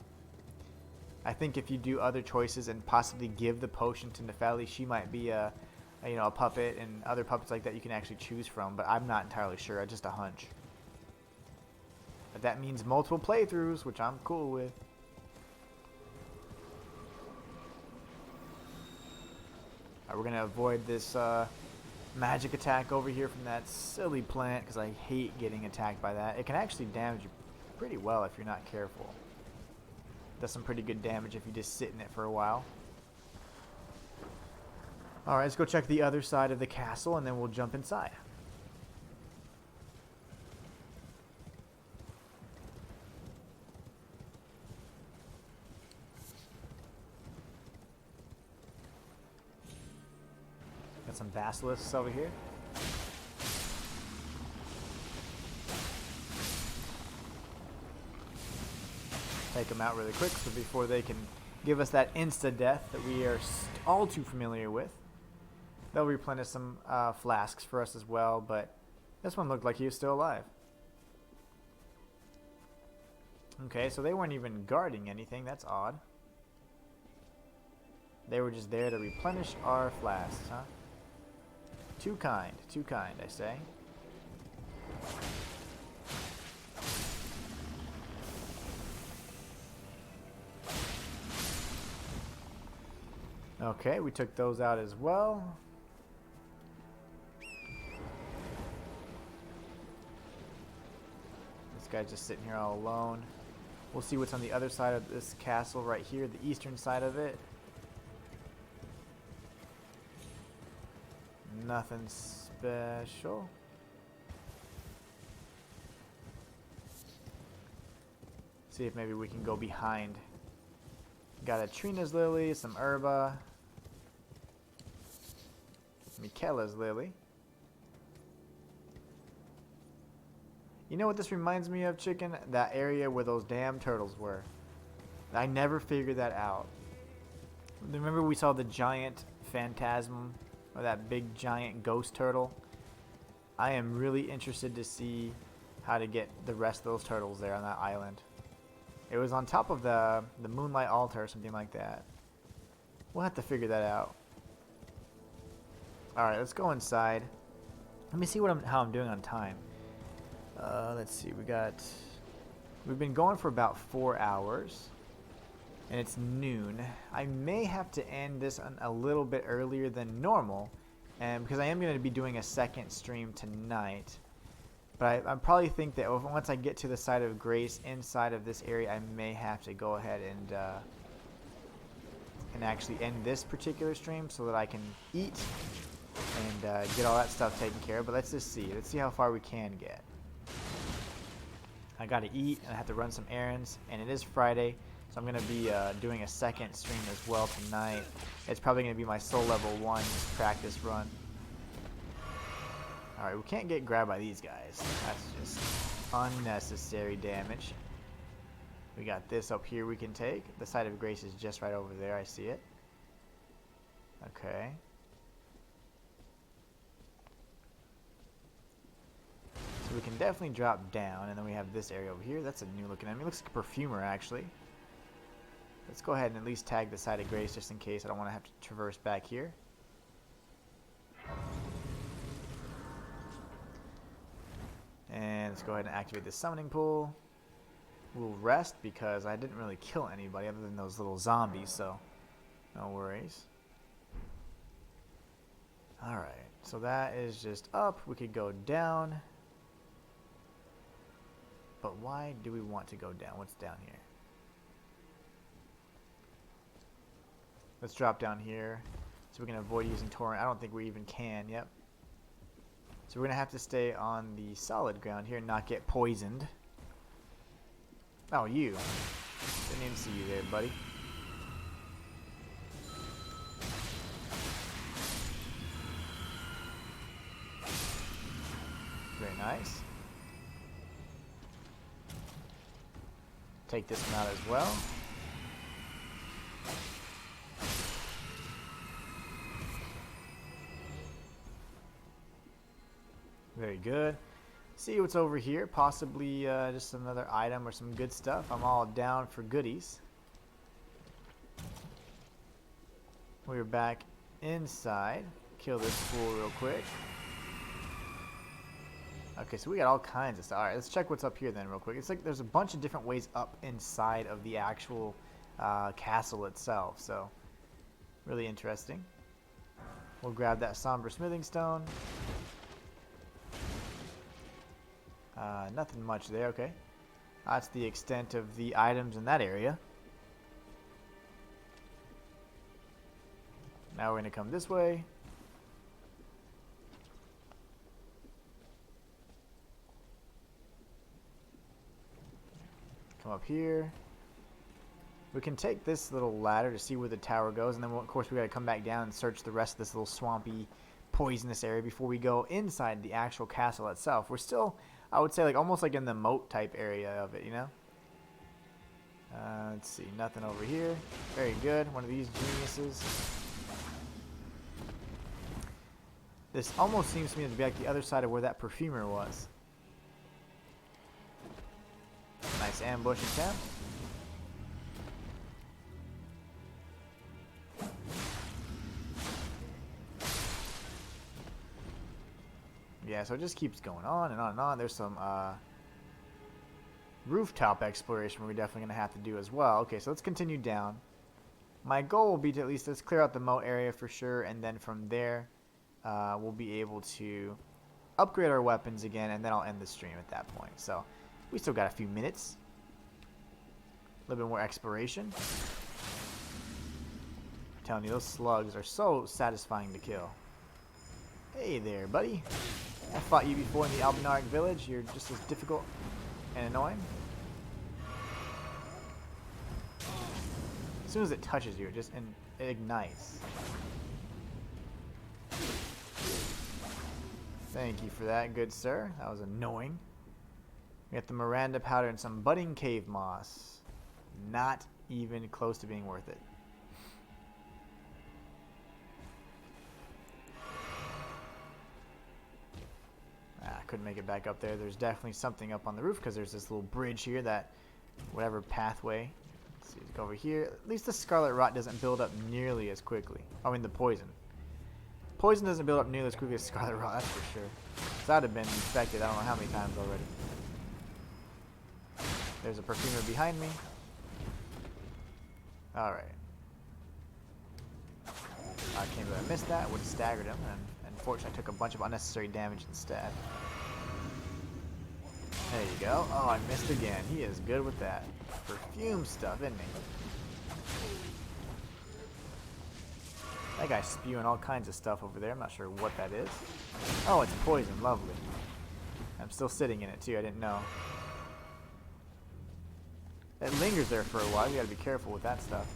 A: I think if you do other choices and possibly give the potion to Nepheli, she might be a puppet, and other puppets like that you can actually choose from, but I'm not entirely sure. Just a hunch. But that means multiple playthroughs, which I'm cool with. Alright, we're gonna avoid this magic attack over here from that silly plant, because I hate getting attacked by that. It can actually damage you pretty well if you're not careful. Does some pretty good damage if you just sit in it for a while. Alright, let's go check the other side of the castle and then we'll jump inside. Got some basilisks over here. Take them out really quick so before they can give us that insta-death that we are all too familiar with. They'll replenish some flasks for us as well, but this one looked like he was still alive. Okay, so they weren't even guarding anything. That's odd. They were just there to replenish our flasks, huh? Too kind, I say. Okay, we took those out as well. This guy's just sitting here all alone. We'll see what's on the other side of this castle right here, the eastern side of it. Nothing special. See if maybe we can go behind. Got a Trina's lily, some herba, Michaela's lily. You know what this reminds me of, chicken? That area where those damn turtles were. I never figured that out. Remember we saw the giant phantasm, or that big giant ghost turtle? I am really interested to see how to get the rest of those turtles there on that island. It was on top of the moonlight altar or something like that. We'll have to figure that out. Alright, let's go inside. Let me see how I'm doing on time. Let's see, we've been going for about 4 hours. And it's noon. I may have to end this a little bit earlier than normal. And because I am going to be doing a second stream tonight. But I probably think that once I get to the side of Grace inside of this area, I may have to go ahead and actually end this particular stream so that I can eat and get all that stuff taken care of. But let's just see. Let's see how far we can get. I got to eat and I have to run some errands. And it is Friday, so I'm going to be doing a second stream as well tonight. It's probably going to be my soul level 1 practice run. Alright, we can't get grabbed by these guys. That's just unnecessary damage. We got this up here we can take. The side of Grace is just right over there. I see it. Okay. So we can definitely drop down. And then we have this area over here. That's a new looking enemy. It looks like a Perfumer, actually. Let's go ahead and at least tag the side of Grace just in case I don't want to have to traverse back here. And let's go ahead and activate the summoning pool. We'll rest because I didn't really kill anybody other than those little zombies, so no worries. Alright, so that is just up. We could go down. But why do we want to go down? What's down here? Let's drop down here so we can avoid using torrent. I don't think we even can. Yep. So we're going to have to stay on the solid ground here and not get poisoned. Oh, you. Didn't even see you there, buddy. Very nice. Take this one out as well. Very good. See what's over here. Possibly just another item or some good stuff. I'm all down for goodies. We're back inside. Kill this fool real quick. Okay, so we got all kinds of stuff. Alright, let's check what's up here then real quick. It's like there's a bunch of different ways up inside of the actual castle itself. So, really interesting. We'll grab that somber smithing stone. Nothing much there, okay. That's the extent of the items in that area. Now we're going to come this way. Come up here. We can take this little ladder to see where the tower goes, and then of course we got to come back down and search the rest of this little swampy, poisonous area before we go inside the actual castle itself. We're still, I would say, like almost like in the moat type area of it, you know? Let's see, nothing over here. Very good. One of these geniuses. This almost seems to me to be like the other side of where that perfumer was. Nice ambush attempt. Yeah, so it just keeps going on and on and on. There's some rooftop exploration we're definitely going to have to do as well. Okay, so let's continue down. My goal will be to at least let's clear out the moat area for sure, and then from there we'll be able to upgrade our weapons again, and then I'll end the stream at that point. So we still got a few minutes. A little bit more exploration. I'm telling you, those slugs are so satisfying to kill. Hey there, buddy. I fought you before in the Albinaric village. You're just as difficult and annoying. As soon as it touches you, it ignites. Thank you for that, good sir. That was annoying. We got the Miranda powder and some budding cave moss. Not even close to being worth it. Couldn't make it back up there. There's definitely something up on the roof because there's this little bridge here that whatever pathway. Let's see, let's go over here. At least the scarlet rot doesn't build up nearly as quickly. I mean the poison. Poison doesn't build up nearly as quickly as scarlet rot, that's for sure. So I'd have been infected I don't know how many times already. There's a perfumer behind me. Alright. I can't believe I missed that. Would have staggered him, and unfortunately I took a bunch of unnecessary damage instead. There you go. Oh, I missed again. He is good with that perfume stuff, isn't he? That guy's spewing all kinds of stuff over there. I'm not sure what that is. Oh, it's poison. Lovely. I'm still sitting in it, too. I didn't know. It lingers there for a while. You gotta be careful with that stuff.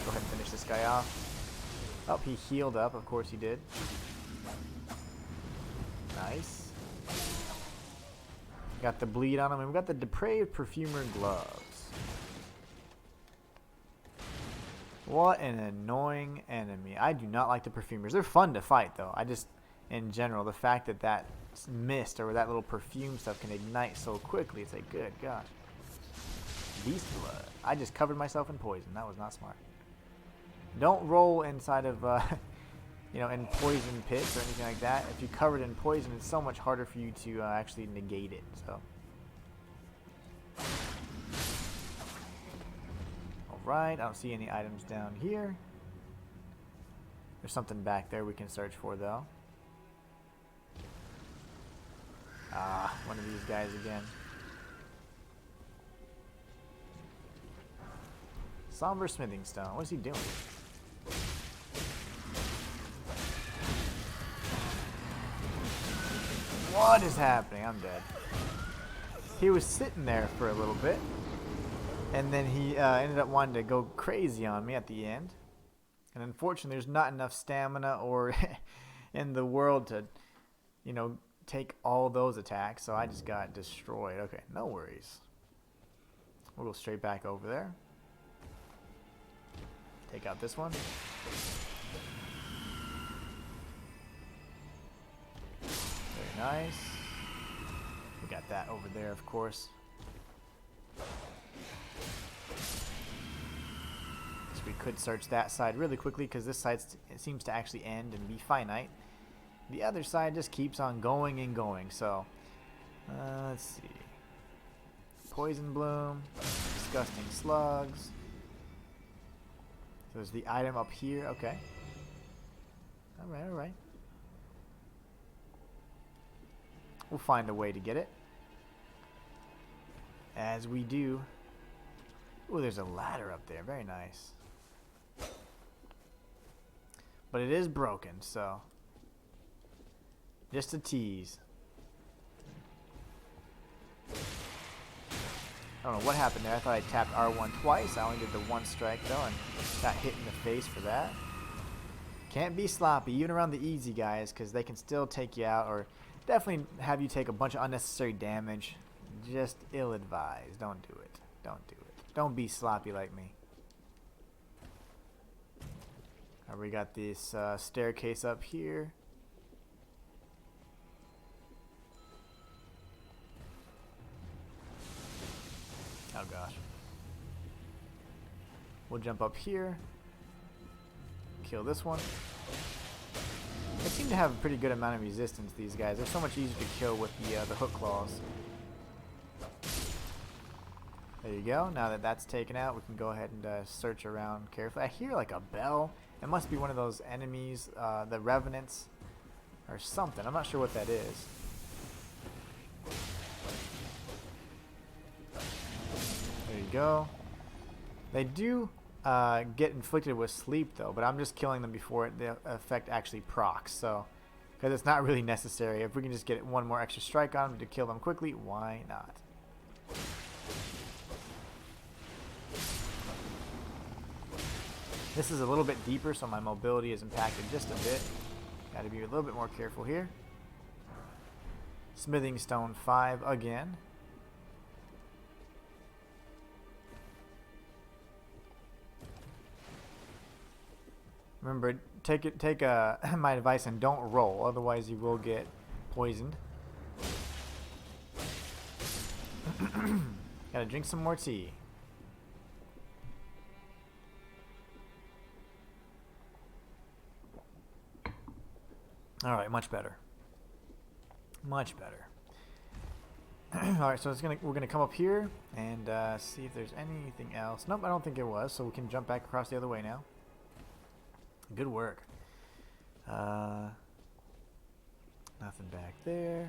A: Go ahead and finish this guy off. Oh, he healed up. Of course he did. Nice. Got the bleed on him, and we got the depraved perfumer gloves. What an annoying enemy. I do not like the perfumers. They're fun to fight, though. I just, in general, the fact that that mist or that little perfume stuff can ignite so quickly, it's like, good gosh. Beast blood. I just covered myself in poison. That was not smart. Don't roll inside of, you know, in poison pits or anything like that. If you're covered in poison, it's so much harder for you to actually negate it. So, all right. I don't see any items down here. There's something back there we can search for, though. Ah, one of these guys again. Somber smithing stone. What's he doing? What is happening? I'm dead. He was sitting there for a little bit, and then he ended up wanting to go crazy on me at the end. And unfortunately, there's not enough stamina or in the world to, you know, take all those attacks, so I just got destroyed. Okay, no worries. We'll go straight back over there. Take out this one. Very nice. We got that over there, of course. So we could search that side really quickly because this side seems to actually end and be finite. The other side just keeps on going and going. So let's see. Poison bloom, disgusting slugs. So there's the item up here. Okay. Alright, alright. We'll find a way to get it. As we do. Ooh, there's a ladder up there. Very nice. But it is broken, so just a tease. I don't know what happened there. I thought I tapped R1 twice. I only did the one strike though and got hit in the face for that. Can't be sloppy even around the easy guys, because they can still take you out or definitely have you take a bunch of unnecessary damage. Just ill-advised. Don't do it. Don't do it. Don't be sloppy like me. Alright, we got this staircase up here. Oh gosh. We'll jump up here. Kill this one. They seem to have a pretty good amount of resistance, these guys. They're so much easier to kill with the hook claws. There you go. Now that that's taken out, we can go ahead and search around carefully. I hear like a bell. It must be one of those enemies, the revenants or something. I'm not sure what that is. There you go. They do get inflicted with sleep though, but I'm just killing them before the effect actually procs, so because it's not really necessary. If we can just get one more extra strike on them to kill them quickly, why not? This is a little bit deeper, so my mobility is impacted just a bit. Got to be a little bit more careful here. Smithing stone 5 again. Remember, take my advice and don't roll, otherwise you will get poisoned. Gotta drink some more tea. Alright, much better. Much better. Alright, so we're gonna come up here and see if there's anything else. Nope, I don't think it was, so we can jump back across the other way now. Good work. Nothing back there.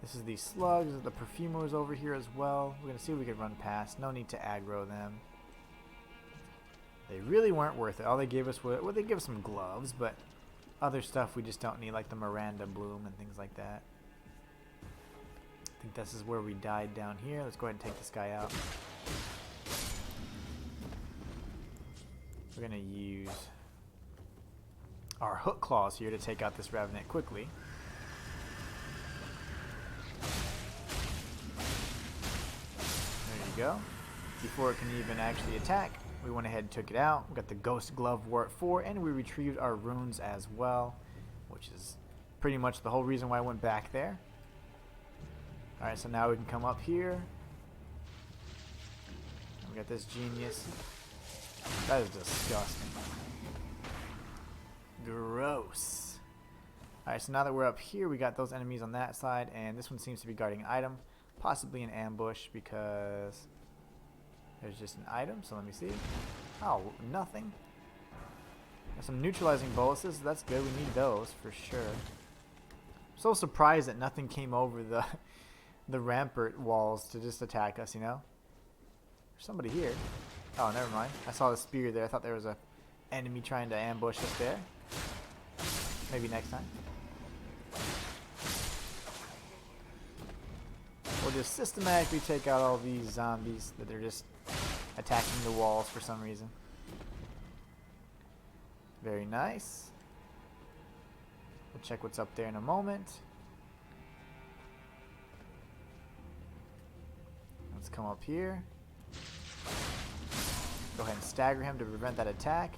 A: This is the slugs. The Perfumer is over here as well. We're gonna see if we can run past. No need to aggro them. They really weren't worth it. All they gave us was, well, they give us some gloves, but other stuff we just don't need, like the Miranda bloom and things like that. I think this is where we died down here. Let's go ahead and take this guy out. We're gonna use our hook claws here to take out this revenant quickly. There you go. Before it can even actually attack, we went ahead and took it out. We got the Ghost Glove Wart 4, and we retrieved our runes as well, which is pretty much the whole reason why I went back there. Alright, so now we can come up here. We got this genius. That is disgusting. Gross. Alright, so now that we're up here, we got those enemies on that side, and this one seems to be guarding an item. Possibly an ambush, because there's just an item, so let me see. Oh, nothing. Got some neutralizing boluses, that's good, we need those for sure. I'm so surprised that nothing came over the rampart walls to just attack us, you know? There's somebody here. Oh, never mind. I saw the spear there. I thought there was a enemy trying to ambush us there. Maybe next time. We'll just systematically take out all these zombies that are just attacking the walls for some reason. Very nice. We'll check what's up there in a moment. Let's come up here. Go ahead and stagger him to prevent that attack.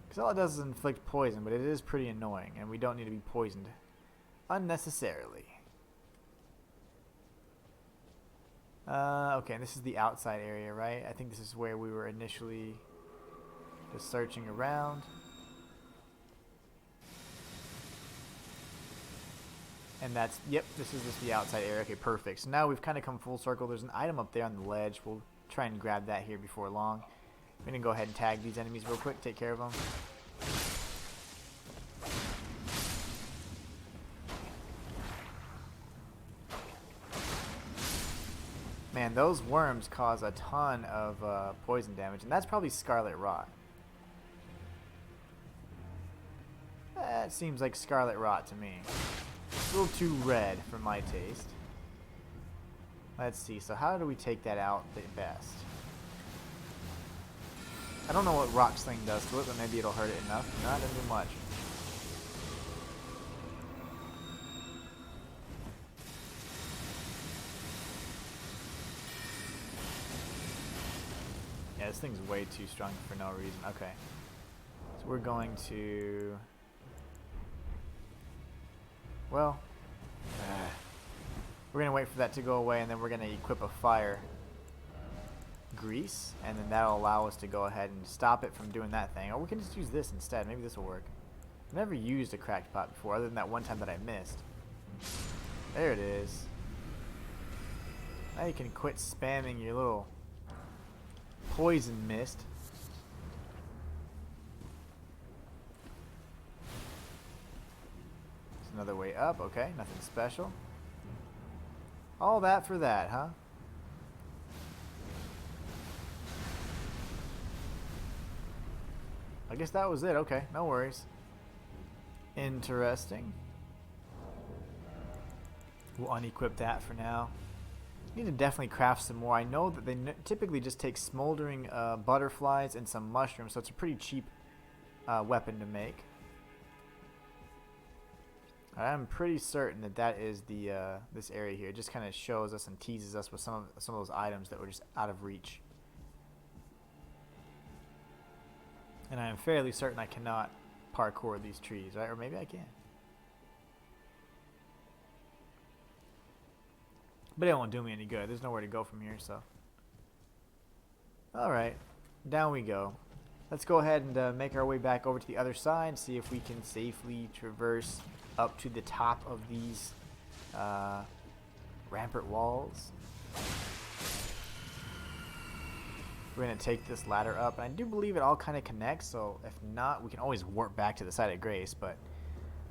A: Because all it does is inflict poison, but it is pretty annoying, and we don't need to be poisoned unnecessarily. Okay, this is the outside area, right? I think this is where we were initially just searching around. And that's, yep, this is just the outside area. Okay, perfect. So now we've kind of come full circle. There's an item up there on the ledge. We'll try and grab that here before long. We're going to go ahead and tag these enemies real quick, take care of them. Man, those worms cause a ton of poison damage, and that's probably Scarlet Rot. That seems like scarlet rot to me. It's a little too red for my taste. Let's see, so how do we take that out the best? I don't know what rock sling does to it, but maybe it'll hurt it enough. No, it doesn't do much. Yeah, this thing's way too strong for no reason. Okay. So we're going to... Well... we're going to wait for that to go away, and then we're going to equip a fire grease, and then that'll allow us to go ahead and stop it from doing that thing. Or we can just use this instead. Maybe this will work. I've never used a cracked pot before, other than that one time that I missed. There it is. Now you can quit spamming your little poison mist. There's another way up. Okay, nothing special. All that for that, huh? I guess that was it. Okay, no worries. Interesting. We'll unequip that for now. Need to definitely craft some more. I know that they typically just take smoldering butterflies and some mushrooms, so it's a pretty cheap weapon to make. I'm pretty certain that that is the this area here. It just kind of shows us and teases us with some of those items that were just out of reach. And I am fairly certain I cannot parkour these trees, right? Or maybe I can. But it won't do me any good. There's nowhere to go from here, so. Alright. Down we go. Let's go ahead and make our way back over to the other side. See if we can safely traverse up to the top of these rampart walls. We're going to take this ladder up. And I do believe it all kind of connects. So if not, we can always warp back to the side of Grace. But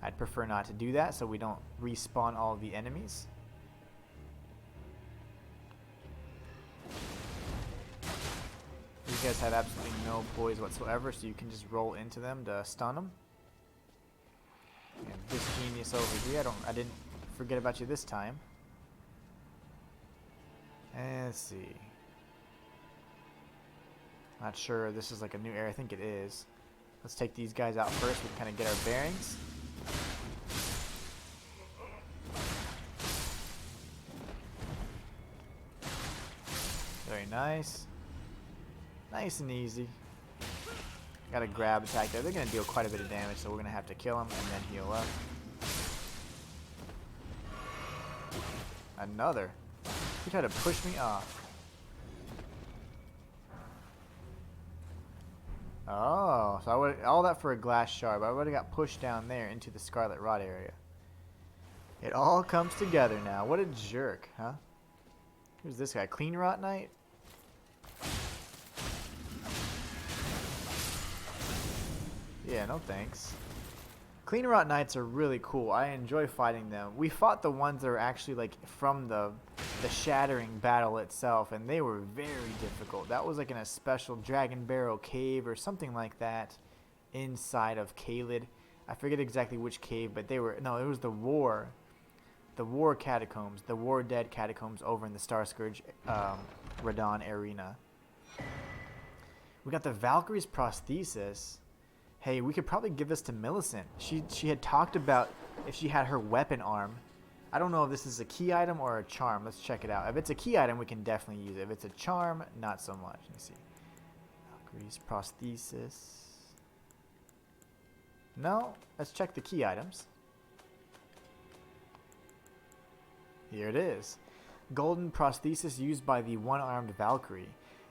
A: I'd prefer not to do that so we don't respawn all of the enemies. These guys have absolutely no poise whatsoever, so you can just roll into them to stun them. And this genius over here, I didn't forget about you this time. And let's see. Not sure this is like a new area. I think it is. Let's take these guys out first. We can kind of get our bearings. Very nice. Nice and easy. Got a grab attack there. They're going to deal quite a bit of damage, so we're going to have to kill them and then heal up. Another. He tried to push me off. Oh, so I would all that for a glass shard, but I would have got pushed down there into the Scarlet Rot area. It all comes together now. What a jerk, huh? Who's this guy? Clean Rot Knight? Yeah, no thanks. Clean Rot Knights are really cool. I enjoy fighting them. We fought the ones that are actually like from the Shattering battle itself, and they were very difficult. That was like in a special Dragon Barrow cave or something like that inside of Caelid. I forget exactly which cave, but they were, no, it was the War Catacombs, the War Dead Catacombs over in the Star Scourge Radon Arena. We got the Valkyrie's Prosthesis. Hey, we could probably give this to Millicent. She had talked about if she had her weapon arm. I don't know if this is a key item or a charm. Let's check it out. If it's a key item, we can definitely use it. If it's a charm, not so much. Let me see. Valkyrie's Prosthesis. No, let's check the key items. Here it is. Golden Prosthesis used by the one-armed Valkyrie.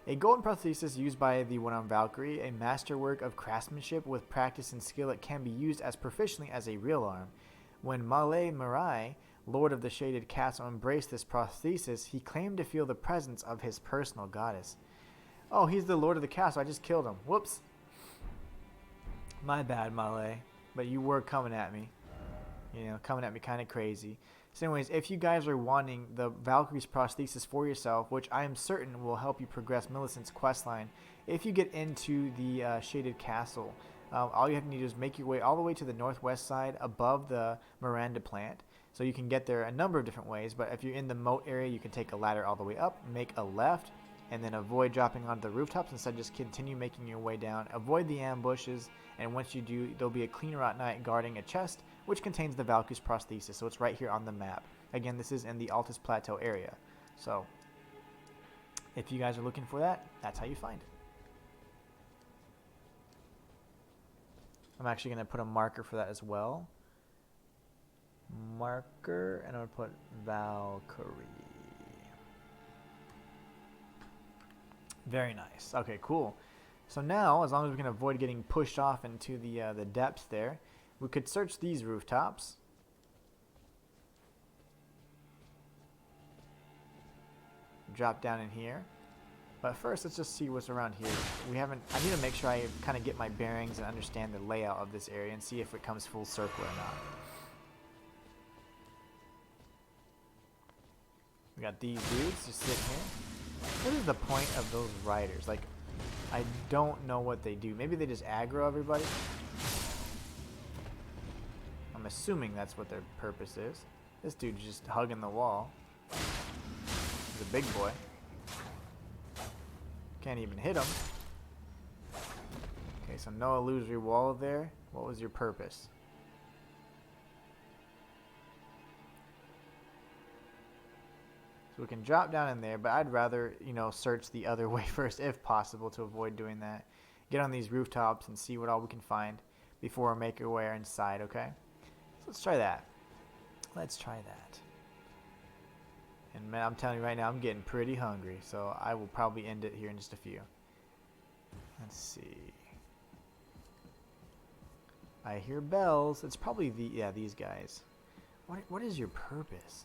A: A golden prosthesis used by the one-armed Valkyrie, a masterwork of craftsmanship with practice and skill, it can be used as proficiently as a real arm. When Male Marai, Lord of the Shaded Castle, embraced this prosthesis, he claimed to feel the presence of his personal goddess. Oh, he's the Lord of the Castle. I just killed him. Whoops. My bad, Male. But you were coming at me. You know, coming at me kind of crazy. So anyways, if you guys are wanting the Valkyrie's Prosthesis for yourself, which I am certain will help you progress Millicent's questline, if you get into the Shaded Castle, all you have to do is make your way all the way to the northwest side above the Miranda plant. So you can get there a number of different ways, but if you're in the moat area, you can take a ladder all the way up, make a left, and then avoid dropping onto the rooftops. Instead, just continue making your way down. Avoid the ambushes, and once you do, there'll be a cleaner at night guarding a chest, which contains the Valky's prosthesis. So it's right here on the map. Again, this is in the Altus Plateau area. So if you guys are looking for that, that's how you find it. I'm actually going to put a marker for that as well. Marker, and I'm going to put Valkyrie. Very nice. Okay, cool. So now, as long as we can avoid getting pushed off into the depths there, we could search these rooftops. Drop down in here. But first, let's just see what's around here. I need to make sure I kind of get my bearings and understand the layout of this area and see if it comes full circle or not. We got these dudes just sitting here. What is the point of those riders? Like, I don't know what they do. Maybe they just aggro everybody? I'm assuming that's what their purpose is. This dude's just hugging the wall. He's a big boy. Can't even hit him. Okay, so no illusory wall there. What was your purpose? So we can drop down in there, but I'd rather, search the other way first if possible to avoid doing that. Get on these rooftops and see what all we can find before we make our way inside, okay? So let's try that. Let's try that. And man, I'm telling you right now, I'm getting pretty hungry, so I will probably end it here in just a few. Let's see. I hear bells. It's probably these guys. What is your purpose?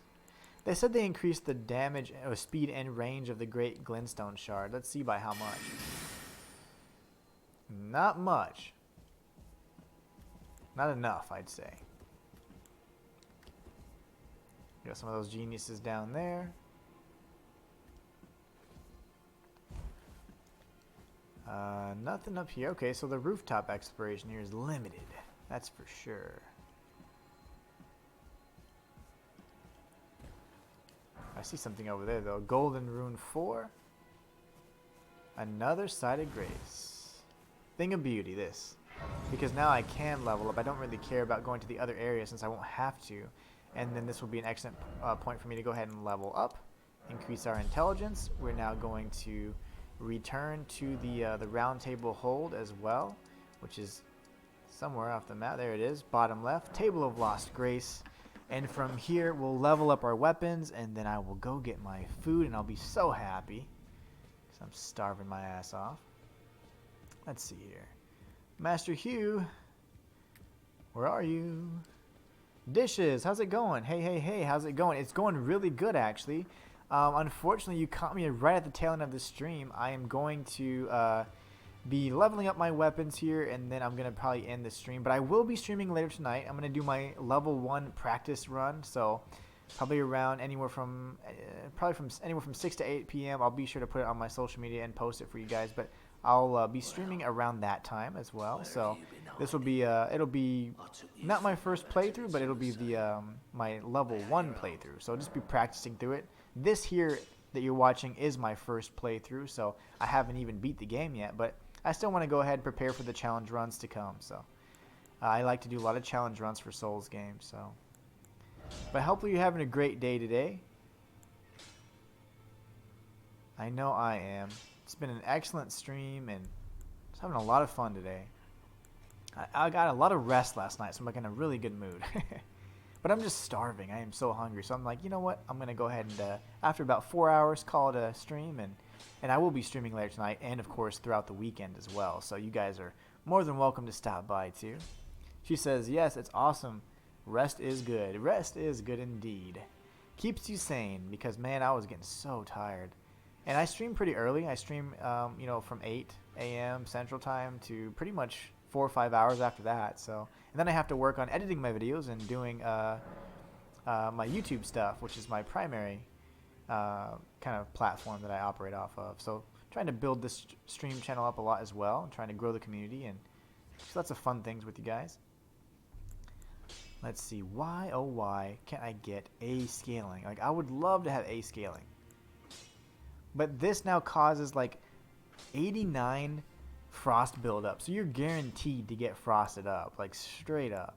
A: They said they increased the damage, speed, and range of the Great Glintstone Shard. Let's see by how much. Not much. Not enough, I'd say. Got some of those geniuses down there. Nothing up here. Okay, so the rooftop exploration here is limited. That's for sure. I see something over there though. Golden Rune 4. Another Side of Grace. Thing of beauty, this. Because now I can level up. I don't really care about going to the other area since I won't have to. And then this will be an excellent point for me to go ahead and level up. Increase our intelligence. We're now going to return to the round table hold as well. Which is somewhere off the map. There it is. Bottom left. Table of Lost Grace. And from here, we'll level up our weapons, and then I will go get my food, and I'll be so happy. Because I'm starving my ass off. Let's see here. Master Hugh, where are you? Dishes, how's it going? Hey, how's it going? It's going really good, actually. Unfortunately, you caught me right at the tail end of the stream. I am going to be leveling up my weapons here, and then I'm going to probably end the stream. But I will be streaming later tonight. I'm going to do my level 1 practice run, so probably around anywhere from anywhere from 6 to 8 p.m. I'll be sure to put it on my social media and post it for you guys, but I'll be streaming around that time as well. So this will be it'll be not my first playthrough, but it'll be the my level 1 playthrough. So I'll just be practicing through it. This here that you're watching is my first playthrough, so I haven't even beat the game yet, but I still want to go ahead and prepare for the challenge runs to come. So I like to do a lot of challenge runs for Souls games. So, but hopefully you're having a great day today. I know I am. It's been an excellent stream and just having a lot of fun today. I got a lot of rest last night, so I'm like in a really good mood. But I'm just starving. I am so hungry. So I'm like, you know what? I'm going to go ahead and, after about 4 hours, call it a stream. And I will be streaming later tonight and, of course, throughout the weekend as well. So you guys are more than welcome to stop by, too. She says, yes, it's awesome. Rest is good. Rest is good indeed. Keeps you sane because, man, I was getting so tired. And I stream pretty early. I stream, from 8 a.m. Central Time to pretty much 4 or 5 hours after that. So, and then I have to work on editing my videos and doing my YouTube stuff, which is my primary kind of platform that I operate off of. So trying to build this stream channel up a lot as well, and trying to grow the community and So lots of fun things with you guys. Let's see, why, oh why, can't I get A scaling? Like, I would love to have A scaling. But this now causes, like, 89 frost buildup. So you're guaranteed to get frosted up, like, straight up.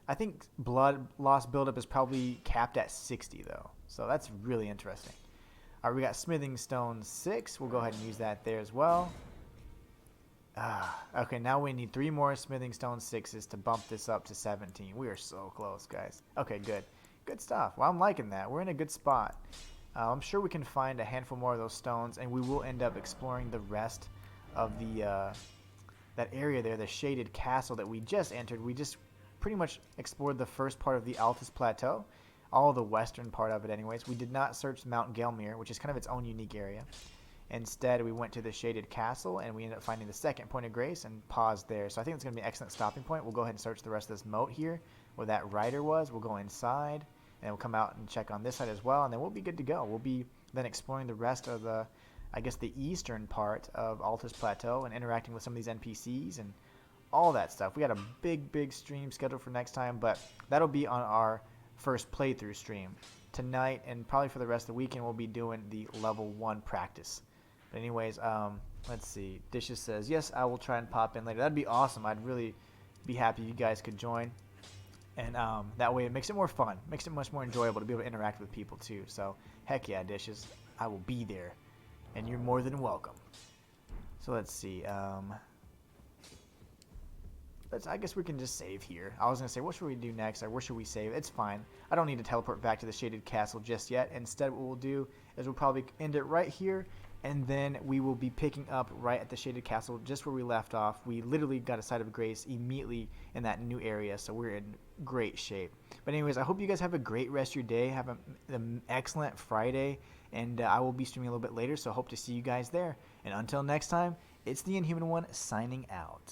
A: I think blood loss buildup is probably capped at 60, though. So that's really interesting. All right, we got smithing stone 6. We'll go ahead and use that there as well. Okay, now we need 3 more smithing stone 6s to bump this up to 17. We are so close, guys. Okay, good. Good stuff. Well, I'm liking that. We're in a good spot. I'm sure we can find a handful more of those stones, and we will end up exploring the rest of the that area there, the shaded castle that we just entered. We just pretty much explored the first part of the Altus Plateau, all the western part of it anyways. We did not search Mount Gelmir, which is kind of its own unique area. Instead, we went to the shaded castle, and we ended up finding the second point of grace and paused there. So I think it's going to be an excellent stopping point. We'll go ahead and search the rest of this moat here where that rider was. We'll go inside, and we'll come out and check on this side as well, and then we'll be good to go. We'll be then exploring the rest of the, I guess, the eastern part of Altus Plateau and interacting with some of these NPCs and all that stuff. We got a big stream scheduled for next time, but that'll be on our first playthrough stream. Tonight and probably for the rest of the weekend, we'll be doing the level 1 practice. But anyways, let's see. Dishes says, yes, I will try and pop in later. That'd be awesome. I'd really be happy if you guys could join. And that way it makes it more fun. Makes it much more enjoyable to be able to interact with people too. So, heck yeah, Dishes. I will be there. And you're more than welcome. So let's see. I guess we can just save here. I was going to say, what should we do next? Or where should we save? It's fine. I don't need to teleport back to the shaded castle just yet. Instead, what we'll do is we'll probably end it right here. And then we will be picking up right at the shaded castle just where we left off. We literally got a site of grace immediately in that new area. So we're in great shape. But anyways, I hope you guys have a great rest of your day. Have an excellent Friday. And I will be streaming a little bit later. So hope to see you guys there. And until next time, it's the Inhuman One signing out.